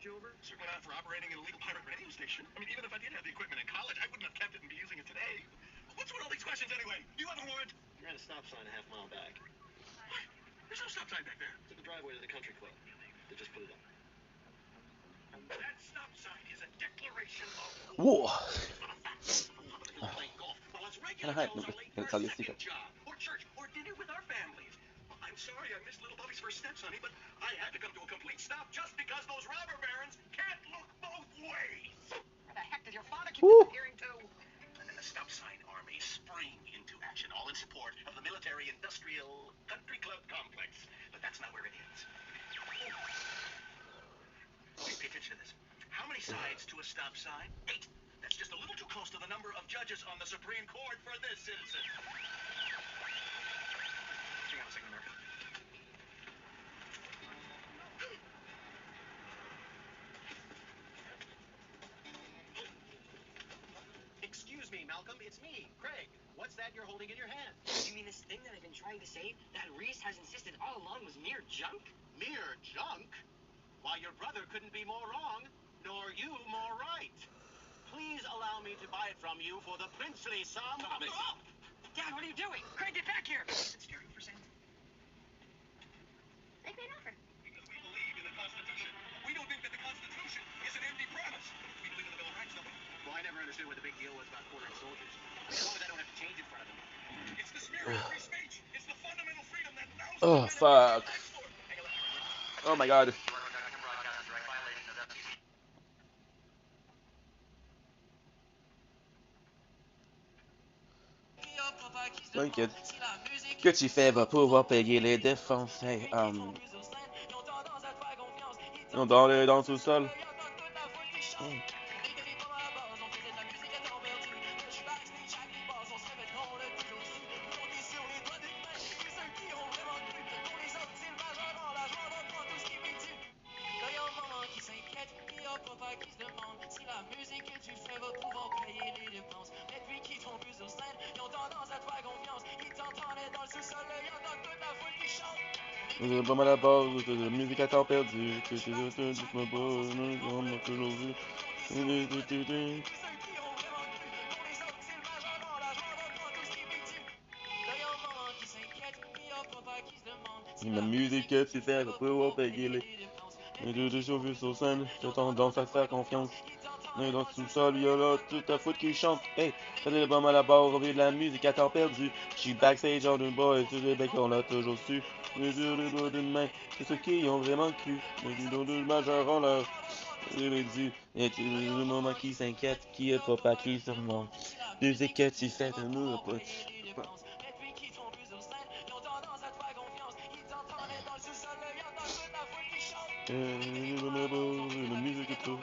you over? Certainly not for operating an illegal pirate radio station. I mean, even if I did have the equipment in college, I wouldn't have kept it and be using it today. What's with all these questions anyway? You have a warrant? You're at a stop sign a half mile back. What? There's no stop sign back there. To the driveway to the country club. They just put it up. That stop sign is a declaration of war. Can I hide? No, it's all your secret job, or church, or dinner with our families. I'm sorry I missed little Bubby's first steps, honey, but I had to come to a complete stop just because those robber barons can't look both ways. Where the heck did your father keep disappearing to? The stop sign army spring into action, all in support of the military-industrial country club complex. But that's not where it ends. Wait, pay attention to this. How many sides to a stop sign? 8. That's just a little too close to the number of judges on the Supreme Court for this citizen. Hang on a second, America. Excuse me, Malcolm, it's me, Craig. What's that you're holding in your hand? You mean this thing that I've been trying to save, that Reese has insisted all along was mere junk? Mere junk? Why, your brother couldn't be more wrong, nor you more right. Please allow me to buy it from you for the princely sum of... Oh! Dad, what are you doing? Craig, get back here! Is it scary for Sam? Make me an offer. Because we believe in the Constitution. We don't think that the Constitution is an empty promise. We believe in the Bill of Rights, don't we? Well, I never understood what the big deal was about quartering soldiers. As long as I don't have to change in front of them. It's the spirit of free speech. It's the fundamental freedom that thousands Oh, of men fuck. have fought for. Oh my god. T'inquiète. Que tu fais va pouvoir payer les défenses. Hey, dans le sous-sol. Pas mal à base, de musique à temps perdu. Dites-moi pas, on m'a toujours vu. La musique que tu fais va pouvoir payer les deux chauffeurs sur scène. T'as tendance à faire confiance. Mais dans le sous-sol, il y a là toute ta foule qui chante. Hey, t'as des bombes à la barre, on vit de la musique à temps perdu. J'suis backstage en une boy, tous les becs on l'a toujours su. Les yeux, les doigts d'une main, c'est ceux qui y ont vraiment cru. Mais du dos de majeur en l'air. Je l'ai dit, et tu le moment qui s'inquiète, qui est papa qui se remonte. Musique que tu fais de nous, pas. La musique est trop.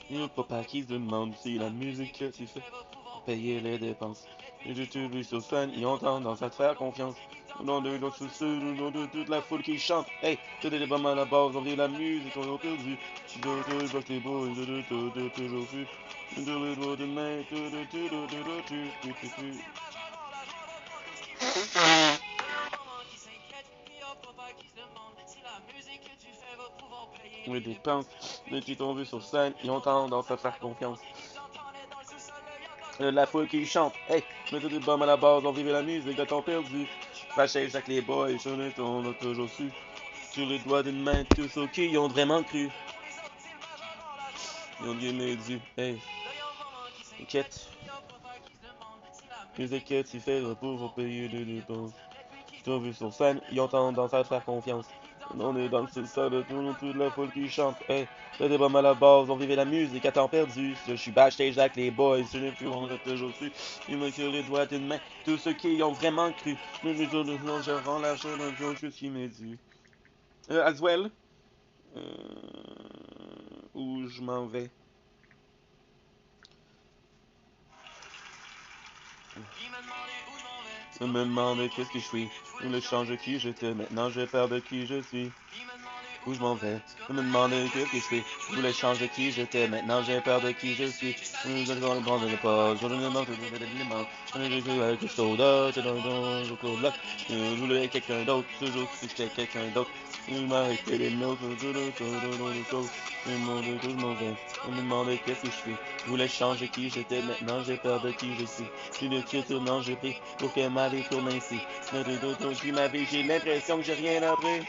Il y a papa qui se demande si la musique que tu fais pour payer les dépenses. Et je te lui sur scène, ils ont tendance à te faire confiance. Au nom de l'autre sous-sol, au nom de toute la foule qui chante. Hey, t'as des bombes à la base, on vit la musique, on a perdu. Je vois que t'es beau, je toujours vu. De les doigts de main, les dépenses, les qui tombent sur scène, ils ont tendance à faire confiance. La foule qui chante, hey, mettez des bombes à la base, on vivait la musique, à temps perdu. Fâché avec les boys, on a toujours su. Sur les doigts d'une main, tous ceux qui y ont vraiment cru. Ils ont gagné du, hey, inquiète. Musique que tu fais va pouvoir payer les dépenses. Qui t'ont vu sur scène, ils ont tendance à te faire confiance. On est dans le sous-sol de toute la foule qui chante. Hey, t'as des bombes à la base, on vivait la musique à temps perdu. Je suis backstage avec les boys, je n'ai plus, on l'a toujours su. Ils me sur les doigts d'une main, tous ceux qui y ont vraiment cru. Je rends la chose d'un jour, je suis mes dû. As well. Où je m'en vais. Je me demande qu'est-ce que je suis. Ou le change qui j'étais, maintenant je perds de qui je suis. où je m'en vais. Je me demandais qu'est-ce que je fais. Je voulais changer qui j'étais, maintenant j'ai peur de qui je suis. Je ne le prendre pas, je ne demande que de l'élément. Je ne veux avec le soda, c'est dans le coloc. Je voulais quelqu'un d'autre, toujours si j'étais quelqu'un d'autre. Je m'arrêtais les notes, je me demandais que je m'en vais. Je me demandais qu'est-ce que je fais. Je voulais changer qui j'étais, maintenant j'ai peur de qui je suis. Puis le tournant j'ai pris pour que ma vie tourne ainsi. Puis ma vie, j'ai l'impression que j'ai rien appris.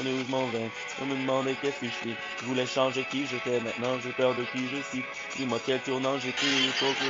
On est où je m'en vais, on me demandait qu'est-ce que je suis. Je voulais changer qui j'étais, maintenant j'ai peur de qui je suis. Dis-moi quel tournant j'ai pris pour que...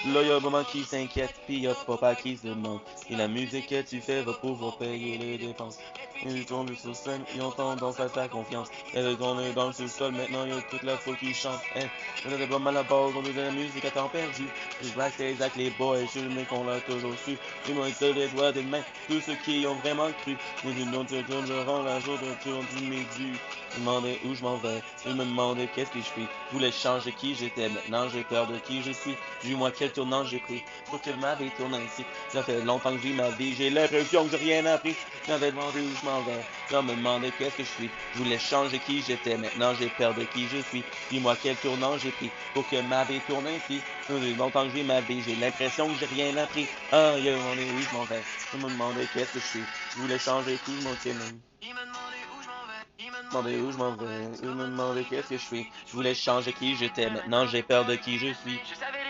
Là, y'a un moment qui s'inquiète, pis y'a papa qui se demande si la musique que tu fais va pouvoir payer les dépenses. Ils tombent sur scène, ils ont tendance à faire confiance. Elle est tournée dans le sous-sol, maintenant y'a toute la foule qui chante. Hein, on a des bombes à la base, on veut de la musique à temps perdu. Je backstage avec les boys, je sais qu'on l'a toujours su. Ils m'ont été les doigts des mains, tous ceux qui y ont vraiment cru. Mais une autre seconde, je rends la jour de tour du midi. Je me demandais où je m'en vais, je me demandais qu'est-ce que je suis. Je voulais changer qui j'étais, maintenant j'ai peur de qui je suis. Dis-moi quel tournant j'ai pris pour que ma vie tourne ainsi. Ça fait longtemps que je vis ma vie, j'ai l'impression que j'ai rien appris. J'avais demandé où je m'en vais, je me demandais qu'est-ce que je suis. Je voulais changer qui j'étais, maintenant j'ai peur de qui je suis. Dis-moi quel tournant j'ai pris pour que ma vie tourne ainsi. Ça fait longtemps que je vis ma vie, j'ai l'impression que j'ai rien appris. Ah, yo, on est où je m'en vais, je me demandais qu'est-ce que je suis. Je voulais changer tout mon chemin. Demandais où je m'en vais, je me demandais qu'est-ce que je suis. Je voulais changer qui j'étais, maintenant j'ai peur de qui je suis.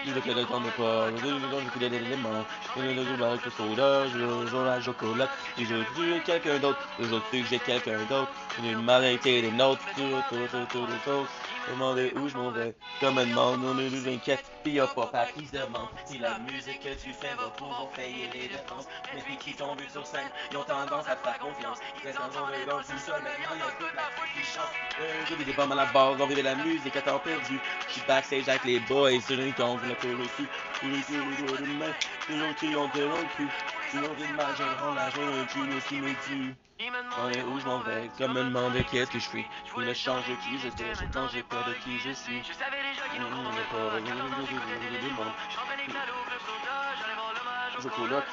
Je veux que le temps ne pas, je coulais des éléments. Je veux le avec le soda, je joue la chocolat. Et je veux quelqu'un d'autre, je sais que j'ai quelqu'un d'autre. J'ai m'arrêter les notes, tout. Je me demandais où je m'en vais, comme un demande, on est deux inquiètes. Pis y'a papa qui se demande si la musique que tu fais va pouvoir payer les dépenses. Mais puis qui t'ont vu sur scène, ils ont tendance à te faire confiance. Reste en journée dans le sous-sol, maintenant y'a toute la foule qui chante. J'ai des bombes à la base, on vivait la musique à temps perdu. J'suis backstage avec les boys, c'est une con, je l'ai pas reçu. Tous les doigts de main, les gens qui ont tellement cru. Ils ont l'image, rend la journée, tu me suis me tue. On est où je m'en vais, comme me demander qu'est-ce que je suis. Je voulais changer qui j'étais, maintenant j'ai peur de qui je suis. Je coloc.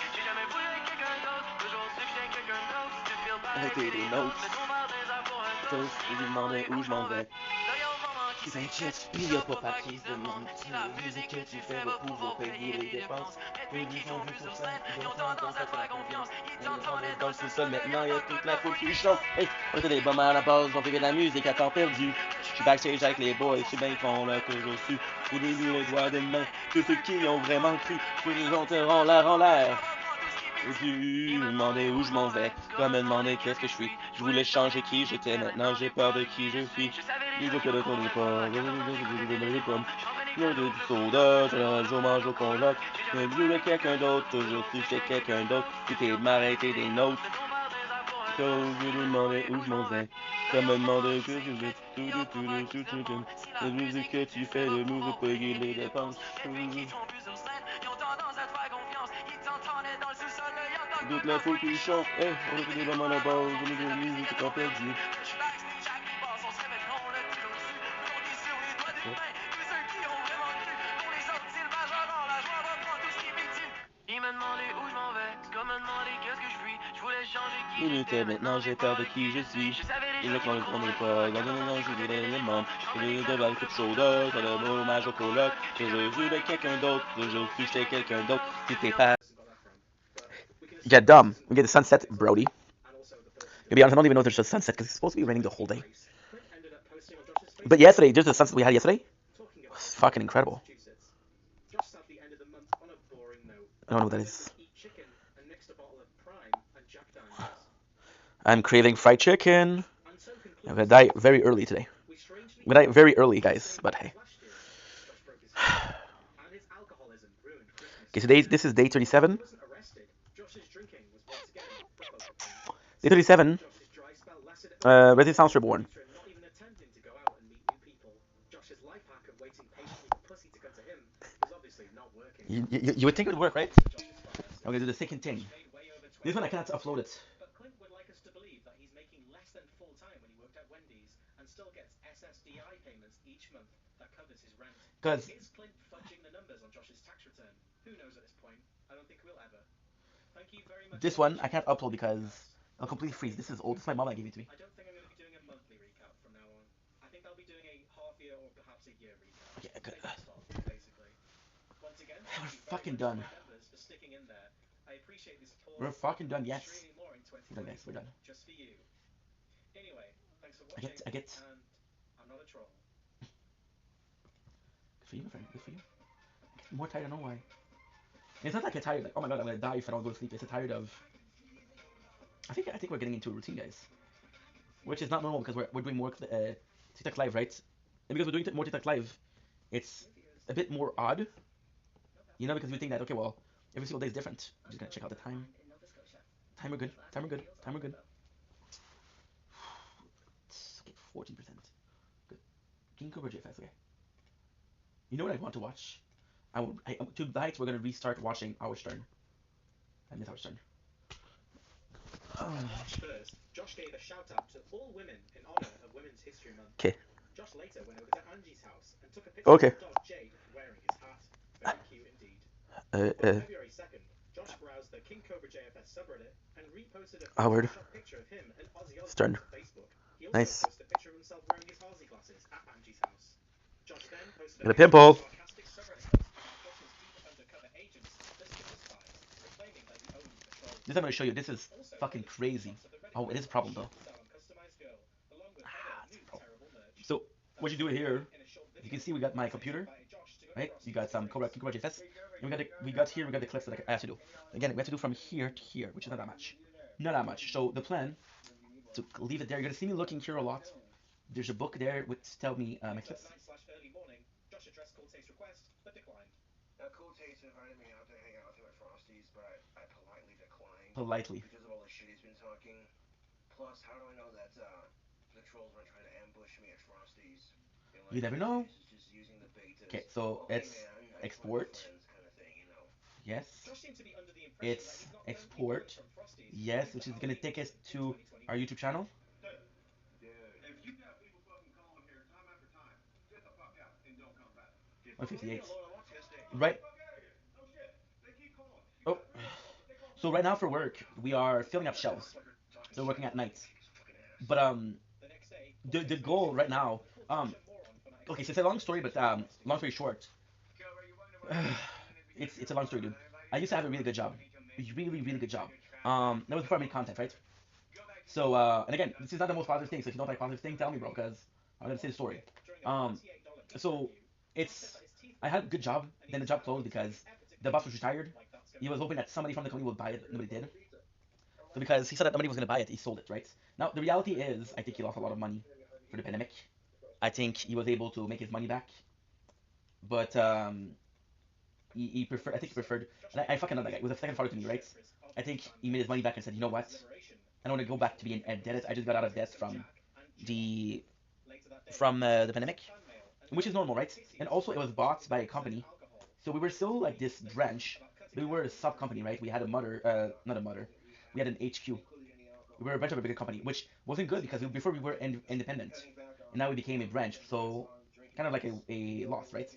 Arrêtez les notes. Tous, ils demandaient où je m'en vais. Ils s'inquiètent, pis y'a papa qui se demande si la musique que tu fais va pouvoir payer les dépenses. Puis ils ont vu sur scène, ils ont tendance à faire confiance. Ils entendaient dans le sous-sol, maintenant y'a toute la foule qui chante. Hey, on était des bombes à la base, on vivait de la musique à temps perdu. J'suis backstage avec les boys, c'est bien qu'on l'a toujours su. Tous les doigts de main, tous ceux qui ont vraiment cru. Tous les gens te rendent l'air. Et tu me demandais où je m'en vais, comme me demander qu'est-ce que je suis. Je voulais changer qui j'étais, maintenant j'ai peur de qui je suis. Je veux que le tour n'est pas, les pommes. Je veux du soda, je mange au coloc. Je voulais quelqu'un d'autre, toujours si c'est quelqu'un d'autre. Qui t'es m'arrêter des notes. Je me demandais où je m'en vais, comme me demander que je veux. La musique que tu fais de nous veut payer les dépenses. Toute la foule qui chante, hey, on a fait des bombes à la base, on a fait de la musique, c'est pas perdu. Il était maintenant, j'ai peur de qui je suis. Il ne comprend pas, non, je voulais les membres. Je voulais de la coupe chaude, ça le bon hommage au coloc. Je voulais quelqu'un d'autre, je suis chez quelqu'un d'autre. Si t'es pas. Yeah, dumb. We get the sunset, Brody. To be honest, I don't even know if there's a sunset because it's supposed to be raining the whole day. But yesterday, just the sunset we had yesterday was fucking incredible. I don't know what that is. I'm craving fried chicken. I'm gonna die very early today. I'm gonna die very early, guys, but hey. Okay, so this is day 37. Day 37. Resident Reborn. You would think it would work, right? I'm gonna do the second thing. This one I cannot upload it. Because This one I can't upload because it'll completely freeze. This is old. This is my mom that gave it to me. I don't think I'm going to be doing a monthly recap from now on. I think I'll be doing a half year or perhaps a year recap. Okay, good. Same old stuff, basically. Once again, We're thank you very fucking much to done. my members for sticking in there. I appreciate the support. We're fucking done. Yes. Streaming more in We're done, guys. We're 2024 done. just for you. Anyway, thanks for I watching. get. And I'm not a troll. Good for you, my friend. Good for you. I'm getting more tired. I don't know why. It's not like I get tired. Like, oh my god, I'm gonna die if I don't go to sleep. It's a tired of. I think we're getting into a routine, guys, which is not normal because we're doing more TikTok live, right? And because we're doing more TikTok live, it's a bit more odd, because we think that okay, well, every single day is different. I'm just gonna check out the time. Timer good. Timer good. Timer good. Okay, 14%. Good. King Cobra JFS. Okay. You know what I want to watch? Tonight we're gonna restart watching Our Stern. I miss Our Stern. March 1st, Josh gave a shout out to all women in honor of Women's History Month. Okay. Josh later went over to Angie's house and took a picture Okay. of the dog Jade wearing his hat. Very cute indeed. On February 2nd, Josh browsed the King Cobra JFS subreddit and reposted a Howard Photoshop picture of him and Ozzy Stern. Osbourne to Facebook. He also Nice. posted a picture of himself wearing his Halsey glasses at Angie's house. Josh then posted Got a picture pimple. of a sarcastic subreddit post about Josh's deep undercover agents, the Super Spies, proclaiming that he owned the troll. This I'm gonna show you. This is fucking crazy. Oh, it is a problem though. It's a problem. So what you do here, you can see we got my computer, right? You got some Cobra JFS, and we got the clips that I have to do. Again, we have to do from here to here, which is not that much. Not that much. So the plan to leave it there. You're gonna see me looking here a lot. There's a book there which tell me my clips. Josh addressed Cortez's request, but declined. Cortez invited me out to hang out with him at Frosty's, but I politely declined. Politely. Because of all the shit he's been talking. Plus, how do I know that the trolls weren't trying to ambush me at Frosty's? You never know. Just using the bait as, Okay, so okay, it's man, export. kind of thing, Yes. Josh seemed to be under the impression It's that he's not export. from Frosty's. Yes, which is gonna take us to our YouTube channel. Dude. If you got people fucking calling here time after time, get the fuck out and don't come back. 158. Right. No shit. They keep calling. Oh. So right now for work, we are filling up shelves. So we're working at night. But the goal right now, okay, so it's a long story, but long story short, it's a long story, dude. I used to have a really good job, really really good job. That was before I made content, right? So and again, this is not the most positive thing. So if you don't like positive things, tell me, bro, because I'm gonna say the story. So it's I had a good job. Then the job closed because the boss was retired. He was hoping that somebody from the company would buy it. Nobody did. So because he said that nobody was gonna buy it, he sold it, right? Now the reality is, I think he lost a lot of money for the pandemic. I think he was able to make his money back, but he preferred. I think he preferred. And I fucking love that guy. He was a second father to me, right? I think he made his money back and said, you know what? I don't want to go back to being indebted. I just got out of debt from the pandemic, which is normal, right? And also it was bought by a company, so we were still like this branch. We were a sub company, right? We had a mother, not a mother. We had an HQ. We were a branch of a bigger company, which wasn't good because before we were independent, and now we became a branch. So kind of like a loss, right?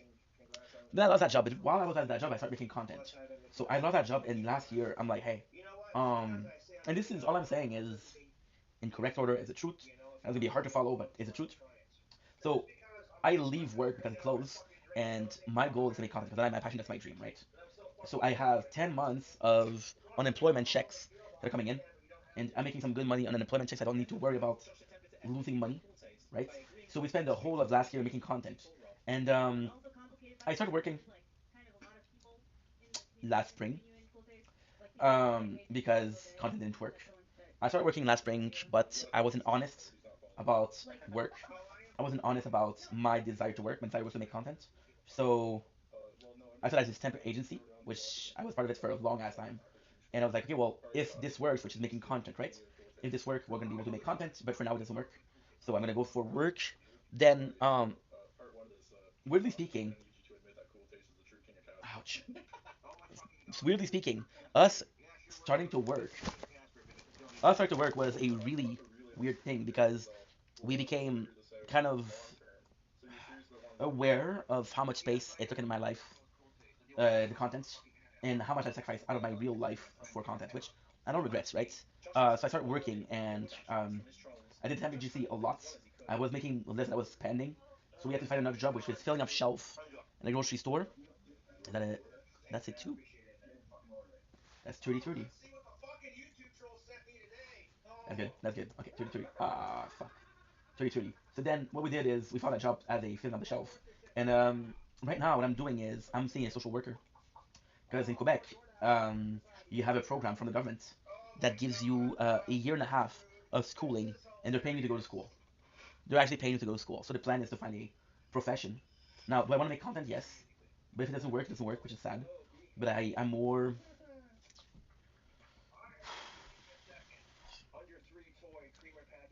Then I lost that job. But while I was at that job, I started making content. So I lost that job, and last year I'm like, hey, and this is all I'm saying is in correct order is the truth. It's gonna be hard to follow, but it's the truth. So I leave work because it closed, and my goal is to make content because that's my passion, that's my dream, right? So I have 10 months of unemployment checks that are coming in, and I'm making some good money on unemployment checks. I don't need to worry about losing money, right? So we spent the whole of last year making content, and I started working last spring because content didn't work. I started working last spring, but I wasn't honest about work. I wasn't honest about my desire to work. My desire was to make content. So I started this temporary agency, which I was part of it for a long ass time. And I was like, okay, well, if this works, which is making content, right? If this works, we're gonna be able to make content. But for now, it doesn't work. So I'm gonna go for work. Then, weirdly speaking, ouch. Weirdly speaking, us starting to work, was a really weird thing because we became kind of aware of how much space it took in my life, the content, and how much I sacrificed out of my real life for content, which I don't regret, right? So I started working, and I did temp GC a lot. I was making less than I was spending, so we had to find another job, which was filling up shelf in a grocery store. Is that it? That's it too. That's 30-30. That's good. That's good. Okay, 30-30. Ah, fuck. 30-30. So then what we did is we found a job as a filling up the shelf. And right now what I'm doing is I'm seeing a social worker. Because in Quebec, um, you have a program from the government that gives you a year and a half of schooling, and they're paying you to go to school. They're actually paying you to go to school. So the plan is to find a profession. Now, do I want to make content? Yes. But if it doesn't work, it doesn't work, which is sad. But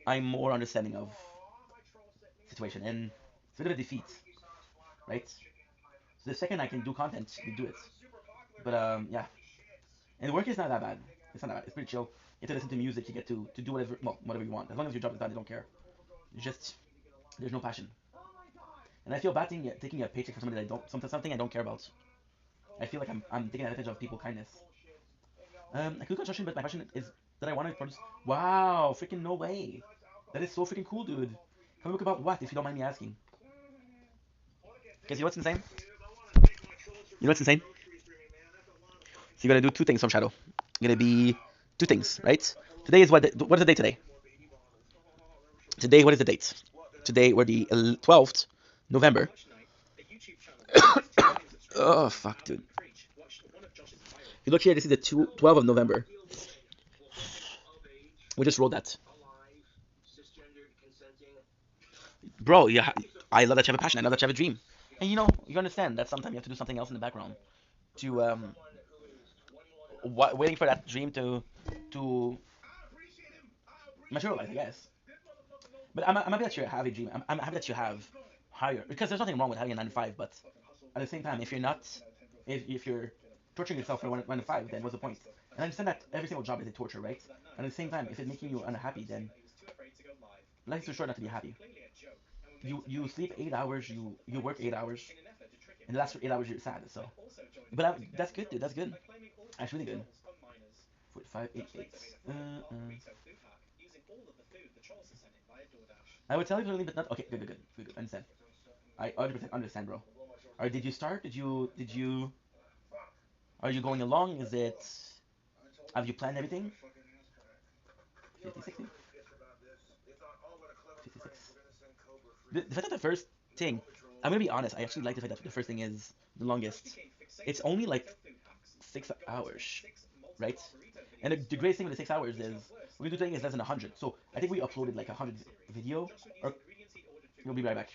I'm more understanding of situation, and it's a bit of a defeat, right? So the second I can do content, we do it. But yeah, and the work is not that bad. It's not that bad. It's pretty chill. You get to listen to music. You get to do whatever, well, whatever you want. As long as your job is done, they don't care. It's just there's no passion, and I feel bad taking a paycheck for something that I don't something I don't care about. I feel like I'm taking advantage of people's kindness. I could construction, but my passion is that I want to produce. Wow, freaking no way! That is so freaking cool, dude. Can we look about what, if you don't mind me asking? Because you know what's insane? You know what's insane? So you're gonna do two things from Shadow. You're gonna be two things, right? Today is what is the day today? Today, what is the date? Today, we're the 12th November. Oh, fuck, dude. If you look here, this is the 12th of November. We just rolled that. Bro, yeah, I love that you have a passion. I love that you have a dream. And you understand that sometimes you have to do something else in the background to waiting for that dream to materialize, I guess. But I'm happy that you have a dream. I'm happy that you have higher, because there's nothing wrong with having a 9 to 5. But at the same time, if you're not, if you're torturing yourself for 1 to 5, then what's the point? And I understand that every single job is a torture, right? And at the same time, if it's making you unhappy, then life's too short not to be happy. You sleep 8 hours, you work 8 hours, and the last 8 hours you're sad. So, but that's good, dude. That's good. That's really good. 45, 8, 8. I would tell you clearly, but not okay. Good, good, good, good, good. Understand. I 100% understand, bro. Or did you start? Did you? Are you going along? Is it? Have you planned everything? 50, 60? 56. The fact that the first thing, I'm gonna be honest. I actually like the fact that the first thing is the longest. It's only like 6 hours, right? And the greatest thing with the 6 hours is what we do today is less than 100. So I think we uploaded like 100 video. Or we'll be right back.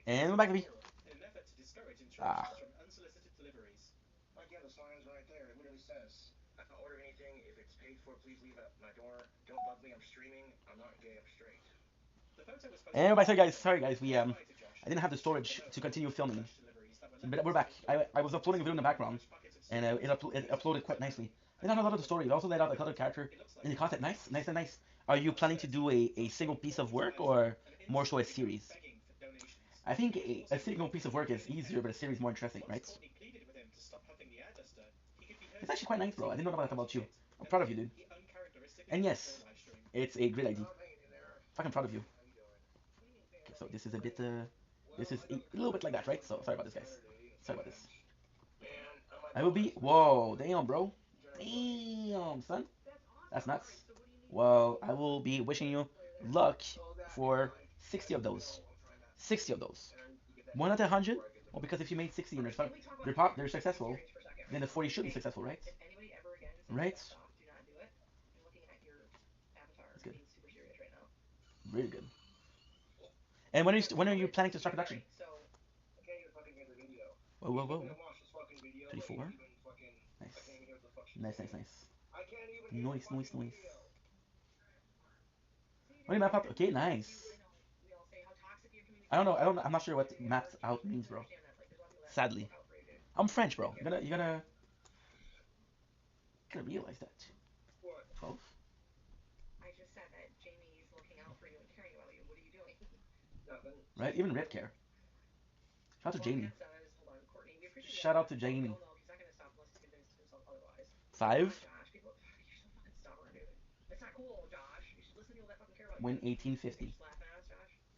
And we're back, baby. Ah. And we're back. Sorry guys, we I didn't have the storage to continue filming, but we're back. I was uploading a video in the background, and it uploaded quite nicely. They not a lot of the story. It also laid out like other character in the content. Nice, nice, and nice. Are you planning to do a single piece of work or more so a series? I think a single piece of work is easier, but a series more interesting, right? It's actually quite nice, bro. I didn't know that about you. I'm proud of you, dude. And yes, it's a great idea. Fucking proud of you. Okay, so this is a bit, this is a little bit like that, right? So sorry about this, guys. Sorry about this. I will be. Whoa, damn, bro. Damn, son. That's nuts. Well, I will be wishing you luck for 60 of those. 60 of those. One out of 100? Well, because if you made 60 and they're successful, then the 40 should be successful, right? Right? That's good. Really good. And when are you planning to start production? Whoa, whoa, whoa. 34. Nice. Nice, nice, nice. Nice, nice, nice. What do you map out? Okay, nice. I don't know. I'm not sure what mapped out means, bro. Sadly, I'm French, bro. You gotta realize that. 12. Right? Even Rip care. Shout out to Jamie. Shout out to Jamie. 5. Win 1850.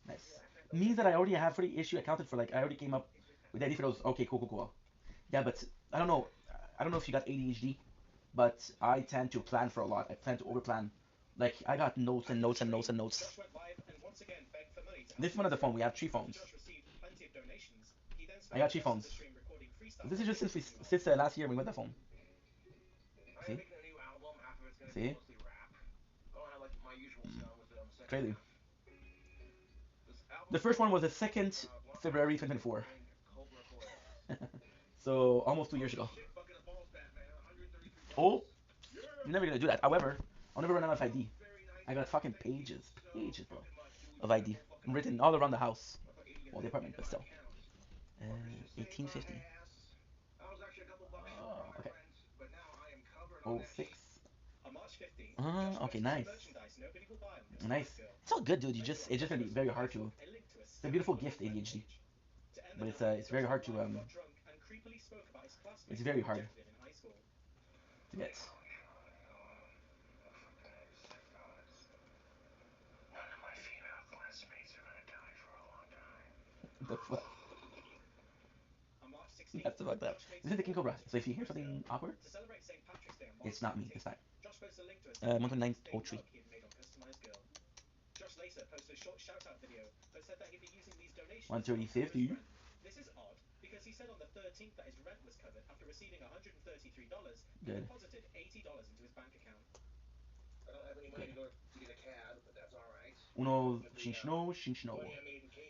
Nice. Means that I already have for the issue accounted for. Like I already came up with the idea for those. Okay, cool, cool, cool. Yeah, but I don't know. I don't know if you got ADHD, but I tend to plan for a lot. I plan to overplan. Like I got notes and notes and notes and notes. This is one of the phone. We have 3 phones. I got 3 phones. This is just since last year we got the phone. See? See? Crazy. The first one was the 2nd February 2024. So almost 2 years ago. Oh, you're never gonna do that. However, I'll never run out of ID. I got fucking pages, bro, of ID written all around the house. Well, the apartment, but still. 1850. Okay. Oh, 6. Okay, nice. Nice. It's all good, dude. It's just gonna be very hard to. It's a beautiful gift, ADHD, but it's very hard to It's very hard to get. The fuck? That's fucked up. This is the King Cobra. So if you hear something awkward, it's not me this time. 129.03. Josh later posted a short shout-out video that said that he'd be using these donations 130.50. This is odd because he said on the 13th that his rent was covered after receiving $133 and Good. deposited $80 into his bank account. I don't have any money to get a cab, but that's all right. Uno shinshino shinshino.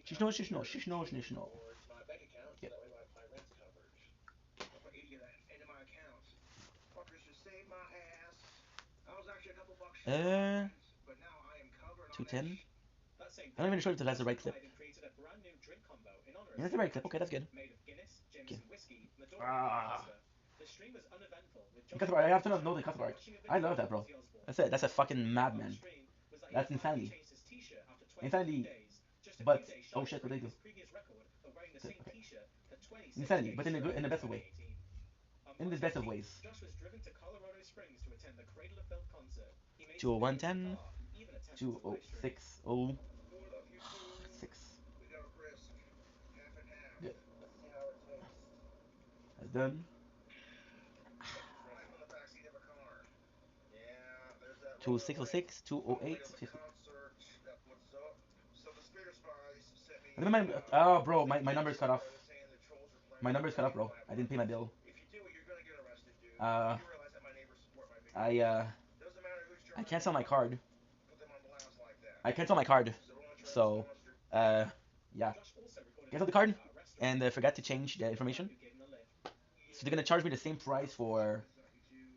Shinshino shinshino shinshino shinshino. My bank account, so that way my rent's covered. I'll put 80 of that into my account. Fuckers just saved my ass. I was actually a couple bucks short, but now I am covered on 210. that same I'm not even sure if that's the right clip. created a brand new drink combo in honor Yeah, that's the right clip. Okay, that's good. made of Guinness, Okay. Jameson whiskey, Maduro, The stream was uneventful with Customer art. I have to know the customer art. I love that, bro. That's it. That's a fucking madman. That's insanity. Insanity. But oh shit, what did they do? Okay. Insanity, but in the best of way. In the best of ways. Josh was driven to Colorado Springs to attend the Cradle of Filth concert. He made 20110. even attempted 2060. Good. That's done. 2606, 20850. Oh, bro, my number's cut off. My number's cut off, bro. I didn't pay my bill. I canceled my card. I canceled my card. So, yeah. Canceled the card and forgot to change the information. So they're gonna charge me the same price for,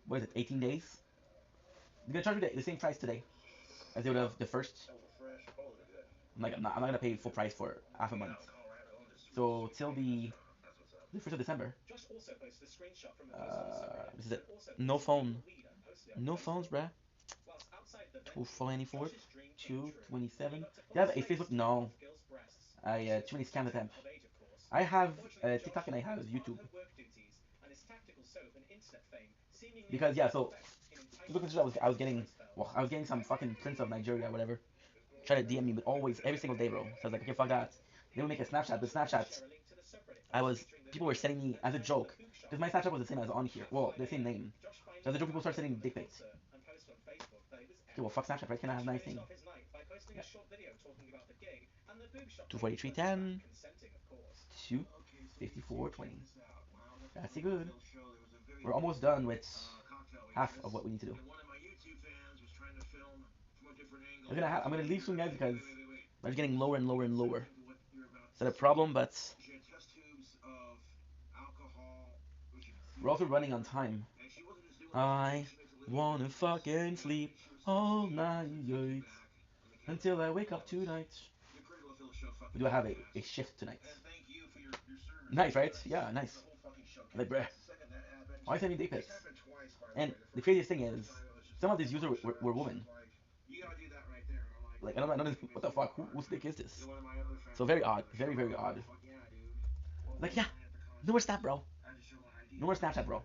what is it, 18 days? They're gonna charge me the same price today as they would have the first. I'm not gonna pay full price for half a month. So till the 1st of December. This is it. No phone. No phones, bruh. 294, 227. They have a Facebook? No. I too many scam attempt. I have TikTok and I have YouTube. Because yeah, so look at I was getting some fucking Prince of Nigeria or whatever. Try to DM me, but always every single day, bro. So I was like, okay, fuck that. They would make a Snapchat, but Snapchat, people were sending me as a joke because my Snapchat was the same as on here. Well, the same name. So as a joke, people started sending dick pics. Okay, well, fuck Snapchat, right? Can I have a nice thing? Yeah. 243.10. 254.20. That's good. We're almost done with half of what we need to do. I'm gonna leave soon, guys, because I'm getting lower and lower and lower. Is that a problem? But We're also running on time. I wanna fucking sleep all night until I wake up tonight. We do have a shift tonight. Nice, right? Yeah, nice. Like, bruh, why send me dick pics? And the craziest thing is, some of these users were women. Like, I don't know, what the fuck? Whose dick is this? So very odd, very, very odd. Like, yeah, no more Snap, bro. No more Snapchat, bro.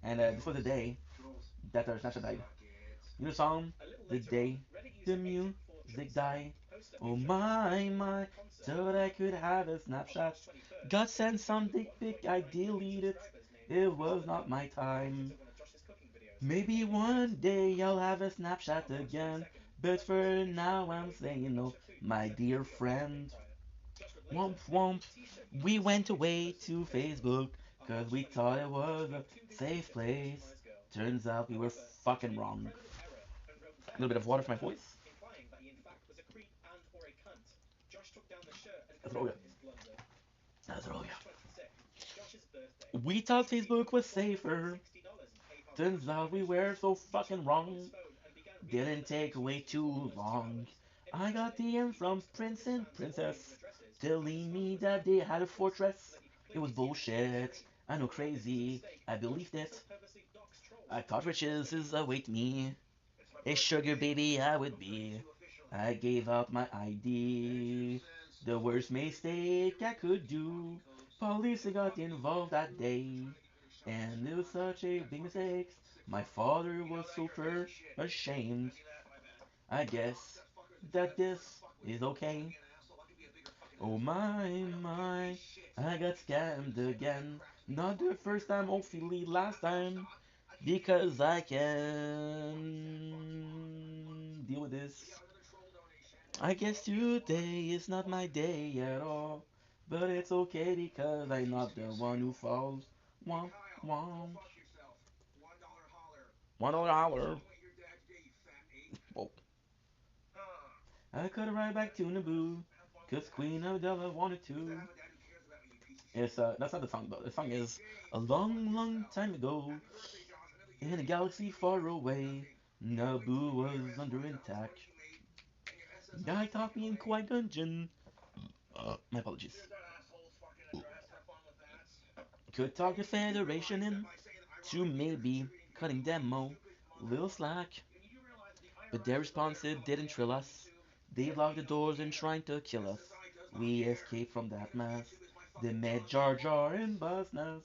And this was the day that our Snapchat died. You know the song? The day the music died. Oh my, thought I could have a Snapchat. God sent some dick pic, I deleted. It was not my time. Maybe one day I'll have a Snapchat again. But for now I'm saying no, my dear friend. Womp womp. We went away to Facebook, cause we thought it was a safe place. Turns out we were fucking wrong. A little bit of water for my voice. That's all. That's all. We thought Facebook was safer. Turns out we were so fucking wrong. Didn't take way too long. I got DM from Prince and Princess telling me that they had a fortress. It was bullshit. I know, crazy. I believed it. I thought riches is await me. A sugar baby I would be. I gave out my ID. The worst mistake I could do. Police got involved that day. And it was such a big mistake. My father was super ashamed. I guess that this is okay. Oh my, I got scammed again. Not the first time, hopefully last time. Because I can deal with this. I guess today is not my day at all. But it's okay because I'm not the one who falls. Womp womp. $1 hour. Oh. I cut it right back to Naboo. Cause Queen Adela wanted to. It's that's not the song though. The song is a long, long time ago in a galaxy far away. Naboo was under attack. Guy taught me in Qui Dungeon. My apologies. Could talk the Federation into maybe cutting demo. Little slack. But their response it didn't thrill us. They locked the doors and trying to kill us. We escaped from that mess. They met Jar Jar and Buzznas.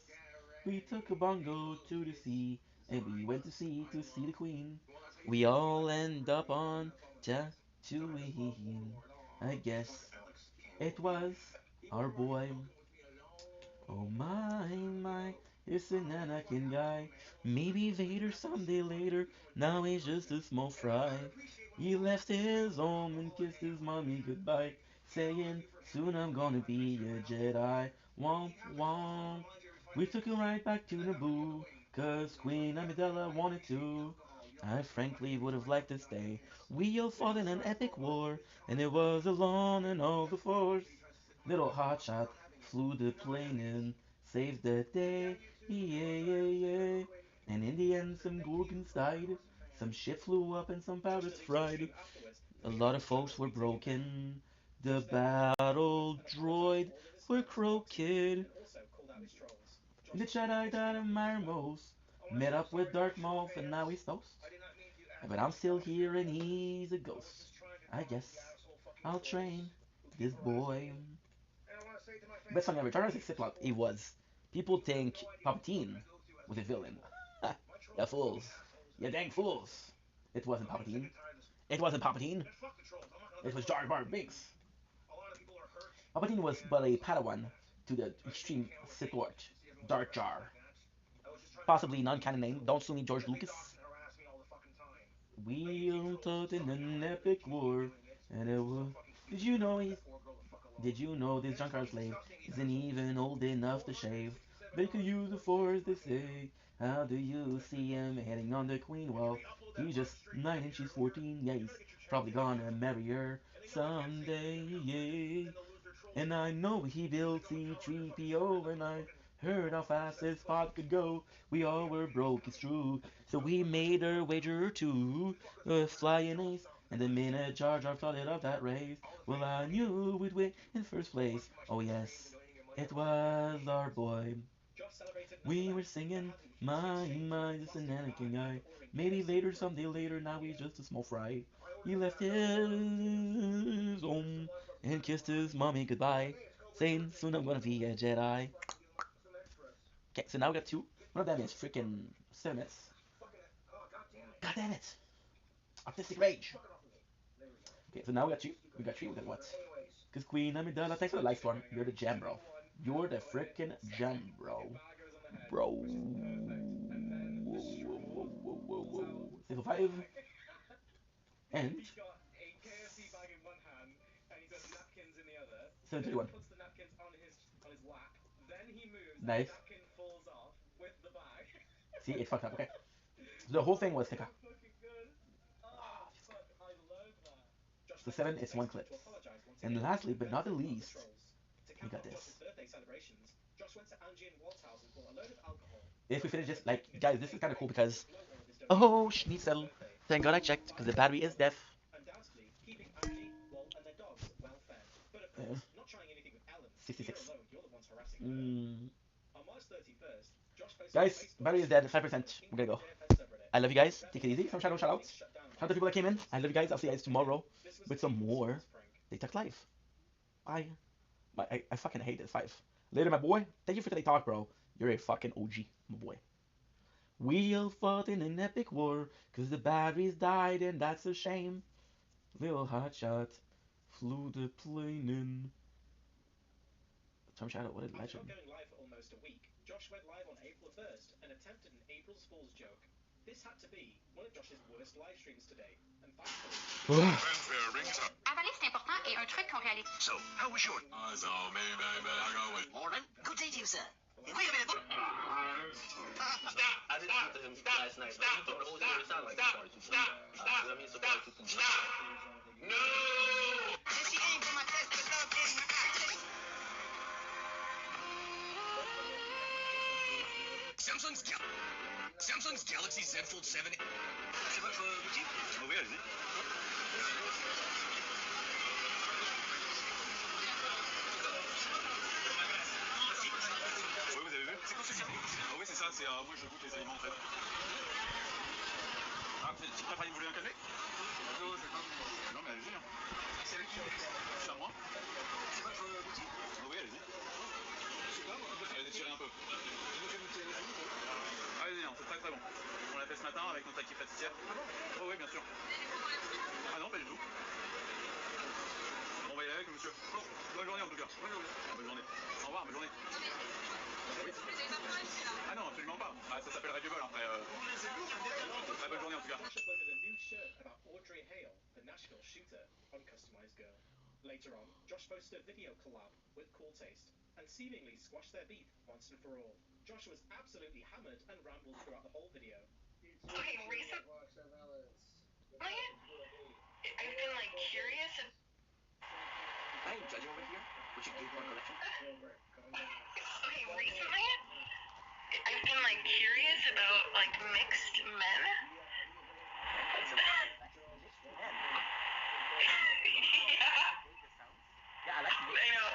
We took a bongo to the sea, and we went to sea to see the Queen. We all end up on Tatooine. I guess it was our boy. Oh my, it's an Anakin guy. Maybe Vader someday later. Now he's just a small fry. He left his home and kissed his mommy goodbye, saying, soon I'm gonna be a Jedi. Womp womp. We took him right back to Naboo, cause Queen Amidala wanted to. I frankly would have liked to stay. We all fought in an epic war, and it was alone and all the force. Little hotshot flew the plane in, saved the day, yeah, yeah, yeah. And in the end, some Gorgons died, some shit flew up, and some pirates fried. A lot of folks were broken. The battle droid were crooked. The Jedi that I admire most met up with Darth Maul, and now he's toast. But I'm still here, and he's a ghost. I guess I'll train this boy. Best song ever. Charles Slipknot. It was. People think Palpatine was a villain. Ya fools. Ya dang fools. It wasn't Palpatine. It wasn't Palpatine. It was Jar Jar Binks. Palpatine was but a Padawan to the extreme Sith Lord, Darth Jar. Possibly non-canon name. Don't sue me, George Lucas. We all fought in an epic war, and it was. Did you know he Did you know this Junkard slave isn't even old enough to shave? They could use the force, they say. How do you see him heading on the queen? Well, he's just 9 and she's 14. Yeah, he's probably gonna marry her someday. Yeah. And I know he built C3PO, and I Heard how fast this pot could go. We all were broke, it's true. So we made our wager too. Flying ace. And the minute Jar Jar started up that race, well, I knew we'd win in first place. Oh, yes, it was our boy. We were singing, my, this an Anakin guy. Maybe later, someday later, now he's just a small fry. He left his home and kissed his mommy goodbye, saying, soon I'm gonna be a Jedi. Okay, so now we got two. One of them is freaking 7 minutes. God damn it! Artistic rage! Okay, so now we got two. We got three. We got what? Because Queen Amidala, thanks for the live storm. You're the gem, bro. You're the freaking gem, bro. Bro. Whoa, whoa, whoa, whoa, whoa, whoa. 605. And 731. Nice. See, it fucked up. Okay. So the whole thing was Tika. So 7 is one clip. And lastly, but not the least, we got this. If we finish this, like, guys, this is kind of cool because, oh, Schnitzel. Thank God I checked because the battery is deaf. Yeah. 66. Guys, battery is dead, 5%. We're gonna go. I love you guys. Take it easy. Some shadow shout outs. Shout out to people that came in. I love you guys. I'll see you guys tomorrow with some more They Talk Live. Bye. I fucking hate this 5. Later, my boy. Thank you for today talk, bro. You're a fucking OG, my boy. We all fought in an epic war, cause the batteries died and that's a shame. Little hotshot flew the plane in. Tom Shadow, what a legend. After going live for almost a week, Josh went live on April 1st and attempted an April's Fool's joke. This had to be one of Josh's worst live streams to date, and thankfully... Avaler, c'est important et un truc qu'on réalise. So, how was your... So, maybe I go with... Morning. Good day to you, sir. Wait a minute. Stop. No! She ain't for my test, but love getting my accent. Samsung's Galaxy Z Fold 7. C'est votre boutique? Oui, allez-y. Oui, vous avez vu? C'est quoi ce site? Ah oui, c'est ça, c'est moi je goûte les aliments en fait. Ah, tu préfères, vous voulez un café? Non, je vais pas. Non, mais allez-y. Hein. C'est avec qui? C'est à moi. C'est votre boutique? Oui, allez-y. Allez, tirez un peu. Allez-y, c'est très très bon. On l'a fait ce matin avec notre équipe pâtissière. Ah bon? Oh oui, bien sûr. Ah non, pas du tout. On va y aller avec monsieur. Bon, bonne journée en tout cas. Bonne journée. Bonne journée. Au revoir, bonne journée. Oui. Ah non, absolument pas. Ah, ça s'appellerait du vol après. Très bonne journée en tout cas. Later on, Josh posted a video collab with Cool Taste and seemingly squashed their beef once and for all. Josh was absolutely hammered and rambled throughout the whole video. Okay, recently, I've been like curious. Hey, judge over here. Would you give one collection? Okay, recently, I've been like curious about like mixed men. Yeah, I like I know.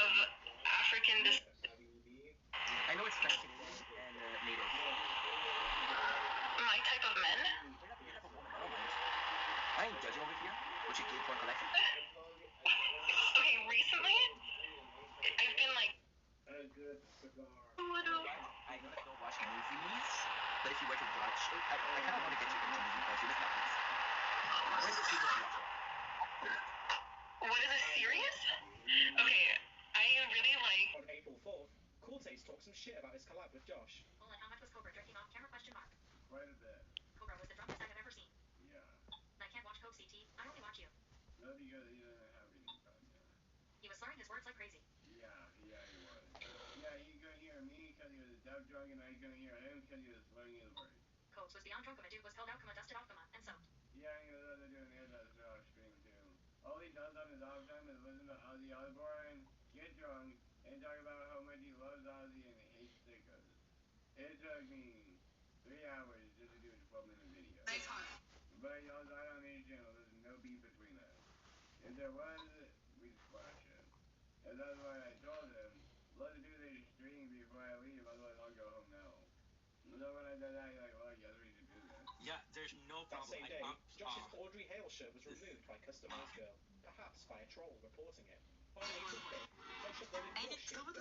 Of African descent. I know it's French and native. My type of men. I ain't judging over here. Would you give one collection? Okay, recently, I've been like. I know that you don't watch movies, but if you were to watch, I kind of want to get you into movie culture with Netflix. What is the series you watch? What is a series? Okay, I really like. On April 4th, Cool Taste talked some shit about his collab with Josh. Hold on, how much was Cobra drifting off camera? Question mark. Right a bit. Cobra was the drunkest I've ever seen. Yeah. I can't watch Coke CT. I only watch you. No, you don't have any time, yeah. He was slurring his words like crazy. Yeah, he was. Yeah, you gonna hear me because he was dumb drunk, and I gonna hear him because he was slurring his words. Cokes was beyond drunk, dude was held out, dusted off, and soaked. Yeah, they're doing it as a stream too. All he does off time is listen to Ozzy Osbourne get drunk and talk about how much he loves Ozzy and hates sickos. It took me 3 hours just to do a 12-minute video. But y'all, I don't need channel. There's no beef between us. If there was, we'd squash it. And that's why I told him, let's do this stream before I leave, otherwise I'll go home now. So when I did that, he's like, well, yes, we should do this. Yeah, there's no problem. That same day, Josh's Audrey Hale shirt was removed by Customized Girl, perhaps by a troll reporting it. On April 5th, Josh uploaded more shit merch to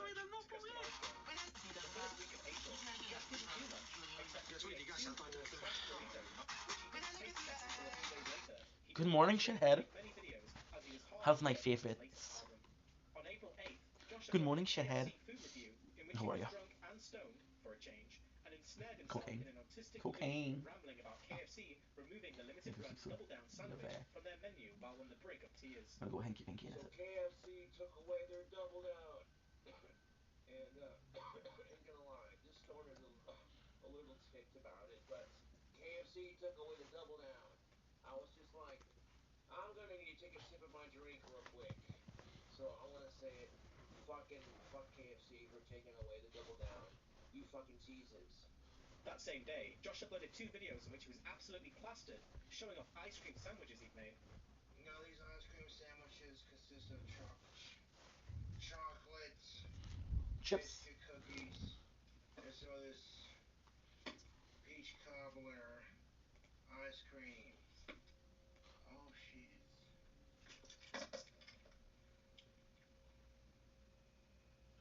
Customized Girl. The first week of April, Josh didn't do much, except for create 2 cool Smash burritos, which he didn't taste test until a few days later. He Good didn't morning, actually shithead. make many videos, as he was hard How's at my work on his favorite? latest album. On April 8th, Josh Good uploaded morning, a shithead. KFC food review in which he How are was ya? drunk and stoned, for a change, and ensnared himself Cocaine. in an autistic Cocaine. mood, rambling about KFC removing the limited run Double Down sandwich from their menu while on the brink of tears. I'm gonna go hanky panky. So KFC took away their double down. And ain't gonna lie, this stoner's a little ticked about it, but KFC took away the double down. I was just like, I'm gonna need to take a sip of my drink real quick. So I wanna say it. Fuck KFC for taking away the double down. You fucking teases. That same day, Josh uploaded 2 videos in which he was absolutely plastered, showing off ice cream sandwiches he'd made. Now these ice cream sandwiches consist of chocolate, Chips. biscuit cookies, and some of this peach cobbler ice cream. Oh shit.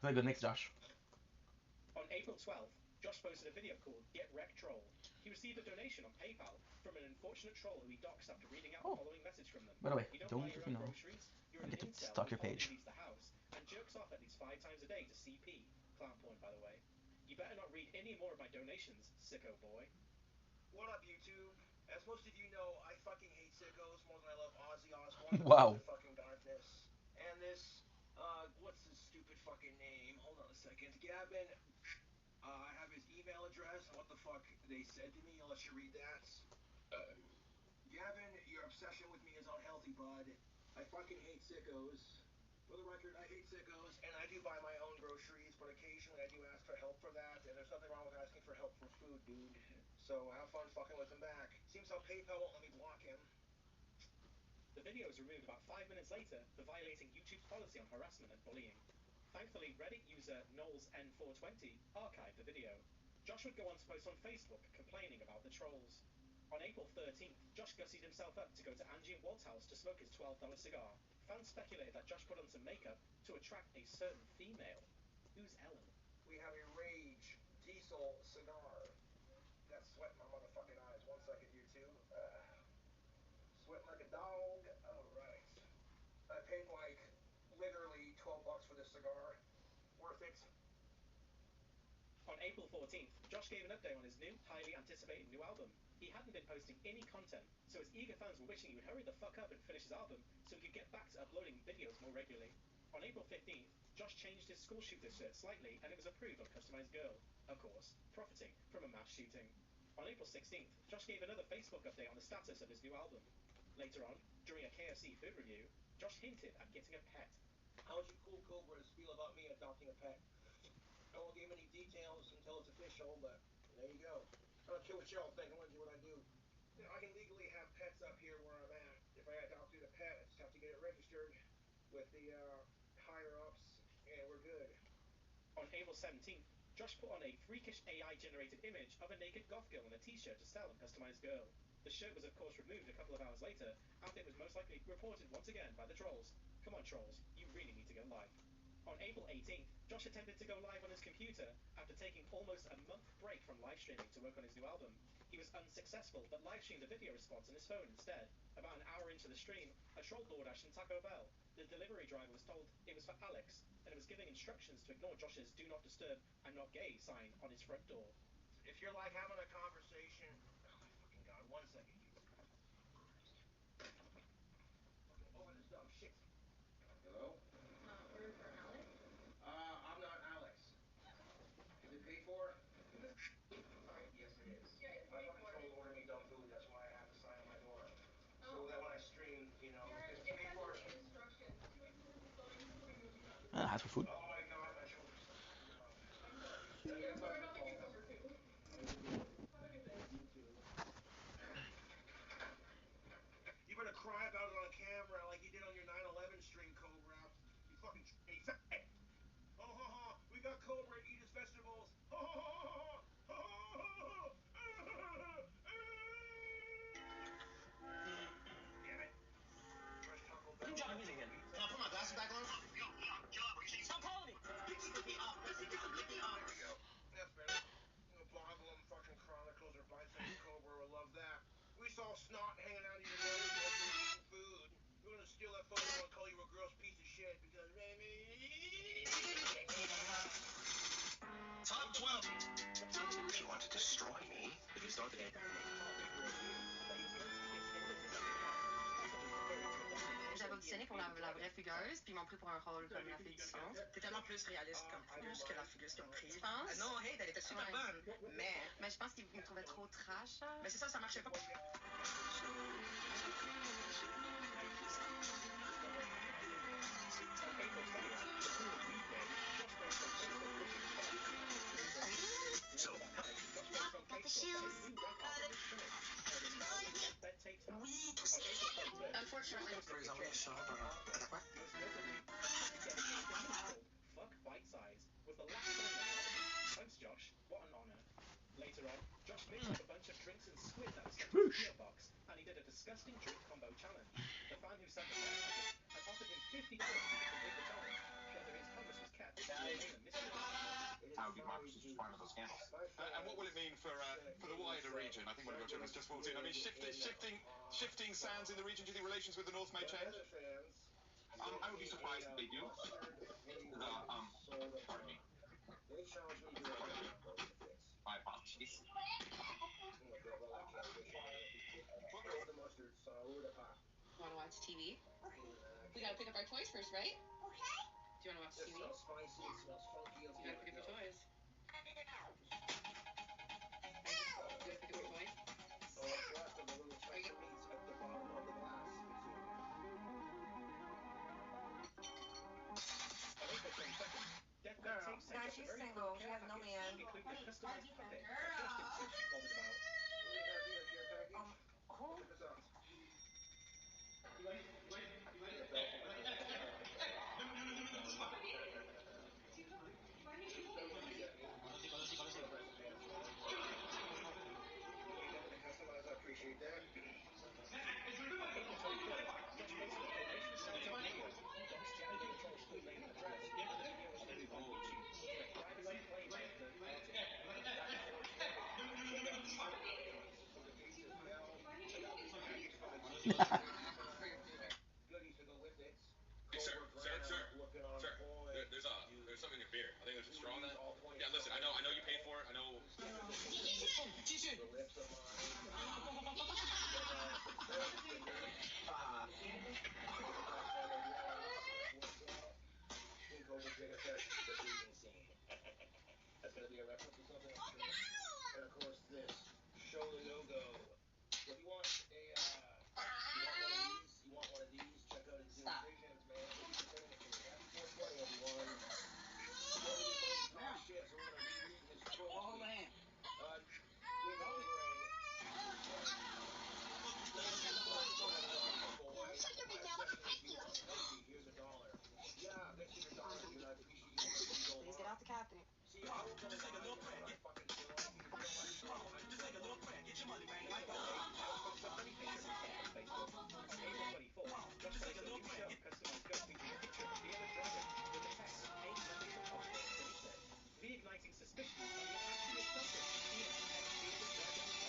Very good. Next, Josh. On April 12th, Josh posted a video called Get Wrecked Troll. He received a donation on PayPal from an unfortunate troll who he doxed after reading out the following message from them. By the way, You don't don't buy your you own know? groceries, you're I an get to incel stalk who your hardly page. leaves the house and jerks off at least 5 times a day to CP. Clown porn, by the way. You better not read any more of my donations, sicko boy. What up, YouTube? As most of you know, I fucking hate sickos more than I love Ozzy Osbourne. Wow. The fucking darkness. And this, what's his stupid fucking name? Hold on a second. Gavin, I have his email address and what the fuck they said to me. I'll let you read that. Gavin, your obsession with me is unhealthy, bud. I fucking hate sickos. For the record, I hate sickos, and I do buy my own groceries, but occasionally I do ask for help for that, and there's nothing wrong with asking for help for food, dude. So have fun fucking with him back. Seems how PayPal won't let me block him. The video was removed about 5 minutes later for violating YouTube's policy on harassment and bullying. Thankfully, Reddit user KnowlesN420 archived the video. Josh would go on to post on Facebook complaining about the trolls. On April 13th, Josh gussied himself up to go to Angie and Walt's house to smoke his $12 cigar. Fans speculated that Josh put on some makeup to attract a certain female. Who's Ellen? We have a Rage Diesel cigar. Got sweat in my motherfucking eyes. 1 second, YouTube. Sweating like a dog. Alright. I paid like literally $12 for this cigar. Worth it. On April 14th, Josh gave an update on his new, highly anticipated new album. He hadn't been posting any content, so his eager fans were wishing he would hurry the fuck up and finish his album so he could get back to uploading videos more regularly. On April 15th, Josh changed his school shooter shirt slightly and it was approved on Customized Girl, of course, profiting from a mass shooting. On April 16th, Josh gave another Facebook update on the status of his new album. Later on, during a KFC food review, Josh hinted at getting a pet. How would you cool cobras feel about me adopting a pet? I won't give any details until it's official, but there you go. I don't care what y'all think. I want to do what I do. You know, I can legally have pets up here where I'm at. If I adopted a pet, I just have to get it registered with the higher ups, and we're good. On April 17th, Josh put on a freakish AI-generated image of a naked goth girl in a t-shirt to sell on Customized Girl. The shirt was of course removed a couple of hours later, after it was most likely reported once again by the trolls. Come on trolls, you really need to go live. On April 18th, Josh attempted to go live on his computer after taking almost a month break from live streaming to work on his new album. He was unsuccessful, but live streamed a video response on his phone instead. About an hour into the stream, a troll DoorDashed from Taco Bell. The delivery driver was told it was for Alex, and it was giving instructions to ignore Josh's "Do Not Disturb, I'm Not Gay" sign on his front door. If you're like having a conversation, oh my fucking god, 1 second, you. Fucking open this dumb shit. Hello? Order for Alex? I'm not Alex. Is it paid for? Sorry. Yes, it is. Yeah, it's My paid fucking for. troll ordered me dumb food. That's why I have to sign on my door. So Oh. that when I stream, you know, It it's has paid for. instructions ask for food. You better cry about it on camera like you did on your 9/11 stream, Cobra. You fucking hey. We got Cobra eat his vegetables. Damn it. Fresh Taco Bell. What are you dropping music in? Can I put my glasses back on? Stop calling me! There we go. That's better. Boglum fucking Chronicles or Bite-Sized Cobra will love that. We saw snot hanging out of your nose while you were eating food. We're gonna steal that photo and call you a gross piece of shit because... Top 12! If you want to destroy me, if you start the game... J'avais auditionné pour la vraie fugueuse, puis ils m'ont pris pour un rôle comme la fille du science. T'es tellement plus réaliste comme fugueuse que la fugueuse qu'ils ont prise. Tu penses? Non, hey, elle était super bonne, mais... Mais je pense qu'ils me trouvaient trop trash. Mais c'est ça, ça marchait pas. So... Got the shoes. Oui, tout ça. Unfortunately, Par exemple, quoi? Fuck Bite Size was the last time. Thanks, Josh. What an honor. Later on, Josh mixed up a bunch of drinks and squid that was sent to his box, and he did a disgusting drink combo challenge. The fan who sent the text message had offered him $50 to complete the challenge, whether his promise was kept will remain a mystery. How democracy is one of those scandals. And what will it mean for the wider region? I think one of your children's just walked in. I mean, shifting sands in the region. Do you think relations with the North may change? I would be surprised if they do. Pardon me. My apologies. You want to watch TV? We gotta pick up our toys first, right? Okay. Do you want to watch TV? You gotta pick up your toys. You gotta pick up your toys? Now she's single. She has no man. Honey, how'd you find I appreciate that. There's something in your beer. I think there's a straw in that. Yeah, listen, I know you paid for it. I know. That's gonna be a reference to something, I'm sure. And of course this. Show the no-go. So if you want one of these, check out his new visions, man. Thank you for sending it to me. Happy 420, everyone. Shit, so we're gonna reread his full man. Here's $1. Yeah, thanks for your dollar, dude. I appreciate you. Please get out the cabinet. See, I will come take a little crack. Fucking get your money, man. On April 24th, Josh posted a new show, customized gun featuring a picture of the bearded dragon with the text, "Ain't nothing impossible," beneath it, reigniting suspicions that he actually assaulted Ian and bearded dragon's pet.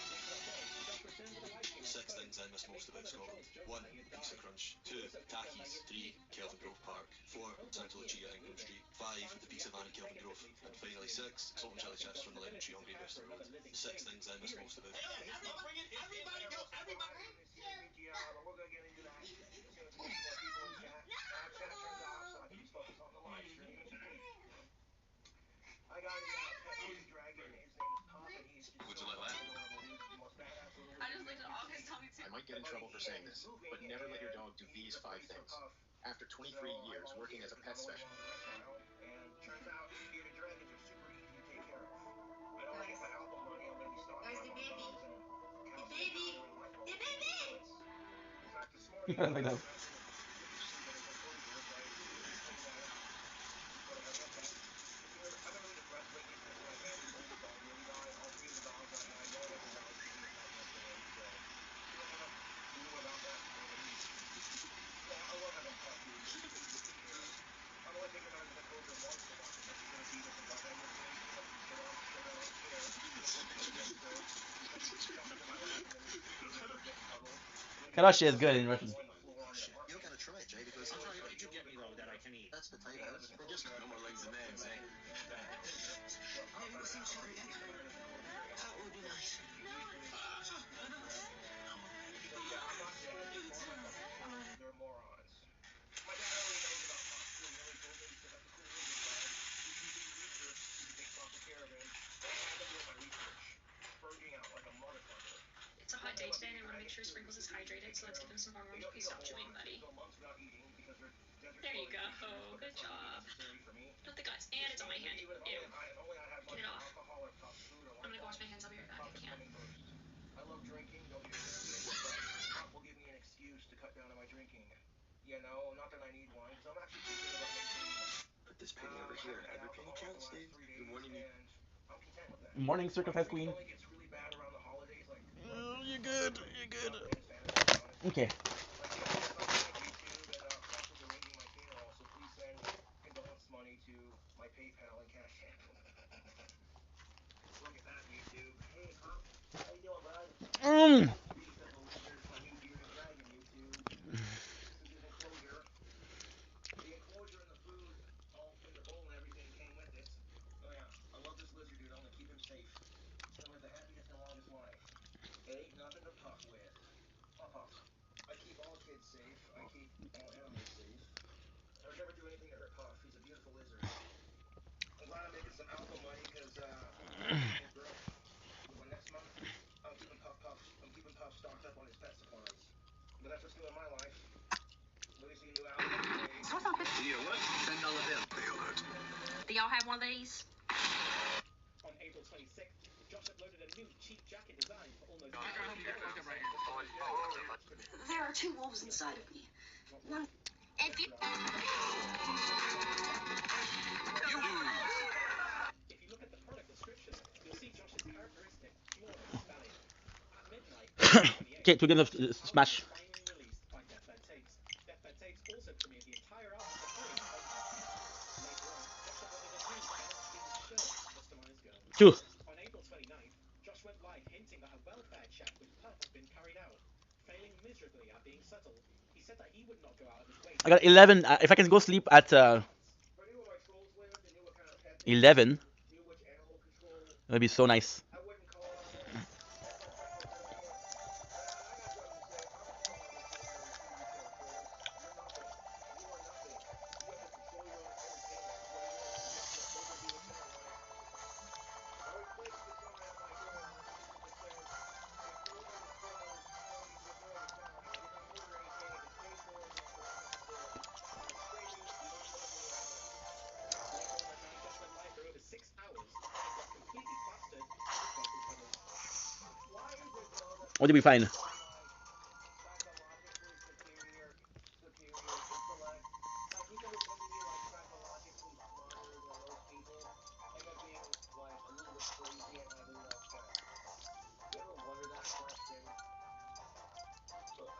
Later that day, Josh returned with a live stream. 6 things I miss most about Scotland. 1. Pizza Crunch. 2. Takis. 3. Kelvin Grove Park. 4. Santo Lucia Ingram Street. 5. The Pizza Van in Kelvin Grove. And finally 6. Salt and chili chips from the Lemon Tree on Great Western Road. 6 things I miss most about. Everybody go, everybody! We're gonna get into that. There's gonna be more people in chat. Chat turns off so I can just focus on the live stream. I got a pet baby dragon. His name is Pop, and he's just Would you like that? adorable. He's the most badass little I just looked at all his tummy too. I might might get in trouble for saying this, but never let your dog do these 5 things. After 23 years working as a pet specialist. And turns out bearded dragons are super easy to take care of. I know when I get my album money, I'm going to be stocking Guys, up the on baby. those and The baby. The baby. In fact, this morning, Like that. sleeping in his enclosure, so I immediately cleaned that up. Put him in a pet. I've been really depressed lately because my family's oldest dog really died. All 3 of the dogs I had, one of them died giving me a pet yesterday, so we're kind of blue about that, to say the least. Yeah, I will have him pet food, just so he can take care of. I'm only taking him out of his enclosure once in a while because he's going to beat us and butt heads with me. He wants to sit on his chair because he jumps into my lap and then we get in cuddles. Karashi is good in Russian. You gotta try it, Jay, because I'm sorry, what did you get me though that I can eat? that's the type of just No more legs and eggs, eh? Maybe with some sugar yet? That would be nice. Yeah, I'm not dead. All my fucking kids, they're morons. My dad already knows about Pop too. He already told me he said that's a cool lizard, son. You can do your research. You can take proper care of him. And I have been doing my research. Spurging out like a motherfucker. It's a hot day today, and I want to make sure Sprinkles is hydrated, so let's give him some hormones. Please stop chewing, buddy. There you go. Good job. Not the guts. And it's on my hand. Ew. Get it off. I'm gonna go wash my hands. I'll be right back. I can't. I love drinking, don't get me twisted, but Pop will give me an excuse to cut down on my drinking. You know, not that I need one, because I'm actually thinking about maintaining one. Put this penny over here and have your penny count, Steve. Good morning. And I'm content with that. Morning, Circumcised Queen. Only gets really bad around the holidays, like You're good. You're good. Okay. like the other stuff on YouTube, and Pop was arranging my funeral, so please send condolence money to my PayPal and Cash App. Look at that, YouTube. Hey, Pop. How you doing, bud? Piece of a lizard, my new bearded dragon, YouTube. This is his enclosure. The enclosure and the food, all in the bowl and everything, came with it. Oh yeah, I love this lizard, dude. I'm gonna keep him safe. He's gonna live the happiest and longest life. It ain't nothing to puff with. Puff. I keep all kids safe. I keep all animals safe. I would never do anything to hurt Puff. He's a beautiful lizard. I'm glad I'm making some album money because girl. But next month, I'm keeping Puff stocked up on his pet supplies. But that's what's new in my life. Releasing a new album every day. Yeah, what? $10 bill. Do y'all have one of these? On April 26th, Josh uploaded a new cheap jacket design for almost There are 2 wolves inside of me. One. If you... If you look at the product description, you'll see Josh's characteristic flawless spelling. At midnight, Okay, to give them a smash. finally released by Deathbed Tapes. Deathbed Tapes also premiered the entire album for free on YouTube. Later on, Josh uploaded a new Bennett's shirt to Customize Girl. 2. On April 29th, Josh went live hinting that a welfare check with Puff had been carried out. Failing miserably at being subtle, he said that he would not go out of his way I got 11. If I can go sleep at I knew where my trolls lived, I knew what kind of pet they 11, knew which animal control. that'd be so nice. I wouldn't call on them. That's my special ability. And I got something to say. I'm a fraud with you tail trolls. You're nothing. You are nothing. You have to control your own entertainment. That's what it is. You get to overdo it your own way. I always placed a sign on my door that says, if order fulfilled, please ignore the sign. I did not order anything. If it's paid for, then it's not necessary. I'm screaming, do not let me in. Later on that night, Josh went live for over 6 hours and got completely plastered with broken puddles. Why is it though that What did we find? psychologically superior intellect, people who tend to be like psychologically smarter than most people end up being like a little bit crazy and have little effects? You ever wonder that question? Look,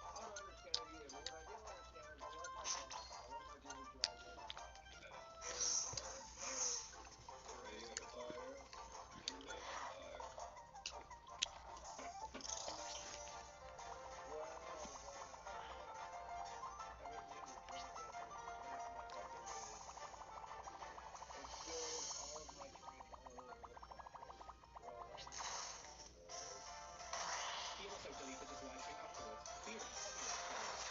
I don't understand it either, but what I do understand is I love my pets. I love my bearded dragon. Ring of fire, ring of fire. Well, I didn't mean to drop it, but that's my fucking knee. It spilled all of my drink all over the carpet. Well, He also deleted his live stream afterwards, fearing copyright claims.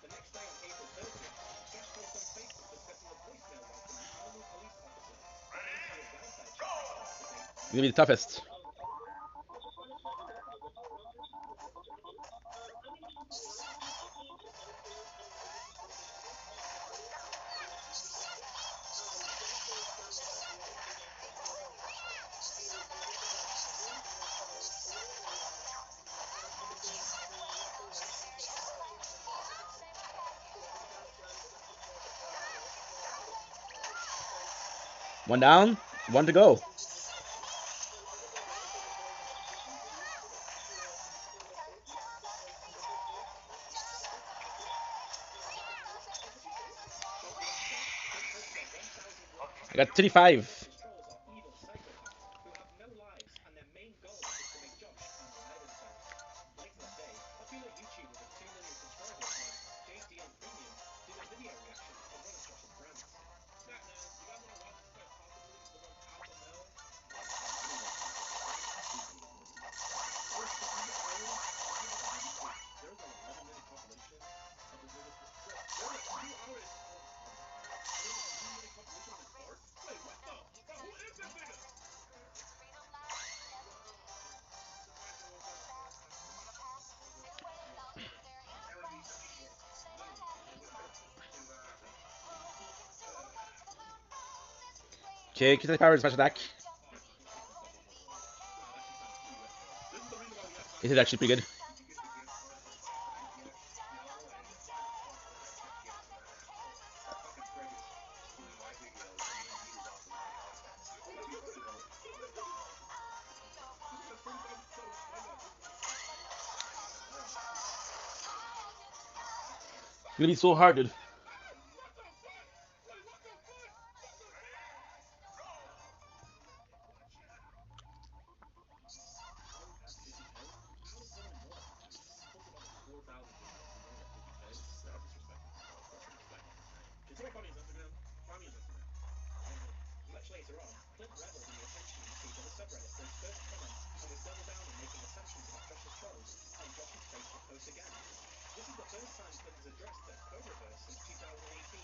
The next day on April 30th, Josh posted on Facebook discussing a voicemail log from an animal police officer wanting to do a welfare check on Puff the day It's gonna be the toughest. One down, one to go. I got 35. His trolls are evil psychopaths who have no lives, and their main goal is to make Josh unalive himself. Later that day, popular YouTuber with 2 million subscribers named JDL Premium did a video reaction of one of Josh's rants. Snap now. You guys want to watch discuss possibly the most alpha male? I don't know. First, if you get hired, there's an 11-minute compilation of this nigga's. Bro, there's a 2 hour. Oh my god. There's an 11-minute compilation of his farts. Wait, what the? Bro, who is this nigga? Okay, Kiss Power is special attack. Wow, that shit sounds pretty wet, bro. This is the reason why we have to It is actually pretty good. Fucking crickets. Doing my videos and even views off of my content. That'd be funny though. This has 30,000 subs. Why not? It's gonna be so hard, dude. What the fuck? Wait, what the fuck? What the fuck? How at 50K? How does someone know that? He's posted almost 4,000 videos. He's only at 50K? Nah, disrespectful. Gotta put some respect on his name. Can someone find me his Instagram? Find me his Instagram. I want to know. Much later on, Clint reveled in the attention he received on the subreddit for his first comment and would double down on making assumptions about Josh's trolls on Josh's Facebook post again. This is the first time Clint has addressed the Cobraverse since 2018.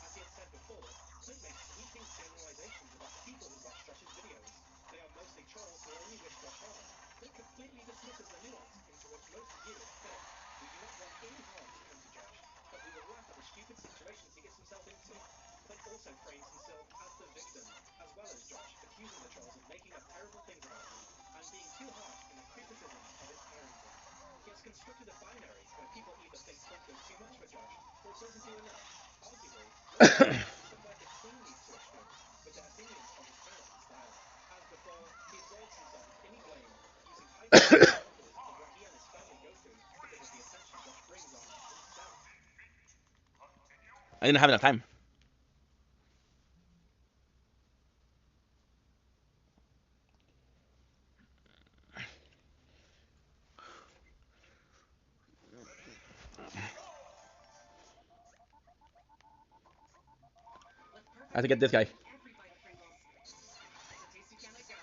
As he had said before, Clint makes sweeping generalizations about the people who watch Josh's videos. They are mostly trolls who only wish Josh harm. Clint completely dismisses the nuance into which most viewers fit. We do not want any harm to come to Josh, but we will laugh at the stupid situations he gets himself into. Clint also frames himself as the victim, as well as Josh, accusing the trolls of making up terrible things about him and being too harsh in his criticism of his parenting. He has constructed a binary where people either think Clint does too much for Josh or doesn't do enough. Arguably, most viewers find somewhere between these two extremes, with their opinions of his parenting style. As before, he absolves himself of any blame, using hyperbolic examples of what he and his family go through because of the attention Josh brings on himself. I didn't have enough time. I have to get this guy. Every bite of Pringles. So tasty, can't let go.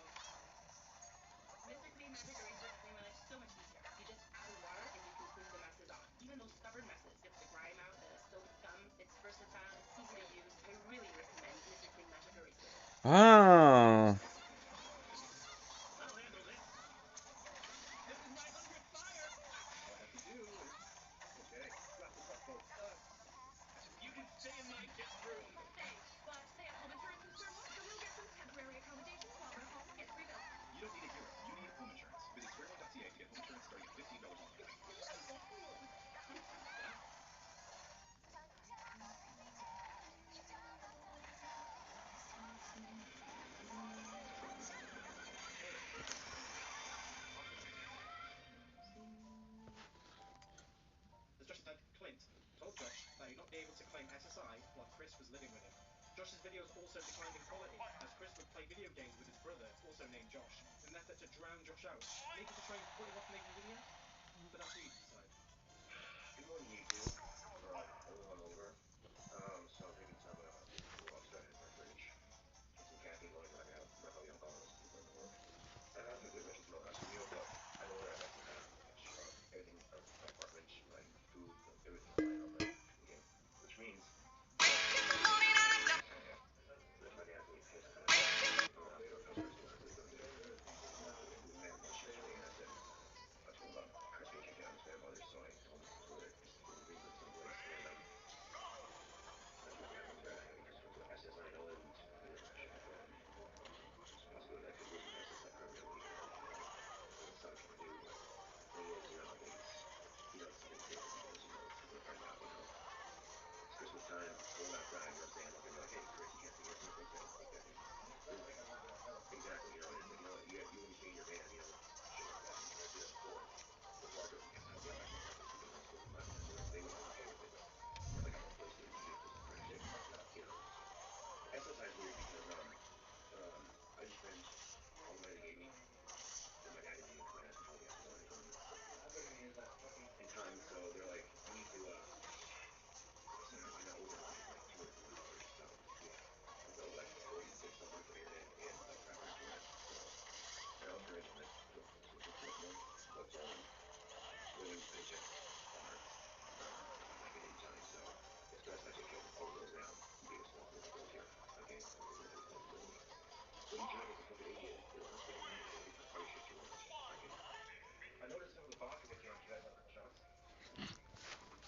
Mr. Clean Magic Eraser has made my life so much easier. You just add water and you can clean the messes off. Even those stubborn messes. Get the grime out, the spilled gum. It's versatile, it's easy to use. I really recommend Mr. Clean Magic Eraser. Ah. I'll handle this. This is my 100th fire. All I have to do is. Okay, wrap this up, folks. You can stay in my guest room. Thanks, but stay-at-home insurance is for most, so we'll get some temporary accommodations while we're home. Get free bills. You don't need a hero. You need home insurance. Visit squareone.ca to get home insurance starting at $15 a month. Yeah? As Josh's dad, Clint, told Josh that he'd not be able to claim SSI while Chris was living with him. Josh's videos also declined in quality, as Chris would play video games with his brother, also named Josh, in an effort to drown Josh out, maybe to try and put him off making videos? But that's what you decide. Good morning, YouTube. A little hungover. So I'm taking some food outside in my fridge. Get some caffeine going right now. Right now, young fellas before I go to work. I had some good mentions from the last video, but I know that I like to have pretty much everything, my apartment, my food, everything lined up right again, which means there's my dad's really pissed because I was Chris doing his video. He was mad at my shit today, and I said, I told him about Chris being kicked out of his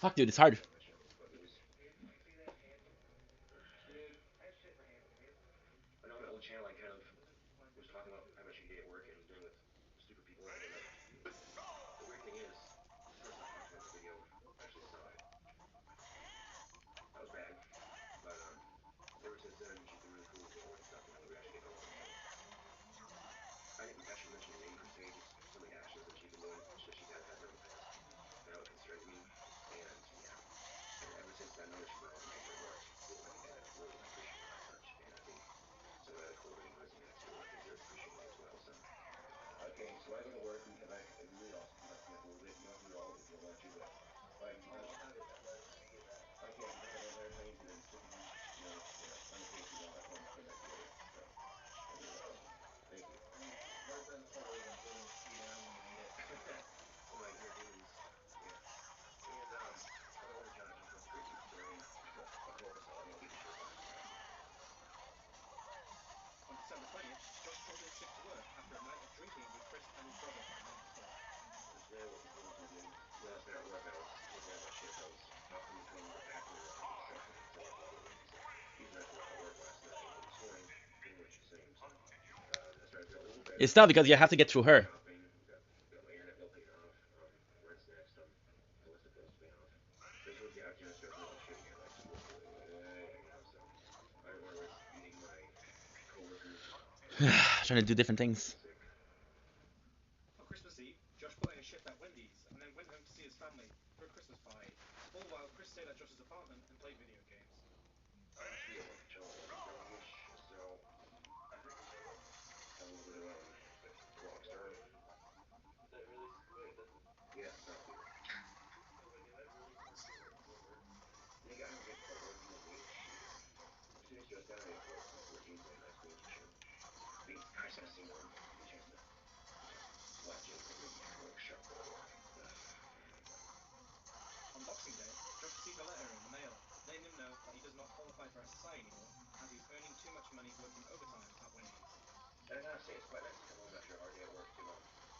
Fuck, dude, it's hard. But it was I know on that old channel I kind of was talking about having a shitty day at work and was dealing with stupid people, and then the weird thing is, this is stuff I talked about in the video. Actually, it's not. That was bad, but ever since then, she's been really cool with me at work and stuff, and we actually get going. And I didn't actually mention her name per se, just some of the actions that she's been doing, that she's had done in the past, and how it concerns me. And yeah, and ever since I noticed she's been wanting to take care of work more, and I really appreciate her that much. And I think some of that accordingly goes into I think they're appreciating me as well. So. Okay, so I go to work and I really also come back to a little bit. You don't have to do all of it if you don't want to, but like you can have it. Let me get that. Okay, you can have the entire thing and then stick it in the on the case you want when you come back together. So that's really awesome. Thank you. My friends probably even told me to ski down when you ate it. Well, my dear demons, yeah. And other order, John, I talked about the great news during of course, I'll leave the shirt on. On December 20th, Josh called in sick to work after a night of drinking with Chris and his brother the night before. Today I woke up one evening. Last night at work, I was looking at my shift. I was hopping between the back room and the reception because I wanted to get ready. So using that to look at work last night, and this morning, pretty much the same. So I started feeling a little better. It's not because you have to get through her. Shopping, got my internet bill paid off, rent's next, the list of bills paid off. Then towards the afternoon, I started feeling like shit again, like so I didn't want to risk eating my coworkers. Trying to do different things. On Christmas Eve, Josh put in a shift at Wendy's and then went home to see his family for a Christmas party. All the while, Chris stayed at Josh's apartment and played video games. Actually, I went till 11:30ish, so I think had a little bit of grog start. Is that really? Wait, that's. Yeah, sounds good. Oh my god, I really can't feel it. Will it work? You got him get start working with me. As soon as you just got out of work, we're jeans and a nice green t-shirt. I mean, I just gotta see one. Give me a chance to, black jeans and a green t-shirt. Look sharp for work. On Boxing Day, Josh received a letter in the mail letting him know that he does not qualify for SSI anymore as he's earning too much money working overtime at Wendy's. And I gotta say, it's quite nice to come home after a hard day at work to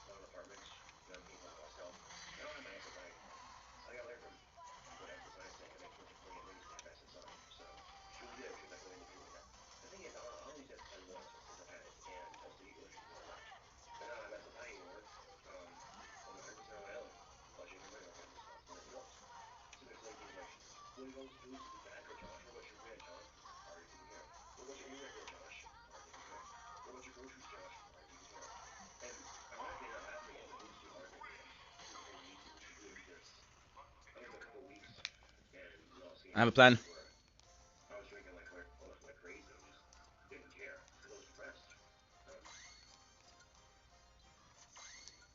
find an apartment. You know, I'm paying for all myself. I don't have my SSI anymore. I gotta learn from what SSI is saying. It makes working for me at Wendy's to have SSI. So it's really good because I go in and do like that. The thing is, I only use SSI once since I've had it, and I was illegal entry when I left. But now I don't have SSI anymore. I'm 100% on my own. I'll make my money like I'm a responsible adult. So they're saying things like, "What are you going to do to be bad girl, Josh? What about your rent, huh? Already taken care of. What about your internet bill, Josh? Already taken care of. What about your groceries, Josh? Already taken care of." And ironically enough, after they ended the booze too hard in the evening, which was good because I went for a couple of weeks and lost I have a games plan. where I was drinking like crazy and just didn't care because I was depressed.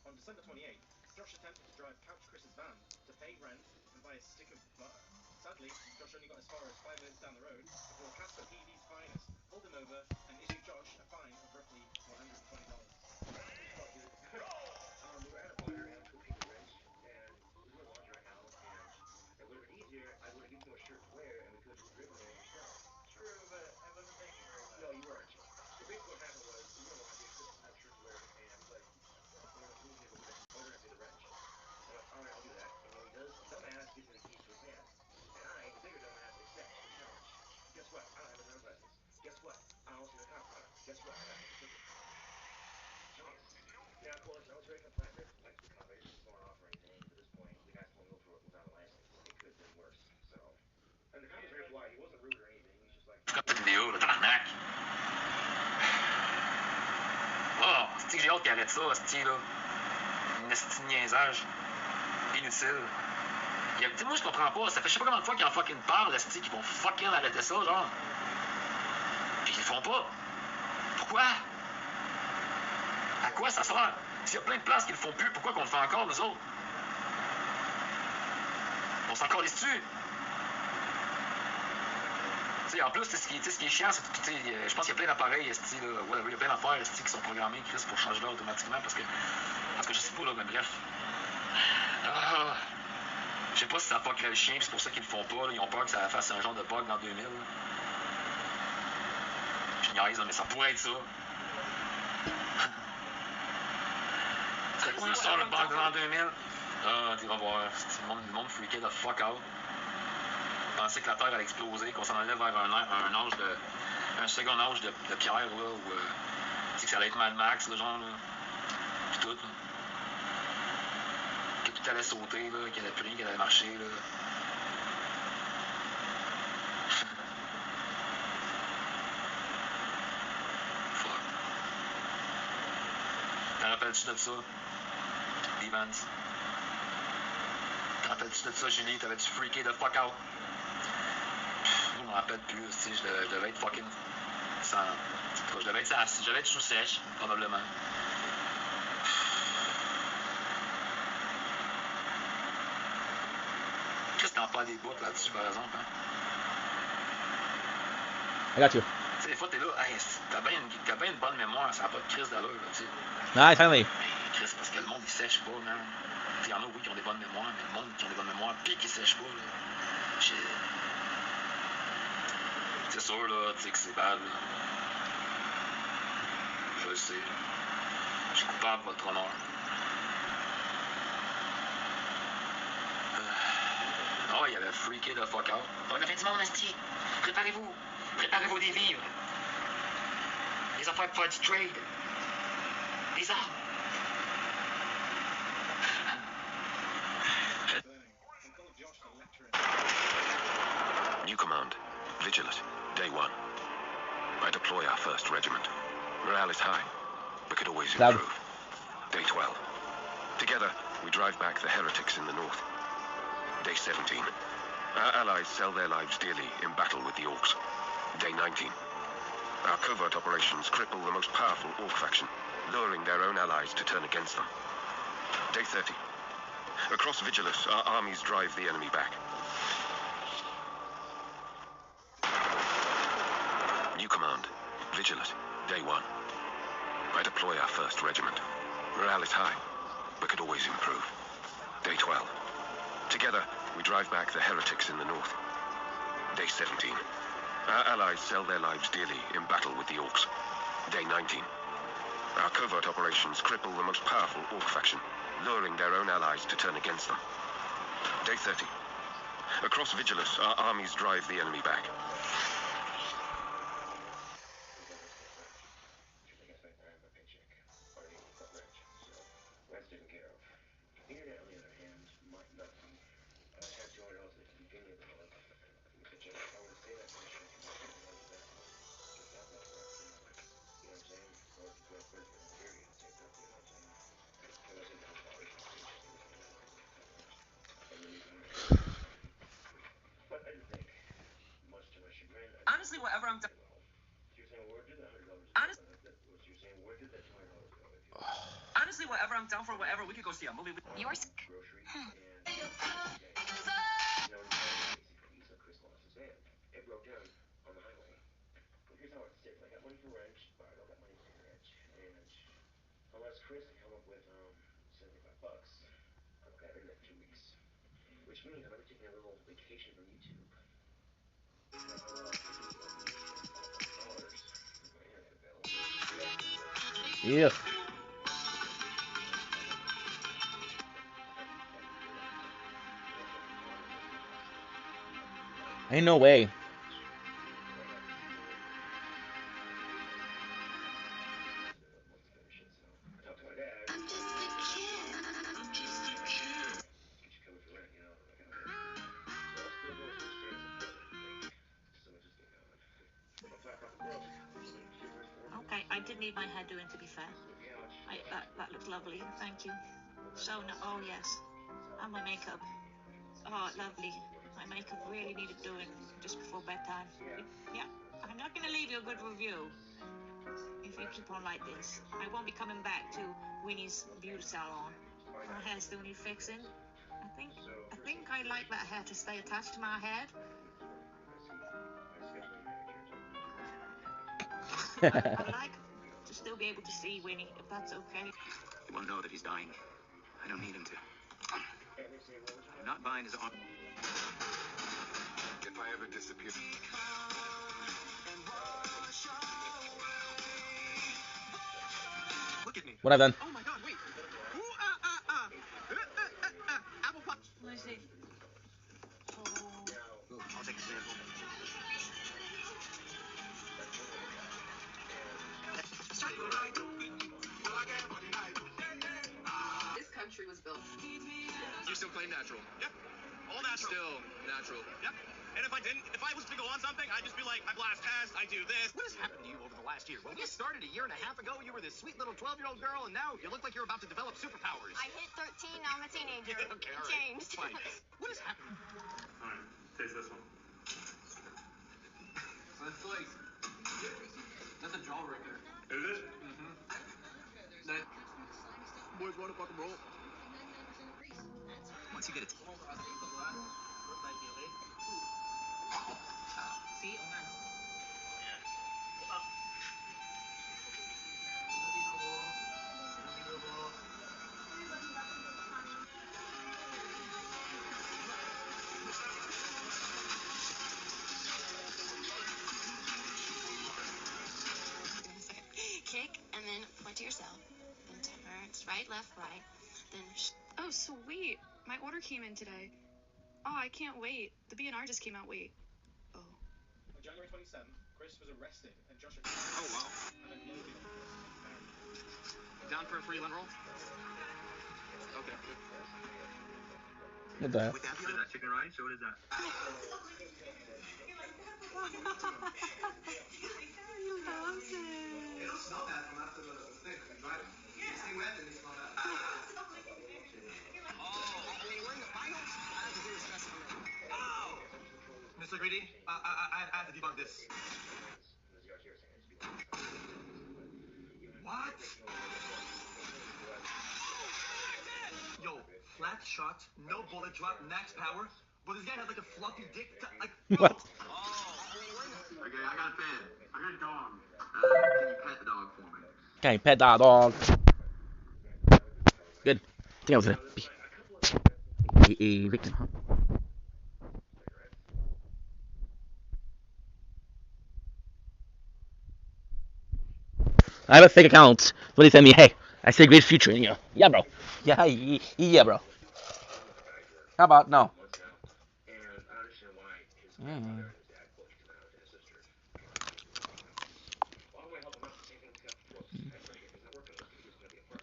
On December 28th, Josh attempted to drive Couch Chris's van to pay rent and buy a stick of butter. Sadly, Josh only got as far as 5 minutes down the road before Casper PD's finest pulled him over and issued Josh a fine of roughly $120. Thanks a lot, dude. We were at a bar and I couldn't pay the rent, and there's no laundry right now, and it would have been easier. I would have given you a shirt to wear, and we could have just driven there yourself. True, but I wasn't thinking very much. No, you weren't. So basically, what happened was we were in laundry. Chris doesn't have a shirt to wear, and he's like, "We're gonna move here, but we're gonna pay the rent." I'm like, "All right, I'll do that." And when he does, the dumbass gives me the keys to his van, and I, the bigger dumbass, accepts the challenge. Guess what? I don't have a driver's license. Guess what? I don't see the cop car. Guess what? I gotta take a ticket. Genius. Now, of course, I was very compliant, very polite to the cop. I didn't storm off or anything, because at this point, the guy's pulling me over without a license. It could have been worse. So, and the cop was very polite. He wasn't rude or anything. He's just like, Vidéo, le tabarnak. Oh, c'est que j'ai hâte qu'il arrête ça, c'est là. Une esti de niaisage. Inutile. Moi, je comprends pas. Ça fait je sais pas combien de fois qu'ils en fucking parlent, esti, qu'ils vont fucking arrêter ça, genre. Puis ils le font pas. Pourquoi? À quoi ça sert? S'il y a plein de places qui le font plus, pourquoi qu'on le fait encore, nous autres? On s'en calisse-tu? En plus, ce qui est chiant, c'est que je pense qu'il y a plein d'appareils, il y a plein d'affaires qui sont programmés pour changer là automatiquement parce que je sais pas, là, mais bref. Je sais pas si ça a pas créé le chien, c'est pour ça qu'ils le font pas. Là, ils ont peur que ça fasse un genre de bug dans 2000. Je niaise, mais ça pourrait être ça. C'est quoi ça, le bug dans 2000? Ah, tu vas voir. Le monde freakait de fuck out. Pensait que la Terre allait exploser, qu'on s'en allait vers un second âge de pierre, là, où que ça allait être Mad Max, là, genre, là. Pis tout, là. Que tout allait sauter, là, qu'il n'y avait plus rien qui allait marcher, là. Fuck. T'en rappelles-tu de ça? Evans? T'en rappelles-tu de ça, Julie? T'avais-tu freaké de fuck out? Je me rappelle plus, tu sais, je devais être fucking sans. Je devais être sous sèche, probablement. Qu'est-ce que t'en parles des bouts là-dessus, par exemple, hein? I got you. Tu sais, des fois, t'es là, hey, t'as bien une bonne mémoire, ça n'a pas de crise d'allure, là, tu sais. Nice, finally. Chris, parce que le monde, il sèche pas, man. Il y en a, oui, qui ont des bonnes mémoires, mais le monde qui ont des bonnes mémoires, pis qui sèche pas, là. C'est sûr, là, tu sais que c'est bad, là. Je le sais. Je suis coupable, votre honneur. Oh, il avait freaké de fuck out. On avait du monde, esti. Préparez-vous. Préparez-vous des vivres. Des affaires pour faire du trade. Des armes. New command. Vigilant. Day 1. I deploy our 1st regiment. Morale is high, but could always Loud. improve. Day 12. Together, we drive back the heretics in the north. Day 17. Our allies sell their lives dearly in battle with the orcs. Day 19. Our covert operations cripple the most powerful orc faction, luring their own allies to turn against them. Day 30. Across Vigilus, our armies drive the enemy back. New command. Vigilant. Day 1. I deploy our 1st regiment. Morale is high, but could always improve. Day 12. Together, we drive back the heretics in the north. Day 17. Our allies sell their lives dearly in battle with the orcs. Day 19. Our covert operations cripple the most powerful orc faction, luring their own allies to turn against them. Day 30. Across Vigilus, our armies drive the enemy back. Honestly, whatever I'm done. Honestly, whatever I'm down for, whatever. We could go see a movie. Yours? Unless Chris can come up with $75, I don't have internet in 2 weeks. Which means I'm taking a little vacation from YouTube. Yeah. Ain't no way. Okay, I did need my hair doing, to be fair. That looks lovely, thank you. So, no, oh yes, and my makeup. Oh, lovely. My makeup really needed doing just before bedtime. Yeah, I'm not gonna leave you a good review if you keep on like this. I won't be coming back to Winnie's beauty salon. My hair still needs fixing. I think I like that hair to stay attached to my head. I'd like to still be able to see Winnie, if that's okay. He won't know that he's dying. I don't need him to. I'm not buying his arm. If I ever disappear. Look at me. What I've done. Oh my god, wait. Ooh, I'll take a sample. This country was built. You still claim natural? Yep. All natural. Still natural. Yep. And if I was to go on something, I'd just be like, I blast past, I do this. What has happened to you over the last year? When we started a year and a half ago, you were this sweet little 12-year-old girl, and now you look like you're about to develop superpowers. I hit 13, now I'm a teenager. Okay, It all right. changed. Fine. What has happened? Alright, taste this one. That's like, that's a jawbreaker. Is it? That, boys want to fucking roll. Once you get it. Kick, and then point to yourself. Then turns right, left, right. Then Oh, sweet. My order came in today. Oh, I can't wait. The B&R just came out. Wait. Oh. On January 27th, Chris was arrested and Joshua Oh, wow. and then loaded on Down for a free lint roll? Okay. What the heck? With that, what is that? Chicken rice or what is that? He loves it. It don't smell bad from after the thing, right? You stay wet and it smells bad. Oh, I mean, we're in the finals. I have to do this best for me. Mr. Greedy, I have to debunk this. What? Yo, flat shot, no bullet drop, max power. But this guy has like a floppy dick. Like, What? Okay, I got a fan. I got a dog. Can you pet the dog for me? Can you pet that dog? Good. I think I was a victim, huh? I have a fake account. What they send me? Hey, I say great future. And you go, yeah, bro. Yeah, yeah, bro. How about no? Mm.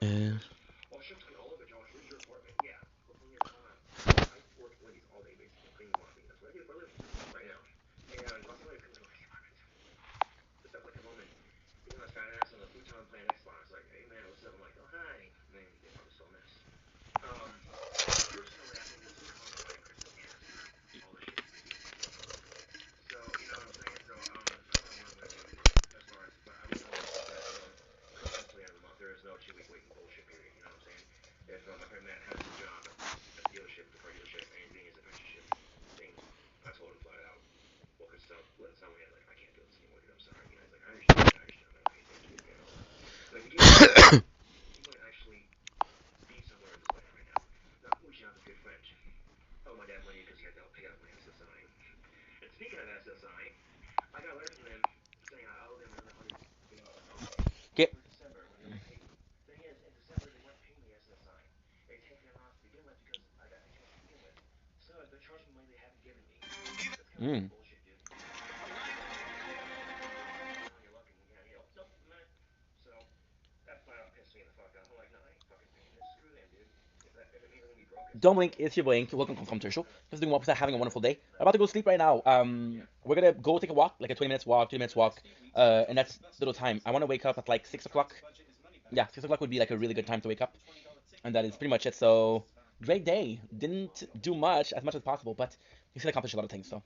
Yeah. Okay. Mm. Don't blink, it's your blink. Welcome to Commentary Show. Just doing 1%, having a wonderful day. I'm about to go sleep right now. We're gonna go take a walk, like a 20 minutes walk, 2 minutes walk. And that's little time. I want to wake up at like 6 o'clock. Yeah, 6 o'clock would be like a really good time to wake up. And that is pretty much it. So, great day. Didn't do much as possible, but you still accomplished a lot of things, so.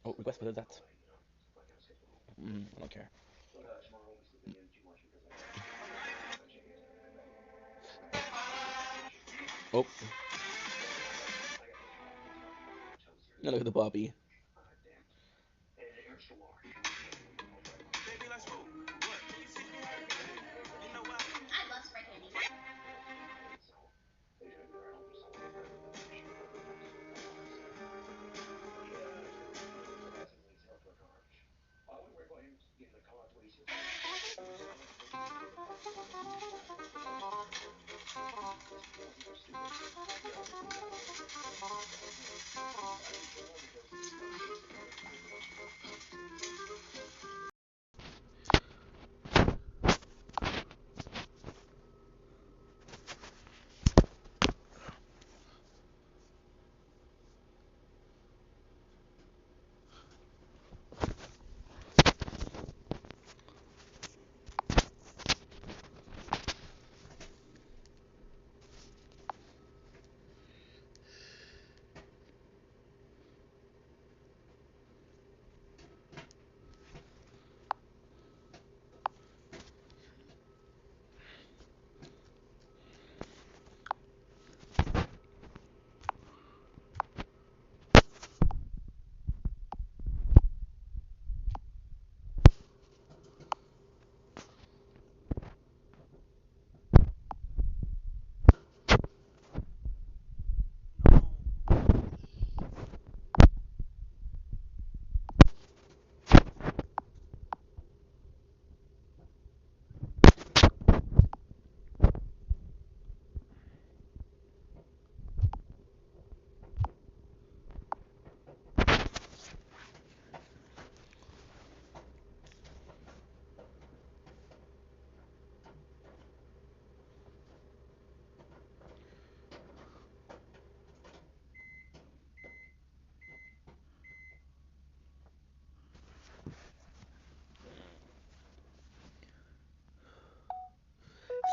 Oh, request, what is that? I don't care. Oh. Now look at the puppy. I love spray candy.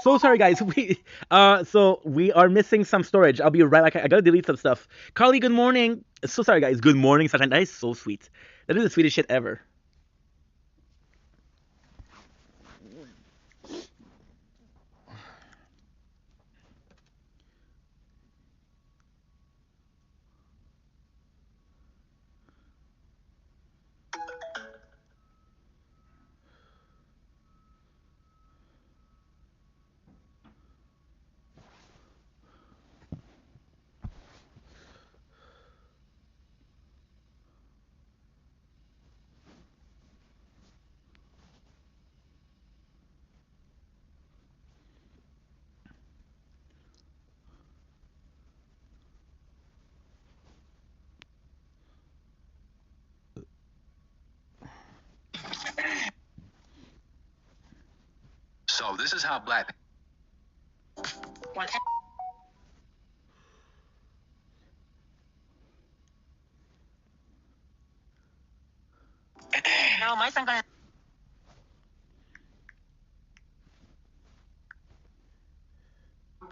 so sorry, guys. So we are missing some storage. I'll be right back. I gotta delete some stuff. Carly, good morning. So sorry, guys. Good morning, sunshine. That is so sweet. That is the sweetest shit ever. So this is how black. What? Non, moi, 50.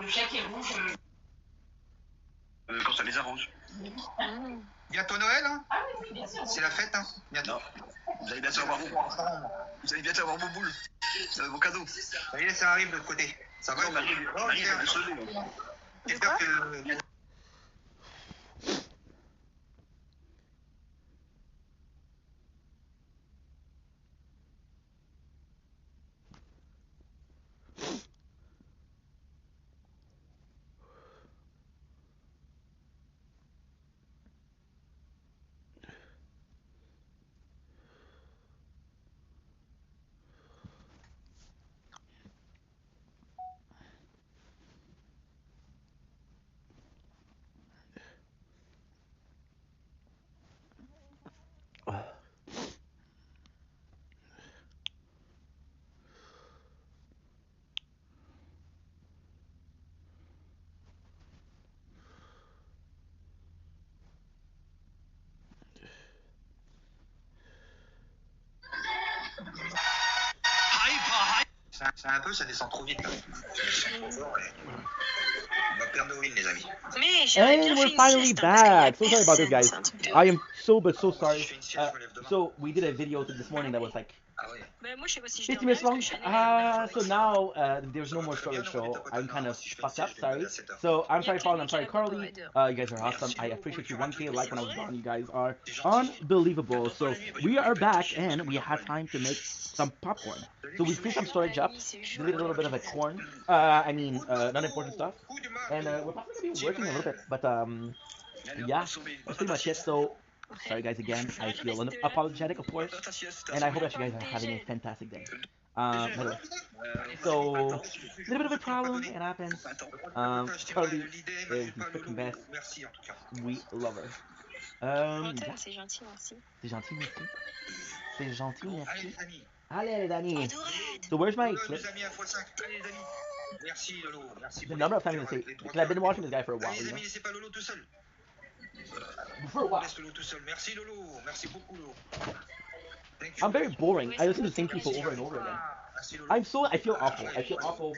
Le chèque est rouge. Quand ça les arrange. Bientôt Noël, hein? Ah oui, bien sûr. C'est la fête, hein? Bientôt. Non. Vous allez bientôt avoir vos Vous allez bientôt avoir vos boules. Vos cadeaux. Ça y est, ça arrive de l'autre côté. Ça va? J'espère que... C'est un peu, ça descend trop vite là. On va perdre nos wins, les amis. And we're finally back. So sorry about this, guys. I am so sorry. So we did a video this morning that was like 50 minutes long. So now there's no more storage, so I'm kind of fucked up. Sorry. So I'm sorry, Paul. I'm sorry, Carly. You guys are awesome. I appreciate you. 1K like when I was gone. You guys are unbelievable. So we are back, and we have time to make some popcorn. So we freed some storage up, deleted a little bit of a corn. Non-important stuff, and we're probably gonna be working a little bit. But yeah, that's pretty much it. So sorry, guys, again. I feel apologetic, of course, and I hope that you guys are having a fantastic day. Anyway, so a little bit of a problem. It happens. Charlie is the freaking best. We love her. Yeah. C'est gentil, merci. C'est gentil, merci. C'est gentil, merci. Allez, Danny. So where's my clip? Merci Lolo, merci. The number of times I say, because I've been watching this guy for a while. Les amis, laissez pas Lolo tout seul. For a while. Laisse Lolo tout seul. Merci Lolo, merci beaucoup Lolo. I'm very boring. I listen to the same people over and over again. I feel awful. I feel awful.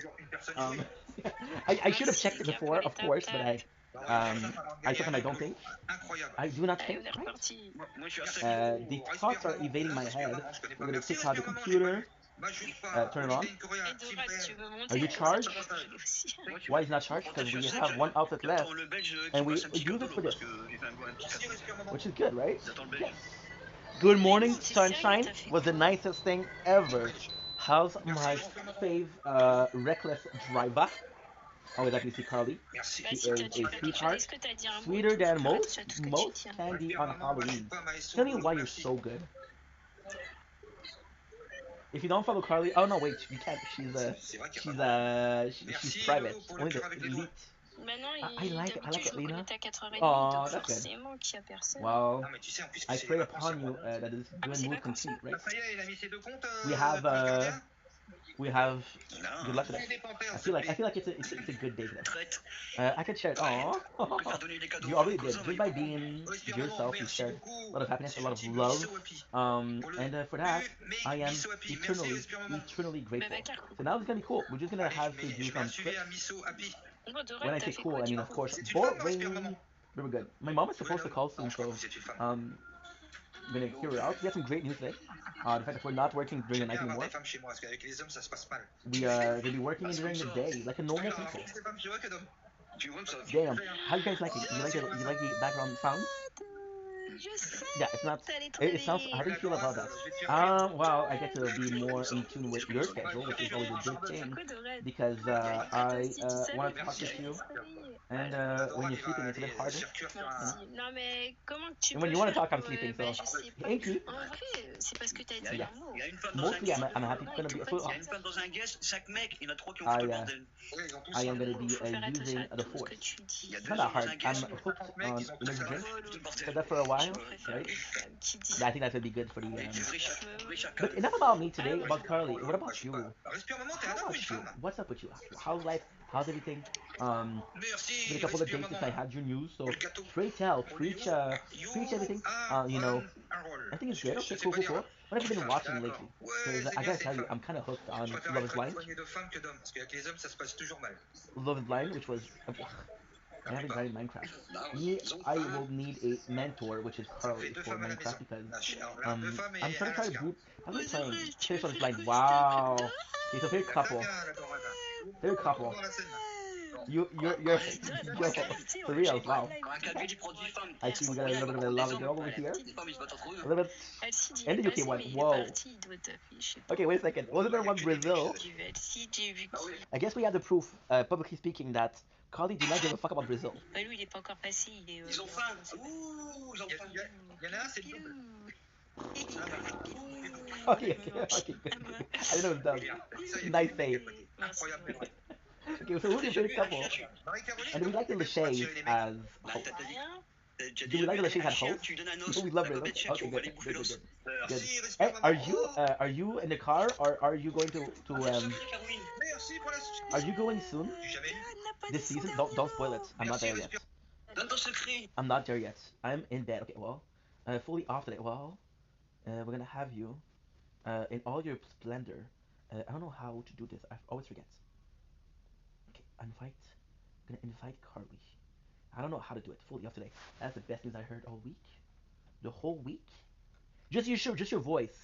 I should have checked it before, of course, but I sometimes I don't think. I do not think. Right? The thoughts are evading my head. I'm gonna take out the computer. Turn it on. Are you charged? Why is it not charged? Because we have one outlet left, and we use it for this, which is good, right? Yes. Good morning, sunshine was the nicest thing ever. How's my fave reckless driver? Always happy to see Carly. She is a sweetheart, sweeter than most candy on Halloween. Tell me why you're so good. If you don't follow Carly, oh no, wait, you can't. She's private. Only the elite. I like it, Lena. Oh, that's good. Well, I pray upon you that this good move complete, right? We have We have Là, good luck today. il est pas en père, I ce feel like pays. it's a good day today. Traite. I can share it. Ouais. Aww. On préfère donner des cadeaux You aux femmes already qu'aux did. hommes, Just les by cons. being Respire, maman. yourself, you Merci shared beaucoup. a lot of happiness, C'est a lot of gentil. love. Bisous, Happy. Pour le... And for that, Mais I am bisous, Happy. Merci, eternally, respire, maman. eternally Mais grateful. va car. So now it's gonna be cool. We're just gonna Allez, have to mais do je mets un some suivi clips. à Misso, Happy. Bon, When I t'as say fait cool, quoi I du mean of coup? course C'est une femme, respire, boring. maman. Very good. My mom is Tu veux supposed to un call homme? soon, Non, je crois so que c'est une femme. I'm gonna hear her out. We have some great news today. The fact that we're not working during the J'aime night bien avoir anymore. des femmes chez moi, parce qu'avec les hommes, ça se passe mal. We are gonna be working Parce during comme the ça, day like a je normal préfère avoir people. plus de femmes chez moi que d'hommes. Tu vois, ça va Damn. faire. How you guys like it? You like the background sounds? Je sais. Yeah, it's not. T'allais It sounds. travailler. How do you feel about that? Je vais te faire Well, I get to be more in tune with your schedule, which is always a good thing Quoi de because I want to talk with you, travailler. and when you're sleeping, it's a bit harder. Merci. Non mais comment que tu And peux when you want to faire talk, I'm pour, sleeping. bah, So, je sais pas. thank you. En vrai, c'est parce que t'as dit Yeah. un mot. Il y a une femme dans un Mostly, guest. I'm happy gonna be. So, Il y a une femme dans un guest, chaque mec, il y en a trois qui ont I, foutu le bordel. I am gonna be Faut faire attention using à the tout ce force. que tu dis. Il y a It's deux not that hommes dans hard. un I'm guest, hooked trois mecs, on ils ont tous energy ça. drinks. Foutu le bordel. Said that for a while, Préfère right? une femme qui dit. I think that would be good for the. Du vrai chacal. But enough about me today. About Carly. What about you? Respire, maman, t'es How un homme ou une about you? femme? What's up with you? How's life? How's everything? Been a Merci, couple of respire, days since I maman. had your news, so Le gâteau. straight out, preach everything. You know, un rôle. I think it's good. Okay, Je sais cool, pas cool, dire. cool. What have you been watching D'accord. lately? Ouais, Because c'est I bien, gotta c'est tell une you, femme. I'm kind of hooked on Je préfère Love is être Blind. éloigné de femmes que d'hommes, parce qu'avec les hommes, ça se passe toujours mal. Love is Blind, which was I haven't tried Minecraft. Me, I will need a mentor, which is Carly for Minecraft because I'm trying to try to boot. I'm just playing. Finish Love is Blind. Wow. Okay, so favorite couple. Favorite couple. You're yo, for real, wow. I see we got a little bit of a lava girl over here. A little bit. And the UK one. Whoa. Okay, wait a second. Wasn't there one Brazil? I guess we have the proof, publicly speaking, that Carly did not give a fuck about Brazil. Bah lui il est pas encore passé, il est. Ils ont faim. Ouh, ils ont faim. Il y en a un, c'est le double. Okay, good. I didn't know it was dumb. Nice save. Incroyable. Okay, so who's your favorite couple? And do we like the Lachey's as hosts? Do we like the Lachey's as hosts? No, we love Brazil. Okay, good. Hey, are you in the car or are you going to are you going soon? This season? Don't spoil it. I'm not there yet. I'm not there yet. I'm in bed. Okay, well, fully off today. Well, we're gonna have you in all your splendor. I don't know how to do this. I always forget. Okay, I'm gonna invite Carly. I don't know how to do it. Fully off today. That's the best news I heard all week. The whole week. Just your voice.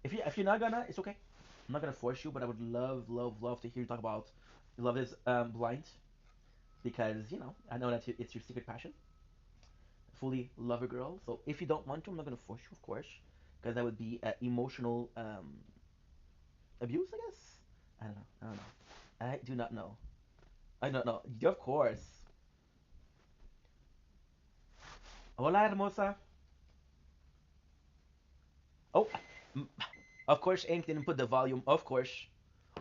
If you're not gonna, it's okay. I'm not gonna force you, but I would love to hear you talk about Love is Blind because I know that it's your secret passion. Fully love a girl. So if you don't want to, I'm not gonna force you, of course, because that would be emotional abuse, I guess. I don't know. I do not know. I don't know. Of course. Hola, hermosa. Oh, of course, Ink didn't put the volume. Of course.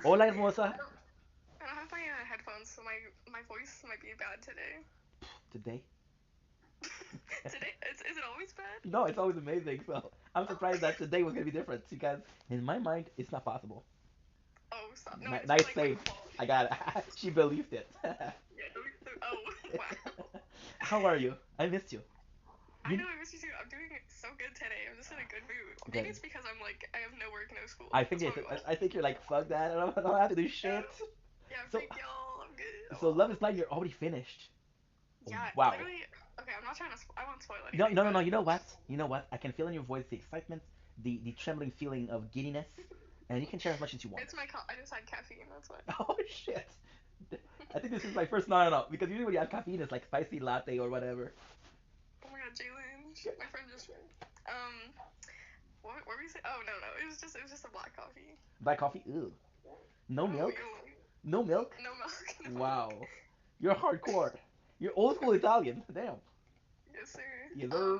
Hola, hermosa. I don't have my headphones, so my voice might be bad today. Today? Today? Is it always bad? No, it's always amazing. So I'm surprised that today was gonna be different because in my mind it's not possible. Oh, stop! No, Nice save. I got it. She believed it. Oh, wow. How are you? I missed you. I know I missed you too. I'm doing so good today. I'm just in a good mood. Maybe it's because I'm like I have no work, no school. I think you're like fuck that. I don't have to do shit. Yeah, freak y'all. I'm good. So Love is Blind, you're already finished. Yeah. Wow. Literally. Okay, I'm not trying to. I won't spoil No, anything. no. You know what? I can feel in your voice the excitement, the trembling feeling of giddiness, and you can share as much as you want. It's I just had caffeine. That's why. Oh shit. I think this is my first no, because usually when you have caffeine it's like spicy latte or whatever. Oh my god, Jalen, my friend just what were we saying? Oh no, it was just a black coffee. Black coffee? Ew. No milk? No milk? No milk. No. Wow. You're hardcore. You're old school Italian. Damn. Yes, sir. Yes, sir.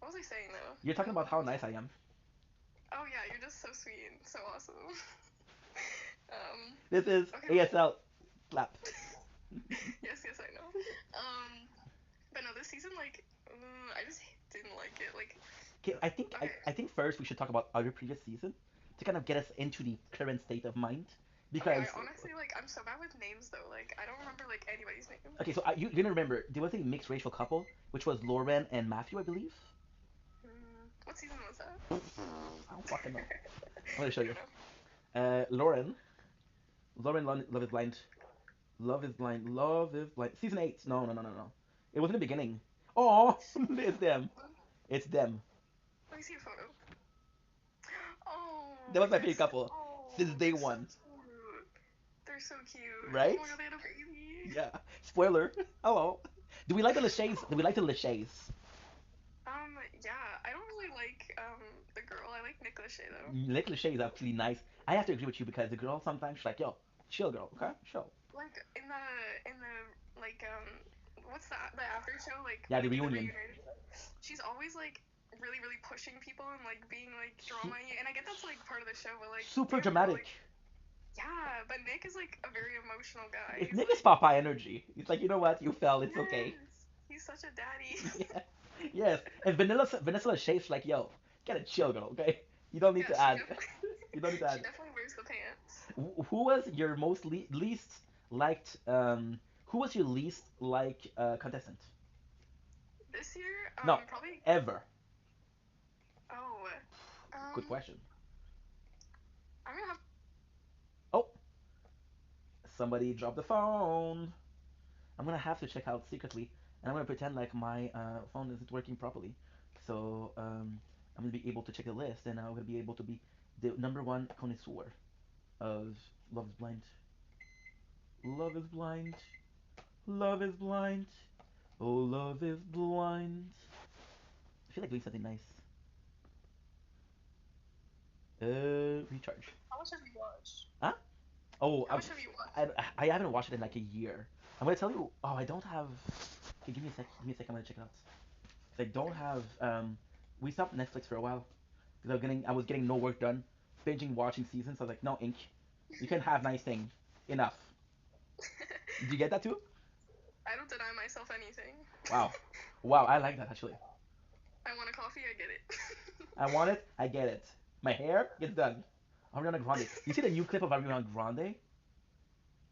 What was I saying though? You're talking about how nice I am. Oh yeah, you're just so sweet and so awesome. This is ASL. Clap. yes, I know. But no, this season I just didn't like it. Like. Okay, I think first we should talk about other previous season to kind of get us into the current state of mind. Okay, Because I honestly like I'm so bad with names though. Like I don't remember like anybody's name. okay, so you're gonna remember there was a mixed racial couple, which was Lauren and Matthew, I believe. What season was that? I don't fucking know. I'm gonna show I you. don't know. Lauren, Love is Blind, Love is Blind, Love is Blind. Season 8. No, no, no, no, no. It was in the beginning. Oh, it's them. It's them. Let me see a photo. Oh, That was my favorite yes. couple Oh, since day they're so one. cute. They're so cute. Right? Oh my god, they had a baby. Yeah. Spoiler. Hello. Do we like the Lachey's? Do we like the Lachey's? Yeah, I don't really like the girl. I like Nick Lachey though. Nick Lachey is actually nice. I have to agree with you because the girl sometimes she's like, yo, chill, girl, okay, chill. Like in the like what's the after show like Yeah, the when they reunion. reunited, she's always like really pushing people and like being like drama and I get that's like part of the show but like Super damn, girl, dramatic. like, yeah, but Nick is like a very emotional guy. It's He's Nick like, is Popeye energy. It's like, you know what, you fell, it's yes, okay. he's such a daddy. Yeah. Yes. And Vanessa Lachey's like, yo, gotta chill, girl, okay? You don't need Yeah, to add. You don't need to she add. definitely wears the pants. Who was your most least liked? Who was your least like contestant? This year, No, probably. ever. Oh, Good question. I'm gonna have. Oh, somebody dropped the phone. I'm gonna have to check out secretly, and I'm gonna pretend like my phone isn't working properly. So I'm gonna be able to check the list, and I'm gonna be able to be the number one connoisseur of Love is Blind. Love is blind. Love is blind. Oh, love is blind. I feel like doing something nice. Recharge. How much have you watched? Huh? Oh, How much have you watched? I haven't watched it in like a year. I'm gonna tell you. Oh, I don't have. Okay, give me a sec. Give me a sec. I'm gonna check it out. I don't have. We stopped Netflix for a while because I was getting no work done, binging watching seasons. So I was like, no, Ink, you can have nice things. Enough. Did you get that too? I don't deny myself anything. Wow, wow, I like that actually. I want a coffee, I get it. I want it, I get it. My hair gets done. Ariana Grande. You see the new clip of Ariana Grande?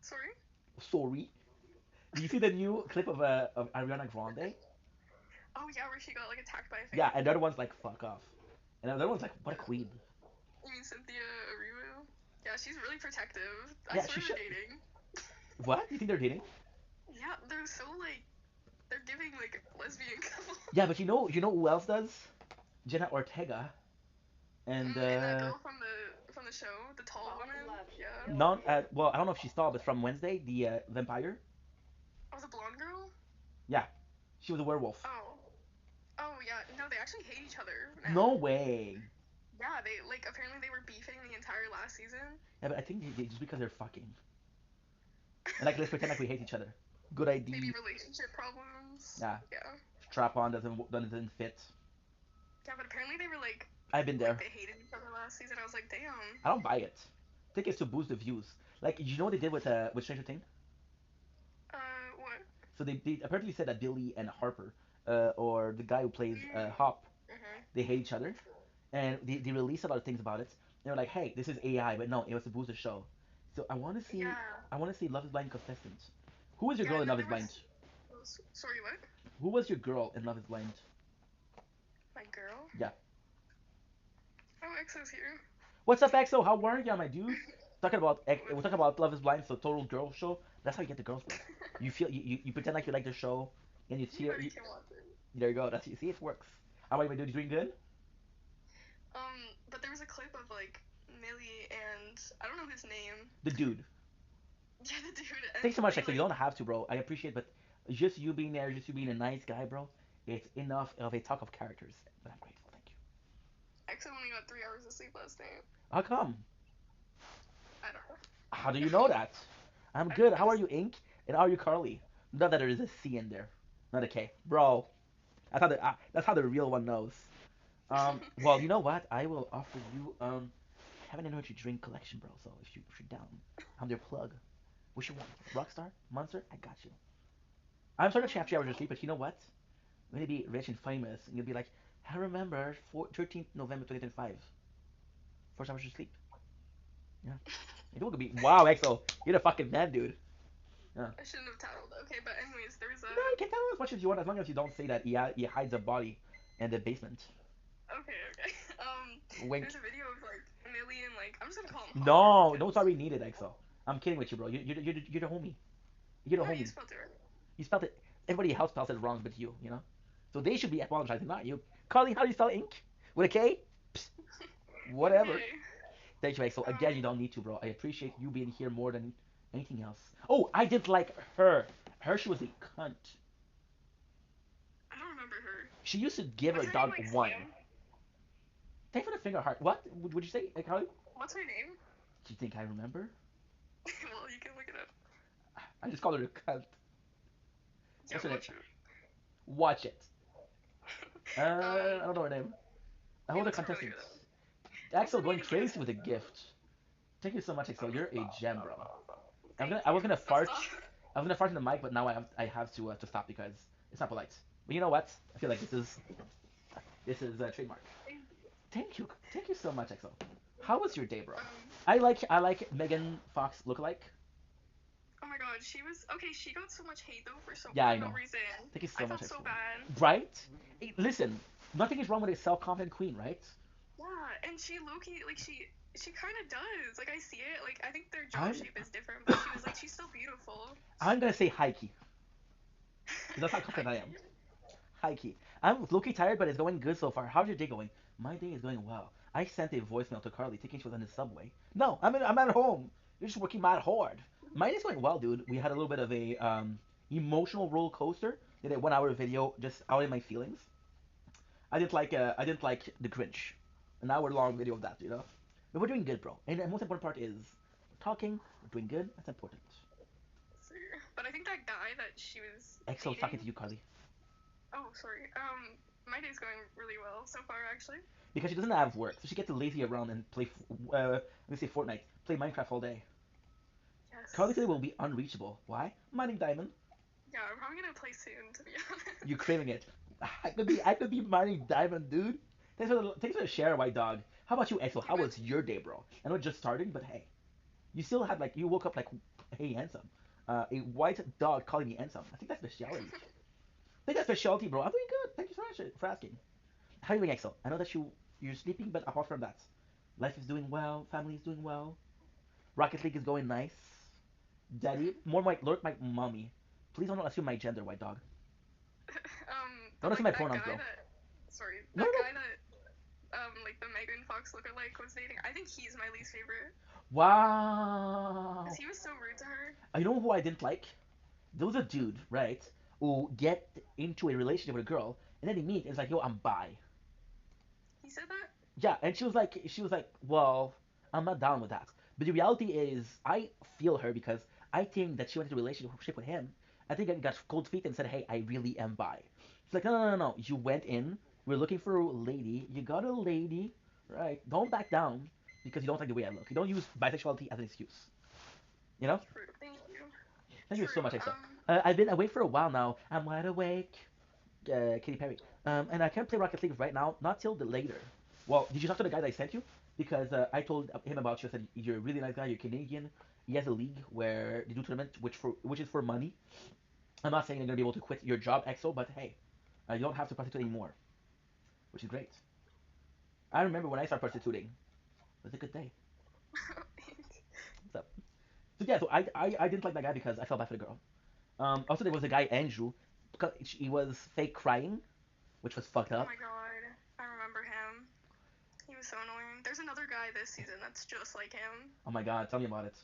Sorry? Sorry. Do you see the new clip of Ariana Grande? Oh yeah, where she got like attacked by a fan. Yeah, and the other one's like, fuck off. And the other one's like, what a queen. You mean Cynthia Erivo? Yeah, she's really protective. I Yeah, swear she they're should. dating. What? You think they're dating? Yeah, they're so like they're giving like lesbian couple. Yeah, but you know who else does? Jenna Ortega. And and that girl from the show, the tall woman. Yeah. non well, I don't know if she's tall, but from Wednesday, the vampire. Oh, the blonde girl? Yeah, she was a werewolf. Oh. Oh yeah, no, they actually hate each other now. No way. Yeah, they like apparently they were beefing the entire last season. Yeah, but I think just because they're fucking. And like let's pretend like we hate each other. Good idea. Maybe relationship problems. Yeah. Yeah. Strap on doesn't fit. Yeah, but apparently they were like. I've been there. Like, they hated each other last season. I was like, damn. I don't buy it. I think it's to boost the views. Like, you know what they did with Stranger Things? What? So they apparently said that Billy and Harper, or the guy who plays Hop, they hate each other, and they released a lot of things about it. They were like, hey, this is AI, but no, it was to boost the show. So I want to see, I want to see Love Is Blind contestants. Who was your girl in Love Is Blind? Sorry, what? Who was your girl in Love Is Blind? My girl? Yeah. Oh, EXO's here. What's up, EXO? How are ya, my dude? We're talking about Love Is Blind, so total girl show. That's how you get the girls, bro. You feel you pretend like you like the show, and you cheer. There you go. That's you see, it works. How about you, my dude? You doing good? But there was a clip of like Millie and I don't know his name. The dude. Yeah, the dude. Thanks so much, EXO. You don't have to, bro. I appreciate, but just you being there, just you being a nice guy, bro. It's enough of a talk of characters. But I'm grateful. Thank you. EXO only got 3 hours of sleep last night. How come? I don't know. How do you know that? I'm good. How are you, Ink? And how are you, Carly? Not that there is a C in there, not a K, bro. That's how the real one knows. Well, you know what? I will offer you I have an energy drink collection, bro. So if you're down, I'm their plug. What you want? Rockstar? Monster? I got you. I'm sorry to have 3 hours of sleep, but you know what? I'm gonna be rich and famous, and you'll be like, I remember 13th November 2025 hours of sleep. Yeah. You don't be. Wow, EXO, you're the fucking man, dude. Yeah. I shouldn't have tattled. Okay, but anyways, there's a. No, you can tell as much as you want, as long as you don't say that he hides a body in the basement. Okay. Wink. There's a video of like Millie and like I'm just gonna call him. No, no, sorry, needed EXO. I'm kidding with you, bro. You're the homie. You're the No, homie. you spelled it right. You spelled it. Everybody else spells it wrong, but you. You know. So they should be apologizing, not you. Carly, how do you spell ink? With a K? Psst. Whatever. Okay. Thank you, EXO. Again, you don't need to, bro. I appreciate you being here more than anything else. Oh, I didn't like her. She was a cunt. I don't remember her. She used to give her dog name, like, one. Sam? Thank for the finger heart. What would you say, Carly? What's her name? Do you think I remember? Well, you can look it up. I just called her a cunt. Yeah, watch it. Watch it. I don't know her name. I hold the contestants. Axel going crazy with a gift. Thank you so much, Axel. You're a gem, bro. I was gonna fart. I was gonna fart in the mic, but now I have to stop because it's not polite. But you know what? I feel like this is a trademark. Thank you so much, Axel. How was your day, bro? I like Megan Fox lookalike. Oh my god, she was okay. She got so much hate though for no reason. Thank you so much. I felt so bad. Right? Hey, listen, nothing is wrong with a self-confident queen, right? Yeah, and she low-key, like she kind of does. Like I see it. Like I think their jaw shape is different, but she was like she's still beautiful. I'm gonna say hikey. That's how confident I am. Hikey. I'm low-key tired, but it's going good so far. How's your day going? My day is going well. I sent a voicemail to Carly thinking she was on the subway. No, I'm at home. You're just working mad hard. My day's going well, dude. We had a little bit of a emotional roller coaster. Did a 1 hour video just out in my feelings. I didn't like the Grinch. An hour long video of that, you know. But we're doing good, bro. And the most important part is we're talking. We're doing good. That's important. But I think that guy that she was. EXO's talking to you, Carly. Oh, sorry. My day's going really well so far, actually. Because she doesn't have work, so she gets to lazy around and play. Let me say Fortnite. Play Minecraft all day. Yes. Carly today will be unreachable. Why? Mining diamond. Yeah, I'm probably gonna play soon, to be honest. You're craving it. I could be mining diamond, dude. Thanks for the share, white dog. How about you, EXO? How was your day, bro? I know it's just starting, but hey, you still had you woke up like, hey, handsome. A white dog calling me handsome. I think that's speciality. Bro. I'm doing good. Thank you for asking. How are you doing, EXO? I know that you're sleeping, but apart from that, life is doing well. Family is doing well. Rocket League is going nice. Daddy, more Lord, my mommy. Please don't assume my gender, white dog. Don't assume my pronouns, though. Guy that like the Megan Fox lookalike was dating. I think he's my least favorite. Wow. Because he was so rude to her. You know who I didn't like? There was a dude, right, who get into a relationship with a girl, and then they meet, and it's like, yo, I'm bi. He said that? Yeah, and she was like, well, I'm not down with that. But the reality is, I feel her because I think that she went into a relationship with him. I think I got cold feet and said, hey, I really am bi. She's like, no. You went in, we're looking for a lady, you got a lady, right? Don't back down because you don't like the way I look. You don't use bisexuality as an excuse. You know? True. Thank you. Thank you so much, EXO. I've been awake for a while now. I'm wide awake. Katy Perry. And I can't play Rocket League right now, not till the later. Well, did you talk to the guy that I sent you? Because I told him about you. I said, you're a really nice guy, you're Canadian. He has a league where they do tournament, which is for money. I'm not saying you're going to be able to quit your job, EXO, but hey, you don't have to prostitute anymore. Which is great. I remember when I started prostituting. It was a good day. What's up? So yeah, so I didn't like that guy because I felt bad for the girl. Also, there was a guy, Andrew, because he was fake crying, which was fucked up. Oh my god, I remember him. He was so annoying. There's another guy this season that's just like him. Oh my god, tell me about it.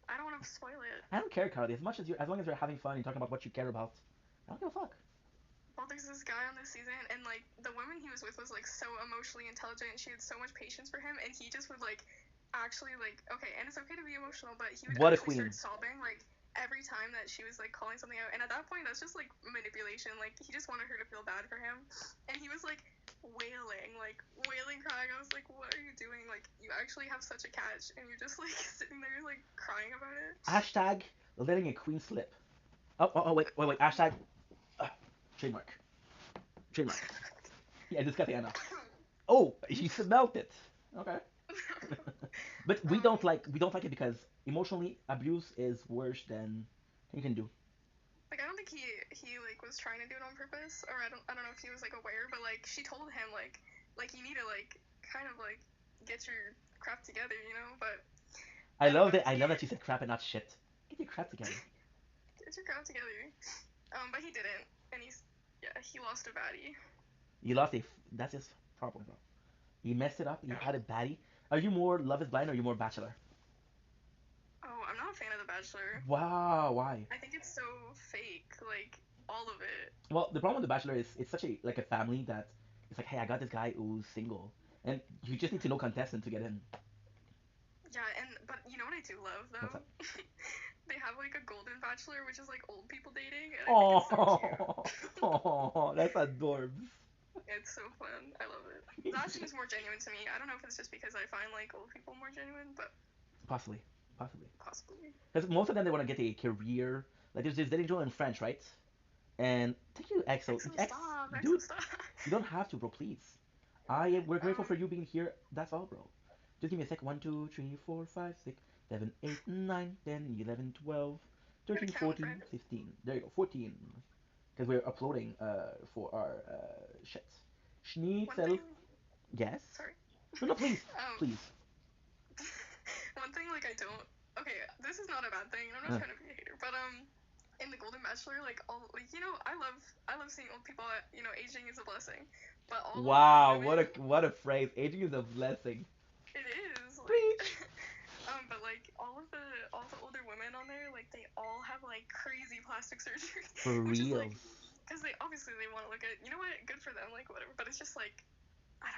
I don't want to spoil it. I don't care, Carly. As long as you're having fun and talking about what you care about, I don't give a fuck. Well, there's this guy on this season, and like the woman he was with was like so emotionally intelligent. She had so much patience for him, and he just would like actually like okay, and it's okay to be emotional, but he would actually start sobbing like every time that she was like calling something out, and at that point that's just like manipulation. Like he just wanted her to feel bad for him, and he was like wailing, crying. I was like, what are you doing? Like you actually have such a catch, and you're just like sitting there like crying about it. Hashtag letting a queen slip. Wait. Hashtag trademark. Yeah, disgusting. I know. Oh, he smelled it. Okay. But Um, we don't like it because emotionally abuse is worse than you can do. like I don't think he like was trying to do it on purpose, or I don't know if he was like aware, but like she told him like you need to like kind of like get your crap together, you know. But I don't know. I love that you said crap and not shit. Get your crap together. Get your crap together. But he didn't, and yeah, he lost a baddie. You lost that's his problem, bro. He messed it up. He had a baddie. Are you more Love is Blind or are you more Bachelor? Oh, I'm not a fan of The Bachelor. Wow, why? I think it's so fake, like all of it. Well, the problem with The Bachelor is it's such a like a family that it's like, hey, I got this guy who's single, and you just need to know contestant to get in. Yeah, but you know what I do love What's though? up? They have like a Golden Bachelor, which is like old people dating, and I think it's so Oh, cute. oh, that's adorbs. It's so fun. I love it. That seems more genuine to me. I don't know if it's just because I find like old people more genuine, but Possibly, possibly. possibly. Because most of them they want to get a career. Like there's this dating show in French, right? And thank you, Exo. Exo, X, stop. Exo, dude, stop. you don't have to, bro. Please. We're grateful for you being here. That's all, bro. Just give me a sec. 1, 2, 3, 4, 5, 6, 7, 8, 9, 10, 11, 12, Gotta 13, count, 14, friend. 15. There you go. 14. Because we're uploading for our shit. One Schnitzel. thing. Yes. Sorry. No, no, please, um, please. one thing like I don't. Okay, this is not a bad thing. I'm not trying to be a hater, but in the Golden Bachelor, like all like you know, I love seeing old people. You know, aging is a blessing, but all Wow, of the women, what a phrase. Aging is a blessing. it is like. Preach. But like all the older women on there, like they all have like crazy plastic surgery, For which is like, reals. because they obviously they want to look at, you know what, good for them, like whatever. But it's just like, I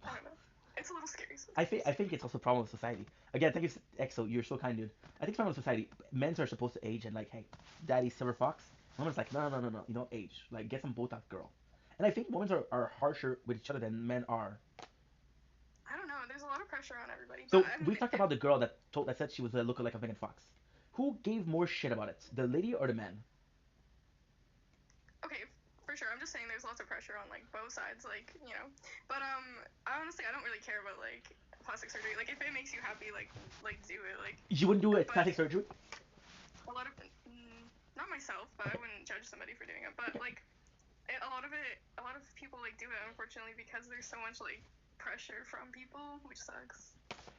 don't know. It's a little scary. I think it's also a problem with society. Again, thank you, Exo. You're so kind, dude. I think it's a problem with society. Men are supposed to age and like, hey, daddy, Silver Fox. Women's like, no, no, no, no, no. You don't age. Like, get some Botox, girl. And I think women are harsher with each other than men are. I don't know. There's a lot of pressure on everybody. But So I we mean, talked about the girl that said she was a lookalike of Megan Fox. Who gave more shit about it, the lady or the man? okay, for sure. I'm just saying there's lots of pressure on like both sides, like you know. But I honestly I don't really care about like plastic surgery. Like if it makes you happy, like do it. Like You wouldn't do it, plastic surgery? a lot of not myself, but I Okay. wouldn't judge somebody for doing it. But Okay. like a lot of people like do it unfortunately because there's so much like pressure from people, which sucks.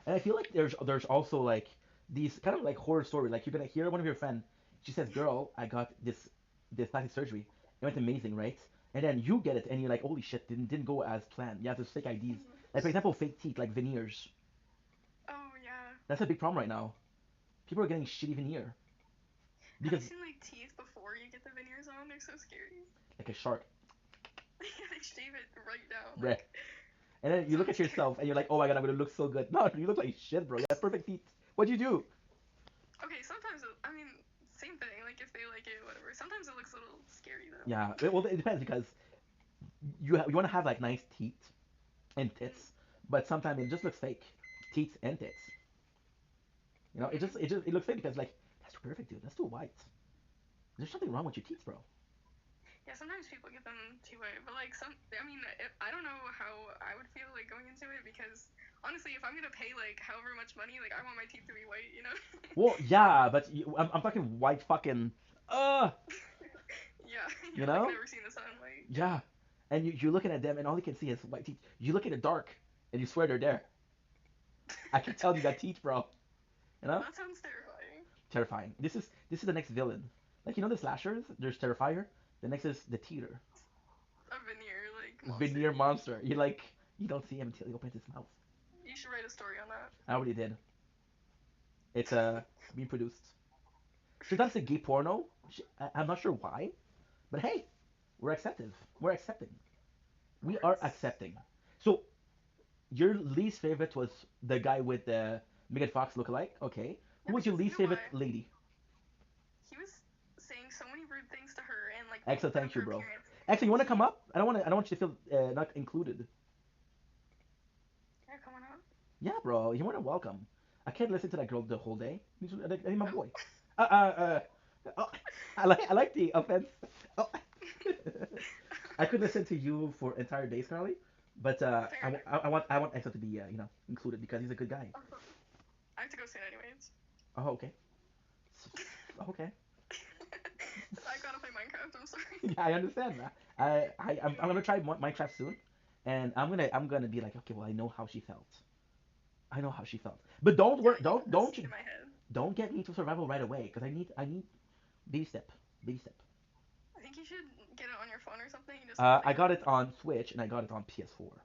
And I feel like there's also like these kind of like horror stories. Like you're gonna hear one of your friend, she says, "Girl, I got this plastic surgery. It went amazing, right?" And then you get it, and you're like, "Holy shit, didn't go as planned." You have those fake IDs. Like for example, fake teeth, like veneers. Oh yeah. That's a big problem right now. People are getting shitty veneer Have you because seen like teeth before you get the veneers on? They're so scary. like a shark, They shave it right down. right? Like And then you so look at scary. yourself, and you're like, "Oh my god, I'm gonna look so good." No, you look like shit, bro. You have perfect teeth. What'd you do? Okay, sometimes I mean same thing. Like if they like it, whatever. Sometimes it looks a little scary though. Yeah, well, it depends because you want to have like nice teeth and tits, but sometimes it just looks fake. Teeth and tits. You know, it looks fake because like that's too perfect, dude. That's too white. There's something wrong with your teeth, bro. Yeah, sometimes people get them too white, but like I mean, I don't know how I would feel like going into it because honestly, if I'm gonna pay like however much money, like I want my teeth to be white, you know? Well, yeah, but I'm talking white fucking. Uh, Yeah, you you're like know? never seen the sunlight. Yeah. And you're looking at them, and all you can see is white teeth. You look in the dark, and you swear they're there. I can tell you got teeth, bro. You know? That sounds terrifying. Terrifying. This is the next villain. Like you know the slashers? There's Terrifier. The next is the Teeter. A veneer like monster. Veneer monster. You don't see him until he opens his mouth. You should write a story on that. I already did. It's being produced. She does a gay porno. I'm not sure why, but hey, we're accepting. We're accepting. We are accepting. So your least favorite was the guy with the Megan Fox lookalike. Okay. Who Yeah, was your because you least know favorite what? lady? He was saying so many rude things to her and like Axel, put up thank you, her bro. appearance. Axel, you want to come up? I don't want you to feel not included. Yeah, coming up. Yeah, bro. You're more than welcome. I can't listen to that girl the whole day. I need my Oh. boy. Oh, I like the offense. Oh. I could listen to you for entire days, Carly, But Fair. I want Exo to be included because he's a good guy. I have to go soon anyways. Oh, okay. Okay. I gotta play Minecraft. I'm sorry. Yeah, I understand that. I'm gonna try Minecraft soon, and I'm gonna be like, okay, well, I know how she felt. I know how she felt. But don't Yeah, work. you put the seed in my head. Don't get me to survival right away, because I need baby step, baby step. I think you should get it on your phone or something and just like, play I got it on Switch and I got it on PS4.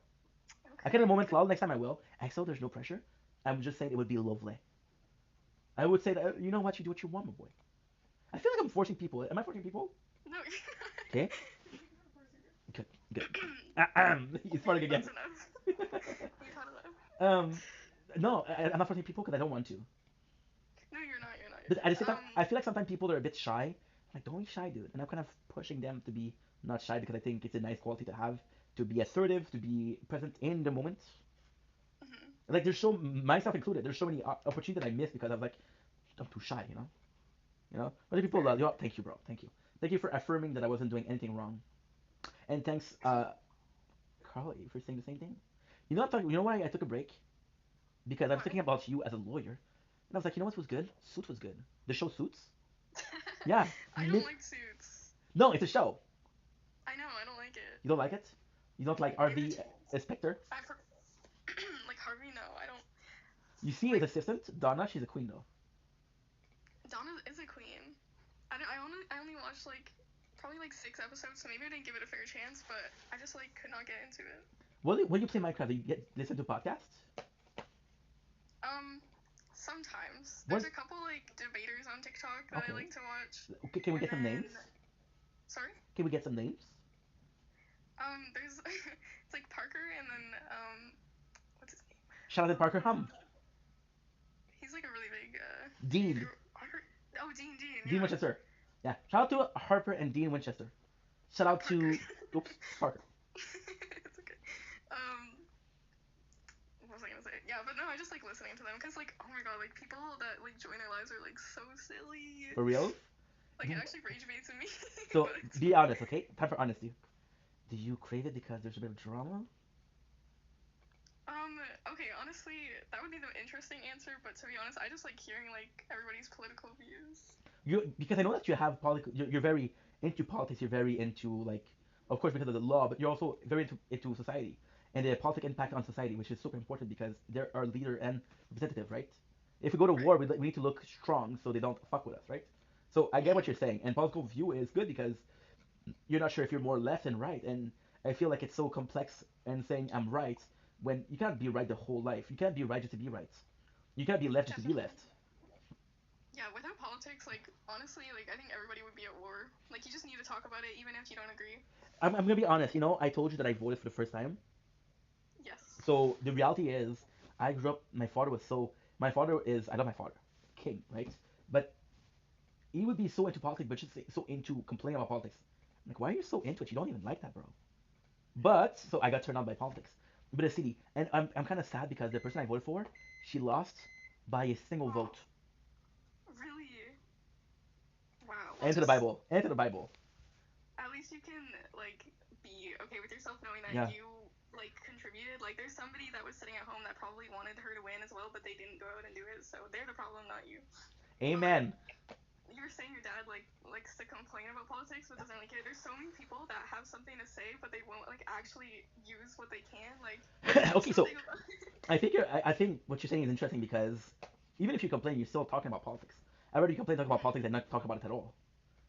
I Okay. can a moment lol. Next time I will. Axel, there's no pressure. I'm just saying it would be lovely. I would say that you know what, you do what you want, my boy. I feel like I'm forcing people. Am I forcing people? No, you're not. Okay. Good. Good. He's farting again. That's enough. You've had enough. No, I'm not forcing people because I don't want to. No, you're not. You're not. But at the same time, I feel like sometimes people are a bit shy. Like, don't be shy, dude. And I'm kind of pushing them to be not shy because I think it's a nice quality to have, to be assertive, to be present in the moment. Like, there's so myself included. There's so many opportunities that I miss because I'm like, I'm too shy, you know. You know. Other people love you. Oh, thank you, bro. Thank you. Thank you for affirming that I wasn't doing anything wrong. And thanks, Carly, for saying the same thing. You know, you know why I took a break? Because I was thinking about you as a lawyer, and I was like, you know what was good? Suits was good. The show Suits. Yeah. I don't like Suits. No, it's a show. I know. I don't like it. You don't like it? You don't like RV Specter? Like Harvey? No, I don't. You see his assistant, Donna. She's a queen though. Donna is a queen. I only watched like probably like 6 episodes, so maybe I didn't give it a fair chance, but I just like could not get into it. When you play Minecraft, do you listen to podcasts? Sometimes. There's a couple like debaters on TikTok that I like to watch. Okay, can we get some names? Sorry? Can we get some names? There's it's like Parker and then what's his name? Shout out to Parker Hum. He's like a really big Dean. Oh, Dean. Dean Yeah. Winchester. Yeah. Shout out to Harper and Dean Winchester. Shout out to oops, Parker. It's okay. What was I gonna say? Yeah, but no, I just like listening to them because like, oh my god, like people that like join our lives are like so silly. For real? Like it actually rage baits in me. So be honest, okay? Time for honesty. Do you crave it because there's a bit of drama? Okay, honestly, that would be the interesting answer, but to be honest, I just like hearing like everybody's political views. Because I know that you have you're very into politics, you're very into like, of course because of the law, but you're also very into society and the political impact on society, which is super important because they're our leader and representative, right? If we go to war, we need to look strong so they don't fuck with us, right? So I get what you're saying, and political view is good because you're not sure if you're more left and right, and I feel like it's so complex and saying I'm right when you can't be right the whole life. You can't be right just to be right. You can't be left just to be left. Yeah, without politics, like honestly, like I think everybody would be at war. Like you just need to talk about it even if you don't agree. I'm gonna be honest. You know, I told you that I voted for the first time. Yes. So the reality is, I grew up. My father was so. My father is. I love my father, king, right? But he would be so into politics, but just so into complaining about politics. I'm like, why are you so into it? You don't even like that, bro. But so I got turned on by politics. But the city, and I'm kind of sad because the person I voted for, she lost by a single vote. Really? Wow. Well, Enter the Bible. Enter the Bible. At least you can like be okay with yourself knowing that you like contributed. Like there's somebody that was sitting at home that probably wanted her to win as well, but they didn't go out and do it. So they're the problem, not you. Amen. You were saying your dad like likes to complain about politics but doesn't like it. There's so many people that have something to say but they won't like actually use what they can. Like okay, so I think what you're saying is interesting because even if you complain, you're still talking about politics. I already complain talk about politics and not talk about it at all.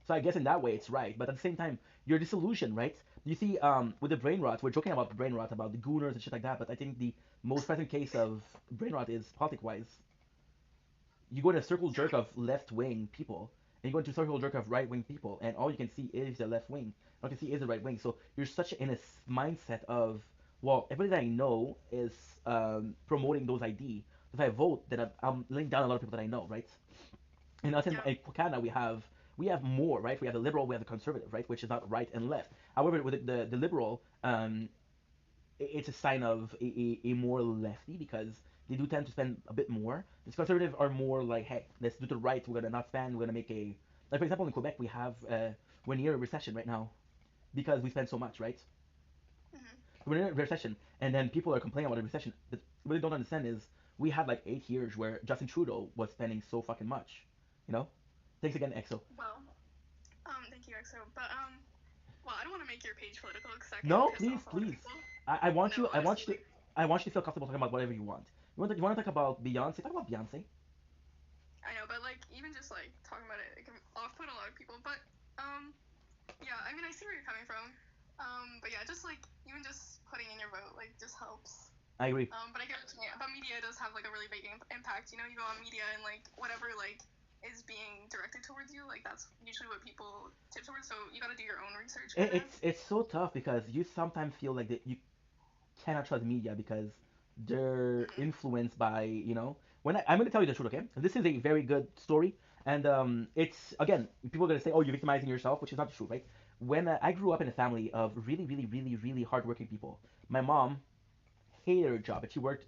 So I guess in that way it's right, but at the same time you're disillusioned, right? You see, with the brain rot, we're joking about the brain rot, about the gooners and shit like that, but I think the most present case of brain rot is politic-wise. You go in a circle jerk of left-wing people, and you go into a circle jerk of right-wing people, and all you can see is the left wing. All you can see is the right wing. So you're such in a mindset of, well, everybody that I know is promoting those ID. If I vote, then I'm laying down a lot of people that I know, right? And us in Canada, we have more, right? We have the liberal, we have the conservative, right? Which is not right and left. However, with the liberal, it's a sign of a more lefty because they do tend to spend a bit more. The conservative are more like, hey, let's do the right. We're gonna not spend. We're gonna make a like for example in Quebec we're near a recession right now because we spend so much, right? We're in a recession, and then people are complaining about a recession. But what they don't understand is we had like 8 years where Justin Trudeau was spending so fucking much. You know? Thanks again, EXO. Well, thank you, EXO. But well, I don't want to make your page political because that can No, piss please, off a lot of please. people. I want No, you. I want honestly, you to. I want you to feel comfortable talking about whatever you want. You want to talk about Beyonce? Talk about Beyonce. I know, but like even just like talking about it can off-put a lot of people. But yeah, I mean I see where you're coming from. But yeah, just like even just putting in your vote like just helps. I agree. But I get what you mean. But media does have like a really big impact. You know, you go on media and like whatever like is being directed towards you, like that's usually what people tip towards. So you got to do your own research. It's so tough because you sometimes feel like that you cannot trust media because they're influenced by when I'm going to tell you the truth, okay? This is a very good story, and it's again people are going to say, oh, you're victimizing yourself, which is not the truth, right? When I grew up in a family of really really really really hardworking people, my mom hated her job, but she worked,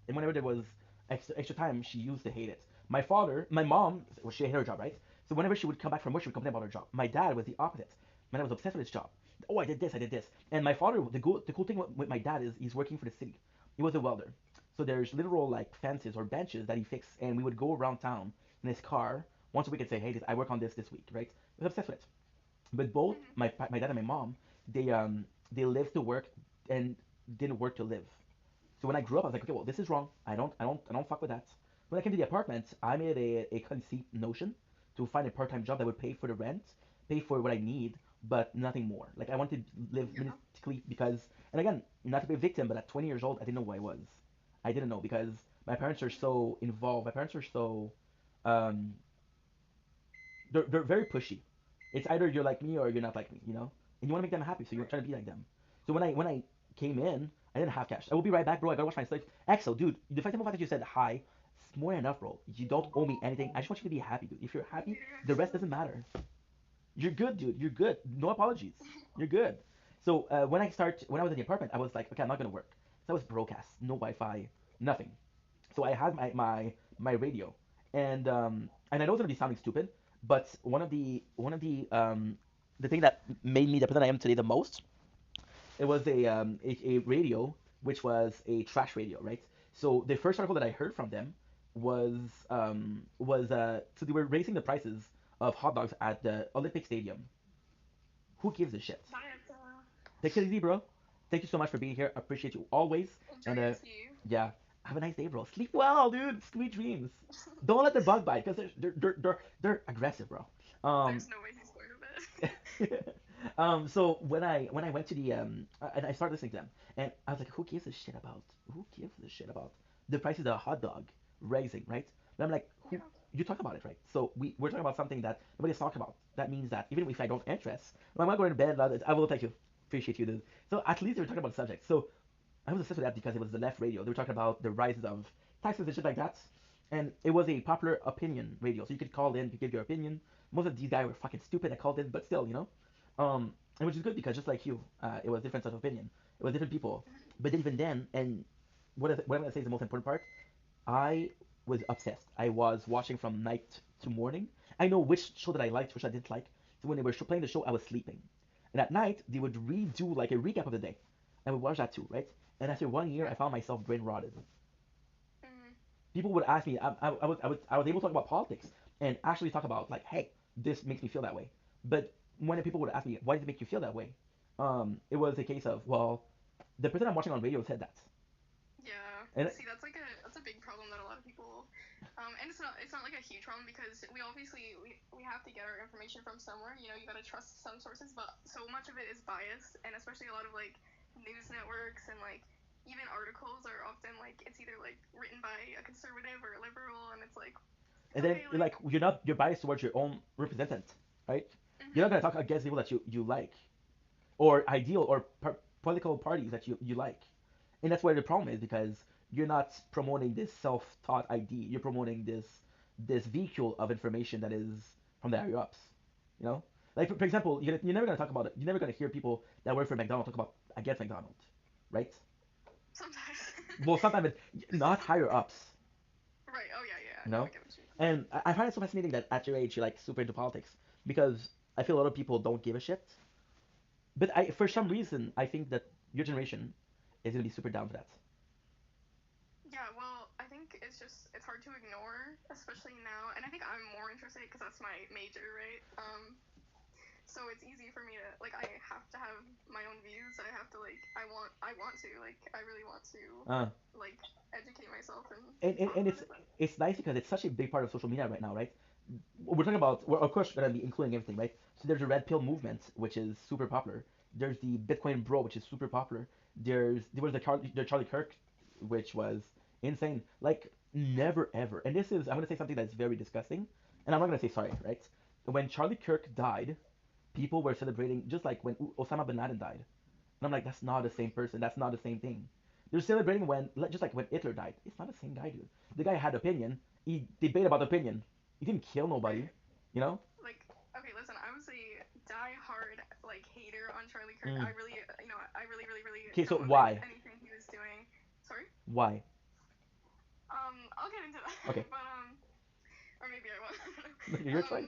and whenever there was extra time, she used to hate it. My mom, well, she hated her job, right? So whenever she would come back from work, she would complain about her job. My dad was the opposite. My dad was obsessed with his job. Oh, I did this. And my father, the cool thing with my dad is he's working for the city. He was a welder. So there's literal like fences or benches that he fixed, and we would go around town in his car once a week and say, hey, I work on this week, right? He was obsessed with it. But both my dad and my mom, they lived to work and didn't work to live. So when I grew up, I was like, okay, well, this is wrong. I don't fuck with that. When I came to the apartment, I made a conceit notion to find a part-time job that would pay for the rent, pay for what I need, but nothing more. Like I wanted to live minimally because, and again, not to be a victim, but at 20 years old, I didn't know who I was. I didn't know because my parents are so involved. My parents are so, um, they're very pushy. It's either you're like me or you're not like me, and you want to make them happy, so you're trying to be like them. So when I came in, I didn't have cash. I will be right back, bro. I gotta watch my sleep. Axel, dude, the fact that you said hi, it's more than enough, bro. You don't owe me anything. I just want you to be happy, dude. If you're happy, the rest doesn't matter. You're good, dude. You're good. No apologies. You're good. So when I was in the apartment, I was like, okay, I'm not gonna work. So I was broke ass, no Wi-Fi, nothing. So I had my radio, and I know it's gonna be sounding stupid, but the thing that made me the person I am today the most, it was a radio which was a trash radio, right? So the first article that I heard from them was so they were raising the prices of hot dogs at the Olympic Stadium. Who gives a shit? Take it easy, bro. Thank you so much for being here. I appreciate you always. Enjoy your tea. Yeah, have a nice day, bro. Sleep well, dude. Sweet dreams. Don't let the bug bite because they're aggressive, bro. There's no way he's going to bed. So when I went to the and I started listening to them, and I was like, who gives a shit about? Who gives a shit about the prices of a hot dog raising, right? But I'm like, who? You talk about it, right? So we're talking about something that nobody's talking about. That means that even if I don't interest, when I'm going to bed, I will thank you, appreciate you, dude. So at least they were talking about the subject. So I was obsessed with that because it was the left radio. They were talking about the rises of taxes and shit like that. And it was a popular opinion radio. So you could call in, you could give your opinion. Most of these guys were fucking stupid. I called in, but still, and which is good because just like you, it was different sort of opinion. It was different people. But then even then, and what I'm gonna say is the most important part. I was obsessed. I was watching from night to morning. I know which show that I liked, which I didn't like. So when they were playing the show, I was sleeping. And at night, they would redo like a recap of the day. I would watch that too, right? And after 1 year, I found myself brain rotted. People would ask me, I was able to talk about politics and actually talk about like, hey, this makes me feel that way. But when people would ask me, why does it make you feel that way? It was a case of, well, the person I'm watching on radio said that. Yeah. And See, that's a big problem that a lot of people, and it's not like a huge problem because we obviously we have to get our information from somewhere. You know, you gotta trust some sources, but so much of it is biased, and especially a lot of like news networks and like even articles are often like it's either like written by a conservative or a liberal, and it's like. and then you're biased towards your own representative, right? You're not gonna talk against people that you like, or ideal or political parties that you like, and that's where the problem is because you're not promoting this self-taught ID. You're promoting this vehicle of information that is from the higher ups. You know, like for example, you're never gonna talk about it. You're never gonna hear people that work for McDonald's talk about against McDonald's, right? Sometimes. Well, sometimes it's not higher ups. Right. Oh yeah, yeah. You No, know, I get what you mean. and I find it so fascinating that at your age you're like super into politics because I feel a lot of people don't give a shit. But for some reason, I think that your generation is gonna be super down for that. Yeah, well, I think it's hard to ignore, especially now, and I think I'm more interested because that's my major, right? So it's easy for me to like I have to have my own views. I have to like I want to like I really want to Uh, like educate myself and talk and about it. But it's nice because it's such a big part of social media right now, right? We're talking about we're of course gonna be including everything, right? So there's the red pill movement, which is super popular. There's the Bitcoin bro, which is super popular. There was the Charlie Kirk, which was insane. Like never ever. And this is I'm gonna say something that's very disgusting, and I'm not gonna say sorry, right? When Charlie Kirk died, people were celebrating just like when Osama bin Laden died. And I'm like, that's not the same person. That's not the same thing. They're celebrating when, just like when Hitler died. It's not the same guy, dude. The guy had opinion. He debated about opinion. He didn't kill nobody. You know? like okay, listen, I was a die-hard like hater on Charlie Kirk. Mm. I really I really really really Okay, so don't like why? anything he was doing. Sorry. Why? I'll get into that. Okay. But or maybe I won't. Your choice.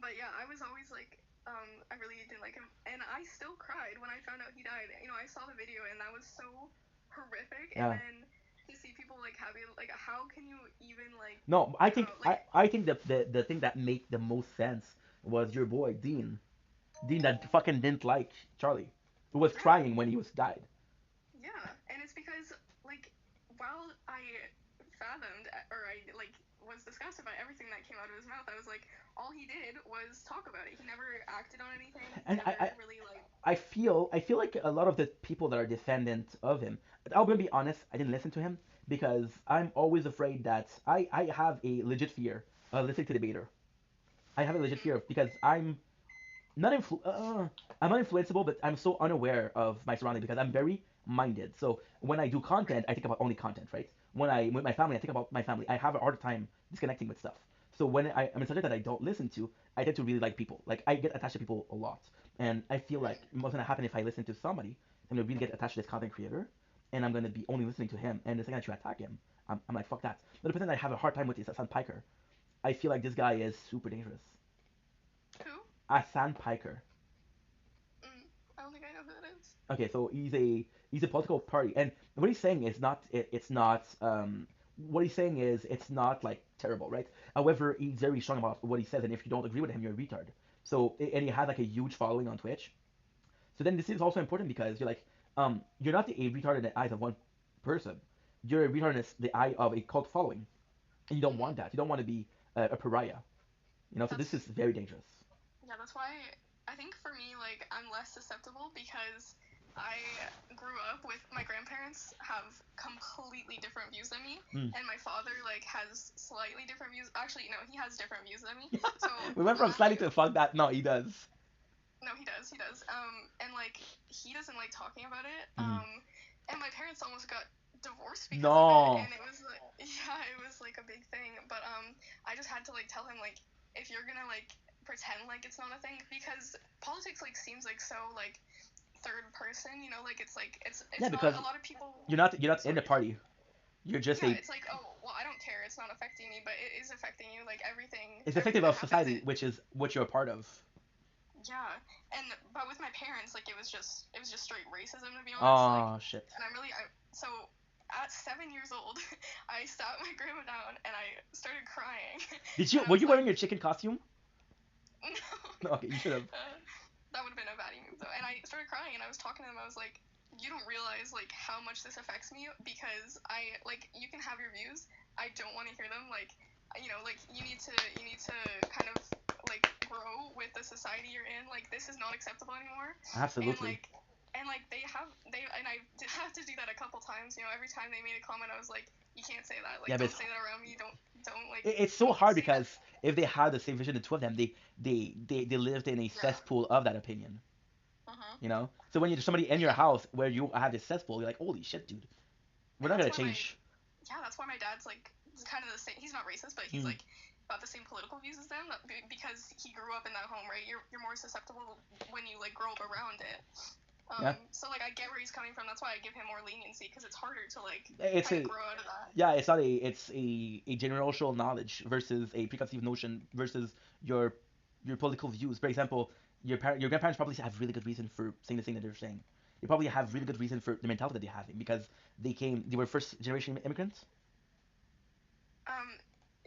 But yeah, I was always like, I really didn't like him, and I still cried when I found out he died. You know, I saw the video, and that was so horrific. And Yeah. then to see people like happy, like how can you even like? No, I I don't think know, like I think the thing that made the most sense was your boy Dean. Dean that fucking didn't like Charlie, who was yeah, crying when he was died. yeah, and it's because like while I fathomed or I like was disgusted by everything that came out of his mouth, I was like, all he did was talk about it. He never acted on anything. He And never really like. I feel like a lot of the people that are descendant of him. I'm gonna be honest. I didn't listen to him because I'm always afraid that I have a legit fear of listening to the debater. I have a legit fear of because not I'm not influenceable, but I'm so unaware of my surroundings because I'm very minded. So when I do content, I think about only content, right? When I with my family, I think about my family. I have a hard time disconnecting with stuff. So when I'm in a subject that I don't listen to, I tend to really like people. Like I get attached to people a lot, and I feel like what's gonna happen if I listen to somebody, I'm gonna really get attached to this content creator, and I'm gonna be only listening to him. And the second that you attack him, I'm like fuck that. The person I have a hard time with is Hassan Piker. I feel like this guy is super dangerous. Who? Hassan Piker. I don't think I know who that is. Okay, so he's a political party, and what he's saying is not it's not what he's saying is it's not like terrible, right? However, he's very strong about what he says, and if you don't agree with him, you're a retard. So and he has like a huge following on Twitch. So then this is also important because you're like you're not a retard in the eyes of one person. You're a retard in the eye of a cult following, and you don't want that. You don't want to be a pariah. You know, so this is very dangerous. Yeah, that's why I think for me, like, I'm less susceptible because I grew up with my grandparents have completely different views than me, and my father, like, has slightly different views. Actually, no, he has different views than me. So We went from slightly to fuck that. No, he does. no, he does. And like, he doesn't like talking about it. And my parents almost got divorced because of it, and it was like, yeah, it was like a big thing. But I just had to like tell him like, if you're gonna like pretend like it's not a thing, because politics like seems like so like third person, you know, like it's Yeah, not because a lot of people. you're not in the party. You're just Yeah, a. it's like, oh well, I don't care. It's not affecting me, but it is affecting you. Like everything. It's everything effective that of happens, society, which is what you're a part of. Yeah, but with my parents, like it was just straight racism, to be honest. Oh shit. And so at 7 years old, I sat my grandma down and I started crying. Did you? Were you wearing your chicken costume? No. Okay, you should have. That would have been a baddie move though. And I started crying and I was talking to them. I was like, you don't realize like how much this affects me because you can have your views. I don't want to hear them. Like, you know, like you need to kind of like grow with the society you're in. Like this is not acceptable anymore. Absolutely. And I had to do that a couple times. You know, every time they made a comment, I was like, you can't say that. Like, Yeah, don't say that around me. Don't like. It's so hard because if they had the same vision, the two of them, they lived in a cesspool of that opinion. You know, so when you're somebody in your house where you have this cesspool, you're like, holy shit, dude, we're not gonna change. Yeah, that's why my dad's like kind of the same. He's not racist, but he's like about the same political views as them because he grew up in that home, right? You're more susceptible when you like grow up around it. So like I get where he's coming from. That's why I give him more leniency because it's harder to like kind of grow out of that. Yeah, it's a generational knowledge versus a preconceived notion versus your political views. For example, your grandparents probably have really good reason for saying the thing that they're saying. they probably have really good reason for the mentality that they have because they were first generation immigrants.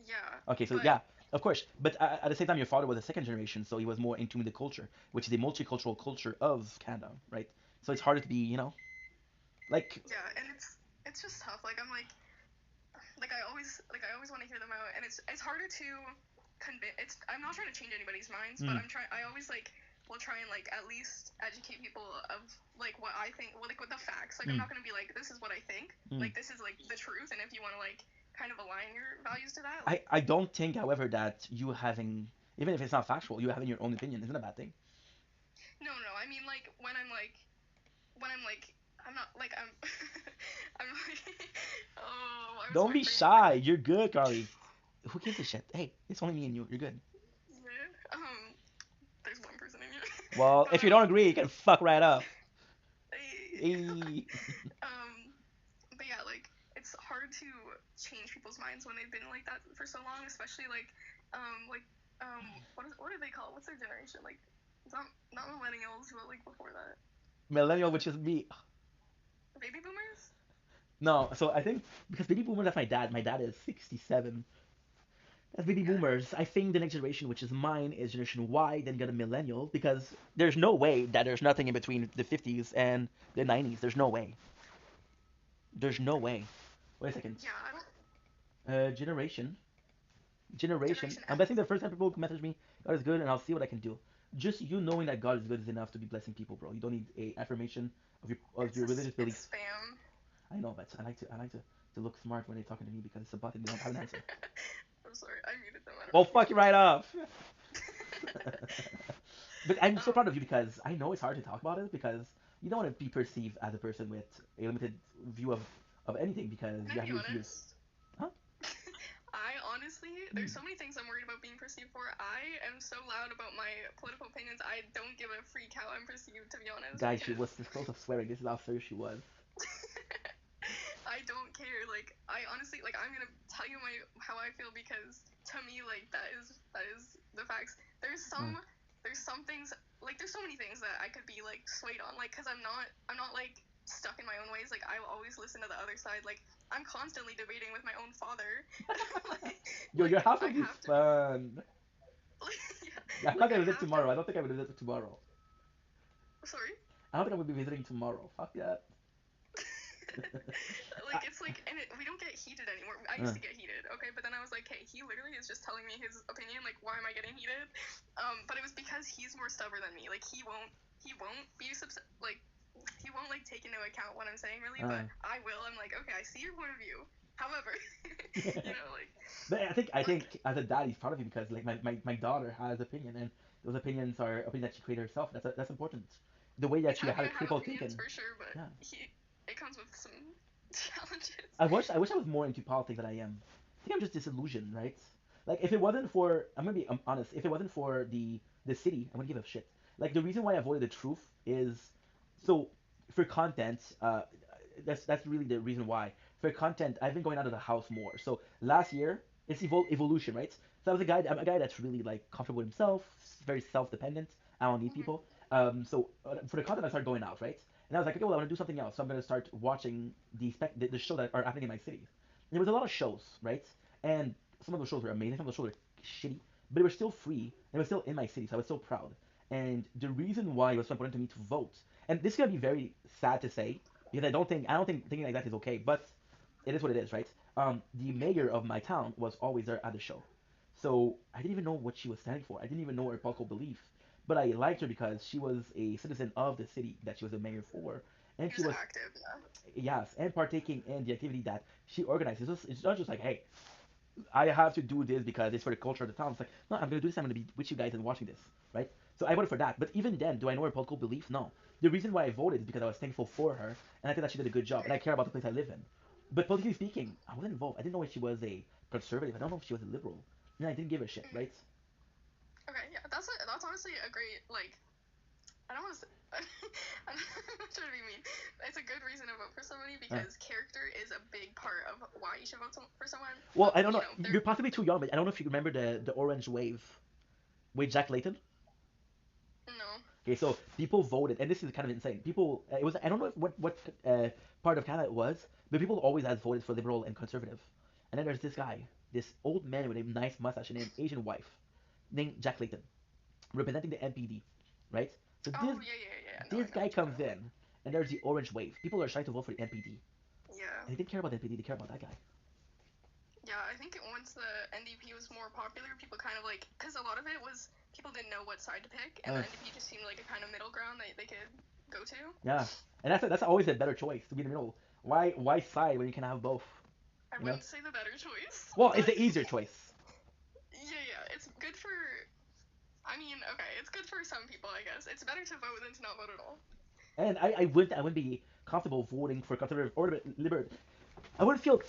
Yeah, Okay, so but yeah, of course. But at the same time, your father was a second generation, so he was more in tune with the culture, which is a multicultural culture of Canada, right? So it's harder to be, like, yeah, and it's just tough. Like I'm like I always want to hear them out, and it's harder to convince. I'm not trying to change anybody's minds, but I always like will try and like at least educate people of like what I think, well, like with the facts. Like I'm not gonna be like this is what I think. Like this is like the truth, and if you want to like kind of align your values to that, like I don't think, however, that you having, even if it's not factual, you having your own opinion isn't a bad thing. no, I mean like when I'm like I'm not like I'm like oh I was Don't be shy. You're good, Carly. Who gives a shit? Hey, it's only me and you. You're good. yeah there's one person in here. Well, if you don't agree, you can fuck right up. Hey. But yeah, like it's hard to change people's minds when they've been like that for so long, especially what do they call it? What's their generation? Like it's not millennials, but like before that. Millennial, which is me. Baby boomers? No, so I think because baby boomer, that's my dad. My dad is 67. That's baby boomers. I think the next generation, which is mine, is generation Y. Then you got a millennial because there's no way that there's nothing in between the 50s and the 90s. There's no way. There's no way. Wait a second. Yeah, I don't. Generation. Generation. Generation I'm X. guessing the first time people message me, God is good, and I'll see what I can do. Just you knowing that God is good is enough to be blessing people, bro. You don't need a affirmation of your religious beliefs. It's spam. I know, but I like to look smart when they're talking to me because it's a button. They don't have an answer. I'm sorry, I muted them. Well, fuck you right up. But I'm so proud of you because I know it's hard to talk about it because you don't want to be perceived as a person with a limited view of anything because Can you I have be your views. honest? Huh? I honestly, there's so many things I'm worried about being perceived for. I am so loud about my political opinions. I don't give a freak how I'm perceived, to be honest. Guys, she was this close of swearing. This is how serious she was. I don't care. Like I honestly, like I'm gonna tell you how I feel because to me, like that is the facts. There's some things like there's so many things that I could be like swayed on, like because I'm not like stuck in my own ways. Like I will always listen to the other side. Like I'm constantly debating with my own father. Yo, your house will I be have to. fun. Yeah, I'm not like gonna I visit have tomorrow. to. I don't think I will visit tomorrow. Sorry. I don't think I will be visiting tomorrow. Fuck that. Like it's like, and we don't get heated anymore. I used to get heated, okay, but then I was like, hey, he literally is just telling me his opinion. Like, why am I getting heated? But it was because he's more stubborn than me. Like, he won't be like, he won't like take into account what I'm saying really, but I will. I'm like, okay, I see your point of view. However, like. But I think as a dad, he's proud of you because like my daughter has opinion and those opinions are opinions that she created herself. That's important. The way that she I'm had a gonna have critical opinions thinking. for sure, but Yeah. it comes with some challenges. I wish I was more into politics than I am. I think I'm just disillusioned, right? Like if it wasn't for I'm gonna be honest, if it wasn't for the city, I wouldn't give a shit. Like the reason why I avoided the truth is so for content. That's really the reason why. For content, I've been going out of the house more. So last year, it's evolution, right? So I'm a guy that's really like comfortable with himself, very self-dependent. I don't need people. So for the content, I started going out, right? And I was like, okay, well, I want to do something else. So I'm gonna start watching the show that are happening in my city. And there was a lot of shows, right? And some of those shows were amazing. Some of those shows were shitty, but they were still free. And it was still in my city, so I was so proud. And the reason why it was so important to me to vote, and this is gonna be very sad to say, because I don't think thinking like that is okay, but it is what it is, right? The mayor of my town was always there at the show, so I didn't even know what she was standing for. I didn't even know her political belief, but I liked her because she was a citizen of the city that she was a mayor for, and she was Active, yes, and partaking in the activity that she organizes. It's not just like, hey, I have to do this because it's for the culture of the town. It's like, no, I'm gonna do this. I'm gonna be with you guys and watching this, right? So I voted for that. But even then, do I know her political beliefs? No. The reason why I voted is because I was thankful for her, and I think that she did a good job, and I care about the place I live in. But politically speaking, I wasn't involved. I didn't know if she was a conservative. I don't know if she was a liberal. And I didn't give a shit, right? Okay, yeah, that's honestly a great like. I don't want to. I'm not trying to be mean. It's a good reason to vote for somebody because character is a big part of why you should vote for someone. Well, I don't know. You're possibly too young, but I don't know if you remember the Orange Wave with Jack Layton. No. Okay, so people voted, and this is kind of insane. People, it was I don't know if what part of Canada it was, but people always has voted for liberal and conservative. And then there's this guy, this old man with a nice mustache and an Asian wife, named Jack Layton, representing the NPD, right? So Oh, yeah. No, I this know guy what you're comes talking in, and there's the orange wave. People are trying to vote for the NPD, about. Yeah. and they didn't care about the NPD. They care about that guy. Yeah, I think once the NDP was more popular, people kind of like, because a lot of it was people didn't know what side to pick, and the NDP just seemed like a kind of middle ground that they could go to. Yeah, and that's always a better choice to be in the middle. Why side when you can have both? I wouldn't say the better choice. Well, it's the easier choice. Yeah, it's good for. I mean, okay, it's good for some people, I guess. It's better to vote than to not vote at all. And I wouldn't be comfortable voting for conservative or liberal. I wouldn't feel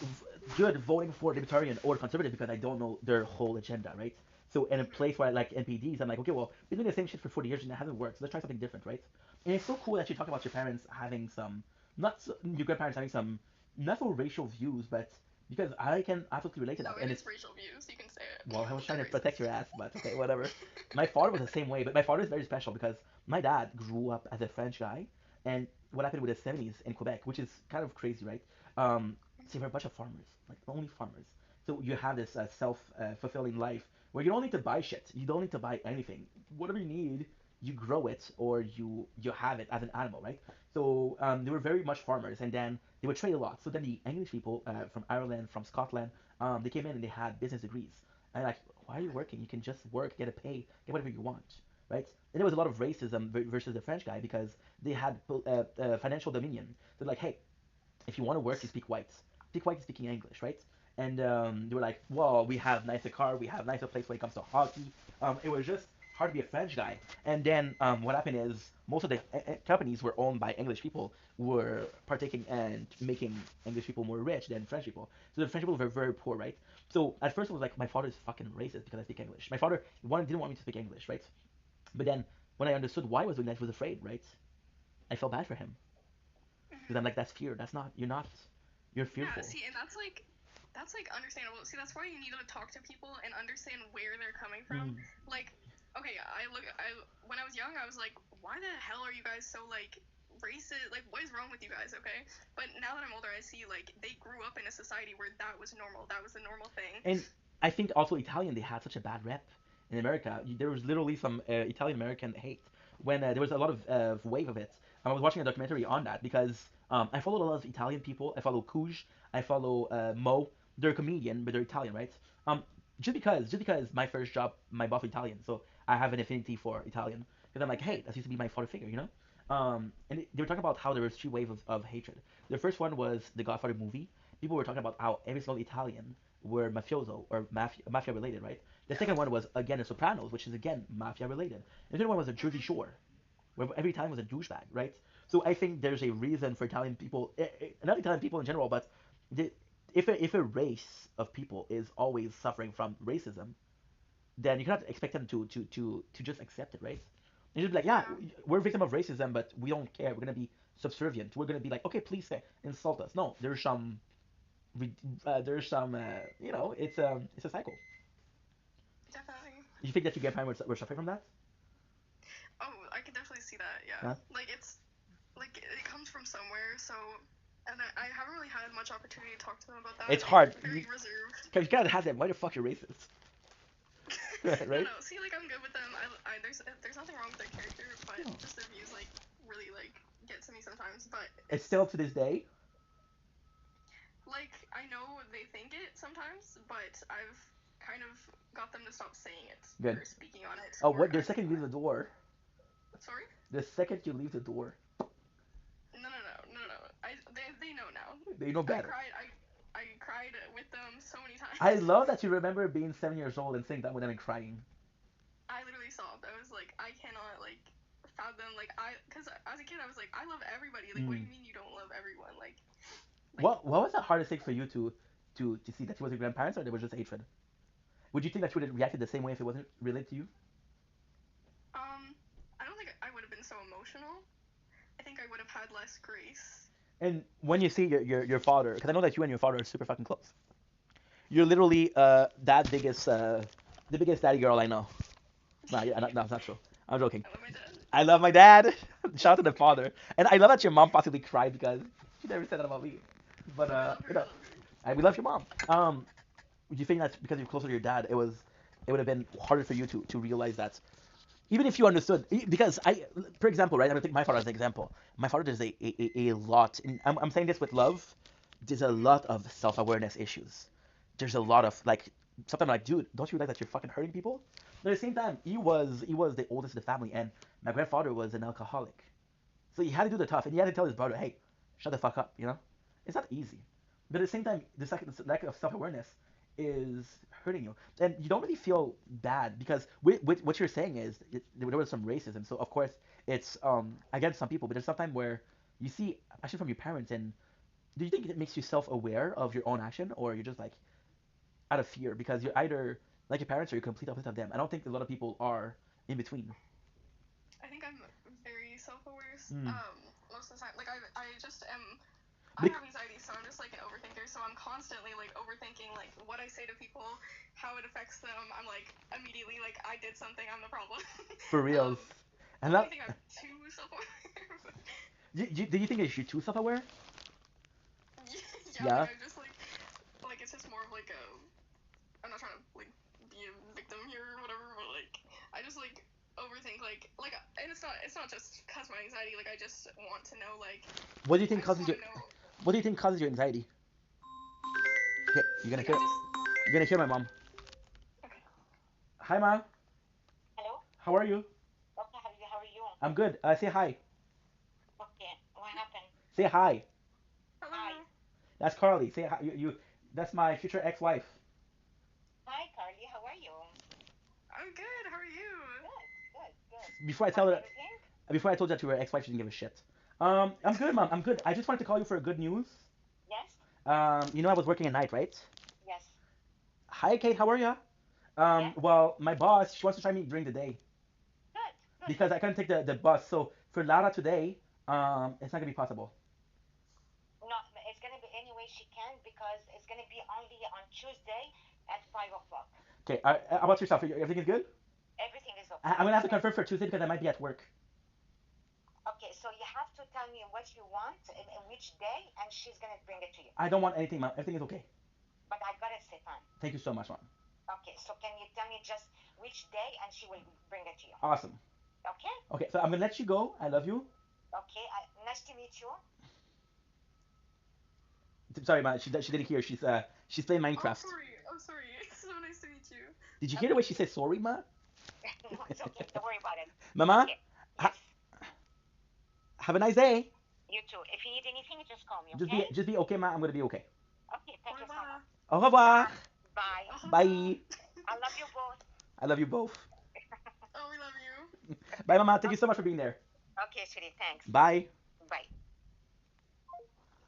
good voting for libertarian or conservative because I don't know their whole agenda, right? So in a place where I like NPDs, I'm like, okay, well, we've been doing the same shit for 40 years and it hasn't worked. So let's try something different, right? And it's so cool that you talk about your parents having some, not so, your grandparents having some, not so racial views, but because I can absolutely relate to that. No, and it's racial views. You can say it. Well, I was trying to protect your ass, but okay, whatever. My father was the same way, but my father is very special because my dad grew up as a French guy, and what happened with the 70s in Quebec, which is kind of crazy, right? So we're a bunch of farmers, like only farmers. So you have this self-fulfilling life where you don't need to buy shit. You don't need to buy anything. Whatever you need, you grow it or you have it as an animal, right? So they were very much farmers, and then they would trade a lot. So then the English people from Ireland, from Scotland, they came in and they had business degrees. And like, why are you working? You can just work, get a pay, get whatever you want, right? And there was a lot of racism versus the French guy because they had financial dominion. They're like, hey, if you want to work, you speak white. Speak white is speaking English, right? And they were like, well, we have nicer car, we have nicer place when it comes to hockey. It was just hard to be a French guy. And then what happened is most of the companies were owned by English people who were partaking and making English people more rich than French people. So the French people were very poor, right? So at first it was like my father's fucking racist because I speak English. My father didn't want me to speak English, right? But then when I understood why I was doing that, he was afraid, right? I felt bad for him because I'm like, that's fear. That's not. You're fearful. Yeah, see, and that's like understandable. See, that's why you need to talk to people and understand where they're coming from. Like, okay, when I was young, I was like, why the hell are you guys so like racist? Like, what is wrong with you guys? Okay, but now that I'm older, I see like they grew up in a society where that was normal. That was the normal thing. And I think also Italian, they had such a bad rep in America. There was literally some Italian American hate when there was a lot of wave of it. I was watching a documentary on that because I follow a lot of Italian people. I follow Kuj, I follow Mo. They're a comedian, but they're Italian, right? Just because my first job, my boss was Italian, so I have an affinity for Italian. Because I'm like, hey, that used to be my father figure, you know? They were talking about how there was three waves of hatred. The first one was the Godfather movie. People were talking about how every single Italian were mafioso or mafia related, right? The second one was again The Sopranos, which is again mafia related. And the third one was a Jersey Shore, where every Italian was a douchebag, right? So I think there's a reason for Italian people, not Italian people in general, but the, if a race of people is always suffering from racism, then you cannot expect them to just accept it, right? And just be like, yeah, we're a victim of racism, but we don't care. We're gonna be subservient. We're gonna be like, okay, please insult us. No, there's some it's a cycle. Definitely. You think that your grandparents were suffering from that? Oh, I can definitely see that. Yeah. Huh? Like it's like it comes from somewhere, so. And I haven't really had much opportunity to talk to them about that. It's hard. Very reserved. Because you gotta have them. Why the fuck you're racist? Right? No, see, like I'm good with them. There's nothing wrong with their character, but just their views like really like get to me sometimes. But it's still to this day. Like I know they think it sometimes, but I've kind of got them to stop saying it. Good. Or speaking on it. Oh, what? The second you leave the door. Sorry? The second you leave the door. No. They know now. They know better. I cried with them so many times. I love that you remember being 7 years old and sitting down with them and crying. I literally sobbed. I was like, I cannot like fathom because as a kid I was like, I love everybody. Like, what do you mean you don't love everyone? Like what was the hardest thing for you to see that it was your grandparents or there was just hatred? Would you think that you would have reacted the same way if it wasn't related to you? I don't think I would have been so emotional. I think I would have had less grace. And when you see your father, because I know that you and your father are super fucking close. You're literally the biggest daddy girl I know. No, it's not true. I'm joking. I love my dad. I love my dad. Shout out to the father. And I love that your mom possibly cried because she never said that about me. But we love your mom. Do you think that's because you're closer to your dad? It would have been harder for you to realize that, even if you understood. Because for example, right? I'm gonna take my father as an example. My father does a lot. And I'm saying this with love. There's a lot of self-awareness issues. There's a lot of like something like, dude, don't you realize that you're fucking hurting people? But at the same time, he was the oldest of the family, and my grandfather was an alcoholic. So he had to do the tough, and he had to tell his brother, hey, shut the fuck up, you know? It's not easy. But at the same time, this lack of self-awareness is hurting you. And you don't really feel bad because what you're saying is there was some racism. So, of course, it's against some people, but there's sometimes where you see, actually from your parents, and do you think it makes you self-aware of your own action, or you're just like out of fear because you're either like your parents or you're complete opposite of them? I don't think a lot of people are in between. I think I'm very self-aware. Mm. Most of the time, like I just am. I Bec- have anxiety, so I'm just like an overthinker. So I'm constantly like overthinking like what I say to people, how it affects them. I'm like immediately like I did something, I'm the problem. For reals. And I that, think I'm too self-aware. do you think you're too self-aware? Yeah, Yeah. like I'm just like it's just more of like a. I'm not trying to like be a victim here or whatever, but like I just like overthink and it's not just cause my anxiety. Like I just want to know like. What do you think I just causes want your to know. What do you think causes your anxiety? Okay, Like I just. you're gonna hear my mom. Okay. Hi, mom. Hello? How are you? Okay, how are you? I'm good. Say hi. Okay, what happened? Say hi. Hello. Hi. That's Carly. Say hi. That's my future ex-wife. Hi, Carly, how are you? I'm good. How are you? Good. Before I How's tell her, everything? before I told you that you were ex-wife, she didn't give a shit. I'm good, mom. I'm good. I just wanted to call you for a good news. Yes? I was working at night, right? Yes. Hi, Kate. How are ya? Yeah? Well, my boss, she wants to try me during the day Good. because I couldn't take the bus. So for Lara today, it's not gonna be possible. No, it's gonna be anyway she can because it's gonna be only on Tuesday at 5 o'clock. Okay. How about yourself? Everything is good? Everything is okay. I'm gonna have to confirm for Tuesday because I might be at work. Okay, so you have to tell me what you want and which day, and she's gonna bring it to you. I don't want anything, mom. Everything is okay. But I got it set on. Thank you so much, mom. Okay, so can you tell me just which day, and she will bring it to you? Awesome. Okay? Okay, so I'm gonna let you go. I love you. Okay, nice to meet you. Sorry, mom. She didn't hear. She's playing Minecraft. Oh, sorry. It's so nice to meet you. Did you hear the way she said sorry, ma? No, it's okay. Don't worry about it. Mama. Okay. Yes. Have a nice day. You too. If you need anything, just call me, Just okay? be okay, ma. I'm gonna be okay. Okay, thank you so much. Au revoir. Bye. Bye. I love you both. I love you both. Oh, we love you. Bye, mama. Thank you so much for being there. Okay, sweetie. Thanks. Bye. Bye.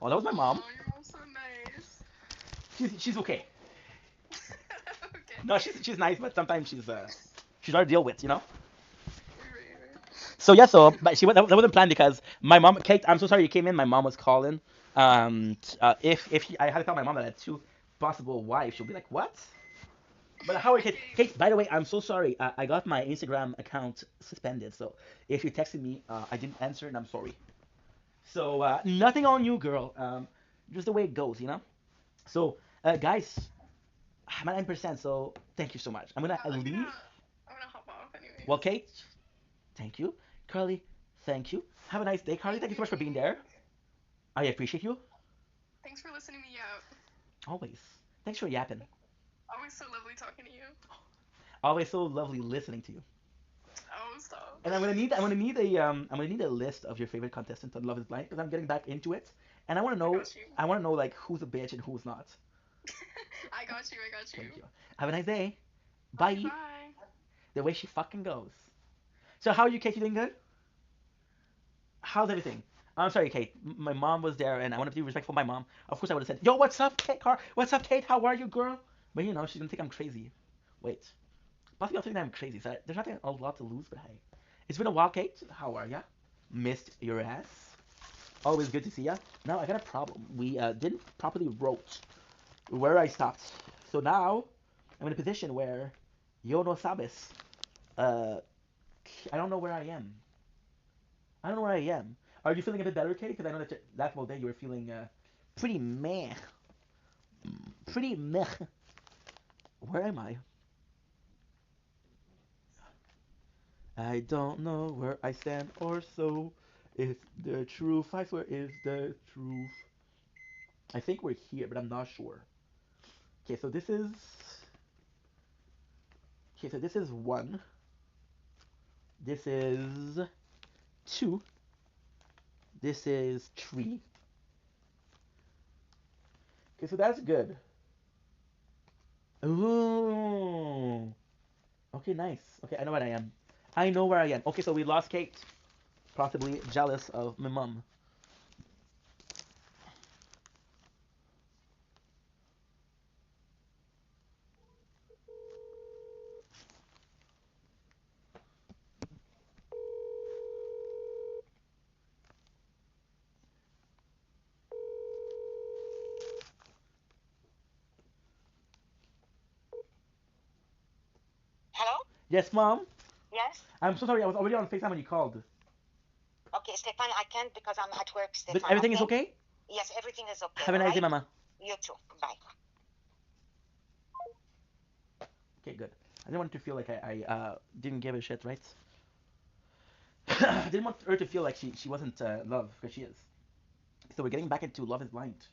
Oh, that was my mom. Oh, your mom's so nice. She's okay. Okay. No, she's nice, but sometimes she's hard to deal with, you know. Right. So yeah, but that wasn't planned because my mom, Kate, I'm so sorry you came in. My mom was calling. If I had to tell my mom that I had two possible wives, she'll be like, what? But how are you, Kate? Kate, by the way, I'm so sorry. I got my Instagram account suspended. So if you texted me, I didn't answer, and I'm sorry. So nothing on you, girl. Just the way it goes, you know. So guys, I'm at 9%. So thank you so much. I'm gonna leave. I'm gonna hop off anyway. Well, Kate, thank you. Carly, thank you. Have a nice day, Carly. Thank you so much for being there. I appreciate you. Thanks for listening me out. Always. Thanks for yapping. Always so lovely talking to you. Always so lovely listening to you. Oh, stop. And I'm gonna need a list of your favorite contestants on Love Is Blind because I'm getting back into it, and I wanna know like who's a bitch and who's not. I got you. Thank you. Have a nice day. Bye. Bye. The way she fucking goes. So how are you, Kate? You doing good? How's everything? I'm sorry, Kate. My mom was there, and I want to be respectful of my mom. Of course, I would have said, "Yo, what's up, Kate? What's up, Kate? How are you, girl?" But she's gonna think I'm crazy. Wait, possibly I'll think I'm crazy. So there's nothing a lot to lose. But hey, it's been a while, Kate. How are ya? Missed your ass. Always good to see ya. Now I got a problem. We didn't properly wrote where I stopped. So now I'm in a position where yo no sabes. Uh, I don't know where I am. I don't know where I am. Are you feeling a bit better, Katie? Because I know that last whole day you were feeling pretty meh. Pretty meh. Where am I? I don't know where I stand or so. It's the truth. I swear it's the truth. I think we're here, but I'm not sure. Okay, so this is. Okay, so this is 1. This is 2. This is 3. Okay, so that's good. Ooh. Okay, nice. Okay, I know where I am. I know where I am. Okay, so we lost Kate. Possibly jealous of my mom. Hello? Yes, mom? Yes? I'm so sorry, I was already on FaceTime when you called. Okay, Stefan, I can't because I'm at work, But Stefan. everything is okay? Yes, everything is okay. Have a nice day, mama. You too. Bye. Okay, good. I didn't want to feel like I didn't give a shit, right? I didn't want her to feel like she wasn't loved, because she is. So we're getting back into Love is Blind.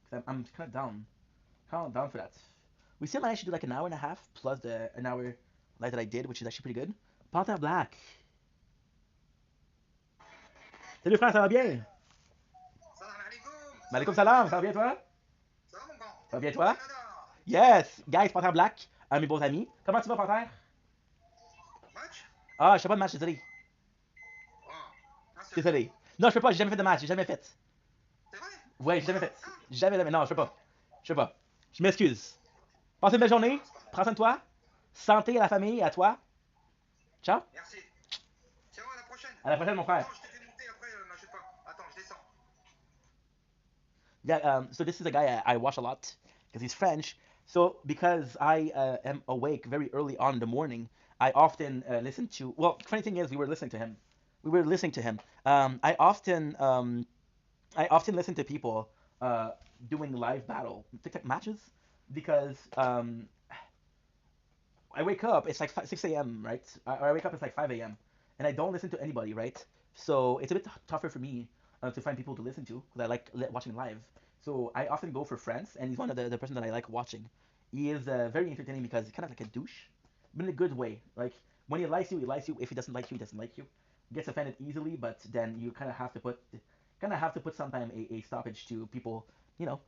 Because I'm kind of down. Kind of down for that. We still managed to do like an hour and a half plus an hour live that I did, which is actually pretty good. Panther Black. Salut frère, ça va bien? Malikum salam, ça va bien toi? Ça va bien toi? Yes! Guys, Panther Black, un de mes bons amis. Comment tu vas, Panther? Ah, je fais pas de match, désolé. Désolé. Non, je fais pas, j'ai jamais fait de match, j'ai jamais fait. Ouais, j'ai jamais fait. Jamais, non, je fais pas. Je fais pas. Je m'excuse. Passe une belle journée, prends soin de toi. Santé à la famille et à toi. Ciao. Merci. Tiens, à la prochaine. À la prochaine, mon frère. Non, je t'ai fait monter après, m'achète pas. Attends, je descends. Yeah, so this is a guy I watch a lot because he's French. So because I am awake very early on in the morning, I often listen to. Well, funny thing is, we were listening to him. We were listening to him. I often listen to people doing live battle TikTok matches because I wake up, it's like 6 a.m., right? Or I wake up, it's like 5 a.m., and I don't listen to anybody, right? So it's a bit tougher for me to find people to listen to because I like watching live. So I often go for friends, and he's one of the person that I like watching. He is very entertaining because he's kind of like a douche, but in a good way. Like when he likes you, he likes you. If he doesn't like you, he doesn't like you. He gets offended easily, but then you kind of have to put sometime a stoppage to people, you know,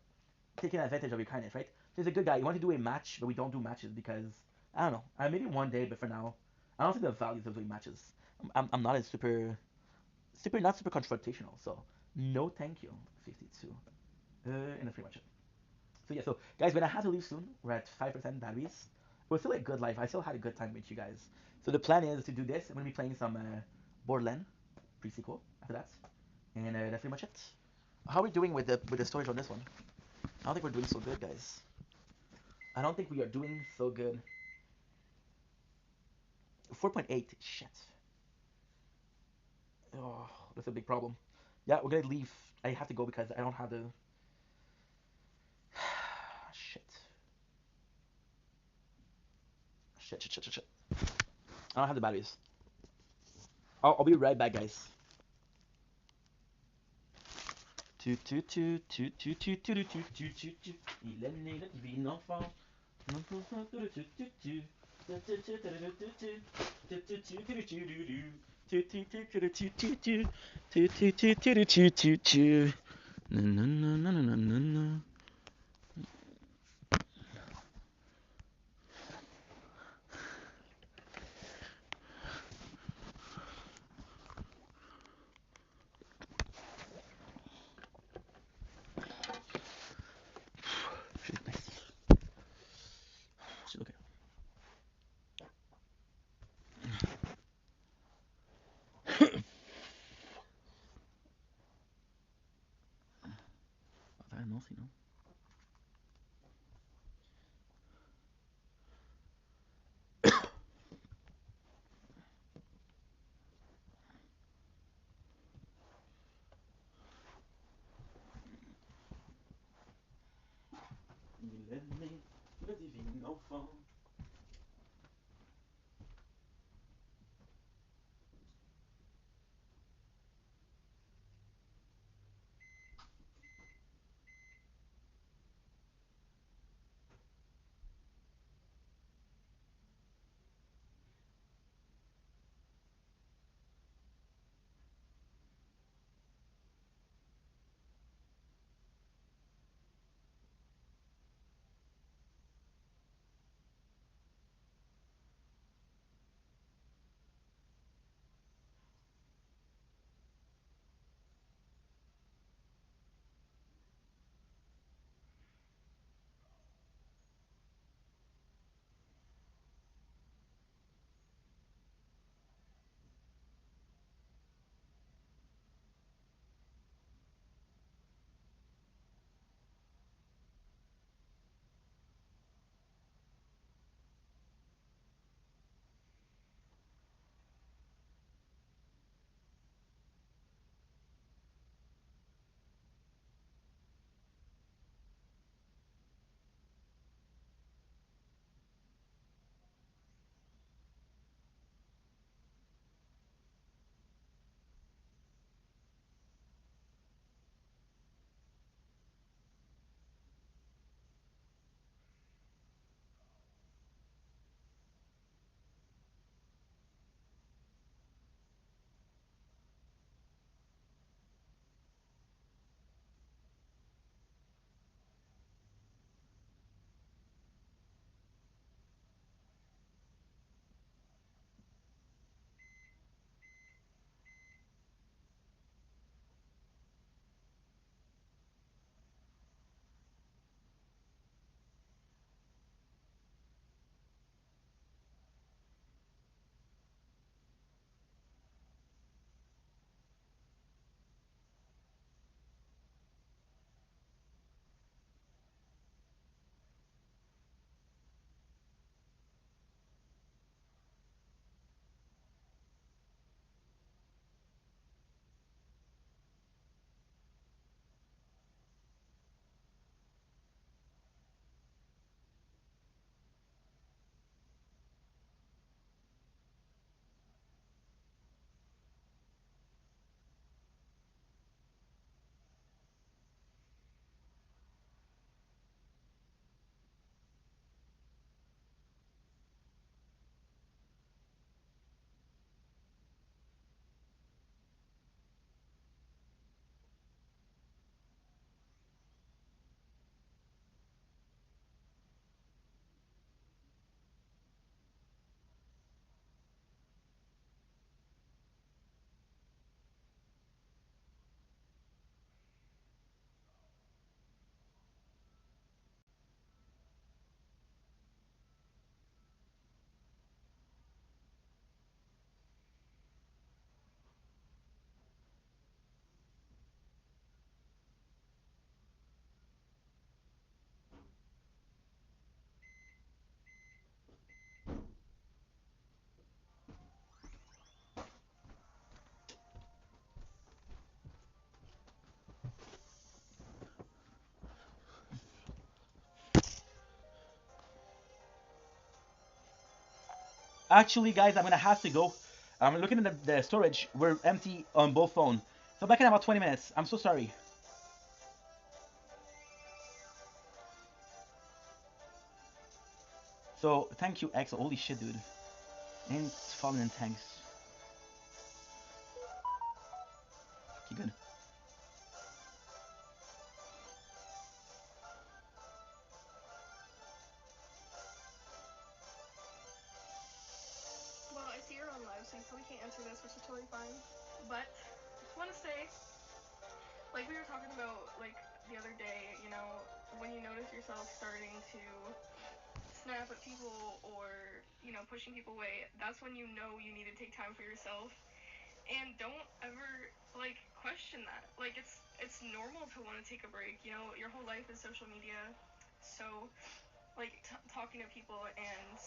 taking advantage of your kindness, right? So he's a good guy. You want to do a match, but we don't do matches because I don't know. Maybe one day, but for now, I don't see the values of doing matches. I'm not a not super confrontational. So no, thank you. 52. And that's pretty much it. So yeah, so guys, when I have to leave soon, we're at 5% batteries. It was still a good life. I still had a good time with you guys. So the plan is to do this. I'm gonna be playing some Borderland pre-sequel after that, and that's pretty much it. How are we doing with the storage on this one? I don't think we're doing so good, guys. I don't think we are doing so good. 4.8. Shit. Oh, that's a big problem. Yeah, we're gonna leave. I have to go because I don't have the. Shit. Shit. I don't have the batteries. I'll be right back, guys. Il est né de divin enfant. Okay. Non, sinon. phone. Actually, guys, I'm gonna have to go. I'm looking at the storage. We're empty on both phones. So back in about 20 minutes. I'm so sorry. So thank you, X. Holy shit, dude. And it's falling in tanks. Okay, good. Well, I see you're on live, so you probably can't answer this, which is totally fine. But I just want to say, like we were talking about, like the other day, you know, when you notice yourself starting to snap at people or, you know, pushing people away, that's when you know you need to take time for yourself. And don't ever like question that. Like it's normal to want to take a break. You know, your whole life is social media, so like talking to people and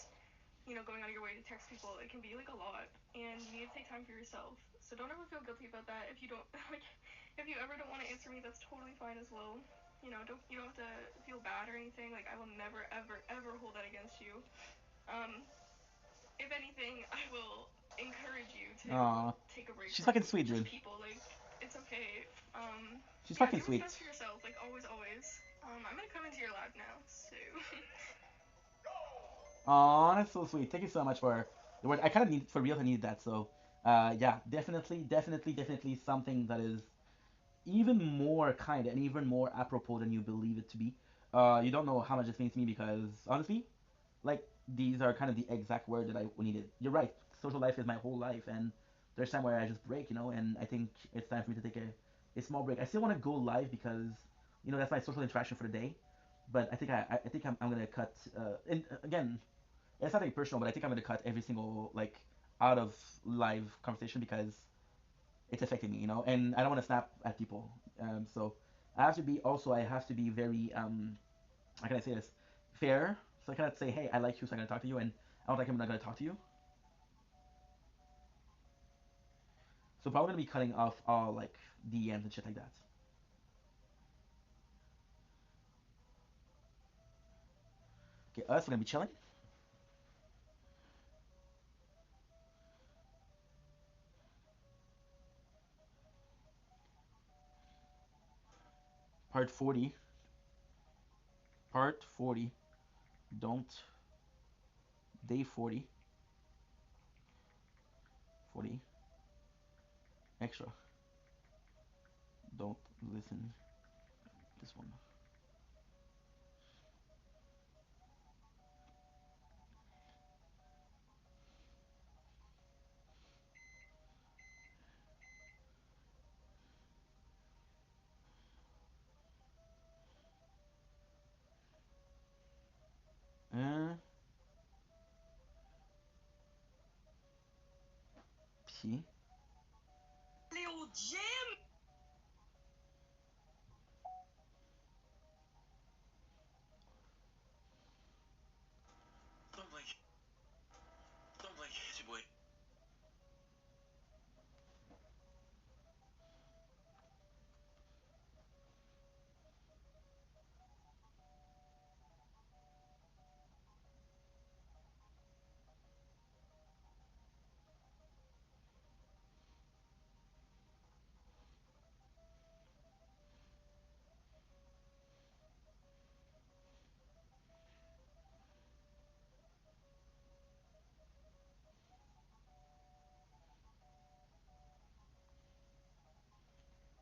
you know going out of your way to text people, it can be like a lot, and you need to take time for yourself. So don't ever feel guilty about that. If you don't like, if you ever don't want to answer me, that's totally fine as well. you know, you don't have to feel bad or anything. Like, I will never, ever, ever hold that against you. If anything, I will encourage you to Aw. take a break She's from fucking sweet, just dude. people. Like, it's okay. She's Yeah, fucking do what's sweet. best for yourself. Like, always, always. I'm gonna come into your lab now, so. Aw, that's so sweet. Thank you so much for the word. I kind of need, for real, I needed that. So, yeah, definitely, definitely, definitely something that is even more kind and even more apropos than you believe it to be. You don't know how much this means to me because, honestly, like, these are kind of the exact words that I needed. You're right. Social life is my whole life, and there's time where I just break, you know, and I think it's time for me to take a small break. I still want to go live because, you know, that's my social interaction for the day. But I think I think I'm gonna cut. And again, it's nothing personal, but I think I'm gonna cut every single like out of live conversation because it's affecting me, you know, and I don't want to snap at people. So I have to be also I have to be very how can I say this fair. So I cannot say, hey, I like you, so I'm gonna talk to you, and I don't like him, I'm not gonna talk to you. So probably gonna be cutting off all like DMs and shit like that. Okay, us we're gonna be chilling. Part 40. Part 40. Don't day 40. 40 extra. Don't listen this one. P. Little Jim! Don't blink. Don't blink. It's your boy.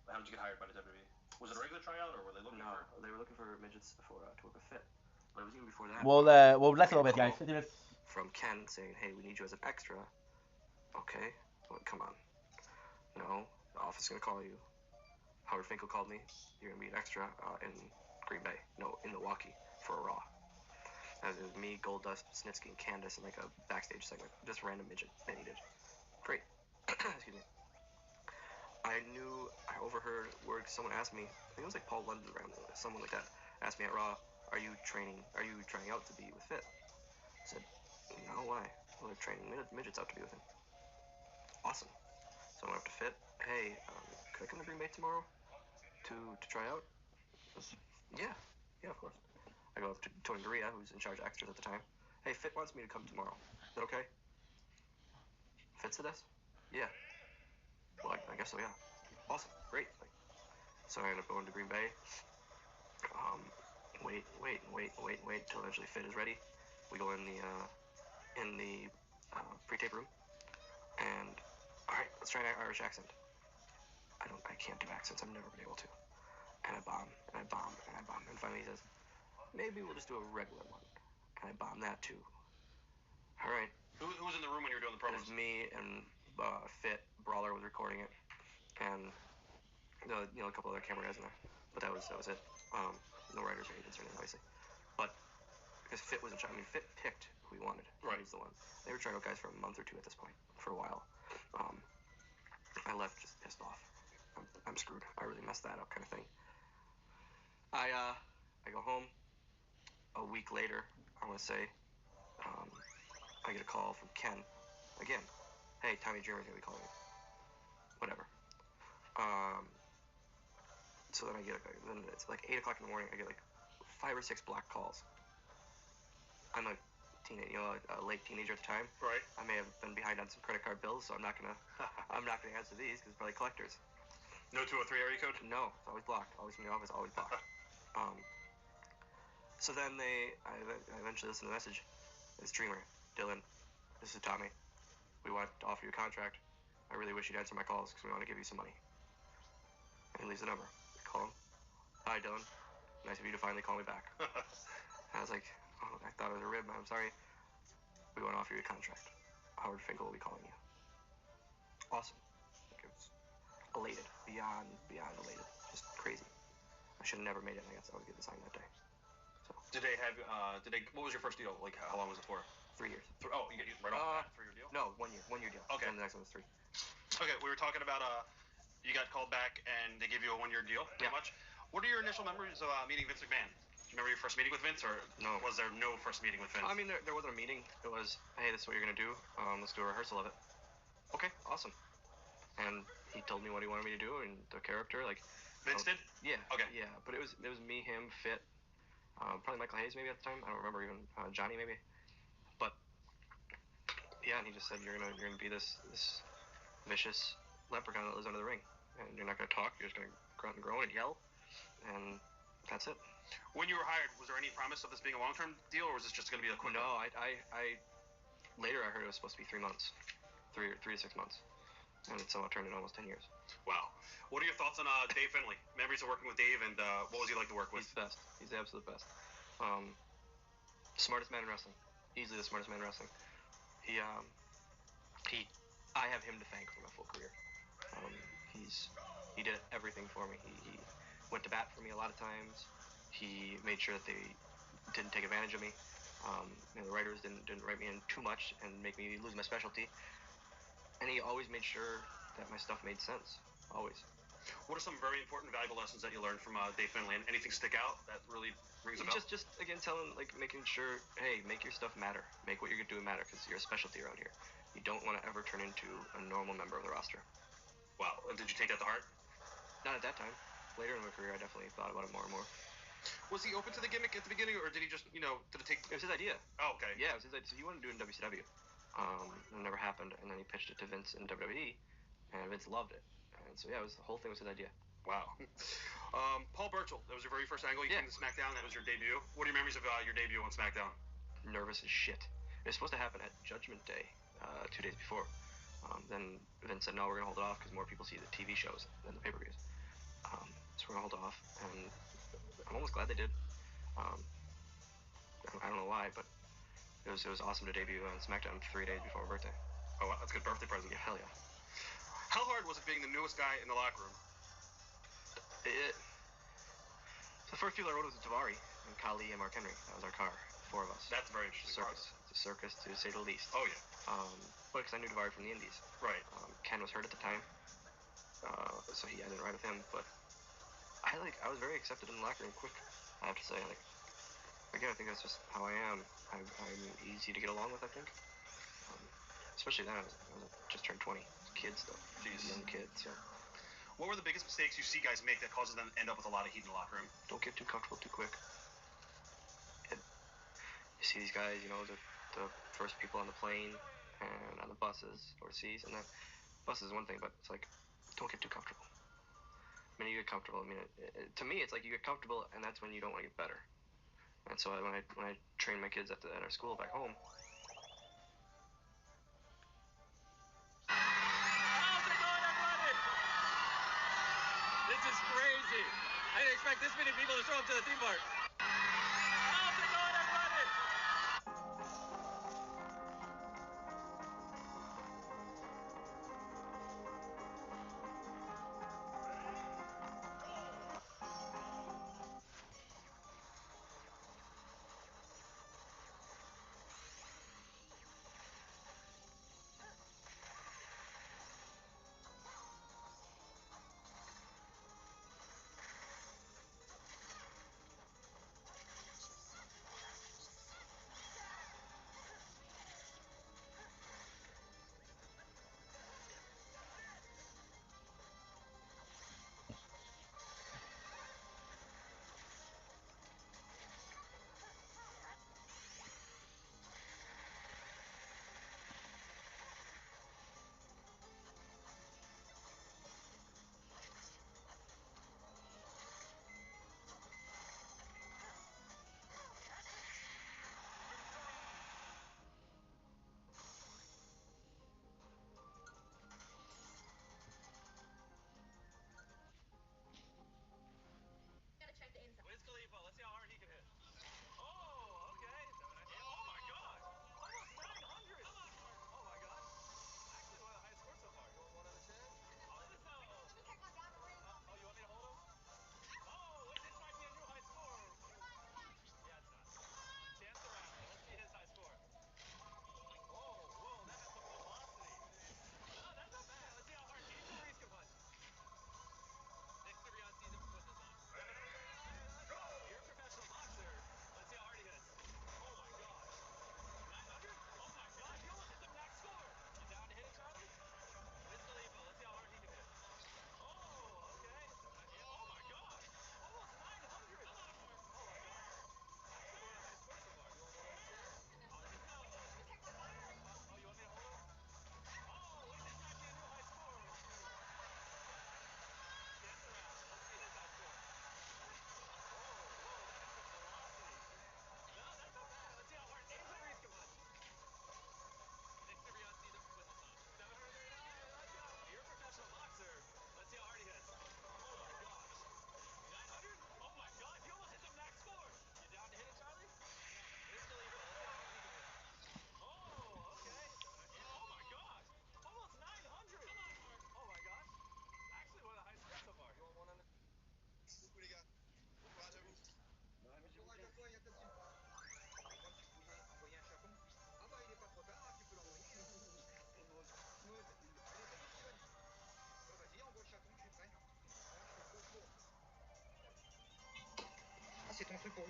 How did you get hired by the WWE? Was it a regular tryout, or were they looking for? No, they were looking for midgets for to work with Fit. But it was even before that. We'll relax a little bit, guys. 50 minutes. From Ken saying, "Hey, we need you as an extra." Okay, well, come on. No, the office is gonna call you. Howard Finkel called me. You're gonna be an extra in Green Bay. No, in Milwaukee for a Raw. As it was me, Goldust, Snitsky, and Candace in like a backstage segment. Just random midget they needed. Great. Excuse me. I overheard word someone asked me, I think it was like Paul London around, someone like that, asked me at Raw, are you trying out to be with Fit? I said, no, why? Well, they're training midgets out to be with him. Awesome. So I went up to Fit, hey, could I come to Green Bay tomorrow to try out? Yeah, of course. I go up to Tony Gurria, who's in charge of extras at the time. Hey, Fit wants me to come tomorrow. Is that okay? Fit said this? Yeah. Well, I guess so, yeah. Awesome, great. So I ended up going to Green Bay. Wait till eventually Fit is ready. We go in the pre-tape room, and all right, let's try an Irish accent. I can't do accents. I've never been able to. And I bomb, and I bomb, and I bomb, and finally he says, maybe we'll just do a regular one. And I bomb that too. All right. Who was in the room when you were doing the promos? It was me and Fit. Brawler was recording it, and a couple other camera guys in there. But that was it. No writers or agents or anything, obviously. But because Fit was in charge, Fit picked who he wanted. Right. He was the one. They were trying out guys for a month or two at this point, for a while. I left just pissed off. I'm screwed. I really messed that up, kind of thing. I go home. A week later, I want to say, I get a call from Ken. Again, hey, Tommy Dreamer's gonna be calling you. Whatever. So then then it's like 8 o'clock in the morning. I get like 5 or 6 blocked calls. I'm a late teenager at the time. Right. I may have been behind on some credit card bills, so I'm not gonna answer these because it's probably collectors. No 203 area code? No, it's always blocked. Always from the office, always blocked. So then I eventually listened to the message. It's Dreamer, Dylan, this is Tommy. We want to offer you a contract. I really wish you'd answer my calls because we want to give you some money. And he leaves the number. I call him. Hi, Dylan. Nice of you to finally call me back. I was like, oh, I thought it was a rib. I'm sorry. We want to offer you a contract. Howard Finkel will be calling you. Awesome. Like, it was elated. Beyond elated. Just crazy. I should have never made it. I guess I was getting signed that day. So. What was your first deal? Like, how long was it for? 3 years. Oh, you get right off that 3-year deal? No, 1 year. 1 year deal. Okay. And the next one was 3. Okay, we were talking about you got called back and they gave you a 1-year deal, pretty much. What are your initial memories of meeting Vince McMahon? Do you remember your first meeting with Vince, or no? Was there no first meeting with Vince? I mean, there wasn't a meeting. It was, hey, this is what you're gonna do. Let's do a rehearsal of it. Okay, awesome. And he told me what he wanted me to do and the character, like. Vince did? Yeah. Okay. Yeah, but it was me, him, Fit, probably Michael Hayes maybe at the time. I don't remember even Johnny maybe. But yeah, and he just said you're gonna be this vicious leprechaun that lives under the ring, and you're not gonna talk. You're just gonna grunt and groan and yell, and that's it. When you were hired, was there any promise of this being a long-term deal, or was this just gonna be a quick? No, I later I heard it was supposed to be 3 months, 3 to 6 months, and it somehow turned into almost 10 years. Wow. What are your thoughts on Dave Finlay? Memories of working with Dave, and what was he like to work with? He's the best. He's the absolute best. Smartest man in wrestling. Easily the smartest man in wrestling. I have him to thank for my full career. He did everything for me. He went to bat for me a lot of times. He made sure that they didn't take advantage of me. The writers didn't write me in too much and make me lose my specialty. And he always made sure that my stuff made sense. Always. What are some very important, valuable lessons that you learned from Dave Finlay? Anything stick out that really rings a bell? Just again, making sure, hey, make your stuff matter. Make what you're doing matter, because you're a specialty around here. You don't want to ever turn into a normal member of the roster. Wow. Did you take that to heart? Not at that time. Later in my career, I definitely thought about it more and more. Was he open to the gimmick at the beginning, or did he just, did it take... It was his idea. Oh, okay. Yeah, it was his idea. So he wanted to do it in WCW. It never happened, and then he pitched it to Vince in WWE, and Vince loved it. And so, yeah, the whole thing was his idea. Wow. Paul Burchill, that was your very first angle. You came to SmackDown. That was your debut. What are your memories of your debut on SmackDown? Nervous as shit. It was supposed to happen at Judgment Day, 2 days before. Then Vince said, no, we're going to hold it off because more people see the TV shows than the pay-per-views. So we're going to hold it off, and I'm almost glad they did. I don't know why, but it was awesome to debut on SmackDown 3 days before my birthday. Oh, wow, that's a good birthday present. Yeah, hell yeah. How hard was it being the newest guy in the locker room? The first people I rode was Davari and Kali and Mark Henry. That was our car, 4 of us. That's very interesting. Circus. It's a circus, to say the least. Oh, yeah. But because I knew Davari from the Indies. Right. Ken was hurt at the time, so I didn't ride with him. But I was very accepted in the locker room quick, I have to say. Again, I think that's just how I am. I'm easy to get along with, I think. Especially then, I was just turned 20. Kids still. Jeez. Young kids, so. What were the biggest mistakes you see guys make that causes them to end up with a lot of heat in the locker room? Don't get too comfortable too quick. You see these guys, the first people on the plane and on the buses overseas, and then buses is one thing, but it's like, don't get too comfortable. The minute you get comfortable, to me, it's like you get comfortable, and that's when you don't want to get better. And so when I train my kids at our school back home. This is crazy. I didn't expect this many people to show up to the theme park.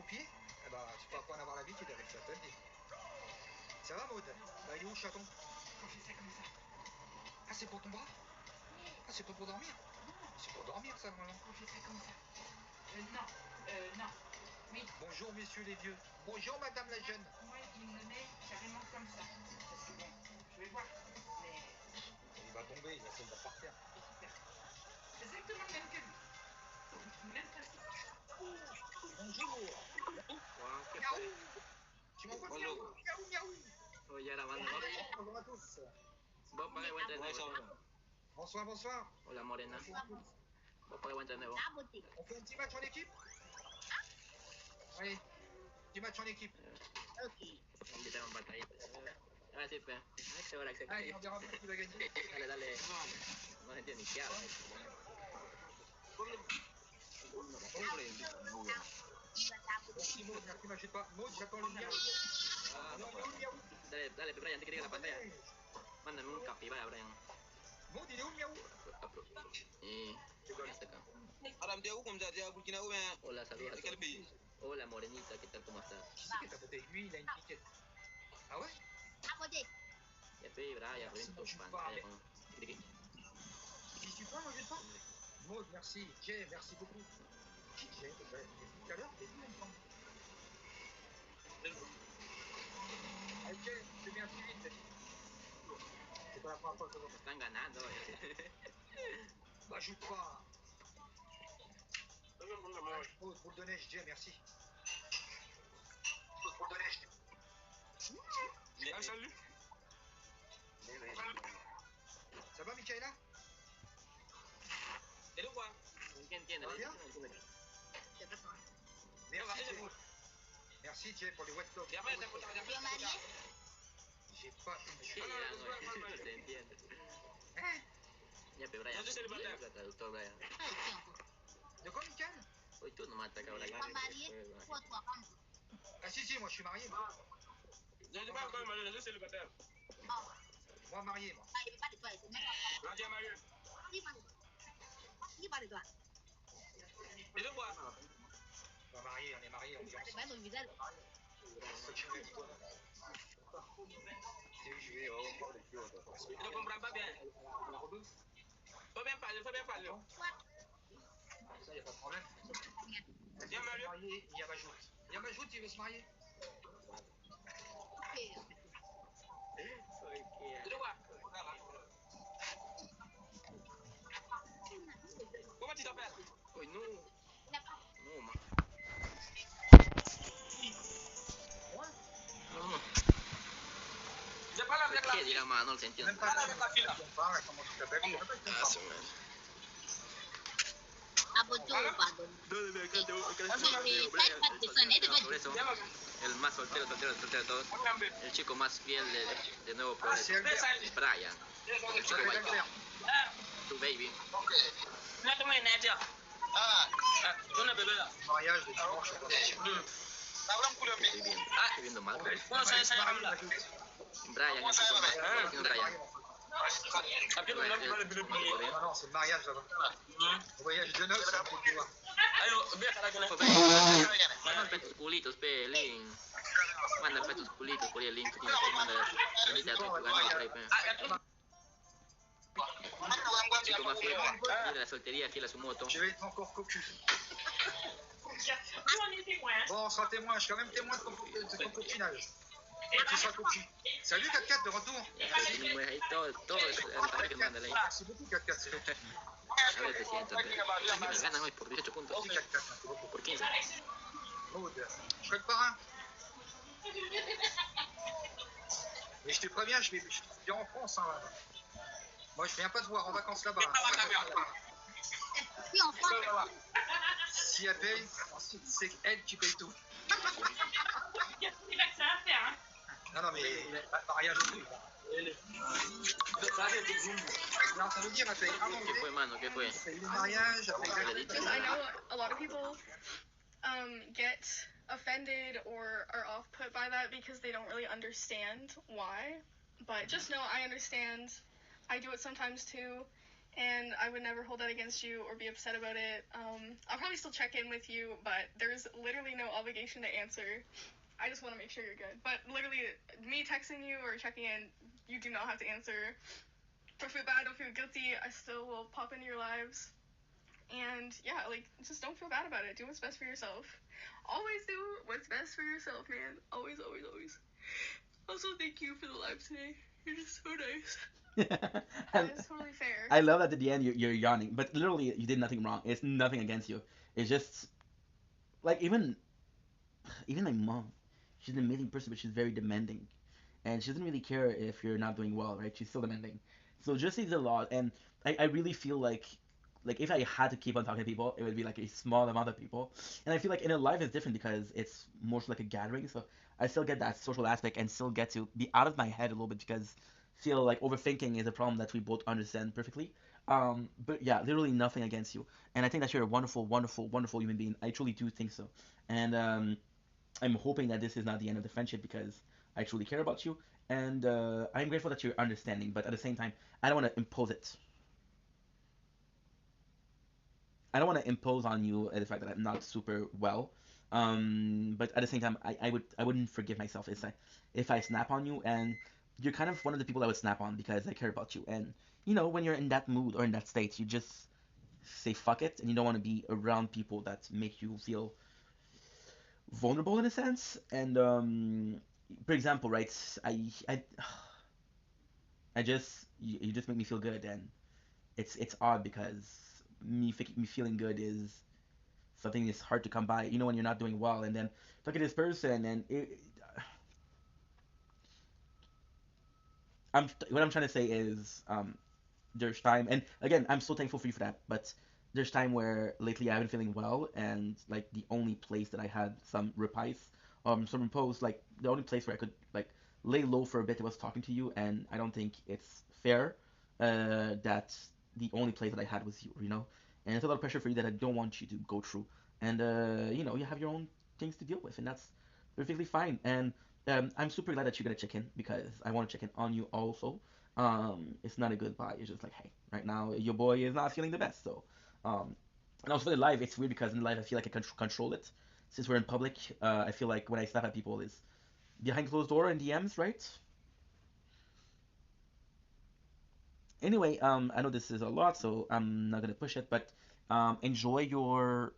pied, eh ben, tu peux apprendre à avoir l'habitude avec ça, je te le dis. Ça va, Maud? Bah, il est où le chaton? Quand je fais comme ça. Ah, c'est pour ton bras? Ah, c'est pas pour dormir? C'est pour dormir, ça, normalement. Quand je fais comme ça. Non. Oui. Bonjour, messieurs les vieux. Bonjour, madame la jeune. Moi, il me met carrément comme ça. Parce que bon, je vais voir. Mais Il va tomber, il va se mettre par terre. exactement le même que lui. Même principe. Bonjour. Miaou. Tu m'envoies miaou, miaou, miaou. Oh, ya la banda. Bonjour à tous. Vos pagué buen nuevo. Bonsoir, bonsoir. Hola, morena. Vos pagué buen nuevo. On fait un petit match en équipe? Allez, petit match en équipe. Invitaron patadita. Ah, sí, pues. Ay, qué hora que se Allez, on verra bien qui va gagner. Dale, dale. No se entiende ni qué habla. Merci, Maud, merci, m'achète pas. Maud, j'attends le miaou. Dale, Brian, te quería la pantalla. Mándame un capibara, Brian. Maud, il est où, miaou? Hola, saludos. Hola, morenita, ¿qué tal? ¿Cómo estás? Qui c'est qui t'a voté? Lui, il a une piquette. Ah ouais? Ya pe, Brian, reviento tu pantalla con... J'y suis pas, moi, j'ai pas. Maud, merci. Jay, merci beaucoup. Qui Jay? Depuis tout à l'heure, il est tout longtemps. Allez, Jay, fais bien plus vite. C'est pas la première fois que je vois. Están ganando. M'ajoute pas. Maud, boule de neige, Jay, merci. Boule de neige. Ah, salut. Ça va, Michaela? ¿Quién entiende? ¿Va bien? Merci, Jay. Merci. Merci, Jay, pour les wet dogs. J'ai pas une Sí, chute. ya, no se entiende. Ya, pe, Brian. El traductor, Brian. De quoi, Michael? Hoy tú nomás te acabas la Ah, si, moi, je suis marié. Moi, Je suis pas encore marié, je suis célibataire. moi marié, moi. Nadia marié. Et de quoi? Pas marié, on est mariés, on vit ensemble. C'est que je fais, toi. Je comprends pas bien. Faut bien parler, faut bien parler. Ça, y a pas de problème. Bien marié. Marié, il y a Majout. Il y a Majout, il veut se marier. Et de quoi? Comment tu t'appelles? Oh non. Non, ma. No. J'ai parlé avec la fille. No lo entiendo. Même pas avec la fille. On parle, comment tu t'appelles? Ah, c'est vrai. Por eso, el más soltero de todos, el chico más fiel de nuevo progreso, Brian, el chico white, tu baby. No te mueves, Nacho. Una bebé. Mariage de dimanche. Estoy viendo mal. Brian, el chico más fiel, Brian. Non, c'est le mariage là-bas. Le voyage de noces, c'est un peu plus loin. Manda tus culitos, pe, link. Manda tus culitos por el link. Manda a tu canal por ahí, pe. Chico más fiel, fiel a la soltería, fiel a su moto. Je vais être encore cocu. Bon, on sera témoin, je suis quand même témoin de ton cochinage. Tu seras cocu. Salut 4-4 de retour. Ahí todo es que manda ahí. Merci beaucoup 4-4. A ver, presidente, ganan hoy por 18 puntos. Merci 4-4, merci beaucoup. Por 15. Maud, je serai le parrain. Mais je te préviens, je viens en France. Hein. Moi, je viens pas te voir en vacances là-bas. Oui, en France. Si elle paye, c'est elle qui paye tout. Il a que ça à faire, hein. Non, mais mariage aussi. Non, ça veut dire, elle paye à manger. ¿Qué fue, mano? ¿Qué fue? Elle paye le mariage. Because I know a lot of people get offended or are off put by that because they don't really understand why. But just know I understand. I do it sometimes too. and I would never hold that against you or be upset about it. I'll probably still check in with you, but there's literally no obligation to answer. I just want to make sure you're good. But literally, me texting you or checking in, you do not have to answer. Don't feel bad, don't feel guilty. I still will pop into your lives. And yeah, like, just don't feel bad about it. Do what's best for yourself. Always do what's best for yourself, man. Always, always, always. Also, thank you for the live today. You're just so nice. It's totally fair. I love that at the end you're yawning, but literally you did nothing wrong. It's nothing against you. It's just like even my mom, she's an amazing person, but she's very demanding, and she doesn't really care if you're not doing well, right? She's still demanding. So just is a lot, and I really feel like if I had to keep on talking to people, it would be like a small amount of people, and I feel like in a life it's different because it's more like a gathering, so I still get that social aspect and still get to be out of my head a little bit because feel like overthinking is a problem that we both understand perfectly. But yeah, literally nothing against you, and I think that you're a wonderful, wonderful, wonderful human being. I truly do think so, and I'm hoping that this is not the end of the friendship because I truly care about you, and I'm grateful that you're understanding. But at the same time, I don't want to impose it. I don't want to impose on you the fact that I'm not super well. But at the same time, I wouldn't forgive myself if I snap on you, and you're kind of one of the people I would snap on because I care about you. And when you're in that mood or in that state, you just say fuck it, and you don't want to be around people that make you feel vulnerable in a sense. And for example, right, I just you just make me feel good, and it's odd because me feeling good is something that's hard to come by. When you're not doing well, and then look at this person, and what I'm trying to say is there's time, and again, I'm so thankful for you for that, but there's time where lately I've been feeling well, and like the only place that I had some repose, like the only place where I could like lay low for a bit was talking to you, and I don't think it's fair that the only place that I had was you, and it's a lot of pressure for you that I don't want you to go through, and you have your own things to deal with, and that's perfectly fine, and I'm super glad that you're gonna check in because I want to check in on you also. It's not a goodbye. It's just like, hey, right now your boy is not feeling the best. So, and also for the live, it's weird because in live I feel like I can control it. Since we're in public, I feel like when I snap at people is behind closed door in DMs, right? Anyway, I know this is a lot, so I'm not gonna push it, but enjoy your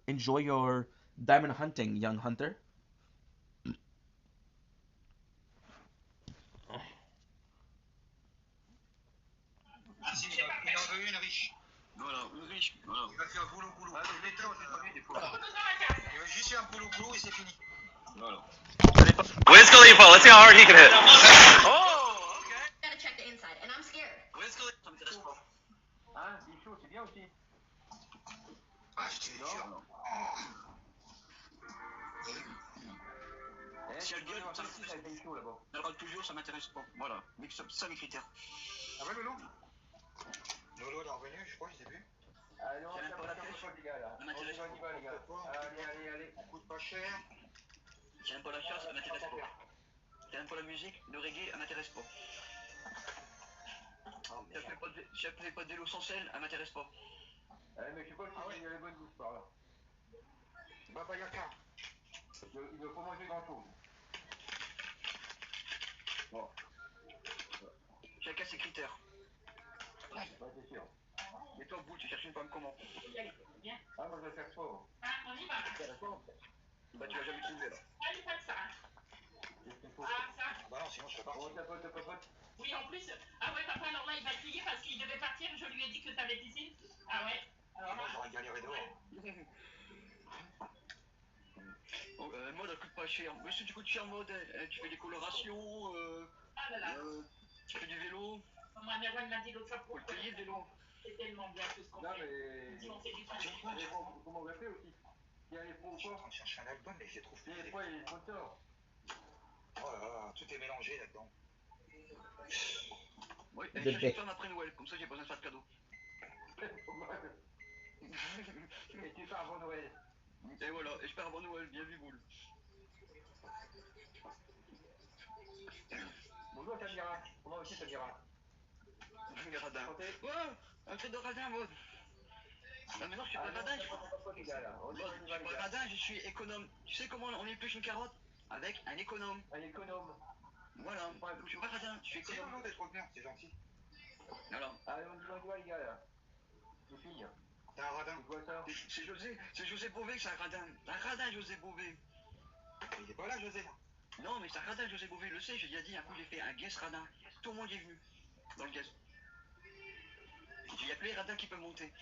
diamond hunting, young hunter. Il en veut une riche. Voilà, une riche, voilà. Il va faire boulot boulot. Ah, mais mettez-le, c'est pas lui des fois. Il veut juste faire boulot boulot et c'est fini. Voilà. Wiz Khalifa, let's see how hard he can hit. Oh, okay. Gotta check the inside, and I'm scared. Wiz Khalifa, ça m'intéresse pas. Hein, Bichot, c'est bien aussi. Ah, je te jure. Si elle gueule, ça m'intéresse pas. Elle râle toujours, ça m'intéresse pas. Voilà, mais ça mes critères. Ah ouais, Lolo Lolo, il est revenu, je crois, je l'ai vu. Allez, on J'aime pas la pêche, les gars, là. ça m'intéresse On y va, les gars. Allez, on coûte pas cher. J'aime pas la chasse, ça m'intéresse pas. J'aime pas la musique, le reggae, elle m'intéresse pas. Si elle fait pas de vélo sans selle, elle m'intéresse pas. Mais je sais pas si il y a les bonnes gousses par là. Baba Yaka. Il ne faut manger grand chose. Bon. Chacun ses critères. Ouais, c'est sûr. Et toi, Boule, tu cherches une femme comment? Ah, moi je le cherche pas. Ah, on y va. Bah, tu l'as jamais trouvé là. Ah, il pas de ça. Qu'est-ce qu'il faut? Ah, ça. Bah non, sinon je serais parti. Oh, tapote. Oui, en plus. Ah ouais, papa, alors là, il va crier parce qu'il devait partir. Je lui ai dit que t'avais piscine. Ah ouais. Alors Moi là. j'aurais galéré dehors. Mode, elle coûte pas cher. Mais si tu coûtes cher, mode, tu fais des colorations, Ah là là. tu fais du vélo. Maman Merwan m'a dit l'autre fois Faut le payer le vélo. c'est tellement bien tout ce qu'on Non, fait. mais. Si on fait du Je crois, comment on va faire aussi? Il y a les pros ou pas? Je suis en train de chercher un album, mais je les trouve plus. Il y a les pros et les sponsors. Oh là là, tout est mélangé là-dedans. Oui, The cherche une best. femme après Noël, comme ça j'ai pas besoin de faire de cadeau. Et tu pars avant Noël. Et voilà, et je pars avant Noël, bien vu, Boule. Bonjour Samira. Comment aussi Samira? Gradin. Santé. Ouais, Un trait de radin, Maud. Non, mais non, je suis pas radin. Je suis pas radin, je suis économe. Tu sais comment on épluche une carotte? Avec un économe. Un économe. Voilà. Je suis pas radin, je suis économe. C'est non, d'être bien, c'est gentil. Alors. Allez, on y va, les gars. Je finis. T'es un radin. C'est quoi ça? C'est José Bové, c'est un radin. Un radin, José Bové. Il est pas là, José. Non, mais c'est un radin, José Bové, je le sais, j'ai déjà dit, un coup j'ai fait un guest radin. Tout le monde y est venu. Dans le guest. Il y a que les radins qui peuvent monter.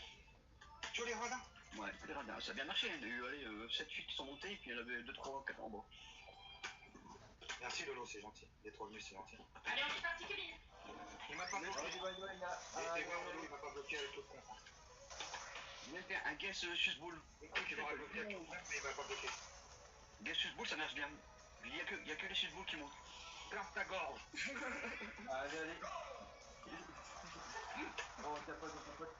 Tu vois les radins? Ouais, les radins, ça a bien marché. Il y a eu 7-8 qui sont montés, et puis il y en avait 2, 3, 4 en bas. Merci Lolo, c'est gentil. D'être revenu, c'est gentil. Allez, on est parti, Kevin. Il m'a pas bloqué. Il m'a pas bloqué avec l'autre con. Il a fait un guest susboule. Il m'aurait bloqué avec l'autre con, mais il m'a pas bloqué. Guest susboule, ça marche bien. Il y a que les susboules qui montent. Ferme ta gorge. Allez. Bon, t'as pas de pote.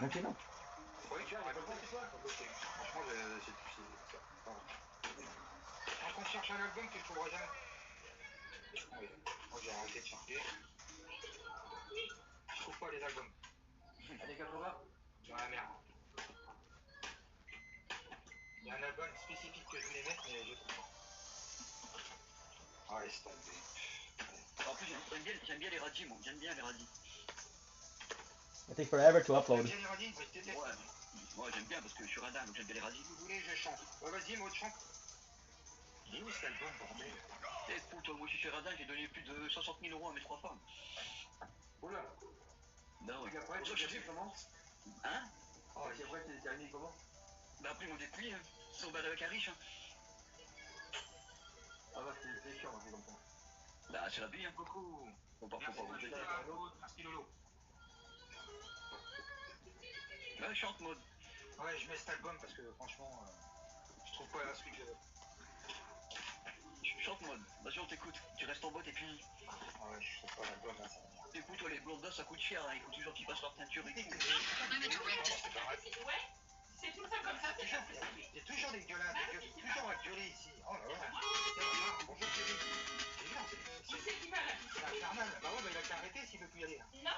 Maintenant. Oui, tu as bloqué. Franchement, c'est ça. Tant qu'on cherche un album, tu ne trouveras jamais. Oui. Moi, j'ai arrêté de chercher. Je trouve pas les albums. Allez, 80. Dans la merde. Il y a un album spécifique que je voulais mettre, mais je trouve pas. Ah, laisse tomber. En plus, j'aime bien les radis, moi. J'aime bien les radis. It takes forever to upload. J'aime bien les radis, mais je déteste. Ouais. Moi, j'aime bien parce que je suis radin, donc j'aime bien les radis. Si vous voulez, je chante. Ouais, vas-y, Maud, chante. Il est où cet album, bordel? Eh, pour toi, moi, je suis radin, j'ai donné plus de 60 000 € à mes 3 femmes. Oula. Non, Et après, tu as comment? Hein? Oh, et après, t'es terminé comment? Bah, après, ils m'ont détruit, hein. Ils sont balles avec un riche, hein. Ah bah, c'est chiant, c'est comme ça. Bah, c'est la vie, hein. Coucou. Faut pas Merci vous jeter. Merci Lolo. Ouais, chante, Maud. Ouais, je mets cet album parce que franchement, je trouve pas celui que j'avais. Chante, Maud. Vas-y, on t'écoute. Tu restes en botte et puis. Ah ouais, je trouve pas l'album là, ça va bien. Écoute, toi, les blondas, ça coûte cher, hein. Il faut toujours qu'ils passent leur teinture et tout. Ouais, c'est tout le temps comme ça, c'est ça. Il y a toujours des gueulards, toujours à gueuler ici. Oh là là. Bonjour Kevin. Qui c'est qui va là? C'est infernal. Bah ouais, bah il a qu'à arrêter s'il veut plus y aller. Non,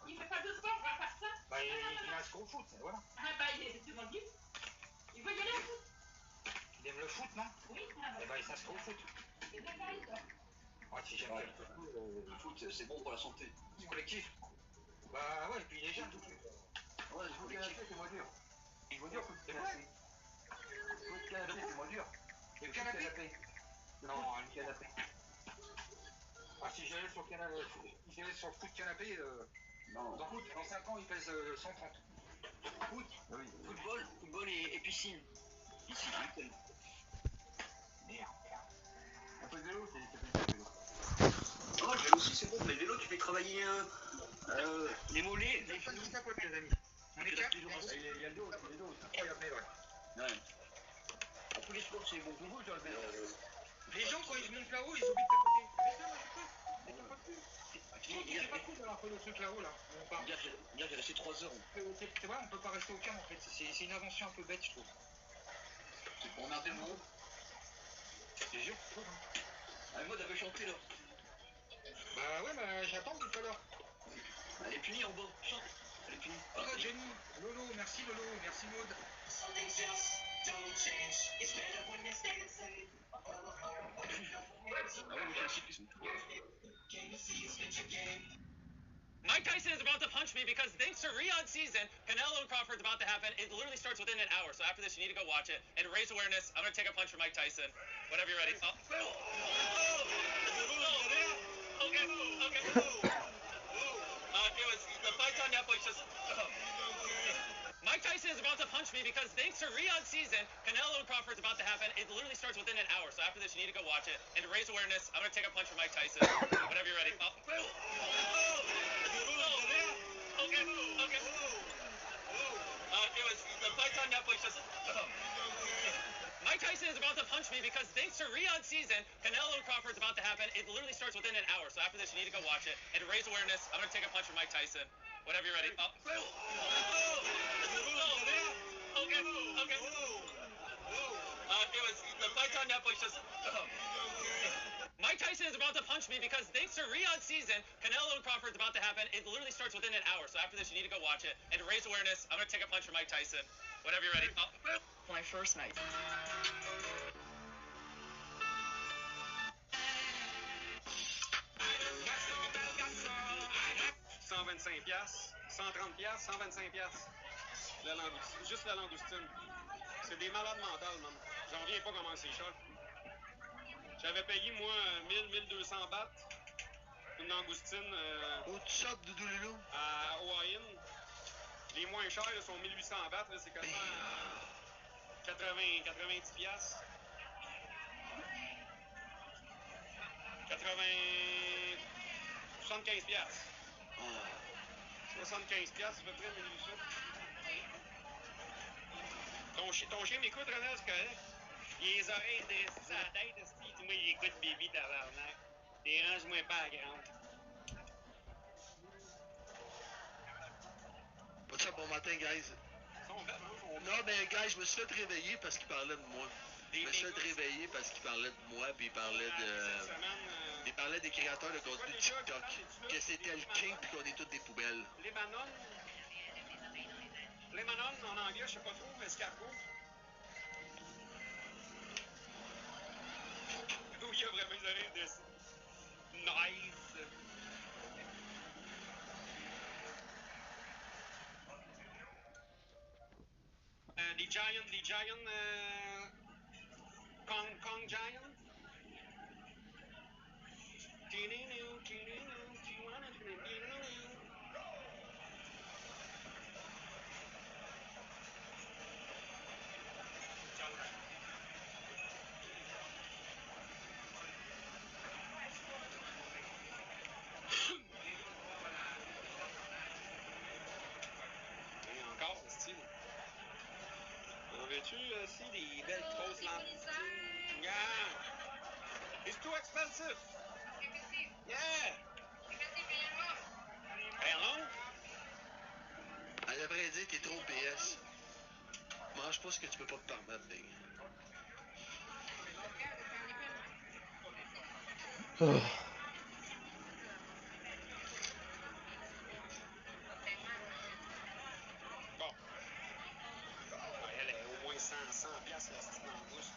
il fait pas de sport, on va faire ça. Bah il inscrit au foot, voilà. Ah bah il est devant lui. Il veut y aller au foot. Il aime le foot, non? Oui. Et bah il s'inscrit au foot. C'est bien pareil, toi. Ouais, si j'aime bien Le foot, c'est bon pour la santé. C'est collectif. Bah ouais, et puis il est jeune tout de suite. Ouais, le collectif. C'est moins dur. C'est moins dur, foot canapé. Foot canapé, c'est moins dur. Le canapé? Non, le canapé. Ah, si j'allais sur le foot canapé, Non. Dans 5 ans, il pèse 130. Foot? Oui. Football et piscine. Ici, nickel. Merde. Un peu de vélo, c'est plus de vélo. Oh, le vélo aussi, c'est bon. Mais le vélo, tu fais travailler les mollets, les genoux. Ça quoi, les amis? On est 4? Il y a le dos, c'est les dos. Incroyable, mais ouais. Ouais. À tous les sports, c'est bon. Tout le monde, sur le vélo. Les gens, quand ils montent là-haut, ils oublient de tapoter. Mais ça, moi, je peux. Mais t'as pas pu. C'est pas cool d'avoir fait le truc là-haut, là. On part. Hier, j'ai resté 3 heures. Tu vois, on peut pas rester au calme, en fait. C'est une invention un peu bête, je trouve. On a un démon. Je te jure. Un mode avait chanté, là. Bah ouais, bah j'attends tout à l'heure. Elle est punie en bas. Chante. Elle est punie. Ah, Jenny. Lolo, merci Lolo. Merci Maud. Mike Tyson is about to punch me because thanks to Riyadh season, Canelo and Crawford's about to happen. It literally starts within an hour. So after this, you need to go watch it and raise awareness. I'm gonna take a punch from Mike Tyson. Whenever you're ready. Oh. Okay. It was the fight's on Netflix. Just. Mike Tyson is about to punch me because thanks to Riyadh season, Canelo and Crawford's about to happen. It literally starts within an hour. So after this, you need to go watch it and raise awareness. I'm gonna take a punch from Mike Tyson. Whenever you're ready. Oh. Okay. It was the fight's on Netflix. Just. Mike Tyson is about to punch me because thanks to Riyadh season, Canelo and Crawford's about to happen. It literally starts within an hour. So after this, you need to go watch it and raise awareness. I'm gonna take a punch from Mike Tyson. Whenever you're ready. Oh. Okay. It was the fight's on Netflix. Just. Mike Tyson is about to punch me because thanks to Riyadh season, Canelo and Crawford's about to happen. It literally starts within an hour. So after this, you need to go watch it. And to raise awareness, I'm going to take a punch for Mike Tyson. Whenever you're ready. My first night. 125$, 130$, 125$. Juste la langoustine. C'est des malades mentales, man. J'en reviens pas comment c'est cher. J'avais payé, moi, 1200 bahts. Une langoustine. Où tu sortes de Doulilou? À Hawaiian. Les moins chers là, sont 1800 bahts. C'est quasiment 90$. 75$. 75$, ça fait près 1800. Ton chien m'écoute, Ronald, c'est correct? Il a les oreilles dressées à la tête, est-ce moi il écoute Baby tabarnak. Dérange-moi pas à la grande. What's up, bon matin, guys? Non, mais guys, je me suis fait réveiller parce qu'il parlait de moi. Je me suis fait réveiller parce qu'il parlait de moi, puis il parlait de... Il parlait des créateurs de contenu TikTok. Que c'était le king, puis qu'on est tous des poubelles. Lebanon, en anglais, je sais pas trop, escargot. Oui, il a vraiment les oreilles de... Nice! Les Giants, Kong Giant. Encore, style. En veux-tu aussi des belles grosses langoustines? Yeah! It's too expensive! Yeah! Hello? Elle devrait dire que t'es trop PS. Mange pas ce que tu peux pas te permettre, Big. Bon. Elle est au moins 100$ la petite langouste.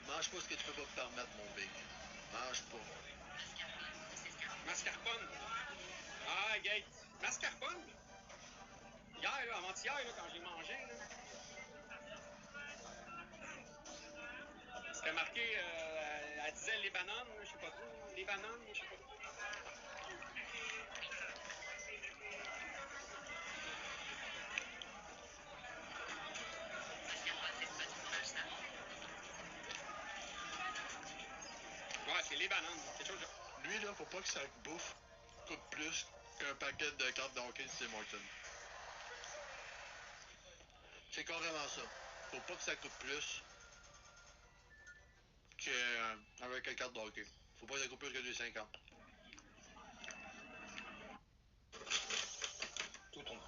Mange pas ce que tu peux pas te permettre, mon Big. Mange pas. Mascarpone. Ah, Gate. Mascarpone. Hier, là, avant-hier, là, quand j'ai mangé, là. C'était marqué, elle disait les bananes, je sais pas trop. Les bananes, je sais pas trop. Ouais, c'est les bananes. Quelque chose de... Lui, là, faut pas que ça bouffe coûte plus qu'un paquet de cartes d'hockey de Tim Hortons. C'est carrément ça. Faut pas que ça coûte plus qu'avec une carte d'hockey. Faut pas que ça coûte plus que 2,50. Tout tombe.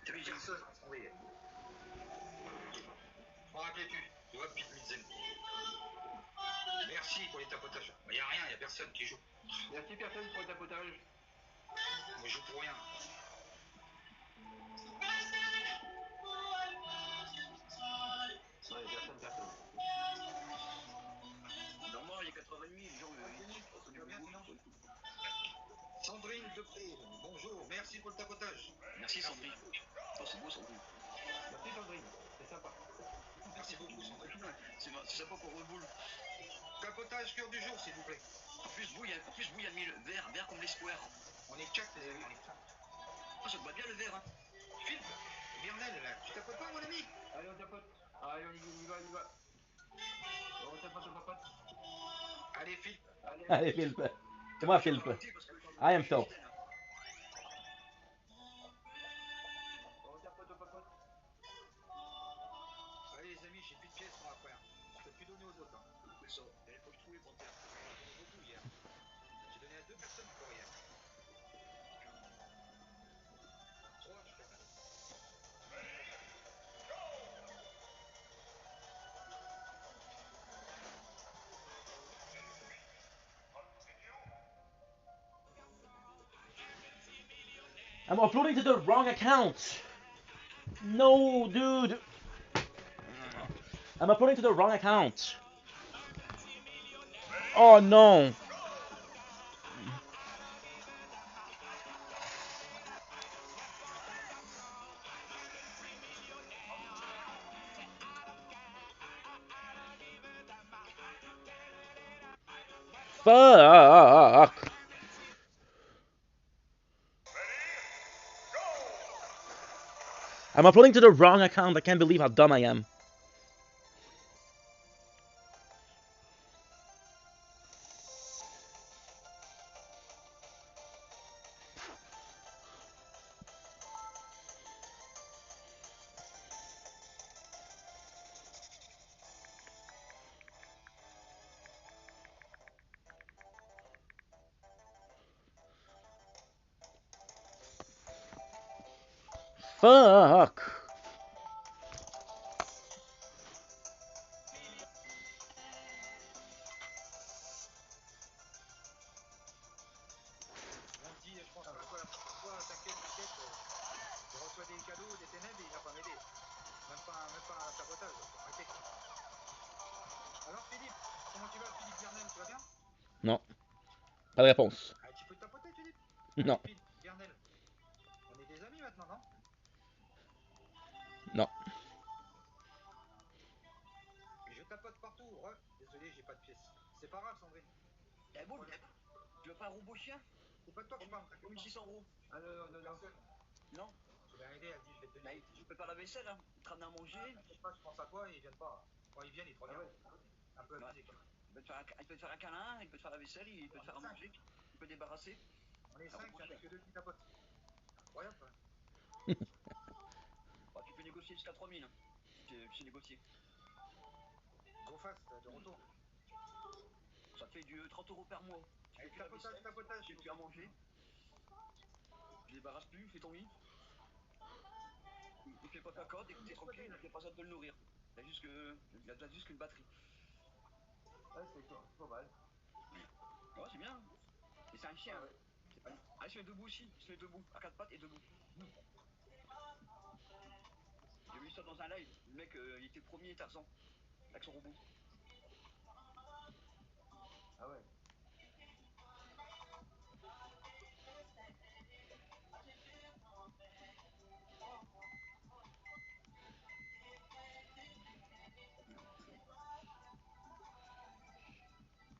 Tu lui dire ça, oui. Bon, rappelez-tu, tu vois, petite mitzvah. Merci pour les tapotages. Il n'y a rien, il n'y a personne qui joue. Merci personne pour le tapotage. Moi, je joue pour rien. Non, il y a personne. Normalement, il est 4h30, les gens, tu vas bien, sinon Sandrine Depré, bonjour, merci pour le tapotage. Merci, Sandrine. Oh, c'est beau, Sandrine. Merci, Sandrine. C'est sympa. Merci beaucoup, Sandrine. C'est sympa pour Reboul. Tapotage cœur du jour, s'il vous plaît. En plus, vous, il y a mis le vert comme les squares. On est 4, les amis, on est 4. Oh, ça te va bien le vert, hein. Philippe, Bernel, là, tu tapotes pas, mon ami? Allez, on tapote. Allez, on y va. On tapote. Allez, Philippe. Allez, Philippe. C'est moi, Philippe. I am Philip. Allez, les amis, j'ai plus de pièces pour la première. Je peux plus donner aux autres. Hein. C'est ça. Il faut que je trouve les panthères. J'en ai beaucoup hier. J'ai donné à 2 personnes pour rien. I'm uploading to the wrong account. No, dude. I'm uploading to the wrong account. Oh no. Fuck. I'm uploading to the wrong account. I can't believe how dumb I am. Fuck. On se dit, je pense pas toi, t'inquiète, il reçoit des cadeaux, des ténèbres et il vient pas m'aider. Même pas un sabotage, faut arrêter. Alors Philippe, comment tu vas Philippe Vernel, tu vas bien? Non. Pas de réponse. Ah, tu peux tapoter Philippe? Non. Philippe Vernel. On est des amis maintenant, non? Non. Je tapote partout, désolé, j'ai pas de pièces. C'est pas grave Sandrine. T'es beau, tu veux pas un robot chien? C'est pas de toi que je parle, t'inquiète pas. 1600 €. Ah non. Non? Je vais aider, elle dit, je vais te Bah, donner. tu peux faire la vaisselle, hein. Te ramener à manger. T'inquiète pas, je pense à toi et ils viennent pas. Quand ils viennent, ils te regardent. Un peu abusé quoi. Il peut te faire un câlin, il peut te faire la vaisselle, il peut te faire à manger, il peut débarrasser. On est 5, il n'y en a que 2 qui tapotent. Incroyable quoi. Bah, tu peux négocier jusqu'à 3000. Hein. Tu sais négocier. Go fast, de retour. Ça te fait du 30 € par mois. Tu fais plus la vaisselle, tu fais plus à manger. Tu débarrasses plus, fais ton lit. Il fait pas caca, t'es tranquille, il n'y a pas besoin de le nourrir. Il a juste qu'une batterie. Ouais, c'est pas mal. Ouais, c'est bien. Et c'est un chien. Ouais. Ah, il se met debout aussi. Il se met debout, à 4 pattes et debout. J'ai vu ça dans un live. Le mec, il était premier Tarzan. Avec son robot. Ah ouais.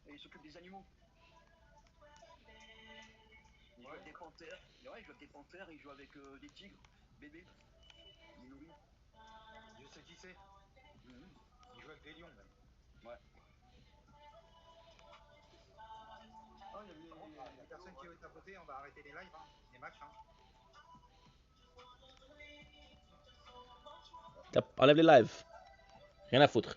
Et il s'occupe des animaux. Il joue avec des panthères. Ouais, il joue avec des panthères, il joue avec des tigres, bébés. Il nourrit. Je sais qui c'est. Il joue avec des lions même. Ouais. Oh, il y a des personnes qui veulent tapoter, on va arrêter les lives, hein, les matchs. Hein. Enlève les lives. Rien à foutre.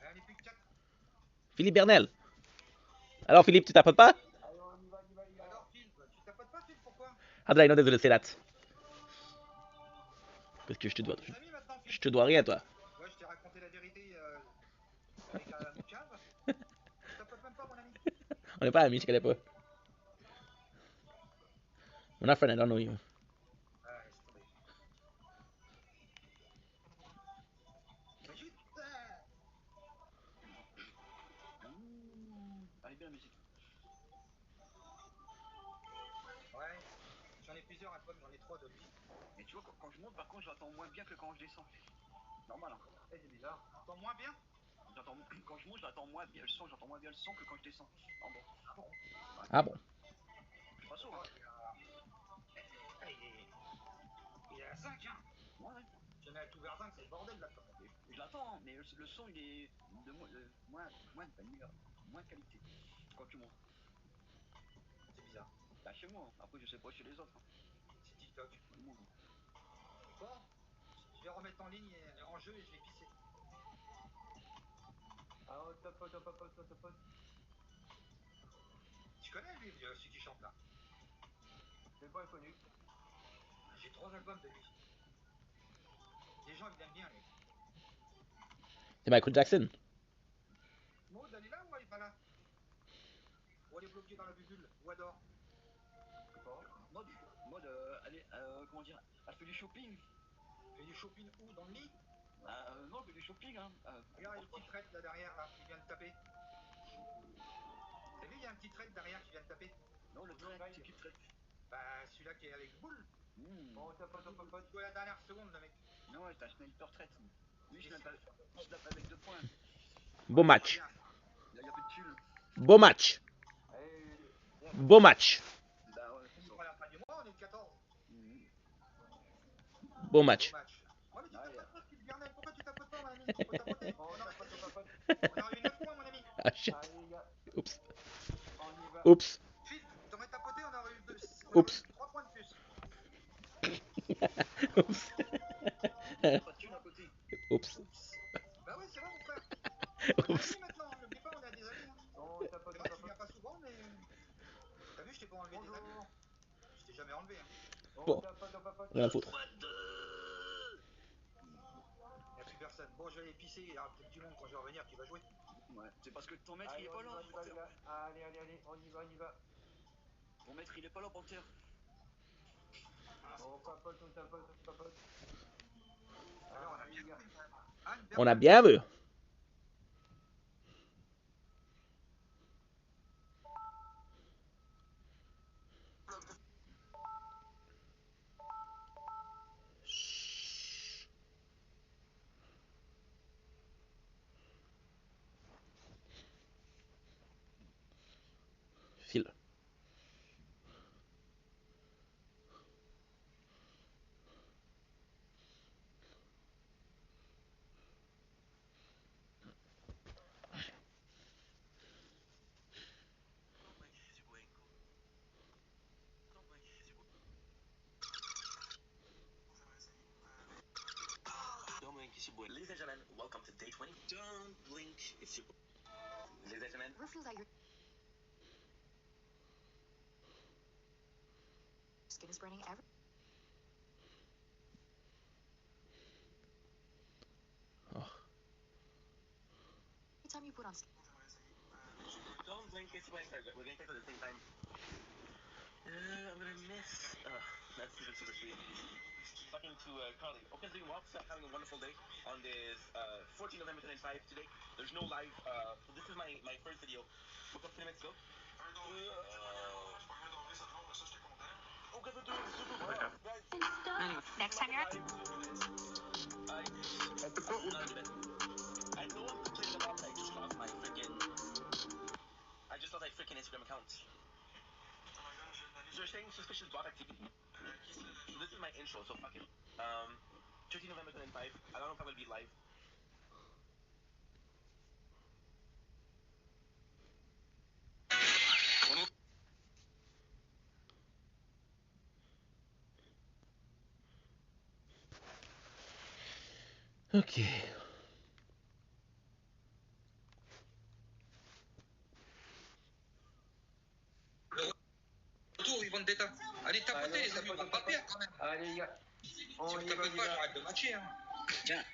Allez, on est plus que 4. Philippe Bernel. Alors Philippe, tu tapotes pas? Allez, on y va. Alors Phil, tu tapotes pas Phil, pourquoi? How did I know they would say that? Parce que je te dois. Je te dois rien, toi. Ouais, je t'ai raconté la vérité avec un ami cave. Tu tapotes même pas, mon ami. On n'est pas amis, je connais pas. We're not friends, I don't know you. Ah, laisse tomber. Mais putain! Elle est bien la musique. Ouais, j'en ai plusieurs albums, j'en ai 3 de lui. Mais tu vois, quand je monte, par contre, j'entends moins bien que quand je descends. Normal, hein. Eh, c'est bizarre. T'entends moins bien? Quand je monte, j'entends moins bien le son que quand je descends. En bas. Ah bon? Ouais. Ah bon? Je suis pas sourd, hein. Il est à 5, hein? Ouais. Tu mets tout vers 5, c'est le bordel là quand même. Je l'attends, hein, mais le son il est de moins de 20 000 heures. moins de qualité. Quand tu montes. C'est bizarre. Bah chez moi, après je sais pas chez les autres. C'est TikTok. Tout le monde. Bon, je vais remettre en ligne en jeu et je vais pisser. Ah oh, top pote. Tu connais lui, celui qui chante là? C'est pas inconnu. J'ai 3 albums de lui. Les gens ils l'aiment bien lui. C'est Michael Jackson. Maud, elle est là ou elle est pas là? Ou elle est bloquée dans la bulle? Ou elle dort? Je sais pas. Mode, allez, comment dire, elle fait du shopping. Fait du shopping où? Dans le lit? Non, elle fait du shopping, hein. Regarde, il y a une petite traite là derrière, là, qui vient de taper. T'as vu, il y a un petit trait derrière qui vient de taper? Non, le trait, c'est qui trait? Bah, celui-là qui est avec boule. Oh, top pote. Il doit à la dernière seconde, le mec. Non, ouais, t'as sniper trait. Lui, je l'appe avec 2 points. Beau match. Il y a plus de tulle. Beau match. Beau match. Bah ouais, on est à la fin du mois, on est le 14. Beau match. Oh, mais tu tapotes pas, Steve Garnel, pourquoi tu tapotes pas, mon ami? Faut tapoter. On a eu 9 points, mon ami. Ah shit. Oups. On y va. Oups. Phil, t'aurais tapoté, on aurait eu 3 points de plus. Oups. Oups. Bah ouais, c'est vrai, mon frère. On est amis maintenant, n'oublie pas, on est des amis. Hein. Oh, C'est vrai que tu viens pas souvent, mais. T'as vu, je t'ai pas enlevé des amis. Je t'ai jamais enlevé. Hein. Bon. Rien à foutre. Y'a plus personne. Bon, je vais aller pisser, il y aura peut-être du monde quand je vais revenir qui va jouer. Ouais, c'est parce que ton maître il est pas là. Allez, on y va. Ton maître il est pas là, Panther. Oh, papote. Alors, on a bien vu. On a bien vu. File. Don't blink, it's your boy. Ladies and gentlemen, welcome to day 20. Don't blink, it's your boy. Ladies and gentlemen. Ever feel that your skin is burning every time you put on Don't blink, it's your boy. We're gonna take it at the same time. I'm gonna miss. That's super sweet. Talking to Carly. Okay, so you all having a wonderful day on this 14 November 2005 today. There's no live. So this is my first video. Woke up 20 minutes ago. next time you're I know I'm complaining about that. I just lost my freaking Instagram account. They're saying suspicious bot activity. So this is my intro, so fuck it. 13 November 2005. I don't know if I'm gonna be live. Ok. Retour, Vendetta. Allez, tapotez les amis, on va pas perdre quand même. Allez, les gars. Si on tapote pas, j'arrête de matcher. Hein. Tiens.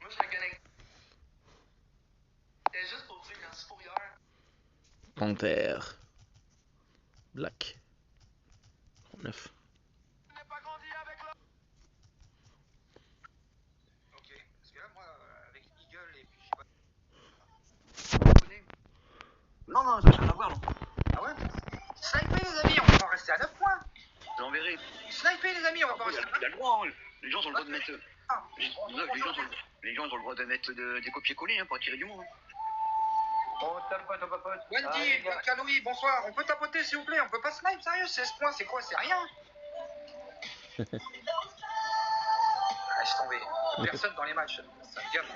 Moi je me connecte. C'était juste pour dire merci pour hier. Panther. Black. 9. Ok, parce que là, moi, avec Eagle et puis je sais pas. Non, ça n'a rien à voir, non. Ah ouais? Sniper les amis, on va pas rester à 9 points. J'enverrai. Sniper les amis, on va pas rester à 9 points. Il y a le droit, hein. Les gens ont le droit de mettre. Les gens ont le droit de mettre des copier-coller hein, pour attirer du monde. Hein. On tapote, on papote. Wendy, Caloui, bonsoir. On peut tapoter s'il vous plaît? On peut pas snipe, sérieux? 16 points, c'est quoi? C'est rien. Laisse tomber. Personne dans les matchs. Ça me gamme.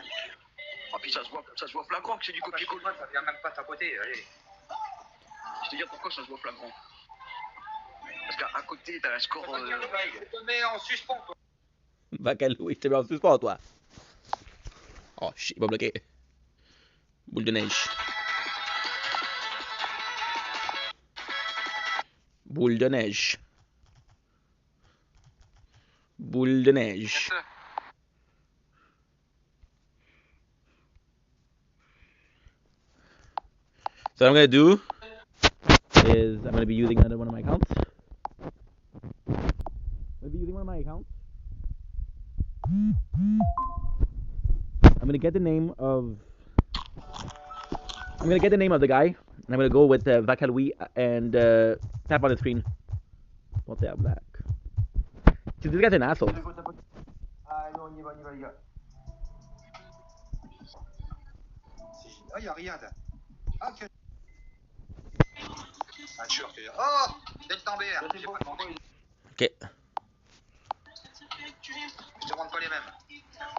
Ah, puis ça se voit flagrant que c'est du copier-coller. Ça vient même pas tapoter, allez. Je te dis pourquoi ça se voit flagrant. Parce qu'à côté, t'as un score. Je te mets en suspens, toi. Vacalou, je te mets en suspens, toi. Oh shit, il va bloquer. Boule de neige. Boule de neige. Boule de neige. So what I'm gonna do is I'm gonna be using another one of my accounts. I'm gonna get the name of the guy, and I'm gonna go with Vacalui and tap on the screen. Don't tap black. Dude, this guy's an asshole. Allez, on y va, les gars. Ah, y'a rien là. Ah, que. Ah, sûr que. Oh! D'être tombé là. J'ai pas demandé. Okay. Je te demande pas les mêmes.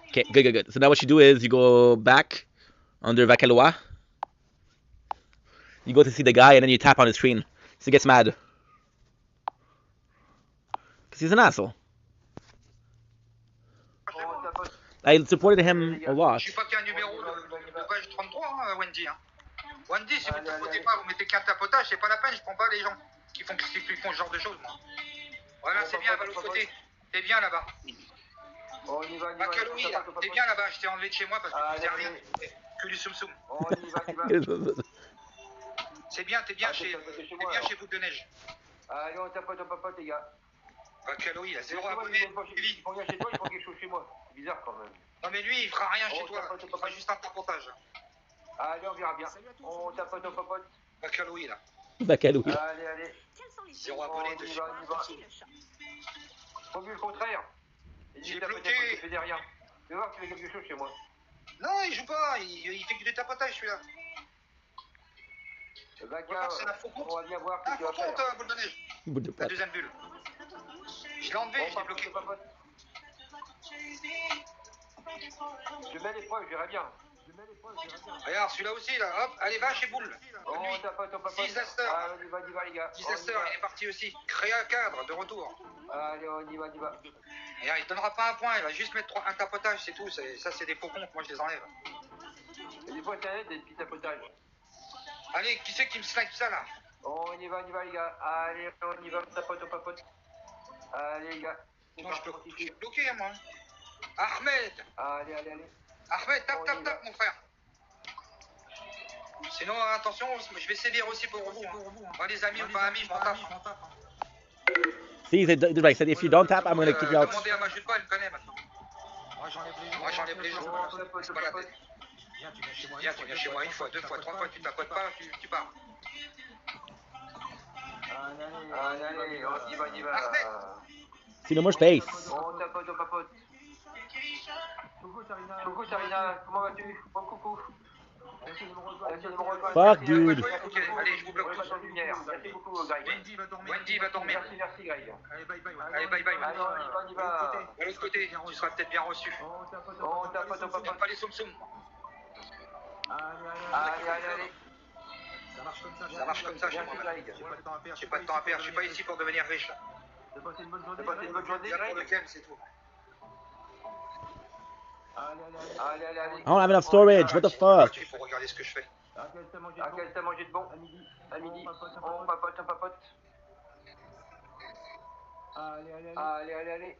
Okay, good. So now what you do is you go back under Vacalua. You go to see the guy, and then you tap on his screen. So he gets mad. Because he's an asshole. I supported him a lot. Je suis pas qu'un numéro de page 33, hein, Wendy. Hein. Wendy, si vous ne tapotez pas, vous mettez qu'un tapotage, c'est pas la peine, je prends pas les gens qui font ce genre de choses, moi. Voilà, c'est bien, va de l'autre côté. T'es bien là-bas. On y va, Macaloui, t'es bien là-bas, je t'ai enlevé de chez moi parce que tu faisais rien. Que du soum-soum. On y va. C'est bien, t'es bien chez Boule de Neige. Allez, on tapote, on papote, les gars. Macaloui, il a 0 abonnés. Ils font rien chez toi, ils font quelque chose chez moi. C'est bizarre quand même. Non, mais lui, il fera rien chez toi. Il fera juste un tapotage. Allez, on verra bien. On tapote, on papote. Macaloui, là. Vacalou. Allez. 0 abonnés dessus. On y va. Faut mieux le contraire. J'ai bloqué. Tu fais derrière. Tu vas voir, tu fais quelque chose chez moi. Non, il joue pas. Il fait que du tapotage, celui-là. Vaca, on va bien voir ce que tu vas faire. Boule de neige. La deuxième bulle. Je l'ai enlevé, je l'ai bloqué. Je mets les preuves, j'irai bien. Regarde, celui-là aussi, là, hop, allez, va chez Boule. On tapote, on papote. Disaster. Allez, on y va, les gars. Disaster, il est parti aussi. Créer un cadre de retour. Allez, on y va. Et il donnera pas un point, il va juste mettre un tapotage, c'est tout. Ça, c'est des faux comptes, moi je les enlève. Et des fois, ça aide, des petits tapotages. Allez, qui c'est qui me snipe ça, là? On y va, les gars. Allez, on y va, on tapote, on papote. Allez, les gars. Non, je suis bloqué, moi. Ahmed! Allez. Ahmed, tape, mon frère. Sinon, attention, je vais sévir aussi pour vous. Moi, les amis ou pas amis, je m'en tape. See, he said if you don't tap, I'm gonna kick you out. Demandez à ma jupe, elle me connaît maintenant. Moi, j'enlève les gens. C'est pas la tête. Viens, tu viens chez moi une fois, deux fois, trois fois, tu tapotes pas, tu pars. Allez, on y va. See, no more space. On tapote, on papote. Coucou Sarina, comment vas-tu? Bon coucou. Fuck, dude. Ok, allez, je vous bloque tous. Merci beaucoup, Greg. Wendy va dormir. Merci, Greg. Allez, bye. Allez, on y va. De l'autre côté, tu seras peut-être bien reçu. On tapote, on papote. Pas les soum-soum. Allez. Ça marche comme ça chez moi. J'ai pas de temps à perdre. Je suis pas ici pour devenir riche. C'est passé une bonne journée, Là pour le Greg. game, c'est tout. Allez. I don't have enough storage. What the fuck? Il faut regarder ce que je fais. À quel t'as mangé de bon? À midi. On papote. Allez.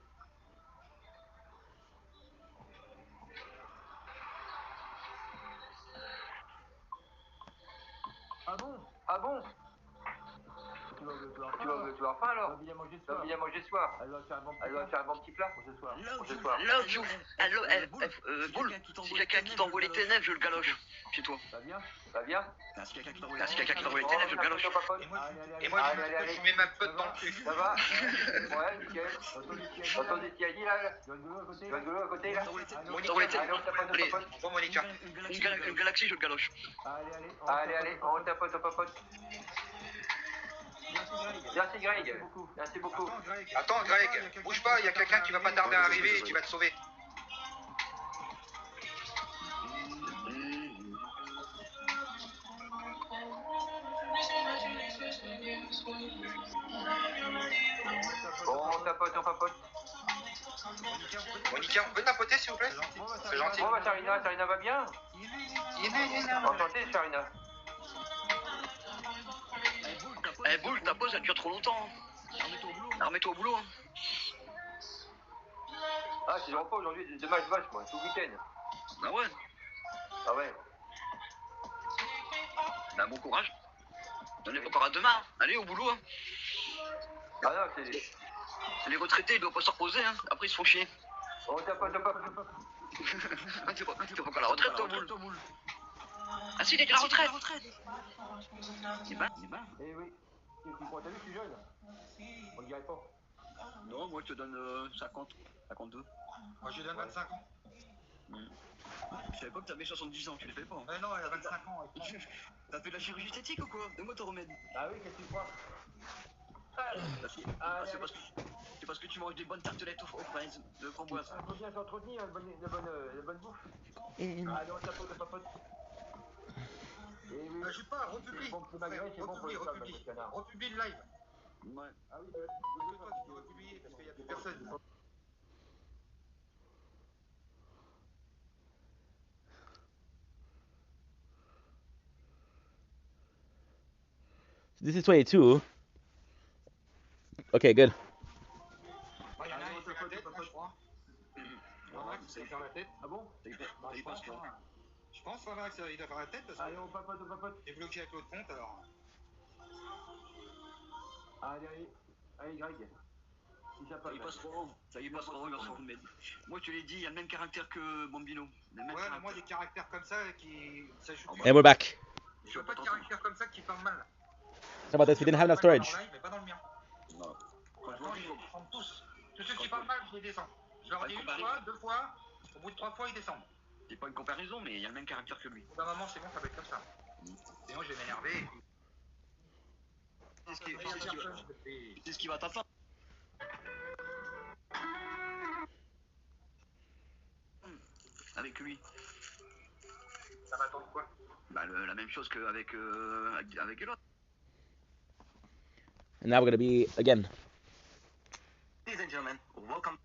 Ah bon? Tu vas faim alors? Tu vas bien manger ce soir. Elle va faire un bon petit plat pour ce soir. Love you. Boule, si quelqu'un qui t'envoie les ténèbres, je le galoche. Chez toi. Va bien? Si quelqu'un qui t'envoie les ténèbres, je le galoche. Et moi, je mets ma pote dans le cul. Ça va? Ouais, nickel. Attendez, qui a dit là? Tu vas de l'eau à côté là? Allez, on tapote, Bonjour Monica. Une galaxie, je le galoche. Allez, on tapote, Merci Greg. Merci beaucoup. Attends Greg, bouge pas, il y a quelqu'un qui va pas tarder à arriver et qui va te sauver. Bon, on papote. Monica, on peut tapoter s'il vous plaît? C'est gentil. Bon, Charina va bien? Enchanté Charina. Eh Boule, ta pause elle dure trop longtemps. Remets-toi au boulot. Ah, c'est le repas aujourd'hui, demain je vache moi, tout le week-end. Ah ouais. Bah bon courage. On est préparé à demain. Allez au boulot. Ah non, c'est... Les retraités, ils doivent pas se reposer. Après ils se font chier. On tapote. T'es pas encore à la retraite toi Boule? Ah si, t'es à la retraite. C'est bien. Eh oui. T'as vu, je suis jeune. On dirait pas. Non, moi je te donne 52. Moi je lui donne 25 ans. Je savais pas que t'avais 70 ans, tu les fais pas. Mais non, elle a 25 ans. T'as fait de la chirurgie esthétique ou quoi? Donne-moi ton remède. Ah oui, qu'est-ce que tu crois? C'est parce que tu manges des bonnes tartelettes aux fraises de framboise. Il faut bien s'entretenir, la bonne bouffe. Allez, on tapote. Je sais pas, republie. Republie le live. Ouais. Ah oui, toi tu peux republier parce qu'il n'y a plus personne. This is 22. Okay, good. Il y en a un qui fait la tête, je crois. Il y en a un qui sait faire la tête. Ah bon? Je pense qu'il doit faire la tête parce que... Allez, on papote. J'ai bloqué avec l'autre compte alors. Allez Greg. Ça y passera, il va s'en remettre. Moi je te l'ai dit, il y a le même caractère que Bambino. Ouais, mais moi des caractères comme ça qui... Ça joue. And we're back. Je veux pas de caractères comme ça qui parlent mal. How about this? We didn't have enough storage. Mais pas dans le mien. Non. Franchement, ils descendent tous. Tous ceux qui parlent mal, je les descends. Je leur dis une fois, 2 fois, au bout de 3 fois, ils descendent. C'est pas une comparaison, mais il y a le même caractère que lui. D'un moment, c'est bon, ça va être comme ça. Sinon, je vais m'énerver. C'est ce qui va t'attendre. Avec lui. Ça va attendre quoi? Bah la même chose qu'avec l'autre. And now we're gonna be again. Ladies and gentlemen, welcome.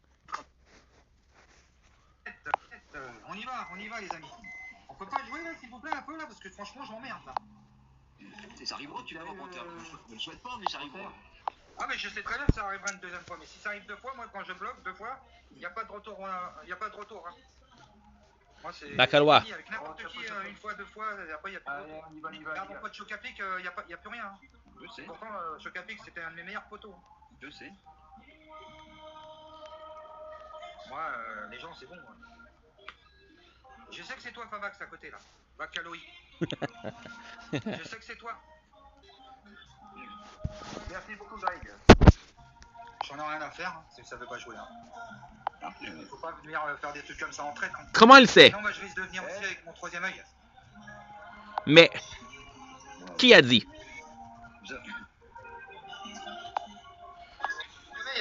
On y va les amis. On peut pas jouer là s'il vous plaît un peu là parce que franchement je m'emmerde là. Ça arrivera, tu l'as remonté. Je le souhaite pas mais ça arrivera. Ah mais je sais très bien que ça arrivera une deuxième fois, mais si ça arrive 2 fois, moi quand je bloque 2 fois, il n'y a pas de retour. Hein. Moi c'est D'accord. avec n'importe qui, 1 fois, 2 fois, après il n'y a plus de retour. Regarde mon pote Chocapic, il n'y a plus rien. Hein. Je sais. Pourtant Chocapic c'était un de mes meilleurs potos. Je sais. Moi les gens c'est bon. Moi. Je sais que c'est toi Favax à côté là. Bacaloï. Je sais que c'est toi. Merci beaucoup Greg. J'en ai rien à faire, hein, si ça veut pas jouer. Hein. Il faut pas venir faire des trucs comme ça en traite. Hein. Comment il sait? Non, moi je risque de venir aussi avec mon 3e œil. Mais qui a dit?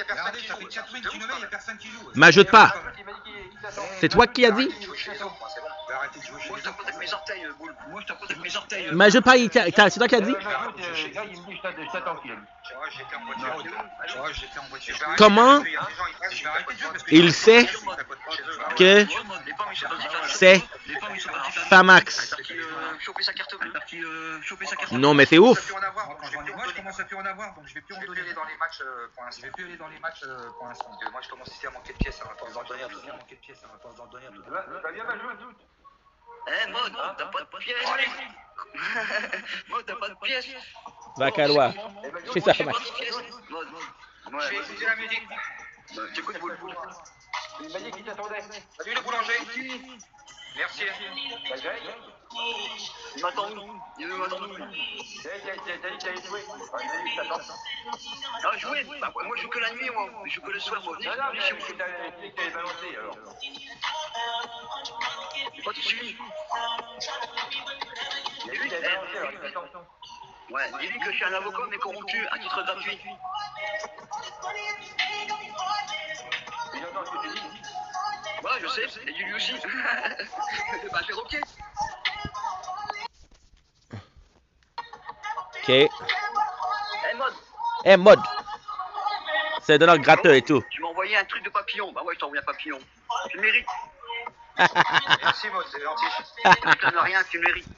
Regardez, ça fait 4 wins, tu nommais, il n'y a personne qui joue. M'ajoute pas. C'est toi qui as dit? Moi je t'apporte avec mes orteils, Boule. Moi je t'apporte avec mes orteils. M'ajoute pas, c'est toi qui as dit? Comment il sait que c'est Famax? Non mais c'est ouf. Moi je commence à plus en avoir, donc je vais plus en donner dans les matchs pour l'instant. Je vais plus aller dans les matchs pour l'instant. Moi je commence ici à manquer de pièces, ça va pas se donner. Ça va bien ma joueuse doute. Eh, mode, t'as pas de pièce. Mode, t'as pas de pièce. Vacalois. Chez sa femme. Mode. Ouais. Je vais écouter la musique. T'écoutes Boule. Il m'a dit qu'il t'attendait. Salut le boulanger. Merci. Il m'attend où? Il m'attend où? T'as dit que t'allais jouer. Il m'a dit que t'attends. Ah, jouer? Bah, moi je joue que la nuit, moi. Je joue que le soir, moi. Non, mais j'ai dit que t'allais balancer alors. Pas de suivi. Il a vu, il a balancé alors, il fait attention. Ouais, dis-lui que je suis un avocat mais corrompu à titre gratuit. Il entend ce que tu dis. Ouais, je sais, et dis-lui aussi. Bah, c'est ok. Ok. Eh, mode. Eh, mode. C'est un donneur gratteux et tout. Tu m'as envoyé un truc de papillon. Bah ouais, je t'ai envoyé un papillon. Tu le mérites. Merci, mode, c'est gentil. Je te donne rien, tu le mérites.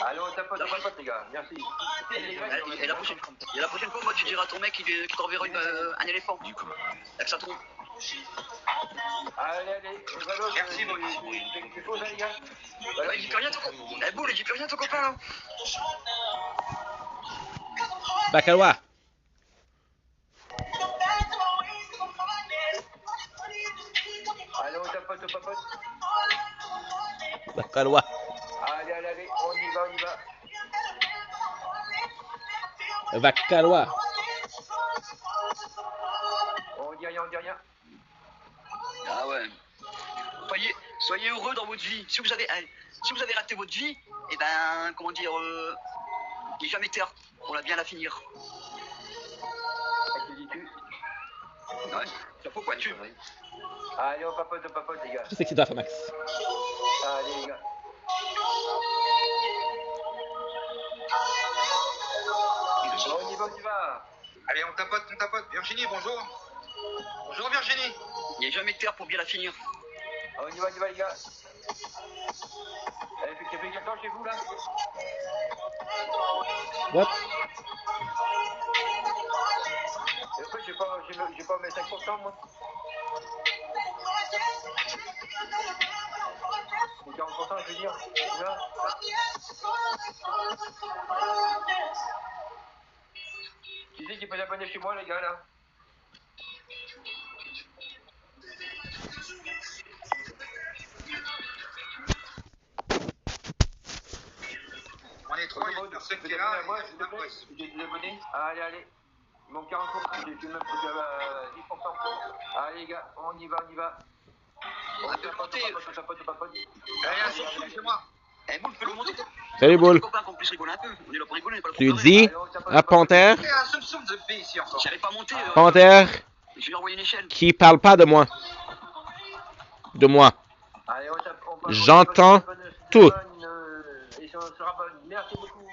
Allez, on tapote, les gars. Merci. Et la prochaine fois, moi, tu diras à ton mec qu'il t'enverra un éléphant. Avec sa trompe. Allez, merci, mode. C'est quoi, ça, les gars? Bah, il dit plus rien, ton copain. Eh, Boule, il dit plus rien, ton copain, là. Vacalois. Allez, on tapote, papote. Vacalois. Allez, on y va. Vacalois. On dit rien. Ah ouais. Soyez heureux dans votre vie. Si vous avez raté votre vie, eh ben, comment dire, n'ayez jamais tard. On va bien la finir. Ouais, chapeau pointu. Allez, on papote, les gars. Je sais que c'est toi, Max. Allez, les gars. On y va. Allez, on tapote. Virginie, bonjour. Bonjour, Virginie. Il n'y a jamais de terre pour bien la finir. On y va, les gars. Allez, t'as fait quel temps chez vous, là? What? Et après, j'ai pas mes 5%, moi. Les 40%, je veux dire. Là. Qui dit qu'il peut s'abonner chez moi, les gars, là? On est trois, il y a une personne qui est là. Moi, j'ai des abonnés. Allez. Il manque 40%, j'ai même 10%. Allez, les gars, on y va. On tapote. Allez, un surtout chez moi. Eh, Boule, fais-le monter. Salut, Boule. Qu'on puisse rigoler un peu. On est là pour rigoler, pas là pour Tu pleurer. dis à Panthère. Il y a un soupçon de B ici encore. J'arrive pas à monter. Panthère. Je lui ai envoyé une échelle. Qui parle pas de moi. Allez, J'entends tout. Et on se rabonne. Merci beaucoup.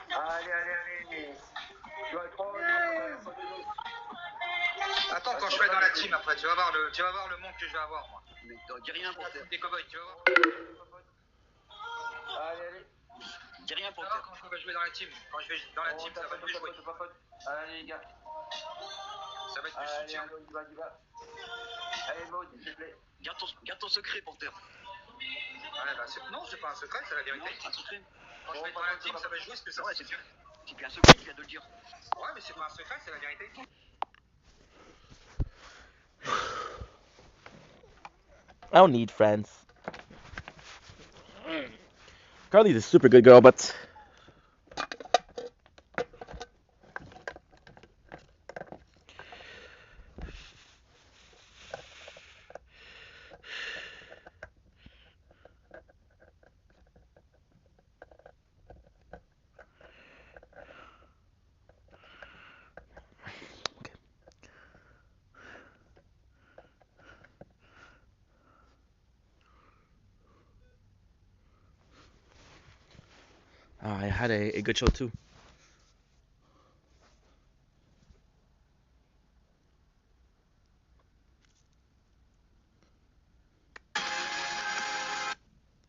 Allez. Tu vas trop. Attends, quand je serai dans la team après, tu vas voir le monde que je vais avoir, moi. Mais dis rien pour terre. Des cowboys, tu vas voir. Allez. Dis rien pour terre. terre. Quand je vais jouer dans la team, ça va plus jouer. Allez, les gars. Ça va être plus soutien. Allez, on y va. Allez, Maud, s'il te plaît. Garde ton secret pour terre. Ouais, bah, non, c'est pas un secret, c'est la vérité. Non, un secret. Quand je vais être dans la team, ça va jouer, ce que ça va. C'est bien un secret qui vient de le dire. Ouais, mais c'est pas un secret, c'est la vérité. I don't need friends. Carly's a super good girl, but I had a good show too.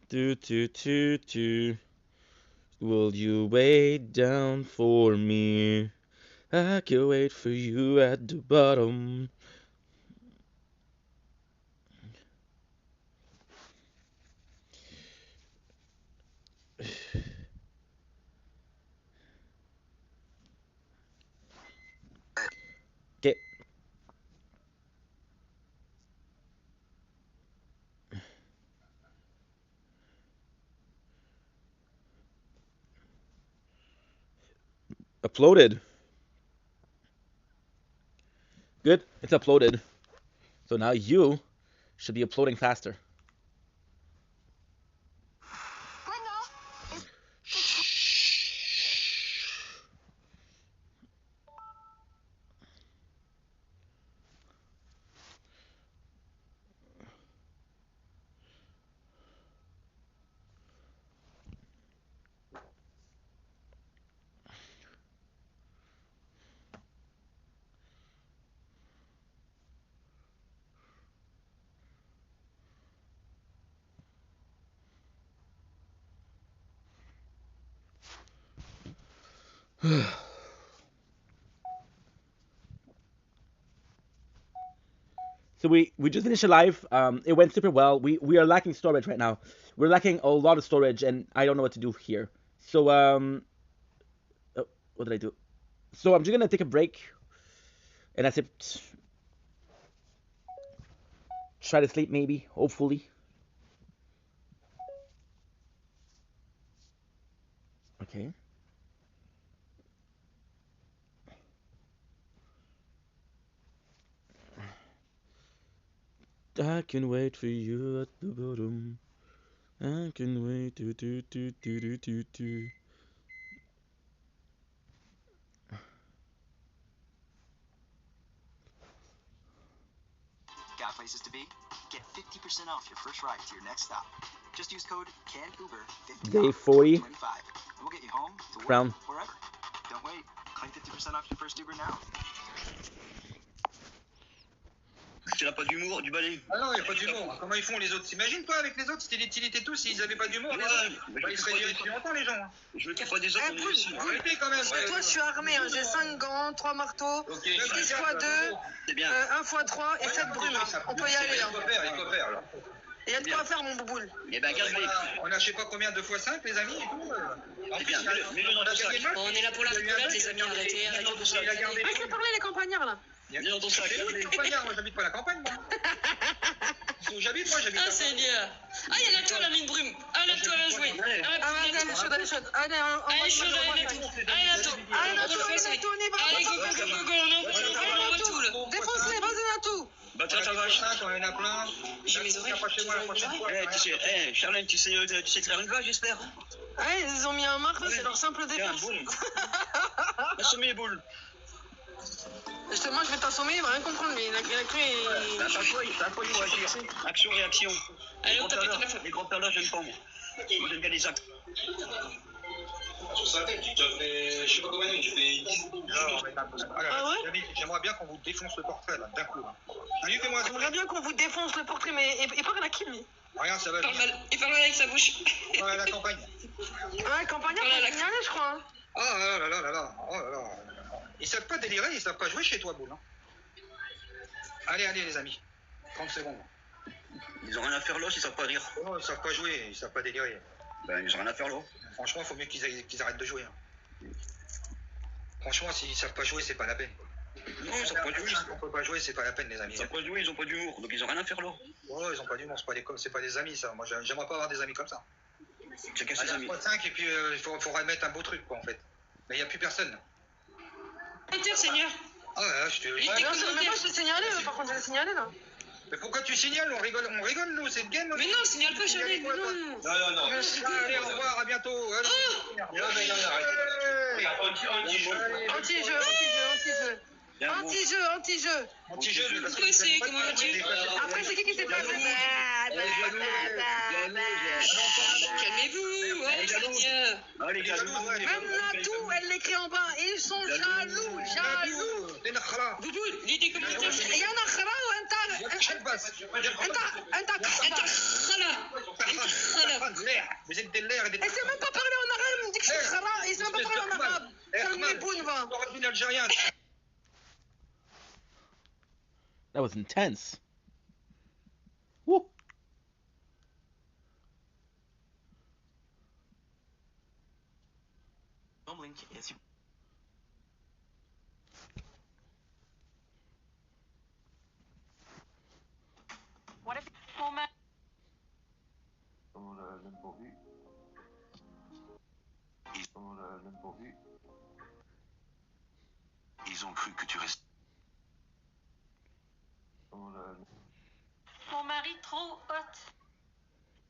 Do. Will you wait down for me? I can wait for you at the bottom. Uploaded. Good. It's uploaded. So now you should be uploading faster. So we just finished a live. It went super well. We are lacking storage right now. We're lacking a lot of storage, and I don't know what to do here. So oh, what did I do? So I'm just gonna take a break, and that's it. Try to sleep maybe, hopefully. Okay. I can wait for you at the bottom. I can wait do. Got places to be? Get 50% off your first ride to your next stop. Just use code CANUBER50 Day 40. 25, and we'll get you home to work, Crown. wherever. Don't wait. Claim 50% off your first Uber now. Tu n'as pas d'humour, du balai. Ah non, il n'y a pas d'humour. Comment ils font les autres? T'imagines toi avec les autres, c'était des tilités tous, s'ils n'avaient pas d'humour, les autres, ils seraient virés depuis longtemps, les gens. Hein. Je veux pas des autres, on est ici. Arrêtez quand même. Toi, je suis armé, hein. J'ai 5 gants, 3 marteaux, 6 x 2, 1 x 3 et 7 brumes. On peut y aller. Il faut faire, là. Il y a de quoi faire, mon bouboule. Eh ben, garde-les. On a je sais pas combien, 2 x 5, les amis, et tout. C'est bien, mets-le dans ton sac. On est là pour la rigolade, les amis, arrêtez. Arrêtez de parler, les campagnards, là. Mets dans ton sac. Les campagnards, moi j'habite pas la campagne, moi. Où j'habite, moi j'habite. Ah, Seigneur. Ah, il y a la toile à mine brume. Ah, la toile à jouer. Ah, elle est chaude, elle est chaude. Allez, elle est chaude, elle est tout. Allez, la toile. Allez, la toile, on y va. Allez, go, on envoie tout, là. Défonce-les, vas-y, la toile. Bah, tiens, ta vache. On en a plein. J'ai mes oreilles. Charlène, tu sais faire une vache, j'espère. Ouais, ils ont mis un marque, c'est leur simple défense. Assommer les boules. Justement, je vais t'assommer, il va rien comprendre, mais il a cru et... T'as pas eu agir. Action, réaction. Allez, on tape la feu. Les grands perleurs, j'aime pas, moi. Moi, j'aime bien les actes. Sur sa tête, tu as fait, je sais pas combien, tu fais 10. Ah ouais? J'aimerais bien qu'on vous défonce le portrait, là, d'un coup. Là. Allez, fais-moi. J'aimerais bien qu'on vous défonce le portrait, mais il parle à qui, lui? Regarde, ça va. Il parle mal avec sa bouche. Ouais, la campagne. Ouais, campagnard, faut signaler, je crois. Hein. Ah là là là là. Oh là là. Ils savent pas délirer, ils savent pas jouer chez toi, Boule. Hein. Allez, les amis. 30 secondes. Ils ont rien à faire là, ils savent pas rire. Oh, ils savent pas jouer, ils savent pas délirer. Ben, ils ont rien à faire là. Franchement, il faut mieux qu'ils arrêtent de jouer. Hein. Franchement, s'ils savent pas jouer, c'est pas la peine. Non, ils savent pas jouer. On peut pas jouer, c'est pas la peine, les amis. Ils savent pas jouer, ils ont pas d'humour, donc ils ont rien à faire là. Ouais, ils ont pas d'humour, c'est pas des amis, ça. Moi, j'aimerais pas avoir des amis comme ça. Chacun ses amis. 5 et puis il faut remettre un beau truc, quoi, en fait. Mais il n'y a plus personne. Seigneur. Ah ouais, je te... Mais moi, je l'ai signalé, par contre, je l'ai signalé, là. Mais pourquoi tu signales? On rigole, nous, c'est le game. Mais non, signale pas, Chanel, mais non. Non. Allez, au revoir, à bientôt. Anti-jeu. Pourquoi c'est comment tu... Après, c'est qui s'est placé? Calmez-vous, ouais, Seigneur. Même Natou, elle l'écrit en bas. Ils sont jaloux. Bouboule, lis des commentaires. Il y en a khara ou un Vous êtes des lairs et des... Elle sait même pas parler en arabe, elle me dit que je suis khara, il sait même pas parler en arabe. Calmez-vous, va. Algérien. That was intense. Woo. Link is... What if moment? Ils ont cru que tu restes. Mon mari trop hot.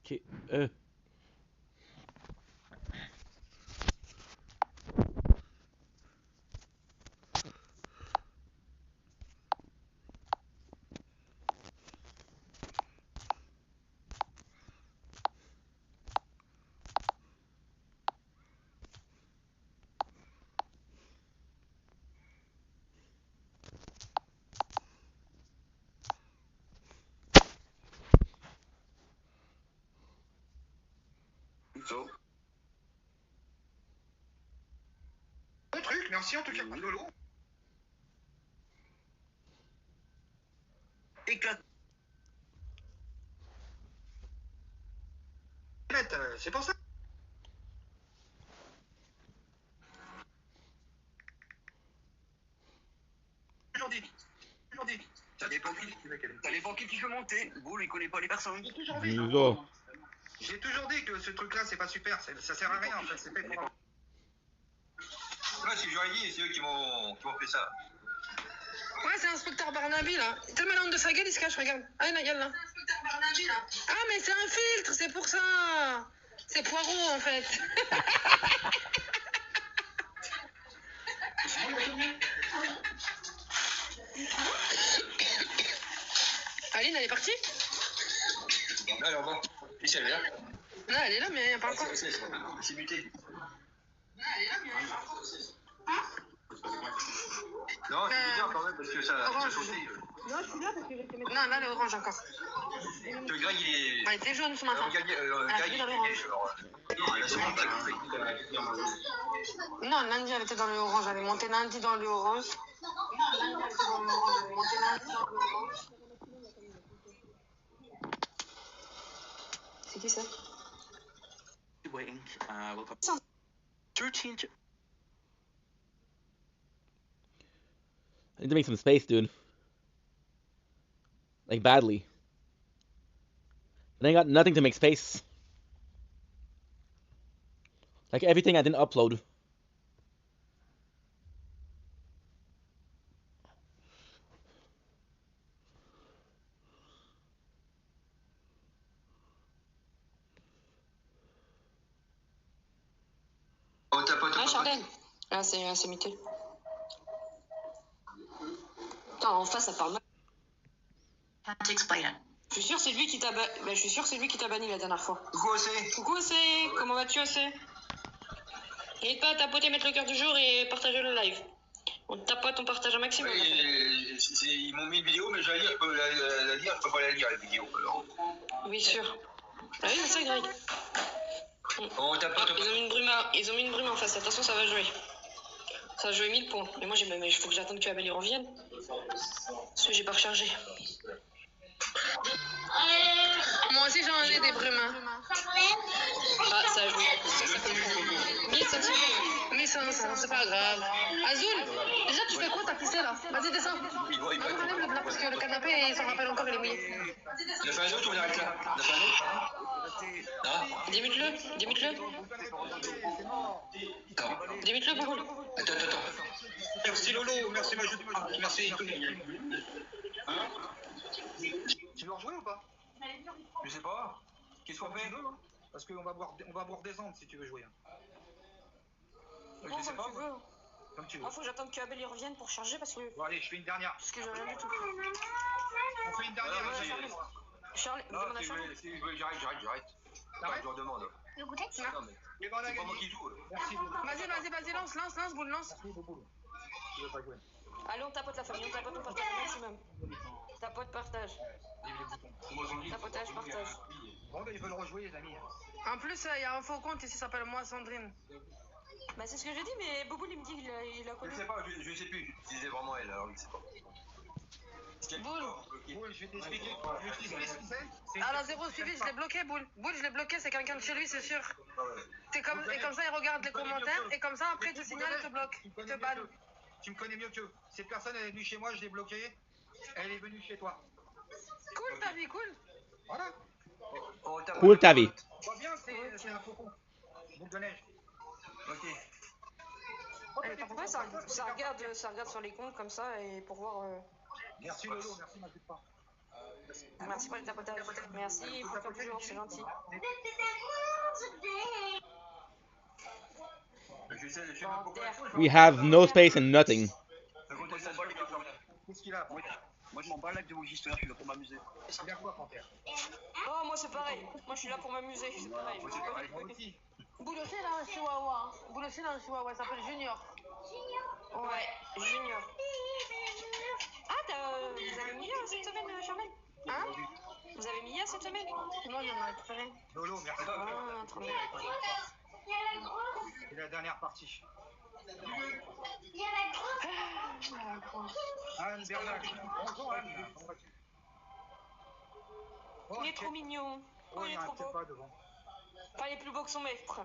Ok, Bon truc, merci en tout cas. Lolo. Éclate. C'est pour ça. Aujourd'hui. T'as des banquiers qui font monter. Boule, il connaît pas les personnes. J'ai toujours dit que ce truc-là, c'est pas super. Ça sert à rien en fait. C'est fait pour. Ouais, c'est Joaillier, c'est eux qui m'ont fait ça. Ouais, c'est l'inspecteur Barnaby là. Tellement la honte de sa gueule, il se cache, regarde. Ah, la gueule là. C'est l'inspecteur Barnaby là. Ah, mais c'est un filtre, c'est pour ça. C'est Poirot en fait. Aline, elle est partie? Non, elle est en bas. Ici, elle est là. Non, elle est là, mais elle parle pas. C'est muté. Non, elle est là, mais elle parle pas. Non, c'est bizarre quand même parce que ça sautait. Non, je suis là parce que j'ai fait mettre. Non, là, le orange encore. Le Greg, il est. Elle était jaune ce matin. Greg, il est. Non, lundi, elle était dans le orange. Elle est montée lundi dans le orange. C'est qui ça? Waiting. Welcome. 13. I need to make some space, dude. Like, badly. And I got nothing to make space. Like, everything I didn't upload. Ah, Charlène. Ah, c'est muté. Attends, en face, ça parle mal. Can't explain it. Je suis sûr c'est lui qui t'a je suis sûr c'est lui qui t'a banni la dernière fois. Coucou Océ. Coucou Océ, comment vas-tu Océ? N'hésite pas à tapoter, mettre le cœur du jour et partager le live. On tapote, on partage un maximum. Oui, ils m'ont mis une vidéo, mais je vais la lire, je peux pas la lire la vidéo. Alors. Oui, sûr. Ah oui, c'est ça, Greg. On tapote. Ils ont mis une brume en face, attention, ça va jouer. Ça va jouer 1000 points. Mais moi, il faut que j'attende que Abel y revienne. Parce que j'ai pas rechargé. Moi aussi, j'en ai des brumes. Ah, ça joue. 1500, 1500, c'est pas grave. Azul, déjà, tu fais quoi? T'as pissé là? Vas-y, descends. Enlève le plat parce que le canapé, il s'en rappelle encore, il est mouillé. Il a fait un autre ou on arrête là? Il a fait un autre? Démute-le. Démute-le, Boubou. Attends. Merci Lolo, merci Majou, merci. Hein? Tu veux rejouer ou pas? Je sais pas. Qu'est-ce qu'on fait? Parce qu'on va boire des ondes si tu veux jouer. Je sais pas. Comme tu veux. Moi, faut que j'attende que Abel y revienne pour charger parce que. Bon, allez, je fais une dernière. Parce que j'ai rien du tout. On fait une dernière. Charlie, demande à Charlie. J'arrête. Je leur demande. Le goûter? Non, mais c'est pas moi qui joue. Merci. Vas-y, lance, Boule, lance. Merci, Boubou. Je veux pas jouer. Allez, on tapote la famille, on partage au maximum. Tapote, partage. Tapotage, partage. Bon, ben ils veulent rejouer, les amis. En plus, il y a un faux compte ici, s'appelle moi Sandrine. Bah, c'est ce que j'ai dit, mais Bobo, il me dit qu'il a connu. Je sais pas, je sais plus si c'est vraiment elle, alors je sais pas. Boule, je vais t'expliquer ce que c'est. Alors, zéro suivi, je l'ai bloqué, Boule. Boule, je l'ai bloqué, c'est quelqu'un de chez lui, c'est sûr. Et comme ça, il regarde les commentaires, et comme ça, après, il te signale, il te bloque, il te banne. Tu me connais mieux que cette personne, elle est venue chez moi, je l'ai bloquée. Elle est venue chez toi. Cool ta vie, cool. Voilà. Cool ta vie. On voit bien, c'est un faucon. Boule de neige. Ok. Ouais, ça regarde sur les comptes comme ça et pour voir. Merci Lolo, merci ma petite part. Merci pour le tapotage. Merci pour comme toujours, c'est gentil. We have no space and nothing. Qu'est-ce qu'il a? Moi je m'en bats là de vos histoires, je suis là pour m'amuser. Il a quoi, Panthère? Oh, moi c'est pareil. Moi je suis là pour m'amuser, c'est pareil. Moi aussi. Boule aussi, il a un chihuahua. Boule aussi, il a un chihuahua, il s'appelle Junior. Ouais, Junior. Ah, vous avez mis cette semaine, Charmaine? Hein? Vous avez mis cette semaine? Non, il y en a cette semaine. Lolo, merci. Ah, trop bien. C'est la dernière partie. Anne Bernard. Bonjour Anne. Il est trop mignon. Oh, il est trop beau. Pas devant. Enfin, il est plus beau que son maître.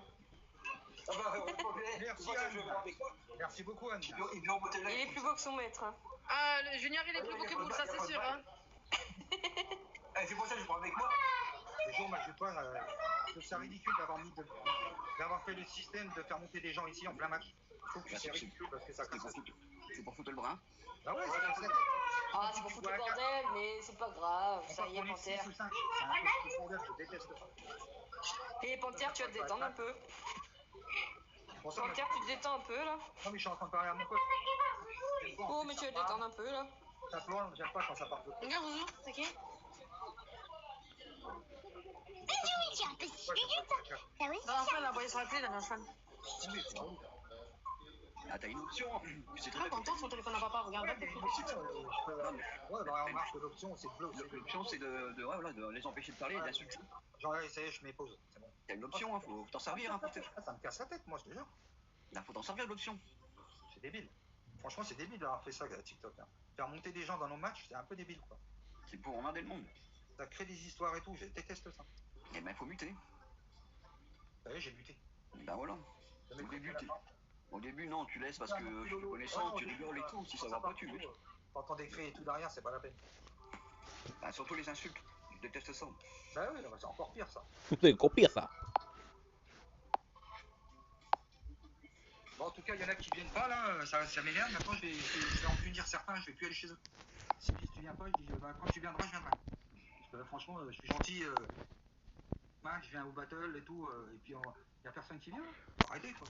Merci Anne. Merci beaucoup Anne. Il est plus beau que son maître. Ah, le Junior, il est plus beau que Boule, ça c'est sûr. Hein. C'est pour ça que je parle avec moi. Les gens, moi, je sais pas, je trouve ça ridicule d'avoir fait le système de faire monter des gens ici en plein match. Je trouve que c'est ridicule parce que ça casse. C'est pour foutre le brin. Ah ouais, c'est comme ça. Ah, c'est pour foutre le bordel, mais c'est pas grave. Ça y est, Panthère. C'est un peu ce bordel, je déteste ça. Et Panthère, tu vas te détendre un peu. Panthère, tu te détends un peu là. Non, mais je suis en train de parler à mon pote. Oh, mais tu vas te détendre un peu là. Ça plonge, j'aime pas quand ça part de. Regarde, bonjour, c'est qui? Enfin, la envoyé sur la clé, la fan. Ah, t'as une option. Ah, t'entends son téléphone à papa, regarde. Ouais, bah on marche de l'option, c'est bleu. L'option, c'est de les empêcher de parler et d'insulter. Genre, ça y est, je mets pause, c'est bon. T'as une option, hein, faut t'en servir. Hein, ça me casse la tête, moi, je te jure. Là, faut t'en servir de l'option. C'est débile. Franchement, c'est débile d'avoir fait ça, TikTok. Hein. Faire monter des gens dans nos matchs, c'est un peu débile, quoi. C'est pour emmerder le monde. Ça crée des histoires et tout, je déteste ça. Eh ben, faut muter. Ça y est, j'ai muté. Ben voilà. Au début, non, tu laisses parce que je suis connaissant, tu rigoles et tout. Si ça va pas, tu mutes. T'entends des cris et tout derrière, c'est pas la peine. Bah, surtout les insultes. Je déteste ça. Bah oui, c'est encore pire ça. C'est encore pire ça. Bon, en tout cas, il y en a qui viennent pas là, ça m'énerve. Maintenant, je vais en punir certains, je vais plus aller chez eux. Si tu viens pas, je dis, bah, quand tu viendras, je viendrai. Parce que franchement, je suis gentil. Je viens au battle et tout, et puis il y a personne qui vient. Arrêtez quoi.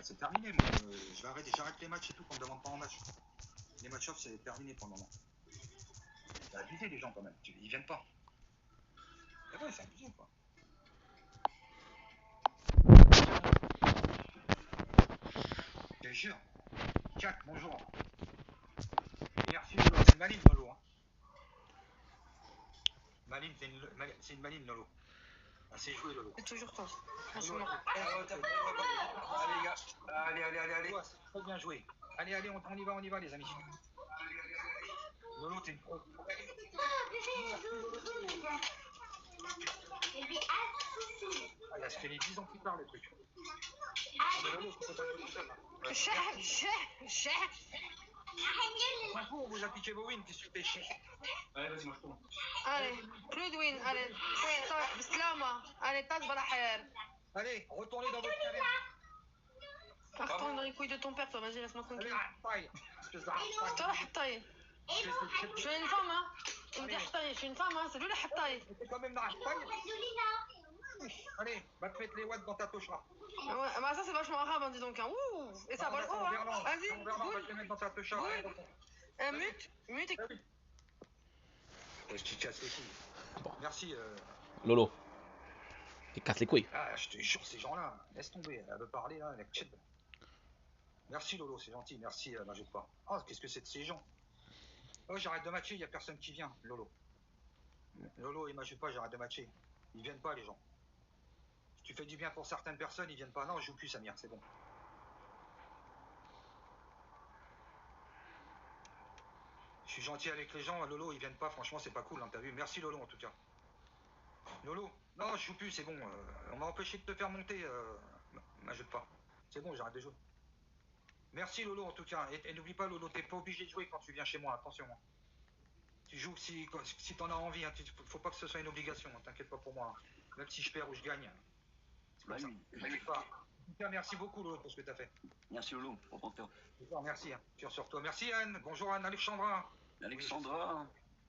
C'est terminé, moi. J'arrête les matchs et tout, qu'on me demande pas en match. Les match off, c'est terminé pour le moment. C'est abusé les gens quand même, ils viennent pas. Et ouais, c'est abusé quoi. Je te jure. Jack, bonjour. Merci Lolo, c'est une maline Lolo. Hein. Maline, c'est une maline Lolo. Ah, c'est joué Lolo. C'est toujours toi. Allez les gars, allez. C'est très bien joué. Allez, on y va les amis. Lolo, t'es une pro. Ah, il a se fait les 10 ans plus tard le truc. Lolo, tu peux pas jouer tout seul. On vous a piqué vos wins, qu'est-ce que tu fais? Allez, vas-y, moi je tourne. Allez, Claude win, allez. Allez, tasse Balaher. Allez, retournez dans votre caverne. Retourne dans les couilles de ton père, toi, vas-y, laisse-moi tranquille. Allez, toi, Hattaï. Je suis une femme, hein. Il me dit Hattaï, je suis une femme, hein. C'est lui le Hattaï. T'es quand même dans Hattaï. Allez, va te mettre les watts dans ta tochera. Ouais, bah ça c'est vachement arabe, hein, dis donc. Hein. Ouh, et ça vole haut, hein. Vas-y, va te les mettre dans ta tochera. Mute et... Je te casse les couilles. Merci. Lolo. Tu casses les couilles. Ah, je te jure, ces gens-là, laisse tomber. Elle veut parler là, avec Chid. Merci Lolo, c'est gentil. Merci, m'ajoute pas. Oh, qu'est-ce que c'est de ces gens? Oh, j'arrête de matcher, il n'y a personne qui vient, Lolo. Lolo, il m'ajoute pas, j'arrête de matcher. Ils viennent pas, les gens. Si tu fais du bien pour certaines personnes, ils viennent pas. Non, je joue plus, Samir, c'est bon. Je suis gentil avec les gens, Lolo, ils viennent pas, franchement, c'est pas cool, hein, t'as vu. Merci Lolo, en tout cas. Lolo, non, je joue plus, c'est bon. On m'a empêché de te faire monter. M'ajoute pas. C'est bon, j'arrête de jouer. Merci Lolo, en tout cas. Et n'oublie pas, Lolo, t'es pas obligé de jouer quand tu viens chez moi, attention. Hein. Tu joues si t'en as envie, hein, faut pas que ce soit une obligation, hein, t'inquiète pas pour moi. Hein. Même si je perds ou je gagne. C'est comme ça. M'ajoute pas. Merci beaucoup, Lolo, pour ce que tu as fait. Merci Lolo, pour ton temps. Merci, hein. Tu sur toi. Merci Anne. Bonjour Anne. Alexandra. Alexandra.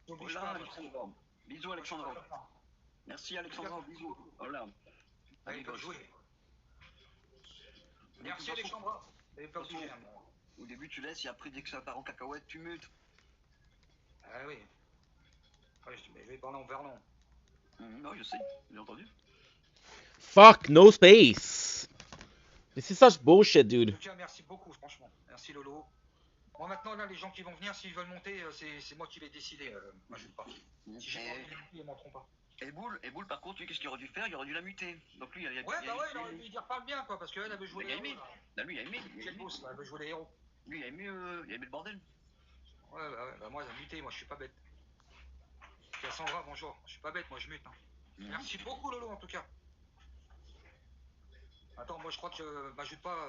N'oublie Hola, pas. Alexandra. Bisous Alexandra. Merci Alexandra, bisous. Hola. Allez, bonne jouer. Merci Alexandra. T'avais pas obligé, hein. Au début tu laisses et après dès que ça part en cacahuète, tu mutes. Ah oui. Ouais, mais je vais parler en verlan. Non, je sais, j'ai entendu. Fuck, no space. This is such bullshit, dude. En tout cas, merci beaucoup, franchement. Merci Lolo. Moi maintenant, là, les gens qui vont venir, s'ils veulent monter, c'est moi qui vais décider. Moi, je vais pas. Si j'ai pas envie de monter, ils monteront pas. Et Boule, par contre, lui, qu'est-ce qu'il aurait dû faire? Il aurait dû la muter. Donc lui, il aurait dû dire parle bien, quoi, parce qu'elle avait joué les héros. Lui, il a aimé. Quel boss, elle veut jouer les héros. Lui, il a aimé le bordel. Ouais, moi, elle a muté, moi, je suis pas bête. Cassandra, bonjour. Je suis pas bête, moi, je mute. Hein. Merci beaucoup, Lolo, en tout cas. Attends, moi, je crois que m'ajoute pas.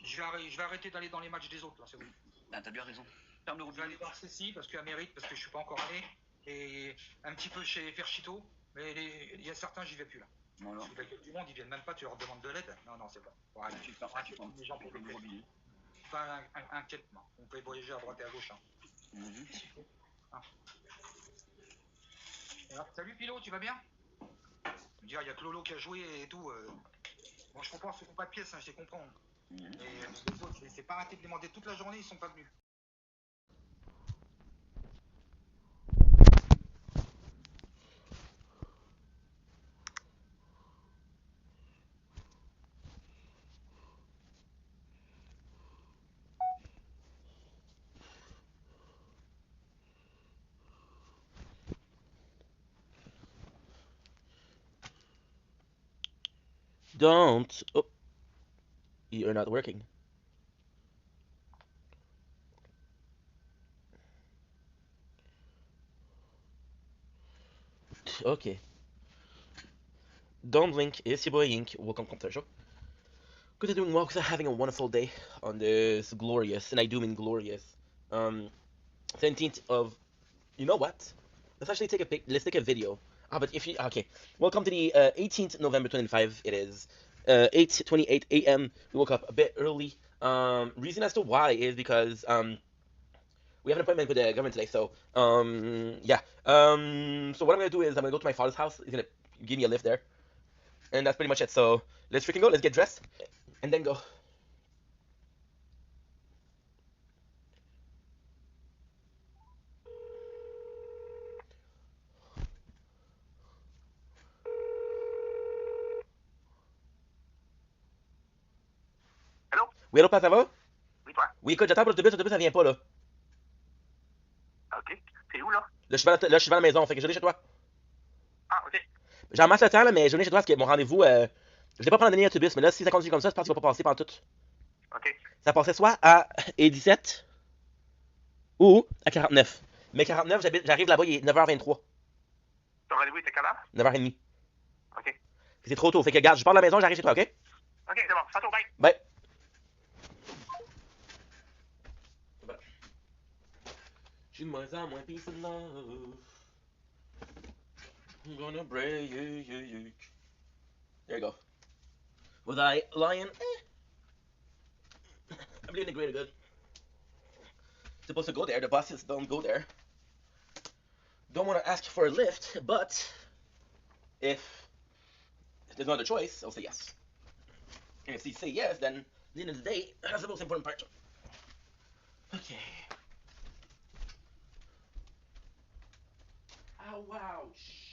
Je vais arrêter d'aller dans les matchs des autres, là, c'est bon. Ah, t'as bien raison. Ferme le Je vais aller voir Cécile parce qu'elle mérite, parce que je suis pas encore allé. Et un petit peu chez Ferchito, mais il y a certains, j'y vais plus là. Non. Je suis du monde, ils viennent même pas, tu leur demandes de l'aide. Non, c'est pas. Voilà, tu fais les gens pour le mobilier. Pas inquiètement. On peut voyager à droite et à gauche. Hein. Ah. Alors, salut Pilo, tu vas bien? Il y a que Lolo qui a joué et tout. Bon, je comprends, ceux qui n'ont pas de pièces, hein, je les comprends. Et les autres, c'est pas arrêté de demander toute la journée, ils sont pas venus. Don't. Oh. You're not working. Okay. Don't blink. It's your boy Ink. Welcome to the show. Good you're doing well because I'm having a wonderful day on this glorious, and I do mean glorious, 17th of. You know what? Let's actually take a pic. Let's take a video. But if you okay, welcome to the 18th November 25. It is 8:28 a.m. We woke up a bit early. Reason as to why is because we have an appointment with the government today. So yeah. So what I'm gonna do is I'm gonna go to my father's house. He's gonna give me a lift there, and that's pretty much it. So let's freaking go. Let's get dressed, and then go. Allô? Oui, allô, pas, ça va? Oui, toi? Oui, écoute, j'attends pour l'autobus ça vient pas, là. Ok. T'es où, là? Là, je suis à la maison, fait que je viens chez toi. Ah, ok. J'en masse le temps, là, mais je viens chez toi parce que mon rendez-vous, je vais pas prendre le dernier autobus, mais là, si ça continue comme ça, je pense qu'il va pas passer pendant tout. Ok. Ça passait soit à 17 ou à 49. Mais 49, j'arrive là-bas, il est 9h23. Ton rendez-vous était quelle heure? 9h30. Ok. C'est trop tôt, fait que, regarde, je pars de la maison, j'arrive chez toi, ok? Ok, c'est bon. Tantôt, bye. Bye. J'ai de moins en moins peace and love. I'm gonna break. There you go. Was I lying? I'm doing the greater good. Supposed to go there, the buses don't go there. Don't want to ask for a lift, but if there's no other choice, I'll say yes. And if you say yes, then at the end of the day, that's the most important part. Okay. Ow, ouch.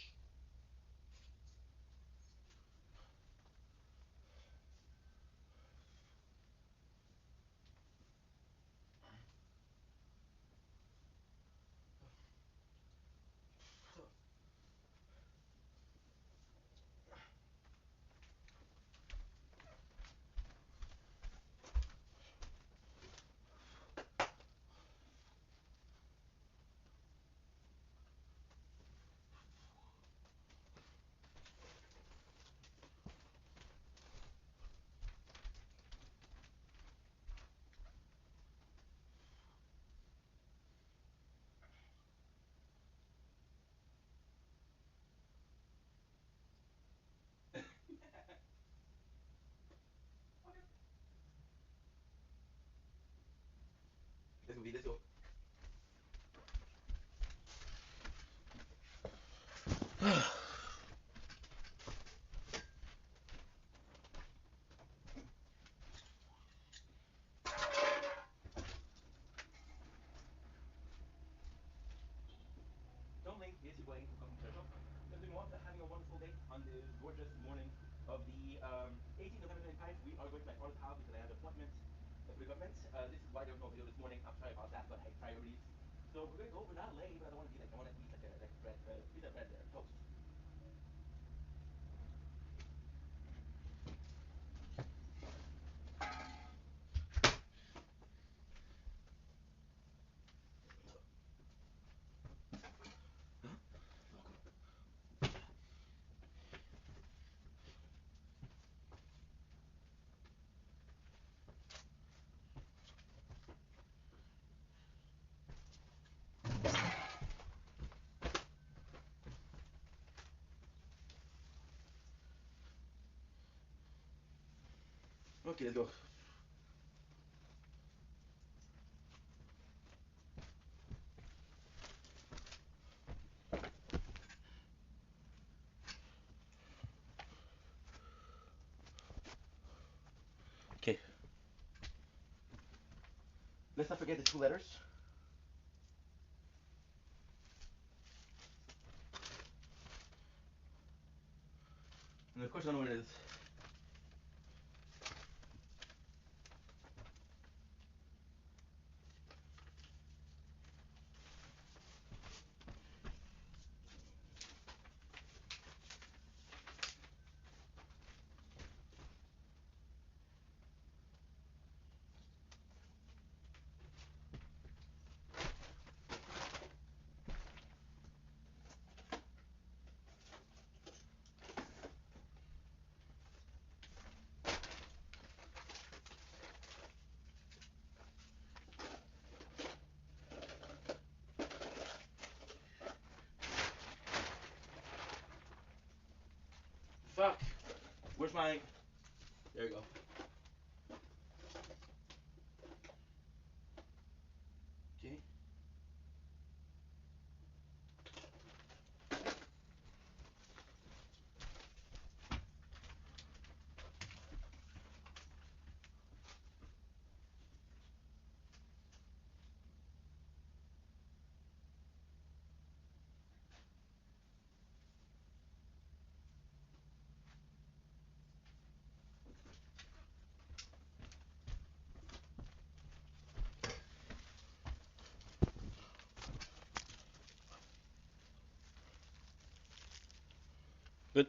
is your boy from Computer Show. Just doing what? Having a wonderful day on this gorgeous morning of the 18th November 25. We are going to my father's house because I have an appointment for the government. This is why there was no video this morning. I'm sorry about that, but hey, priorities. So we're gonna go. We're not late, but I don't want to be like. I want to eat like bread, piece of bread there, toast. Okay, let's go. Okay. Let's not forget the two letters. And of course, I don't know what it is. Fuck. Where's my... There you go. Okay. Good.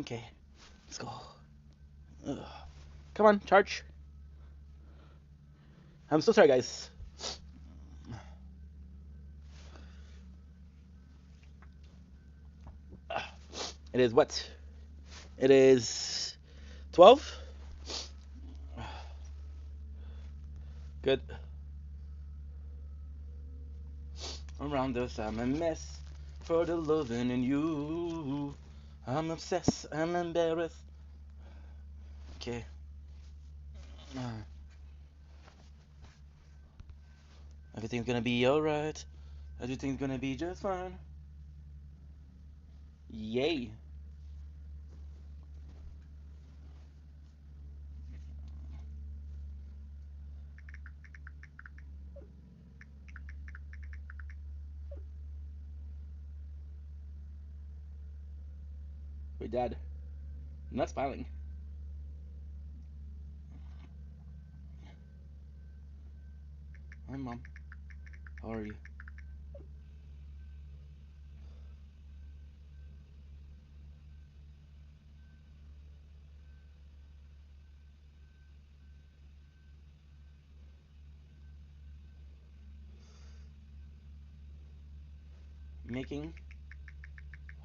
Okay. Let's go. Ugh. Come on, charge. I'm so sorry, guys. It is what? It is 12? Good. Around us, I'm a mess. For the loving in you. I'm obsessed, I'm embarrassed. Okay. Everything's gonna be alright. Everything's gonna be just fine. Yay. Wait, Dad. I'm not smiling. Hi, Mom. How are you? Making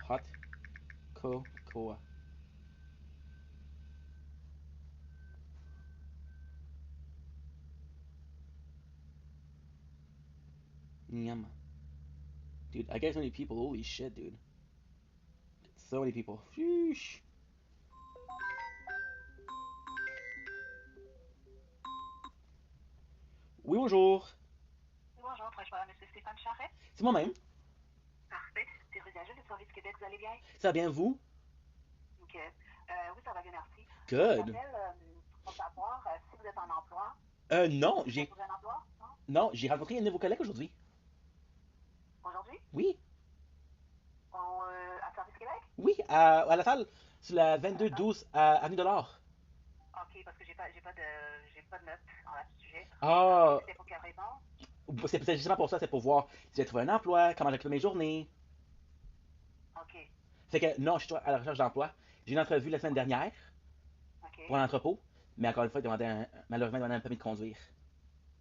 hot cocoa. Yum. Dude, I get so many people. Holy shit, dude. So many people. Sheesh. Oui, bonjour. Bonjour, pourrais-je parler à M. Stéphane Charret? C'est moi-même. Parfait. C'est rue d'Agile du Service Québec, vous allez bien? Ça va bien, vous? Ok. Oui, ça va bien, merci. Good. Je m'appelle pour savoir si vous êtes en emploi. Non, Vous êtes en emploi? Non? Non, j'ai rencontré un nouveau collègue aujourd'hui. Aujourd'hui? Oui. À Service Québec? Oui, à la salle, sur la 2212 à Avenue de l'Or. Ok, parce que j'ai pas de notes à ce sujet. Ah, C'était pour quelle raison? c'est justement pour ça, c'est pour voir si j'ai trouvé un emploi, comment j'occupe mes journées. Ok. Fait que non, je suis toujours à la recherche d'emploi. J'ai une entrevue la semaine dernière Ok. pour un entrepôt, mais encore une fois, malheureusement, ils demandaient un permis de conduire.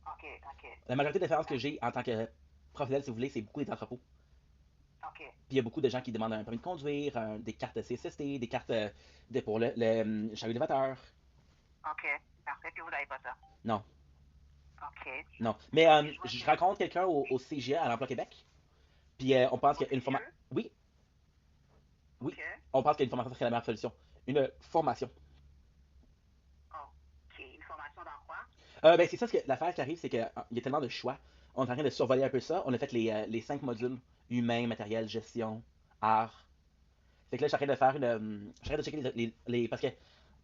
Ok, ok. La majorité des expériences que j'ai en tant que professionnel, si vous voulez, c'est beaucoup des entrepôts. Ok. Puis il y a beaucoup de gens qui demandent un permis de conduire, des cartes CSST, des cartes pour le chariot élévateur. Ok, parfait. Puis vous n'avez pas ça? Non, Ok. non. Mais je rencontre quelqu'un au CGA à l'Emploi Québec. Puis on pense qu'il y a une formation. Oui, oui. Ok. On pense qu'une formation serait la meilleure solution. Une formation. Ok. Une formation dans quoi? Ben, c'est ça, l'affaire qui arrive, c'est qu'il y a tellement de choix. On est en train de survoler un peu ça. On a fait les 5 modules humain, matériel, gestion, art. Fait que là, je suis en train de faire je suis en train de checker parce que,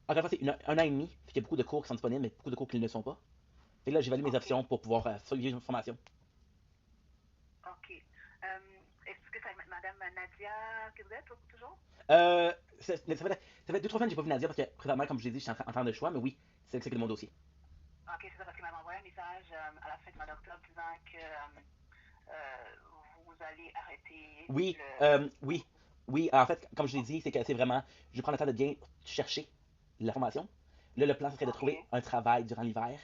encore une fois, c'est un an et demi. Fait qu'il y a beaucoup de cours qui sont disponibles, mais beaucoup de cours qui ne le sont pas. Fait que là, j'évalue mes options pour pouvoir suivre une formation. Ok. Est-ce que c'est Madame Nadia que vous êtes toujours? Ça fait 2-3 semaines que j'ai pas vu Nadia parce que présentement, comme je l'ai dit, je suis en train de choix, mais oui, c'est mon dossier. Ok, c'est ça, parce qu'il m'a envoyé un message à la fin du mois d'octobre disant que vous allez arrêter. Oui, oui, oui. En fait, comme je l'ai dit, c'est que c'est vraiment, je prends le temps de bien chercher la formation. Là, le plan, ce serait de trouver un travail durant l'hiver.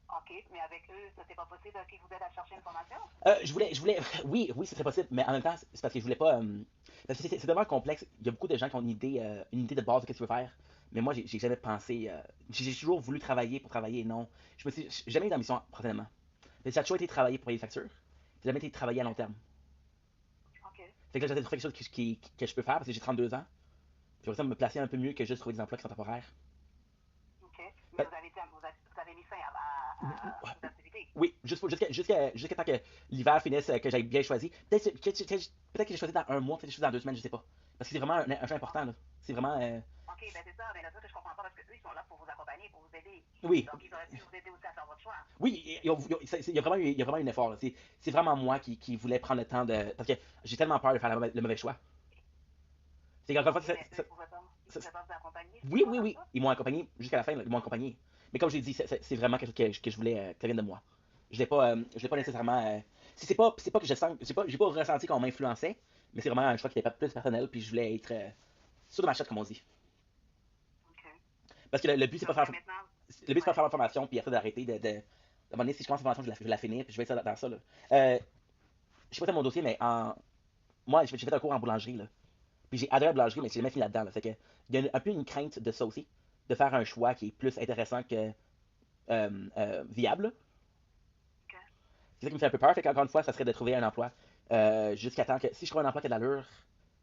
Ok, mais avec eux, c'était pas possible qu'ils vous aident à chercher une formation? Oui, ce serait possible, mais en même temps, c'est parce que je voulais pas. Parce que c'est tellement complexe. Il y a beaucoup de gens qui ont une idée de base de ce que tu veux faire. Mais moi, j'ai jamais pensé. J'ai toujours voulu travailler pour travailler, non. J'ai jamais eu d'ambition, personnellement. Mais ça a toujours été travailler pour payer les factures. J'ai jamais été travailler à long terme. Ok. Fait que là, j'essaie de trouver quelque chose que je peux faire parce que j'ai 32 ans. Puis pour ça, me placer un peu mieux que juste trouver des emplois qui sont temporaires. Ok. Mais vous avez mis fin à vos activités? Oui, jusqu'à temps que l'hiver finisse, que j'aille bien choisi. Peut-être que j'ai choisi dans un mois, peut-être que j'ai choisi dans 2 semaines, je sais pas. Parce que c'est vraiment un jeu important, là. C'est vraiment. Ok, ben c'est ça, mais là, ça que je comprends pas parce qu'eux, ils sont là pour vous accompagner, pour vous aider. Oui. Donc, ils auraient pu vous aider aussi à faire votre choix. Oui, il y a vraiment eu un effort, là. C'est vraiment moi qui voulais prendre le temps de. Parce que j'ai tellement peur de faire le mauvais choix. C'est qu'encore une fois, Ils ne pouvaient pas vous accompagner? Oui. Ils m'ont accompagné jusqu'à la fin, là, ils m'ont accompagné. Mais comme j'ai dit, c'est vraiment quelque chose que je voulais que ça vienne de moi. Je l'ai pas nécessairement. C'est pas que j'ai pas ressenti qu'on m'influençait, mais c'est vraiment un choix qui était plus personnel, puis je voulais être. sur de ma shot, comme on dit. Parce que le but, c'est pas faire. Le but, c'est pas faire ma formation, puis après d'arrêter de. À un moment donné, si je commence la formation, je vais la finir, puis je vais être dans ça, là. Je sais pas si mon dossier, mais moi, j'ai fait un cours en boulangerie, là. Puis j'ai adoré la boulangerie, mais j'ai jamais fini là-dedans, là. Fait que, il y a un peu une crainte de ça aussi, de faire un choix qui est plus intéressant que viable. C'est ça qui me fait un peu peur. Fait qu'encore une fois, ça serait de trouver un emploi jusqu'à temps que. Si je trouve un emploi qui a de l'allure,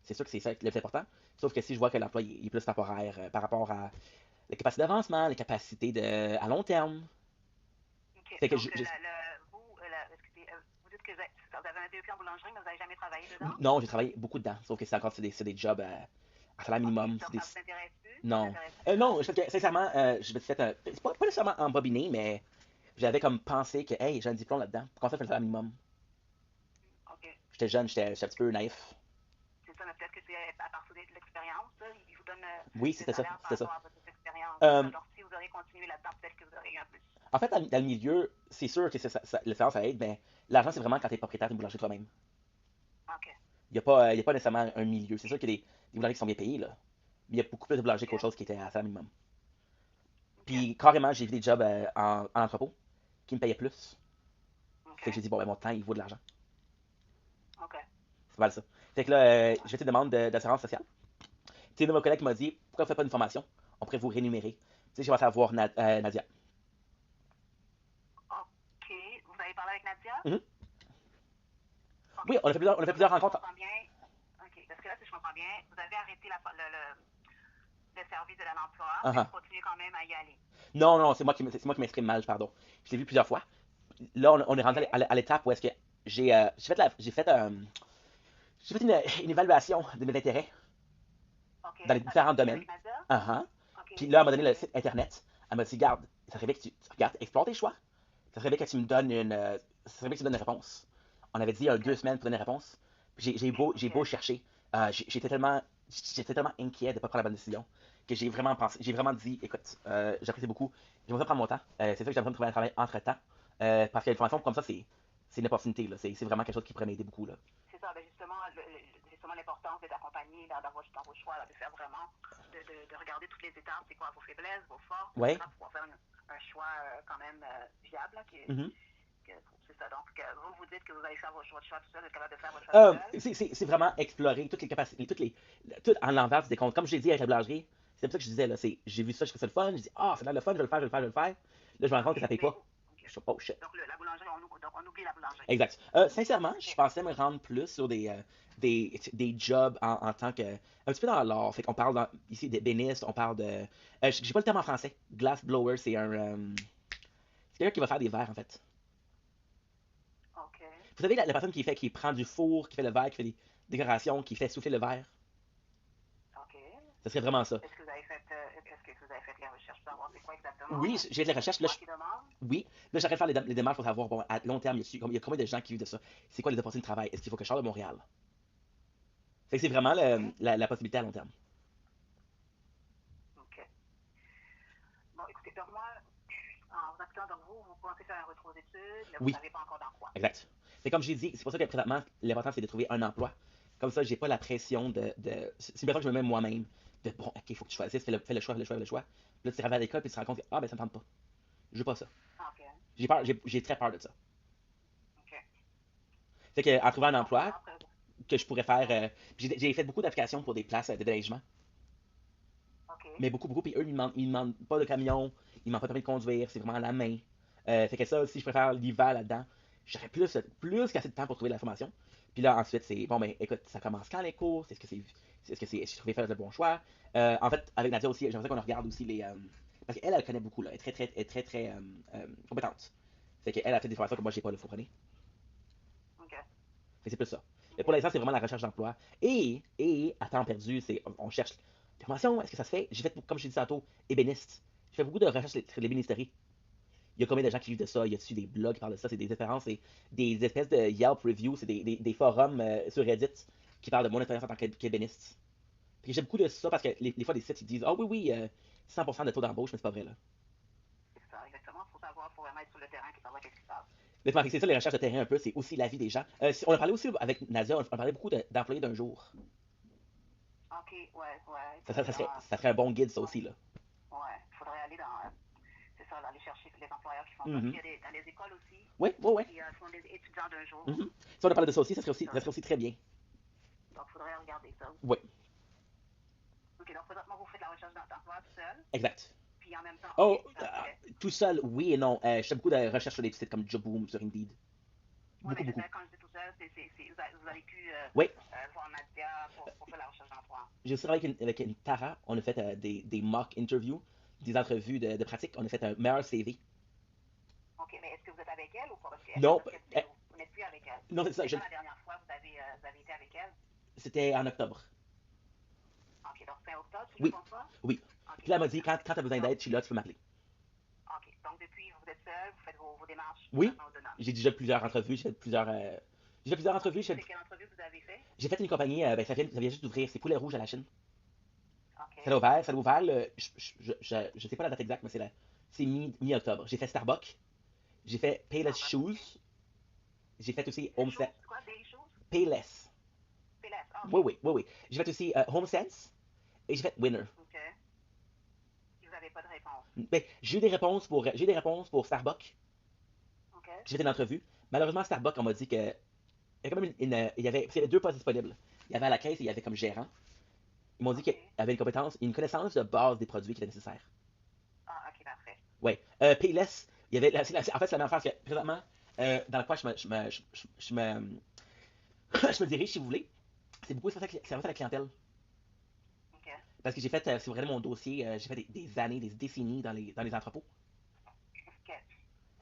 c'est sûr que c'est ça le plus important. Sauf que si je vois que l'emploi est plus temporaire par rapport à les capacités d'avancement, les capacités à long terme. Fait que vous, excusez, vous dites que vous avez un DEP en boulangerie, mais vous n'avez jamais travaillé dedans? Non, j'ai travaillé beaucoup dedans. Sauf que c'est encore des jobs à salaire minimum. Ça vous intéresse-tu? Non. Non, je fais sincèrement, je vais te faire c'est pas nécessairement embobiné, mais j'avais comme pensé que, hey, j'ai un diplôme là-dedans. Pourquoi ça fait le salaire minimum? J'étais jeune, j'étais un petit peu naïf. C'est ça, mais peut-être que c'est à partir de l'expérience, ils vous donnent oui, c'était ça. C'était ça. Donc, si vous auriez continué là-dedans, peut-être que vous auriez eu un plus. En fait, dans le milieu, c'est sûr que l'expérience, ça aide, mais l'argent, c'est vraiment quand tu es propriétaire d'une boulangerie toi-même. Il n'y a pas nécessairement un milieu. C'est sûr qu'il y a des boulangers qui sont bien payés, là. Mais il y a beaucoup plus de boulangers qu'autre chose qui étaient à salaire minimum. Puis, carrément, j'ai vu des jobs en entrepôt qui me payaient plus. Fait que j'ai dit, bon, ben, mon temps, il vaut de l'argent. C'est mal ça. Fait que là, j'ai fait une demande d'assurance sociale. Tu sais, une de mes collègues m'a dit, pourquoi vous ne faites pas une formation? On pourrait vous rémunérer. Tu sais, j'ai commencé à voir Nadia. OK. Vous avez parlé avec Nadia? Okay. Oui, on a fait plusieurs rencontres. OK. Parce que là, si je comprends bien, vous avez arrêté le service de l'emploi, mais vous continuez quand même à y aller. Non, c'est moi qui m'exprime mal, pardon. Je l'ai vu plusieurs fois. Là, on est rendu à l'étape où est-ce que j'ai fait une évaluation de mes intérêts dans les différents domaines. Puis là, elle m'a donné le site internet. Elle m'a dit, garde, ça serait bien que tu regardes, explore tes choix. Ça serait bien que tu me donnes une réponse. On avait dit 2 semaines pour donner une réponse. J'ai beau chercher. J'étais tellement inquiet de ne pas prendre la bonne décision que j'ai vraiment dit, écoute, j'apprécie beaucoup. J'aimerais prendre mon temps. C'est sûr que j'aimerais me trouver un travail entre-temps. Parce que l'information comme ça, c'est une opportunité. Là. C'est vraiment quelque chose qui pourrait m'aider beaucoup. Là. C'est ça, ben justement l'importance d'être accompagné dans vos choix, là, de faire vraiment, de regarder toutes les étapes, c'est quoi vos faiblesses, vos forces, pour pouvoir faire un choix quand même viable. Là, c'est ça, donc vous dites que vous allez faire votre choix tout seul, vous êtes capable de faire votre choix tout seul. C'est vraiment explorer toutes les capacités, tout en l'envers du décompte. Comme je l'ai dit avec la boulangerie, c'est comme ça que je disais, là, j'ai vu ça, je trouve ça le fun, je dis, ça a l'air le fun, je vais le faire. Là, je me rends compte que ça paye pas. Je suis oh shit. Donc, la boulangerie, on oublie la boulangerie. Exact. Sincèrement, je pensais me rendre plus sur des jobs en tant que. Un petit peu dans l'art. Fait qu'on parle ici d'ébéniste, on parle de. J'ai pas le terme en français. Glass blower, c'est c'est quelqu'un qui va faire des verres, en fait. OK. Vous savez, la personne qui prend du four, qui fait le verre, qui fait des décorations, qui fait souffler le verre. OK. Ça serait vraiment ça. Est-ce que vous avez fait les recherches pour savoir c'est quoi exactement? Oui, j'ai fait les recherches. Là, oui. Là, j'arrête de faire les démarches pour savoir, bon, à long terme, il y a combien de gens qui vivent de ça? C'est quoi les opportunités de travail? Est-ce qu'il faut que je sorte de Montréal? Fait que c'est vraiment la possibilité à long terme. OK. Bon, écoutez, donc moi, en vous appliquant dans vous pensez faire un retour aux études, mais vous ne savez pas encore dans quoi. Exact. C'est comme j'ai dit, c'est pour ça que présentement, l'important, c'est de trouver un emploi. Comme ça, j'ai pas la pression c'est une personne que je me mets moi-même. De bon, ok, il faut que tu choisisses, fais le choix. Puis là, tu arrives à l'école, puis tu te rends compte que, ben, ça me tente pas. Je veux pas ça. OK. J'ai peur, j'ai très peur de ça. OK. Fait que, en trouvant un emploi que je pourrais faire, j'ai fait beaucoup d'applications pour des places de déneigement. OK. Mais beaucoup, puis eux, ils me demandent pas de camion, ils me demandent pas de permis de conduire, c'est vraiment à la main. Fait que ça, si je préfère l'hiver là-dedans, j'aurais plus qu'assez de temps pour trouver la formation. Puis là, ensuite, c'est, bon, ben, écoute, ça commence quand les cours? Est-ce que j'ai trouvé faire le bon choix? En fait, avec Nadia aussi, j'aimerais qu'on regarde aussi les... parce qu'elle, elle connaît beaucoup, là. Elle est très compétente. Fait qu'elle a fait des formations que moi, j'ai pas, là, faut prendre. OK. Fait que c'est plus ça. Mais pour l'instant, c'est vraiment la recherche d'emploi. Et à temps perdu, on cherche des formations, est-ce que ça se fait? J'ai fait, comme je l'ai dit tantôt, ébéniste. J'ai fait beaucoup de recherches sur l'ébénisterie. Il y a combien de gens qui vivent de ça? Il y a-tu des blogs qui parlent de ça? C'est des références, c'est des espèces de Yelp reviews, c'est des forums sur Reddit qui parlent de mon expérience en tant qu'ébéniste. J'aime beaucoup de ça parce que les fois, des sites, ils disent « Ah oui, 100% de taux d'embauche, mais c'est pas vrai, là. » C'est ça, exactement. Il faut vraiment être sur le terrain et savoir qu'est-ce qui se passe. Mais c'est ça, les recherches de terrain un peu, c'est aussi la vie des gens. On a parlé aussi avec Nadia, on a parlé beaucoup d'employés d'un jour. OK. Ok, ouais. Ça serait un bon guide, ça aussi, là. Ouais, il faudrait aller dans. C'est ça, là, aller chercher les employeurs qui font ça. Mhm. Puis il y a dans les écoles aussi. Oui. Qui font des étudiants d'un jour. Si on a parlé de ça aussi, ça serait aussi très bien. Donc, il faudrait regarder ça. Oui. Ok, donc présentement, vous faites la recherche d'emploi tout seul. Exact. Puis en même temps, tout seul, oui et non. Je fais beaucoup de recherches sur des sites comme Jobboom, sur Indeed. Beaucoup. Quand je dis tout seul, vous avez pu voir Nadia pour faire la recherche d'emploi. J'ai aussi travaillé avec une Tara. On a fait des mock interviews, des entrevues de pratique. On a fait un meilleur CV. Ok, mais est-ce que vous êtes avec elle ou pas? Non. Vous n'êtes plus avec elle. Non, c'est ça. La dernière fois, vous avez été avec elle? C'était en octobre. Ok, donc fin octobre, si je ne me trompe pas? Oui. Okay. Puis là, elle m'a dit, quand tu as besoin d'aide, je suis là, tu peux m'appeler. Ok, donc depuis, vous êtes seul, vous faites vos démarches? Oui. J'ai déjà plusieurs entrevues. J'ai fait plusieurs entrevues. C'est quelle entrevue vous avez fait? J'ai fait une compagnie, ça vient juste d'ouvrir. C'est Poulet Rouge à la Chine. Okay. Ça l'a ouvert je sais pas la date exacte, mais c'est mi-octobre. J'ai fait Starbucks. J'ai fait Payless Shoes. J'ai fait aussi Home Sense. Quoi, Daily Shoes? Payless. Payless, okay. Oui. J'ai fait aussi Home Sense. Et j'ai fait Winner. Ok. Vous n'avez pas de réponse? Ben, j'ai eu des réponses pour Starbucks. Ok. J'ai fait une entrevue. Malheureusement, Starbucks, on m'a dit que il y avait il y avait deux postes disponibles. Il y avait à la caisse et il y avait comme gérant. Ils m'ont dit qu'il y avait une connaissance de base des produits qui était nécessaire. Ah, ok, parfait. Oui. Payless, il y avait, en fait, c'est la même affaire que présentement, dans le quoi je me dirige, si vous voulez. C'est beaucoup service à la clientèle. Ok. Parce que j'ai fait, si vous regardez mon dossier, j'ai fait des années, des décennies dans les entrepôts. Ok.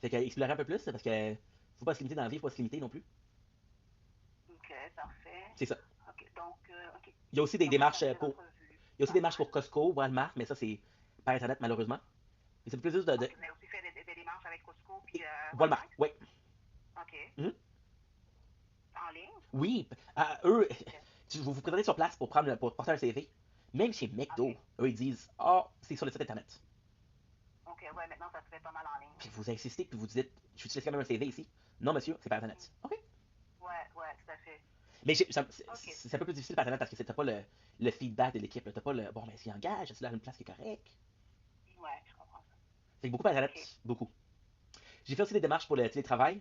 Fait qu'explorer un peu plus, parce que faut pas se limiter dans la vie, faut pas se limiter non plus. Ok, parfait. C'est ça. Ok, donc, ok. Il y a aussi des démarches pour Costco, Walmart, mais ça c'est par internet malheureusement. Mais c'est plus juste de. Vous avez aussi fait des démarches avec Costco puis Walmart, oui. Ok. En ligne? Oui. Eux, vous vous présentez sur place pour porter un CV. Même chez McDo, eux ils disent c'est sur le site internet. Ok, ouais, maintenant ça se fait pas mal en ligne. Puis vous insistez, puis vous dites j'utilise quand même un CV ici. Non monsieur, c'est par internet. Ok. Ouais, tout à fait. Mais c'est un peu plus difficile par internet parce que t'as pas le feedback de l'équipe. T'as pas le bon, mais s'il engage, c'est là une place qui est correcte. Ouais, je comprends ça. C'est beaucoup par internet, beaucoup. J'ai fait aussi des démarches pour le télétravail.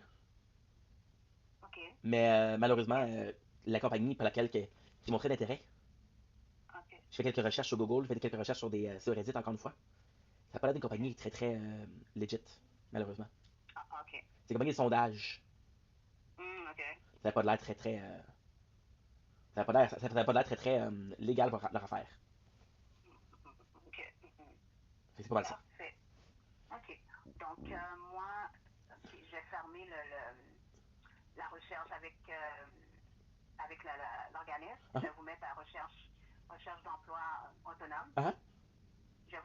Ok. Mais malheureusement, la compagnie pour laquelle qui montrait d'intérêt. Ok. Je fais quelques recherches sur Google, je fais quelques recherches sur Reddit encore une fois. Ça n'a pas l'air d'une compagnie très très legit, malheureusement. Ah, ok. C'est une compagnie de sondage. Ok. Ça n'a pas l'air très très. Ça n'a pas l'air très très légal pour leur affaire. Ok. C'est pas mal ça. Parfait. Ok. Donc, moi, je vais fermer la recherche avec l'organisme. Je vais vous mettre à recherche d'emploi autonome. Je vais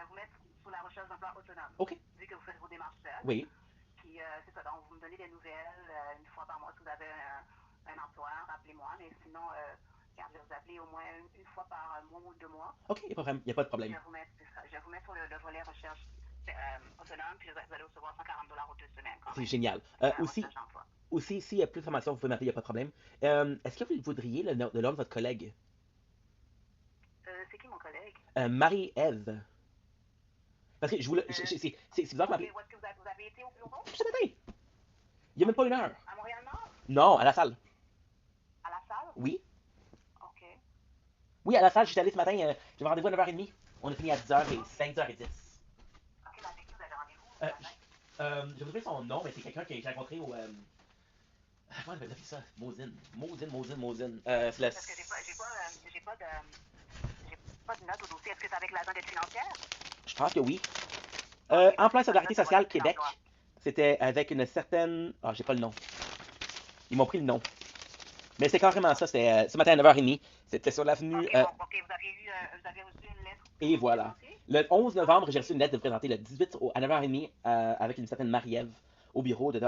vous mettre sur la recherche d'emploi autonome. Ok. Vu que vous faites vos démarches seules. Oui. Puis, c'est ça. Donc, vous me donnez des nouvelles une fois par mois si vous avez un emploi. Rappelez-moi. Mais sinon, je vais vous appeler au moins une fois par mois ou 2 mois. Ok, il n'y a pas de problème. Je vais vous mettre sur le volet recherche autonome. Puis, vous allez recevoir 140$ aux 2 semaines. C'est génial. Aussi, s'il y a plus d'informations, vous pouvez m'appeler, il n'y a pas de problème. Est-ce que vous voudriez le nom de votre collègue? C'est qui mon collègue? Marie-Ève. Parce que je voulais. C'est bizarre que où est-ce que vous avez été au bureau? Ce matin. Il n'y a même pas 1 heure. À Montréal-Nord? Non, à la salle. À la salle? Oui. Ok. Oui, à la salle, j'étais allé ce matin. J'avais rendez-vous à 9h30. On a fini à 10h et 5h10. Ok, mais avec qui vous avez rendez-vous? Je vous donner son nom, mais c'est quelqu'un que j'ai rencontré au. Comment on appelle ça? Maudine. C'est la. Parce que j'ai pas de notes au dossier. Est-ce que c'est avec l'agent d'aide financière? Je pense que oui. Emploi et Solidarité sociale Québec. C'était avec une certaine. J'ai pas le nom. Ils m'ont pris le nom. Mais c'est carrément ça. C'était ce matin à 9h30. C'était sur l'avenue. Ok, vous avez reçu une lettre. Et voilà. Le 11 novembre, j'ai reçu une lettre de présenter le 18 à 9h30 avec une certaine Marie-Ève au bureau de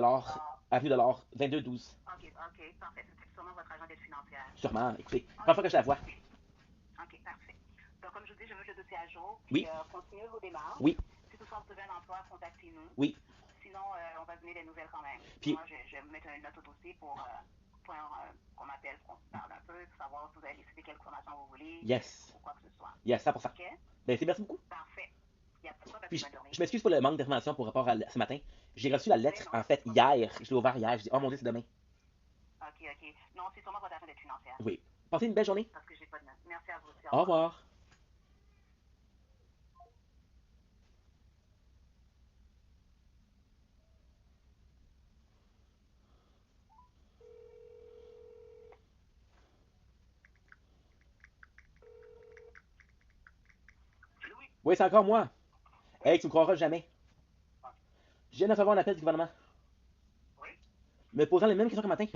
avenue de l'Or, 2212. Ok, parfait. C'est sûrement votre agent d'aide financière. Sûrement, écoutez. Première fois que je la vois. Ok, parfait. Donc, comme je vous dis, je veux mettre le dossier à jour. Oui. Continuez vos démarches. Oui. Si toutefois vous trouvez un emploi, contactez-nous. Oui. Sinon, on va donner des nouvelles quand même. Puis, moi, je vais mettre une note au dossier pour qu'on m'appelle, qu'on se parle un peu, pour savoir si vous avez décidé quelle formation vous voulez. Yes. Ou quoi que ce soit. Yes, 100%. OK? Ben, merci beaucoup. Parfait. Il y a pas de quoi, Puis, bonne journée. je m'excuse pour le manque d'informations pour rapport à ce matin. J'ai reçu la lettre, en fait, hier. Je l'ai ouvert hier. Je dis, oh mon Dieu, c'est demain. OK. Non, c'est sûrement votre affaire d'être financière. Oui. Passez une belle journée. Parce que j'ai pas de notes. Merci à vous aussi. Au revoir. Oui, c'est encore moi. Hey, tu me croiras jamais. Je viens de recevoir un appel du gouvernement. Oui? Me posant les mêmes questions que matin.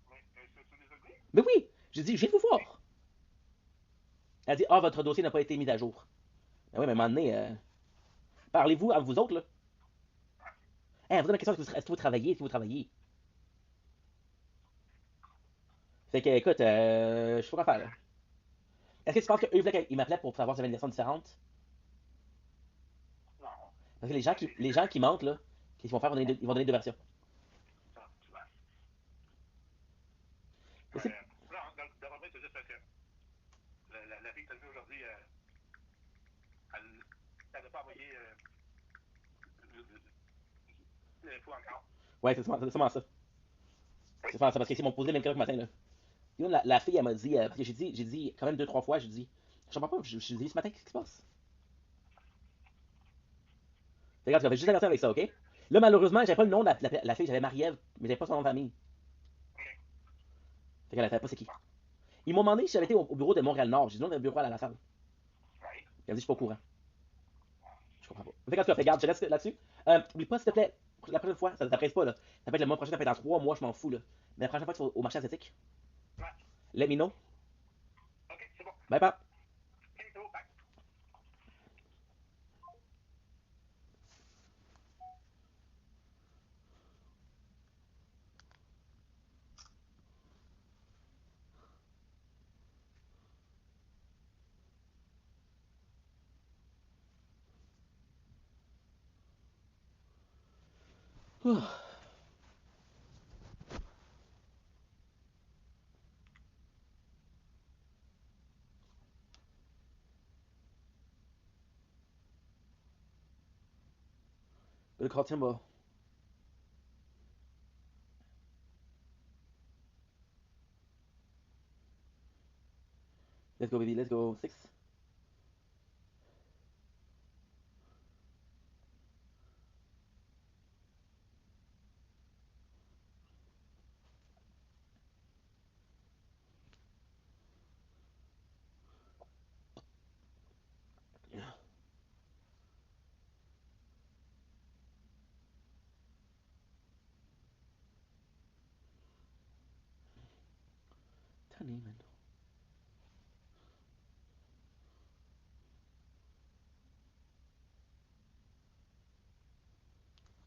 Mais c'est des amis? Mais oui! J'ai dit, je viens de vous voir. Elle a dit, ah, votre dossier n'a pas été mis à jour. Ben oui, mais à un moment donné, parlez-vous entre vous autres, là. Hey, elle vous donne la question, est-ce que vous travaillez? Est-ce que vous travaillez? Fait que, écoute, je sais pas quoi faire, là. Est-ce que tu penses qu'eux voulaient qu'ils m'appelaient pour savoir si j'avais une version différente? Non. Parce que les gens qui mentent, là, qu'est-ce qu'ils vont faire? Ils vont donner deux versions. Non, tu vois. Mais c'est- Non, d'abord, c'est juste parce que la fille que tu as vue aujourd'hui, elle n'avait pas envoyé l'info encore. Ouais, c'est sûrement ça. C'est sûrement ça, parce qu'ils m'ont posé les mêmes questions que matin, là. Puis là, la fille, elle m'a dit, parce que j'ai dit quand même deux, trois fois, j'ai dit, je comprends pas, je dit ce matin, qu'est-ce qui se passe? Regarde, tu vas juste avertir avec ça, ok? Là, malheureusement, j'avais pas le nom de la fille, j'avais Marie-Ève, mais j'avais pas son nom de famille. Fait qu'elle savait pas c'est qui. Ils m'ont demandé si j'avais été au bureau de Montréal-Nord. J'ai dit non, le bureau à la salle. Elle a dit, je suis pas au courant. Je comprends pas. Fait qu'en tout cas, regarde, je reste là-dessus. Oublie pas, s'il te plaît, la prochaine fois, ça t'appresse pas, là. Ça peut être le mois prochain, ça peut être dans 3 mois, je m'en fous, là. Mais la prochaine fois que tu vas au marché asiatique, let me know. Ok, c'est bon. Bye, pap. Ok, c'est bon, bye. Gonna call Timbo. Let's go, baby, let's go. 6. Tanné, man.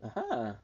Ah.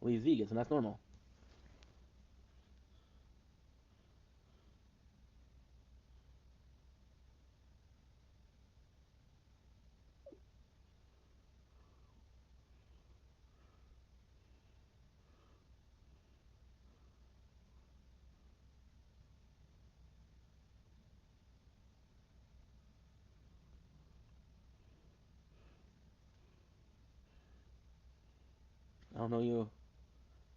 Well, he's vegan, so that's normal. I don't know you.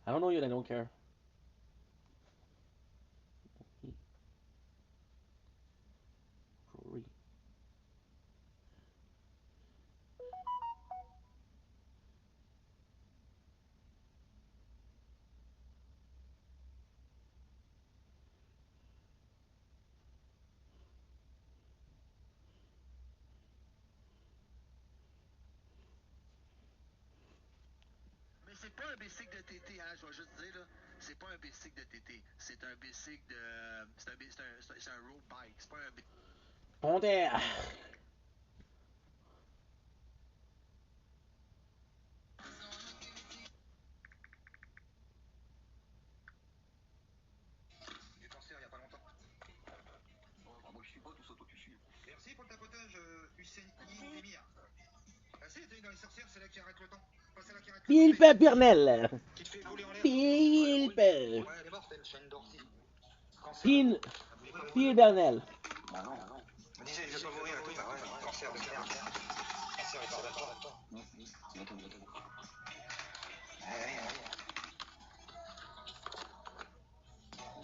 I don't know yet, I don't care. Mais c'est pas un bicycle de TT, hein, je vais juste dire, là. C'est pas un bicycle de TT. C'est un bicycle de. C'est un road bike. C'est pas un bicycle. On est. Du cancer il y a pas longtemps. Moi je suis pas tout ça, toi tu suis. Merci pour le tapotage, Hussein Emir. Ah si, t'es dans les sorcières, c'est là qui arrête le temps. Enfin, c'est là qui arrête le temps. Philippe Bernel. Qui te fait voler en l'air. Philippe. Ouais, elle est morte, elle, chaîne d'ortie. Philippe Bernel. Bah non. Je me disais, il veut pas mourir et tout. Bah ouais, cancer de nerf. Cancer, il pardonne pas. Attends.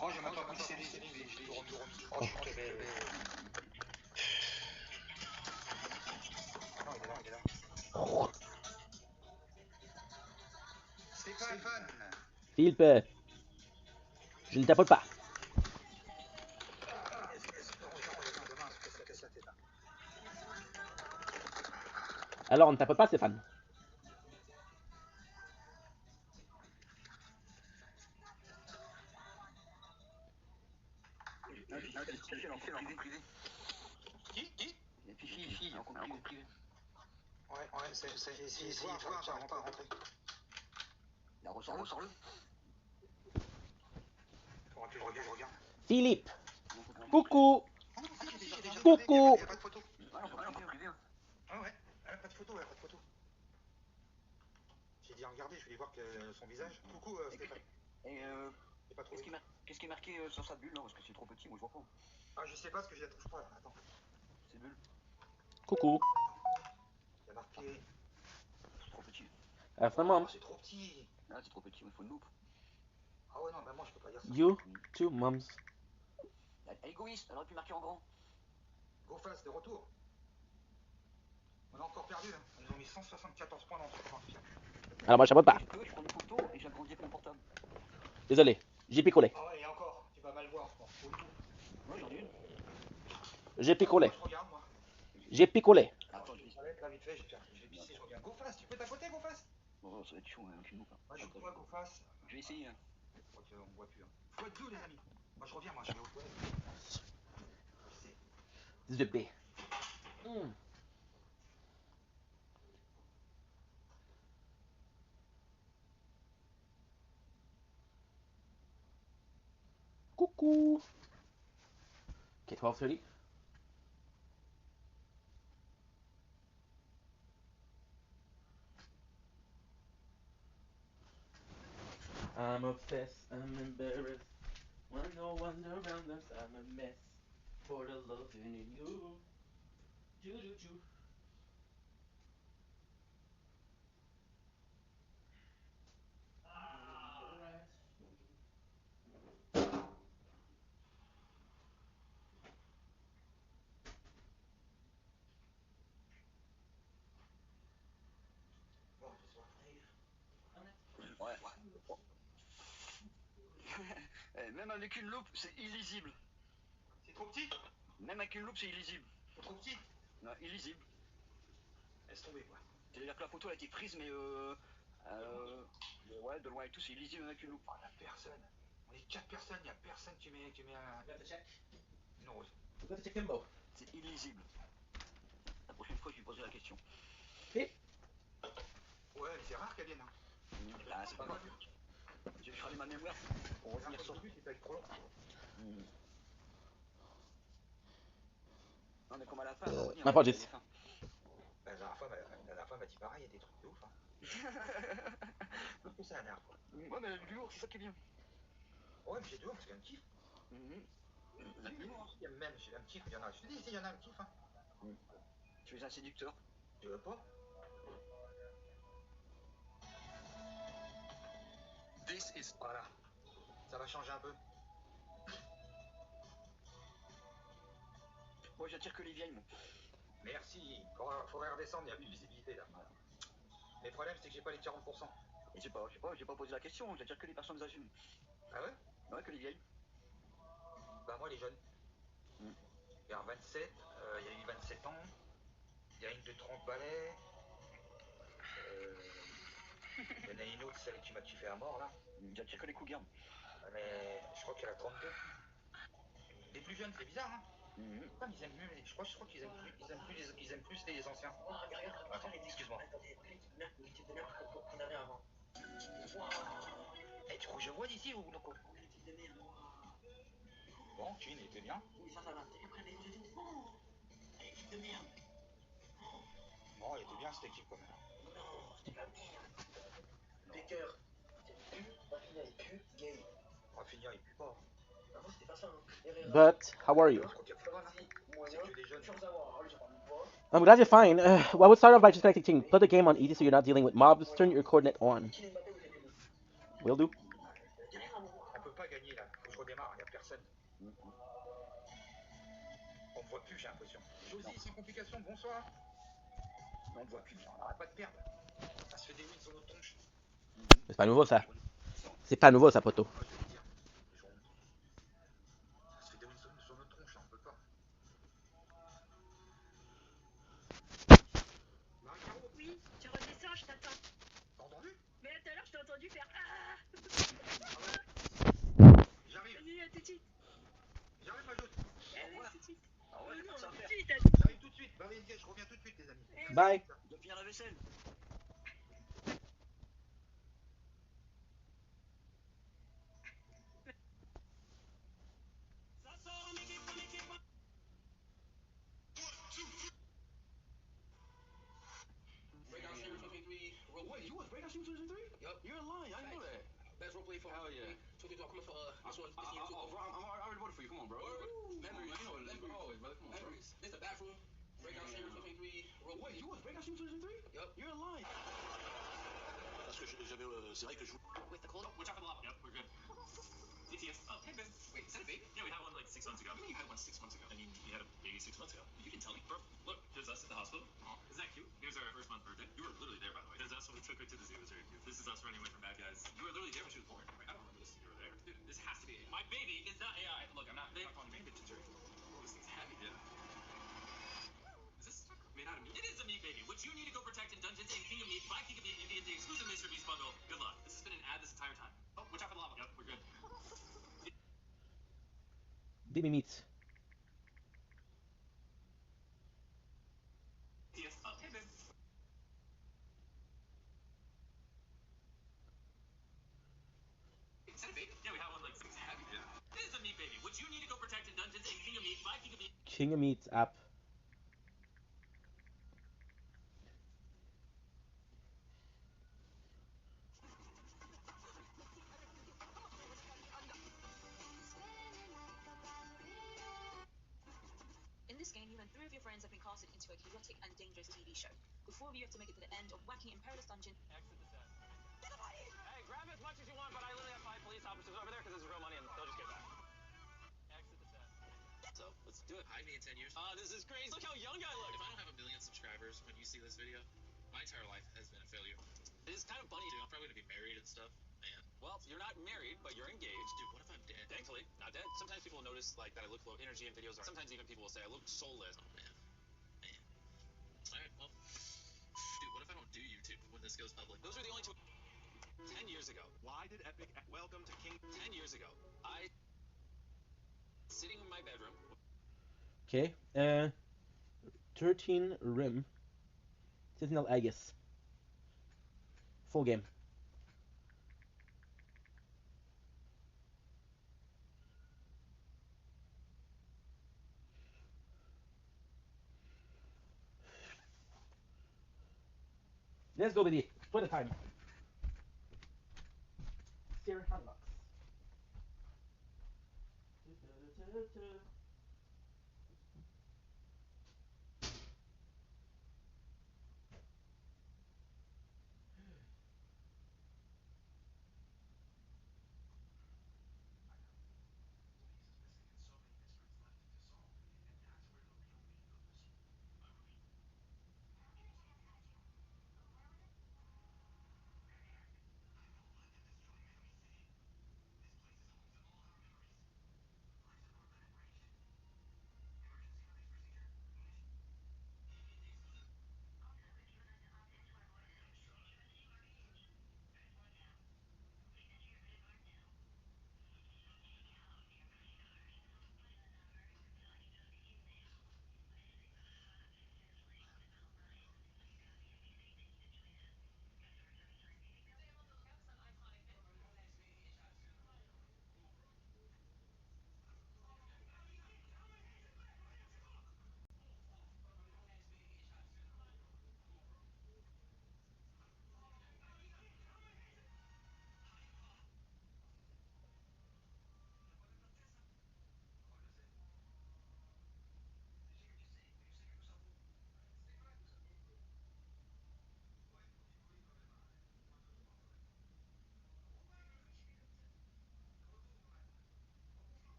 Oh, j'ai même pas pris ses lignes, je l'ai tout remis. Oh, je suis tombé. Non, il est là. Stéphane. Philippe. Je ne tapote pas. Alors, on ne tapote pas, Stéphane. Qui Fifi, en compte privé. Ouais, c'est voir, j'arrive pas à rentrer. Ressors-le. Faudra que je regarde. Philippe. Coucou. Coucou. Il n'y a pas de photo. Ah ouais, elle a pas de photo, J'ai dit regardez, je vais voir son visage. Coucou Stéphane. Et qu'est-ce qui est marqué sur sa bulle là? Parce que c'est trop petit, moi je vois pas. Ah, je sais pas parce que je la trouve pas là. Attends. C'est bulle. Coucou. Il y a marqué. C'est trop petit. Maman. C'est trop petit. Ah, c'est trop petit, il faut une loupe. Ah ouais, non, bah moi je peux pas dire ça. You too, moms. Elle est égoïste, elle aurait pu marquer en grand. Go fast de retour. On a encore perdu, hein. Ils ont mis 174 points dans le tournoi. Alors, moi, je tapote pas. Je prends une photo et j'agrandis avec mon portable. Désolé, j'ai picolé. Ah ouais, et encore, tu vas mal voir, je pense. Moi j'en ai une. J'ai picolé. Je regarde, moi. J'ai picolé. Attends, je vais là vite fait, je vais pisser, je reviens. Go fast, tu peux tapoter, go fast. Bon, ça va être chaud, hein, avec une loupe. Moi, je vois go fast. Je vais essayer. Je crois qu'on voit plus. Faut être doux, les amis. Moi, je reviens, je vais aux toilettes. 18B. Coucou. Ok, 12:30. I'm obsessed, I'm embarrassed. When no one's around us, I'm a mess. For the love in you. Choo. Ouais. Même avec une loupe, c'est illisible. C'est trop petit. Même avec une loupe, c'est illisible. C'est trop petit. Non, illisible. Laisse tomber, quoi. C'est-à-dire que la photo, elle a été prise, mais ouais, de loin et tout, c'est illisible avec une loupe. Oh, la personne. On est 4 personnes, il y a personne qui met un... Non. Pourquoi tu check Kimbo? C'est illisible. La prochaine fois, je lui poserai la question. Et ouais, c'est rare qu'elle vienne. Hein. Bah, c'est pas grave. Je vais faire ma mémoire pour revenir sur lui, c'est trop long. Non, mais comme à la fin, elle va revenir. Ma apologies. La dernière fois, elle m'a dit pareil, il y a des trucs de ouf. Hein. Sauf que c'est la dernière fois. Ouais, mais elle a de l'humour, c'est ça qui est bien. Ouais, mais j'ai de l'humour parce qu'elle me kiffe. Elle a de l'humour. Il y a même, elle me kiffe, il y en a. Je te dis, il y en a, elle me kiffe. Hein. Tu es un séducteur. Tu veux pas? Voilà. Ça va changer un peu. Moi, j'attire que les vieilles, moi. Merci. Faudrait redescendre, il n'y a plus de visibilité là. Mais le problème, c'est que j'ai pas les 40%. Et j'ai pas posé la question, j'attire que les personnes âgées. Ah ouais? Ouais, que les vieilles. Bah moi, les jeunes. Il y a un 27, il y a une 27 ans, il y a une de 30 balais, il y en a une autre, celle qui m'a kiffé à mort là. J'attire que les cougars. Mais je crois qu'elle a 32. Les plus jeunes, c'est bizarre, hein? Putain, ils aiment mieux je crois qu'ils aiment plus, ils aiment plus les anciens. Attends, excuse-moi. Eh, tu crois que je vois d'ici ou non? Bon, Chin, il était bien. Bon, il était bien cette équipe quand même. Baker, gay. On va finir, il pue pas. Avant, c'était pas ça. But how are you? Je crois qu'il y a plus de c'est que des jeunes. I'm glad you're fine. Well, I would start off by just connecting. Put the game on easy so you're not dealing with mobs. Turn your coordinate on. Will do. On peut pas gagner là. Faut que je redémarre. Il y a personne. On me voit plus, j'ai l'impression. Josie, sans complication, bonsoir. On me voit plus. On n'arrête pas de perdre. Ça se fait des wins sur notre tronche. C'est pas nouveau ça. C'est pas nouveau ça, poteau. Ça se fait des wins sur notre tronche, là, on peut pas. Marie-Caro. Oui, tu redescends, je t'attends. T'as entendu? Mais tout à l'heure, je t'ai entendu faire ah. J'arrive. Vas-y, à tout de suite. J'arrive, ma joute. Allez, tout de suite. Ah ouais, non, ça va faire. J'arrive tout de suite. Bah, je reviens tout de suite, les amis. Bye. Je dois finir la vaisselle. Breakout Streamer 2023. Wait, you was Breakout Streamer 2023? Yup. You're lying. I know that. Best roleplay for Hell yeah. 2023. I'm coming for this one. I'm already voted for you. Come on, bro. Memories. I know it. Always, brother. Come on, bro. Memories. This is the bathroom. Breakout Streamer 2023. Wait, you was Breakout Streamer 2023? Yup. You're lying. Parce que j'avais, c'est vrai que je joue. With the cold. Watch out for the lava. Yep, we're good. DTS. Oh, hey, Ben. Wait, is that a baby? Yeah, we had one like 6 months ago. What do you mean you had one 6 months ago? I mean, we had a baby 6 months ago. You can tell me. Bro, look, there's us at the hospital. Isn't that cute? Here's our first month birthday. You were literally there, by the way. There's us when we took her to the zoo. It was very cute. This is us running away from bad guys. You were literally there when she was born. Wait, I don't remember this. You were there. Dude, this has to be AI. My baby is not AI. Look, I'm not calling you baby. It's very cool. Oh, this thing's heavy. Yeah. Is this made out of meat? It is a meat baby, which you need to go protect in Dungeons and King of Meat. By King of Meat, you get the exclusive Mr. Beast bundle. Good luck. This has been an ad this entire time. Oh, watch out for the lava. Yep, we're good. Baby meat. Yes. Oh, hey, Ben. Is that a baby? Yeah, we have one like 6 heavy. Yeah. It is a meat baby, which you need to go protect in Dungeons and King of Meat. By King of Meat. King of Meats app. In this game, you and 3 of your friends have been casted into a chaotic and dangerous TV show. Before you have to make it to the end of wacky and perilous dungeon. Exit the set. Hey, grab as much as you want, but I literally have 5 police officers over there because this is real money and they'll just get back. Exit the set. So, let's do it. Hi, me in 10 years. This is crazy. Look how young I look. If I don't have 1 million subscribers when you see this video, my entire life has been a failure. It is kind of funny. Dude, I'm probably gonna be married and stuff. Man. Well, you're not married, but you're engaged. Dude, what if I'm dead? Thankfully, not dead. Sometimes people will notice like that I look low energy in videos. Or sometimes even people will say I look soulless. Oh, man. Alright, well. Dude, what if I don't do YouTube when this goes public? Those are the only 2. 10 years ago. Why did Epic welcome to King? 10 years ago. I sitting in my bedroom. Okay. 13 Rim. Sentinel Aegis. Full game. Let's go, baby. For the time. Sarah Hanlocks.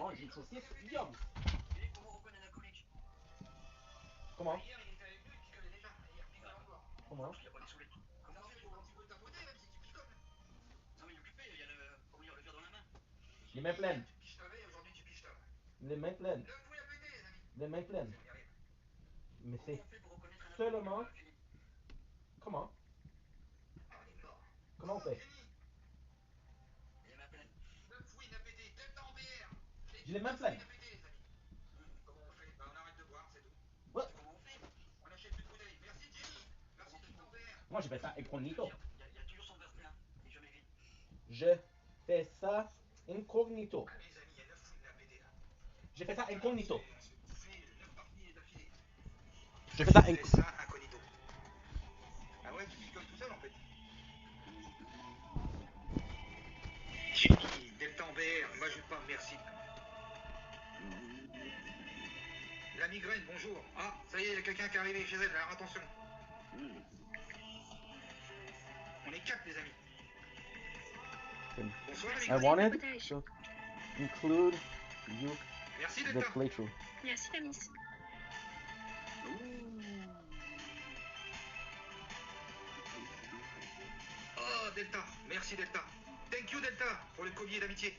manger une saucisse. Yum! Comment? Comment? Les mains pleines. Les mains pleines. Les mains pleines. Mais c'est seulement... Comment? Comment on fait? J'ai les mains pleines. What? Moi, je fais ça incognito. Je fais ça incognito. Je fais ça incognito. Je fais ça incognito. Ah ouais, tu picoles tout seul en fait. J'ai dit Delta en VR, m'ajoute pas, merci. La migraine, bonjour. Ah, ça y est, il y a quelqu'un qui est arrivé chez elle, alors attention. On est 4 les amis. Bonsoir la I migraine. wanted to include you Merci the Delta. playthrough. Merci la miss. Oh Delta, merci Delta. Thank you Delta pour le collier d'amitié.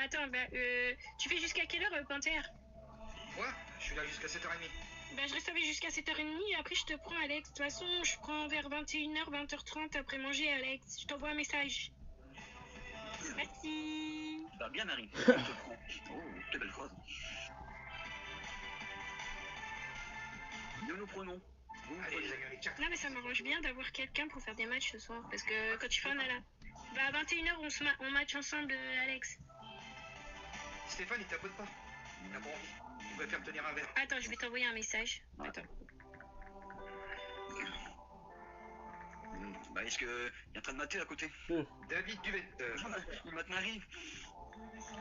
Attends, tu fais jusqu'à quelle heure, Panthère? Moi, je suis là jusqu'à 7h30. Je resterai jusqu'à 7h30 et après je te prends, Alex. De toute façon, je prends vers 21h, 20h30 après manger, Alex. Je t'envoie un message. Merci. Bah bien, Marie. Je te prends. Oh, quelle belle phrase. Nous nous prenons. Allez les amis, on est 4. Non mais ça m'arrange bien d'avoir quelqu'un pour faire des matchs ce soir. Parce que quand tu fais un à la... à 21h, on match ensemble, Alex. Stéphane, il t'abonne pas. Il n'a pas envie. Il préfère tenir un verre. Attends, je vais t'envoyer un message. Attends. Bah, est-ce qu'il est en train de mater à côté? David Duvet. Il mate Nari.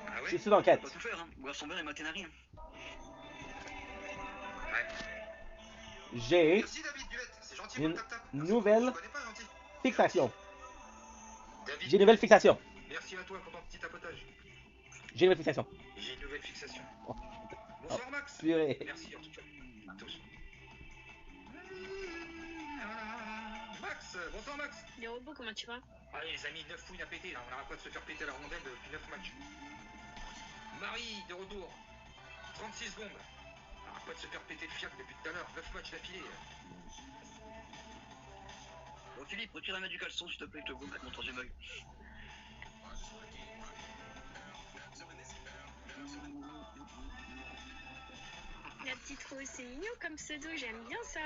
Ah ouais? Je suis dans le 4. Il va tout faire, hein. Boire son verre et mater Nari. Hein. Ouais. J'ai Merci David Duvet. C'est gentil une pour le tap-tap. nouvelle Je connais pas, gentil. fixation. David, J'ai une nouvelle fixation. merci à toi pour ton petit tapotage. J'ai une nouvelle fixation. J'ai une nouvelle fixation. Oh. Bonsoir Max. Purée. Merci en tout cas. À tous. Max, bonsoir Max. Les robots, comment tu vas? Allez les amis, 9 fouines à péter là. On n'arrête pas de se faire péter la rondelle depuis 9 matchs. Marie, de retour. 36 secondes. On n'arrête pas de se faire péter le fiac depuis tout à l'heure. 9 matchs d'affilée. Bon, Philippe, retire la main du caleçon, s'il te plaît, je te vois avec mon troisième œil. La petite rose, c'est mignon comme pseudo, j'aime bien ça.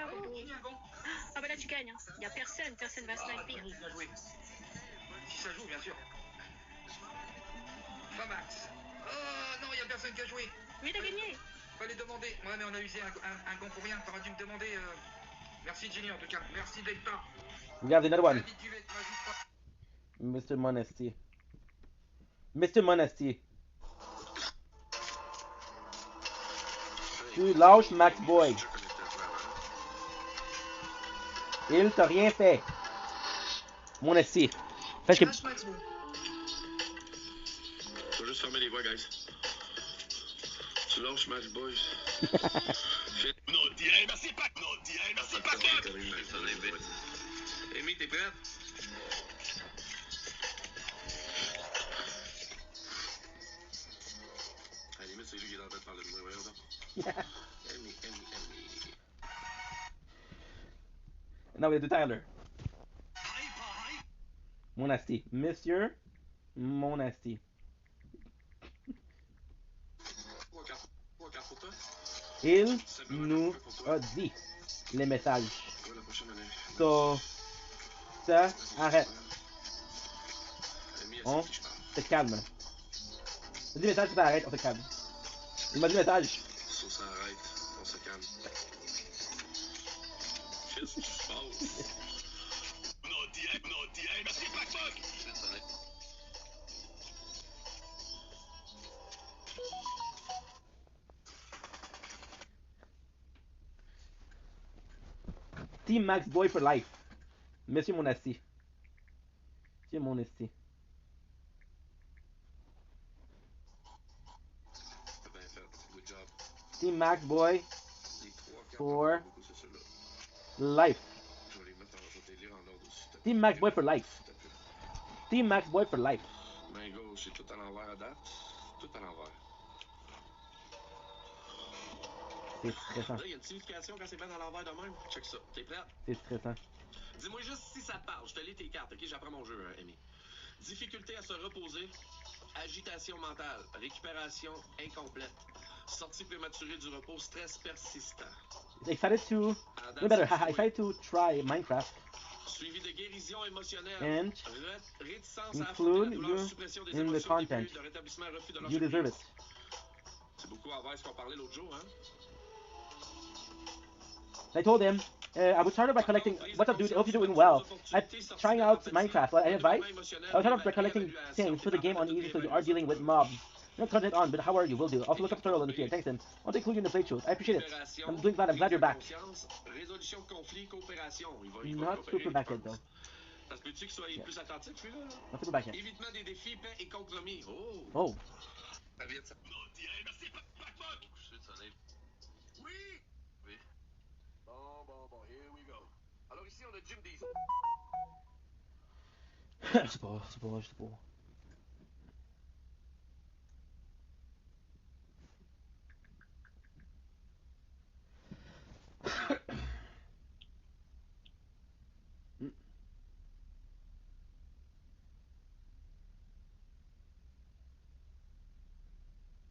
Ah bah là tu gagnes, hein. Y a personne va sniper. Bien joué. Si ça joue, bien sûr. Pas Max. Oh non, y a personne qui a joué. Mais t'as gagné. Fallait demander. Ouais, mais on a usé un gant pour rien. T'aurais dû me demander. Merci Jenny en tout cas. Merci Delta. Regarde, another one. Mr. Monesty. Mr. Monesty. Tu lâches Max Boy. Il t'a rien fait. Monesty. Fais que... Faut juste fermer les voix, guys. Tu lâches Match Boys. Non, dis, merci Pac. Non, dis, merci Pac. Amy, t'es prête? À la limite, c'est lui qui est en train de parler de moi, voyons donc. Amy. Non, mais de Tyler. Monasty. Monsieur Monasty. Il nous a dit les messages. So, ça arrête. On se calme. Il dit message, ça arrête, on se calme. Il m'a dit message. Ça arrête, on se calme. Qu'est-ce qui se passe? Non, dis, merci Pac. Team Max Boy for life. Monsieur Monasty. C'est mon esti. Ben fait. Good job. Team Max Boy Les 3-4 for beaucoup, c'est ceux-là. life. Je vais les mettre je vais te les lire en ordre aussi. Team Max Boy for life. Team Max Boy for life. Main gauche, c'est tout à l'envers à date. Tout à l'envers. C'est stressant. Là, il y a une signification quand c'est bien à l'envers de même. Check ça. T'es prêt? C'est stressant. Dis-moi juste si ça te parle. Je te lis tes cartes, ok? J'apprends mon jeu, Amy. Difficulté à se reposer. Agitation mentale. Récupération incomplète. Sortie prématurée du repos. Stress persistant. Excited to... No better, haha, excited to try Minecraft. Suivi de guérison émotionnelle. And réticence à include affronter la douleur, you suppression des in the émotions content. début, de rétablissement, refus de lâcher You deserve it. C'est beaucoup envers ce qu'on parlait l'autre jour, hein? I told him, I would start by collecting. What's up, dude? I hope you're doing well. I'm trying out Minecraft. What, any advice? I would start by collecting things for the game on easy so you are dealing with mobs. No content on, but how are you? Will do. Also look up tutorial in here. Thanks, him. I want to include you in the playthroughs. I appreciate it. I'm glad you're back. Résolution de conflit, coopération. Not super back yet, though. Ça se peut-tu qu'il soit plus attentif, lui, là? Not super back yet. Évitement des défis, paix et compromis. Oh! Oh. Ça vient de ça. Merci, Pac-Pac! Oui! Oui. Bon, here we go. Alors ici, on a Jim Diesel. C'est pas.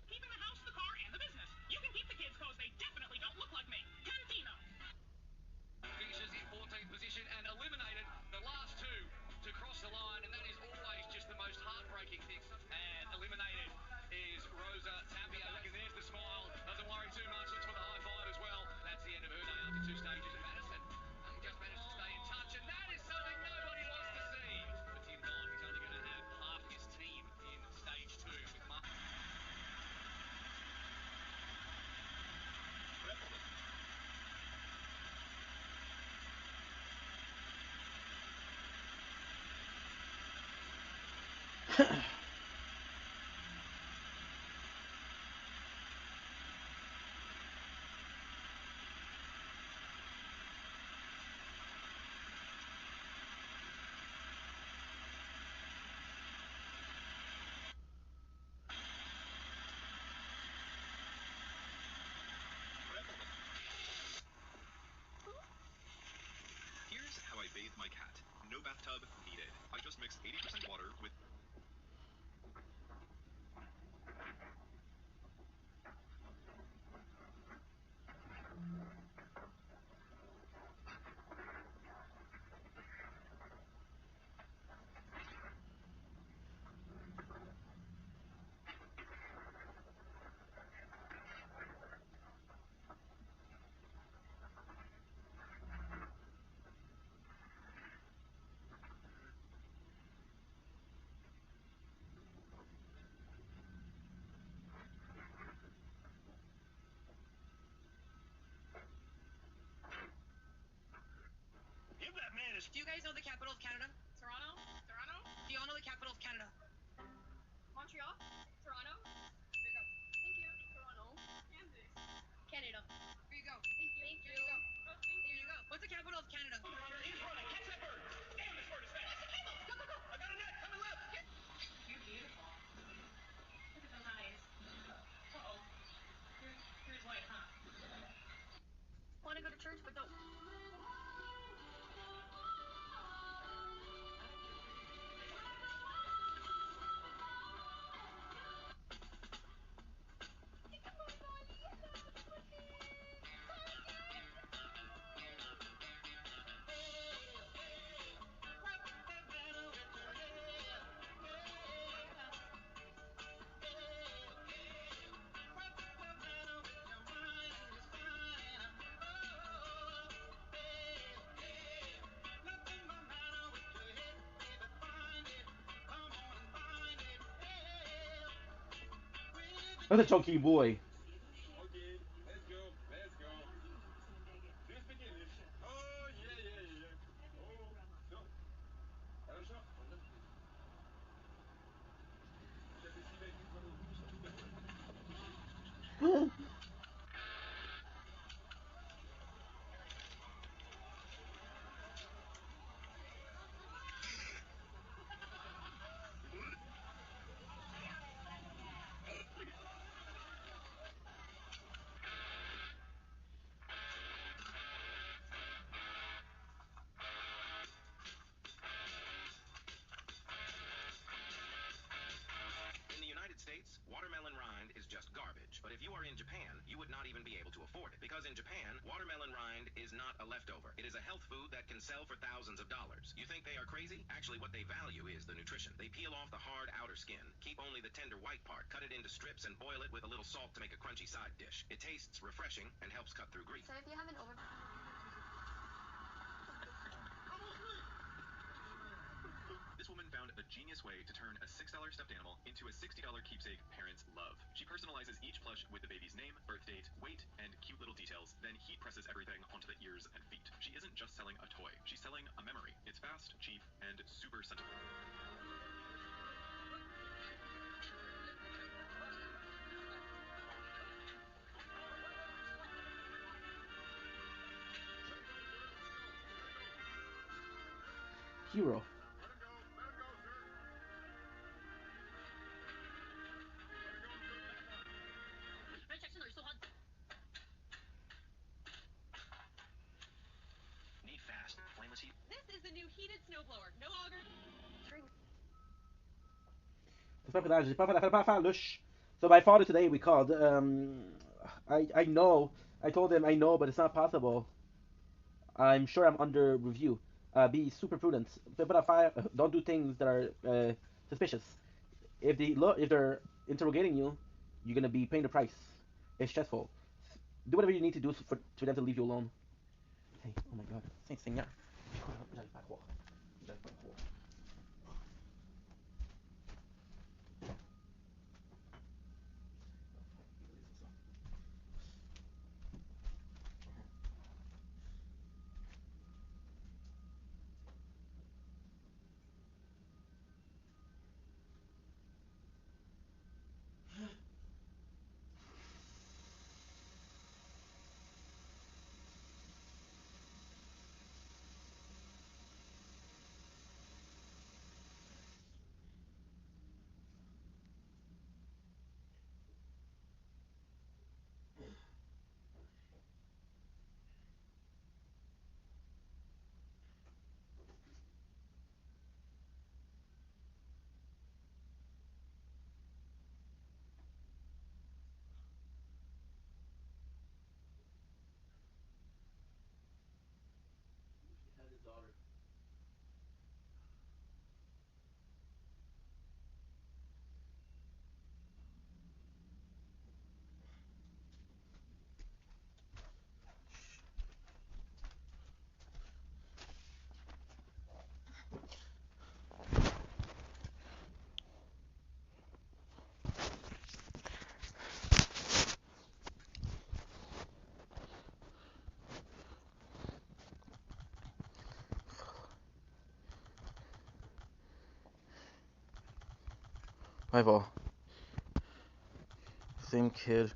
Keeping the house, the car, and the business. You can keep the kids because they definitely don't look like me. Cantina. Finishes in 14th position and eliminated the last two to cross the line, and that is always just the most heartbreaking thing. And eliminated is Rosa Tapia. And there's the smile. Doesn't worry too much. Looks for the high five as well. That's the end of her day after 2 stages at Madison. Just managed to stay in touch, and that is something nobody wants to see. For Tim Don, he's only going to have half his team in stage 2 with Mark. Here's how I bathe my cat. No bathtub needed. I just mix 80% water with... Give that man his... Do you guys know the capital of Canada? Toronto? Toronto? Do you all know the capital of Canada? Montreal? Toronto? There you go. Thank you. Toronto. Kansas. Canada. Here you go. Thank you. Thank you. There you go. Oh, thank you. There you go. What's the capital of Canada? Runner is running. Catch that bird. Damn, this bird is fast. Go, go, go. I got a net. Coming left. You're beautiful. Look at those eyes. Uh-oh. Here's white, huh? Want to go to church, but don't... That's a chunky boy. Okay, let's go. Do you speak English? Oh, yeah. Oh, so. Alors, are in Japan, you would not even be able to afford it. Because in Japan, watermelon rind is not a leftover. It is a health food that can sell for thousands of dollars. You think they are crazy? Actually, what they value is the nutrition. They peel off the hard outer skin, keep only the tender white part, cut it into strips, and boil it with a little salt to make a crunchy side dish. It tastes refreshing and helps cut through grease. So if you have an over... This woman found a genius way to turn a $6 stuffed animal into a $60 keepsake parents love. She personalizes each plush with the baby's name, birth date, weight, and cute little details, then heat presses everything onto the ears and feet. She isn't just selling a toy, she's selling a memory. It's fast, cheap, and super sentimental. Hero. Need fast, flameless heat. This is the new heated snowblower. No auger. Fallait pas faire louche. So my father today we called. I know. I told him I know, but it's not possible. I'm sure I'm under review. Be super prudent. Don't do things that are suspicious. If they're interrogating you, you're gonna be paying the price. It's stressful. Do whatever you need to do for them to leave you alone. Hey, oh my God, Saint Seigneur. J'arrive pas à croire. J'arrive pas à croire. Had his daughter. Rival. Same kid.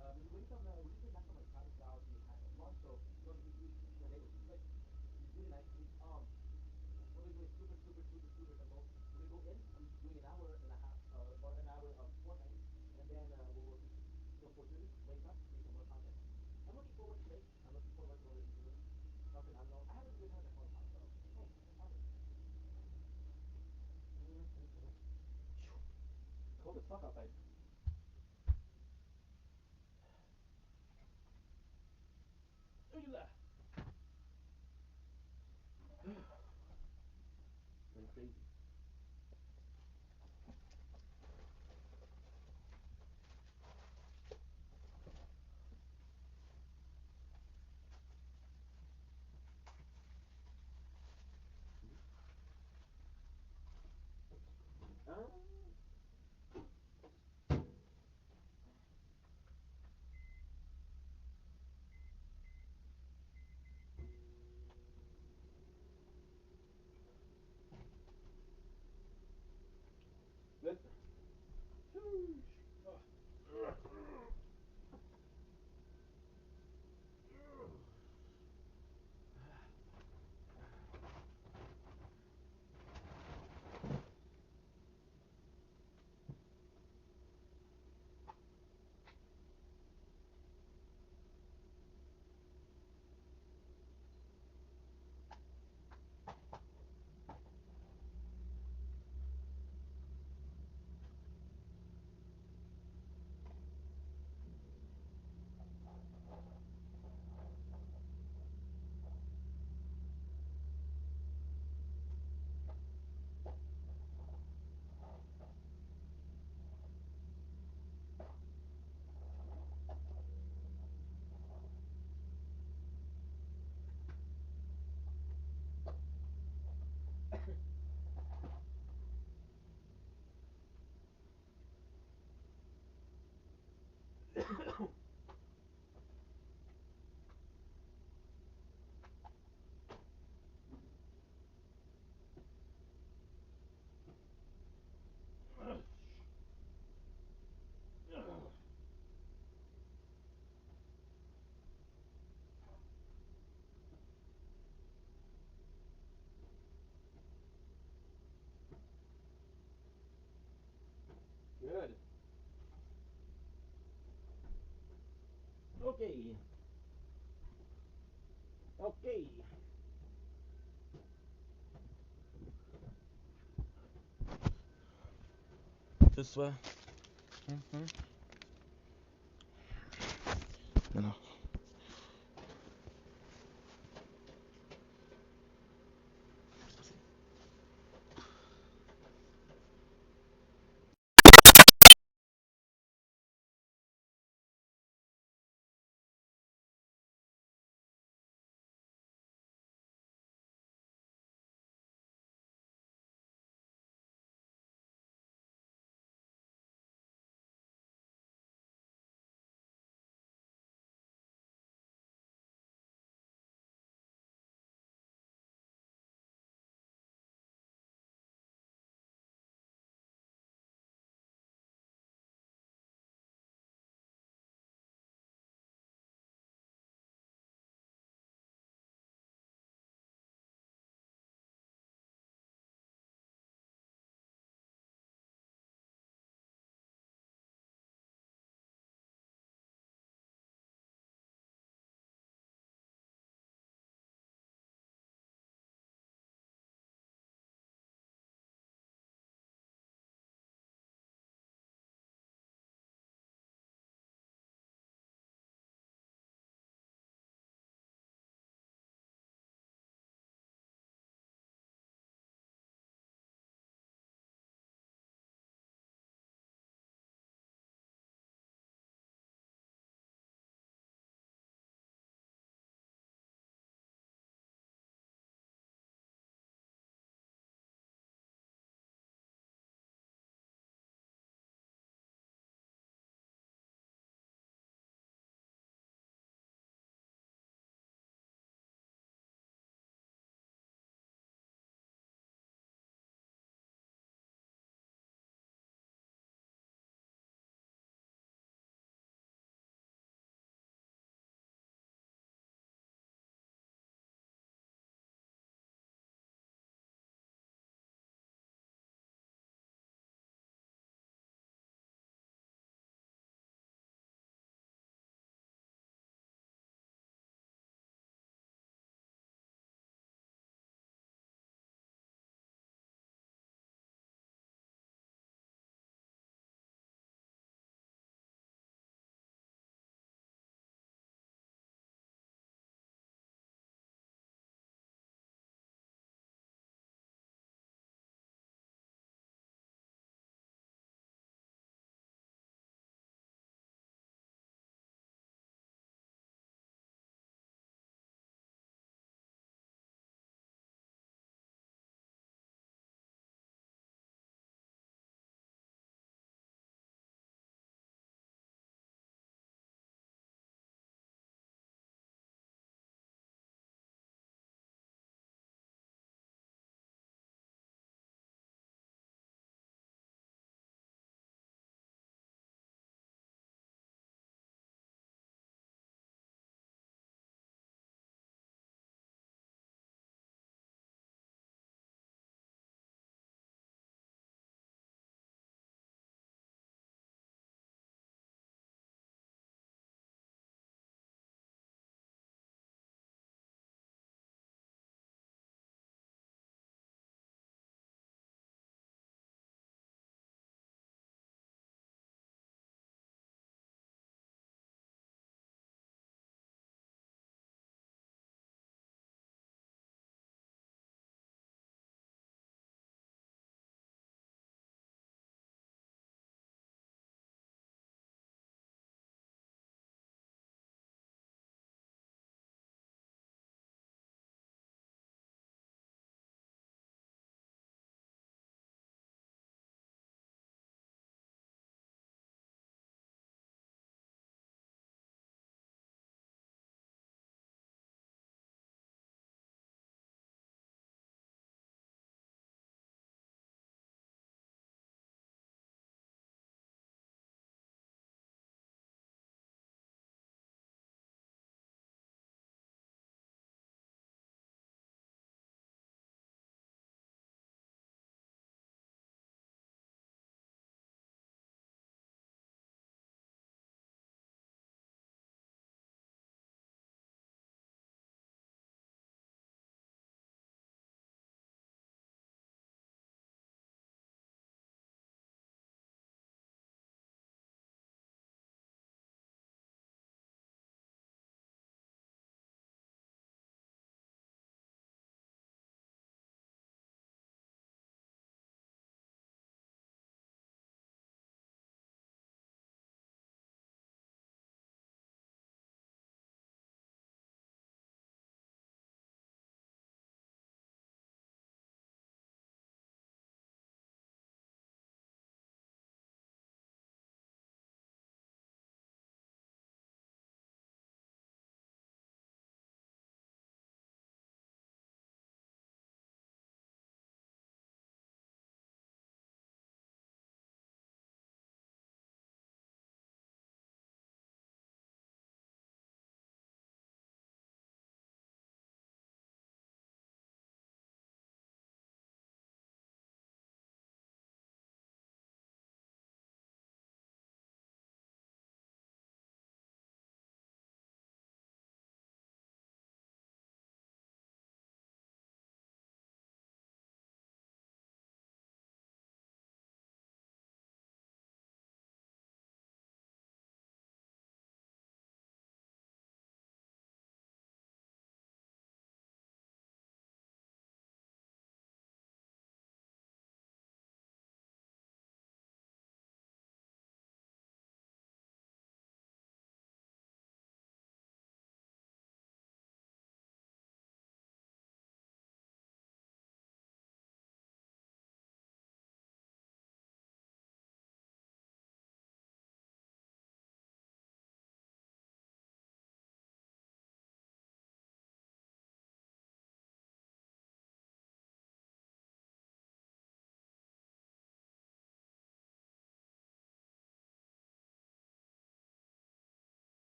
We wake up, we usually knock on my father's house, we have lunch, so we are able to click. It's really nice. What we do is super simple. When we go in, I'm doing an hour and a half, or an hour of Fortnite, and then we'll go till 4:30, wake up, make some more content. I'm looking forward to today. I'm looking forward to all the interviews. How phenomenal. I haven't really had a fun time, so hey, no problem. Cold as fuck outside. Look at that. Going crazy. Good. Okay. Okay. Ce soir. Non, non.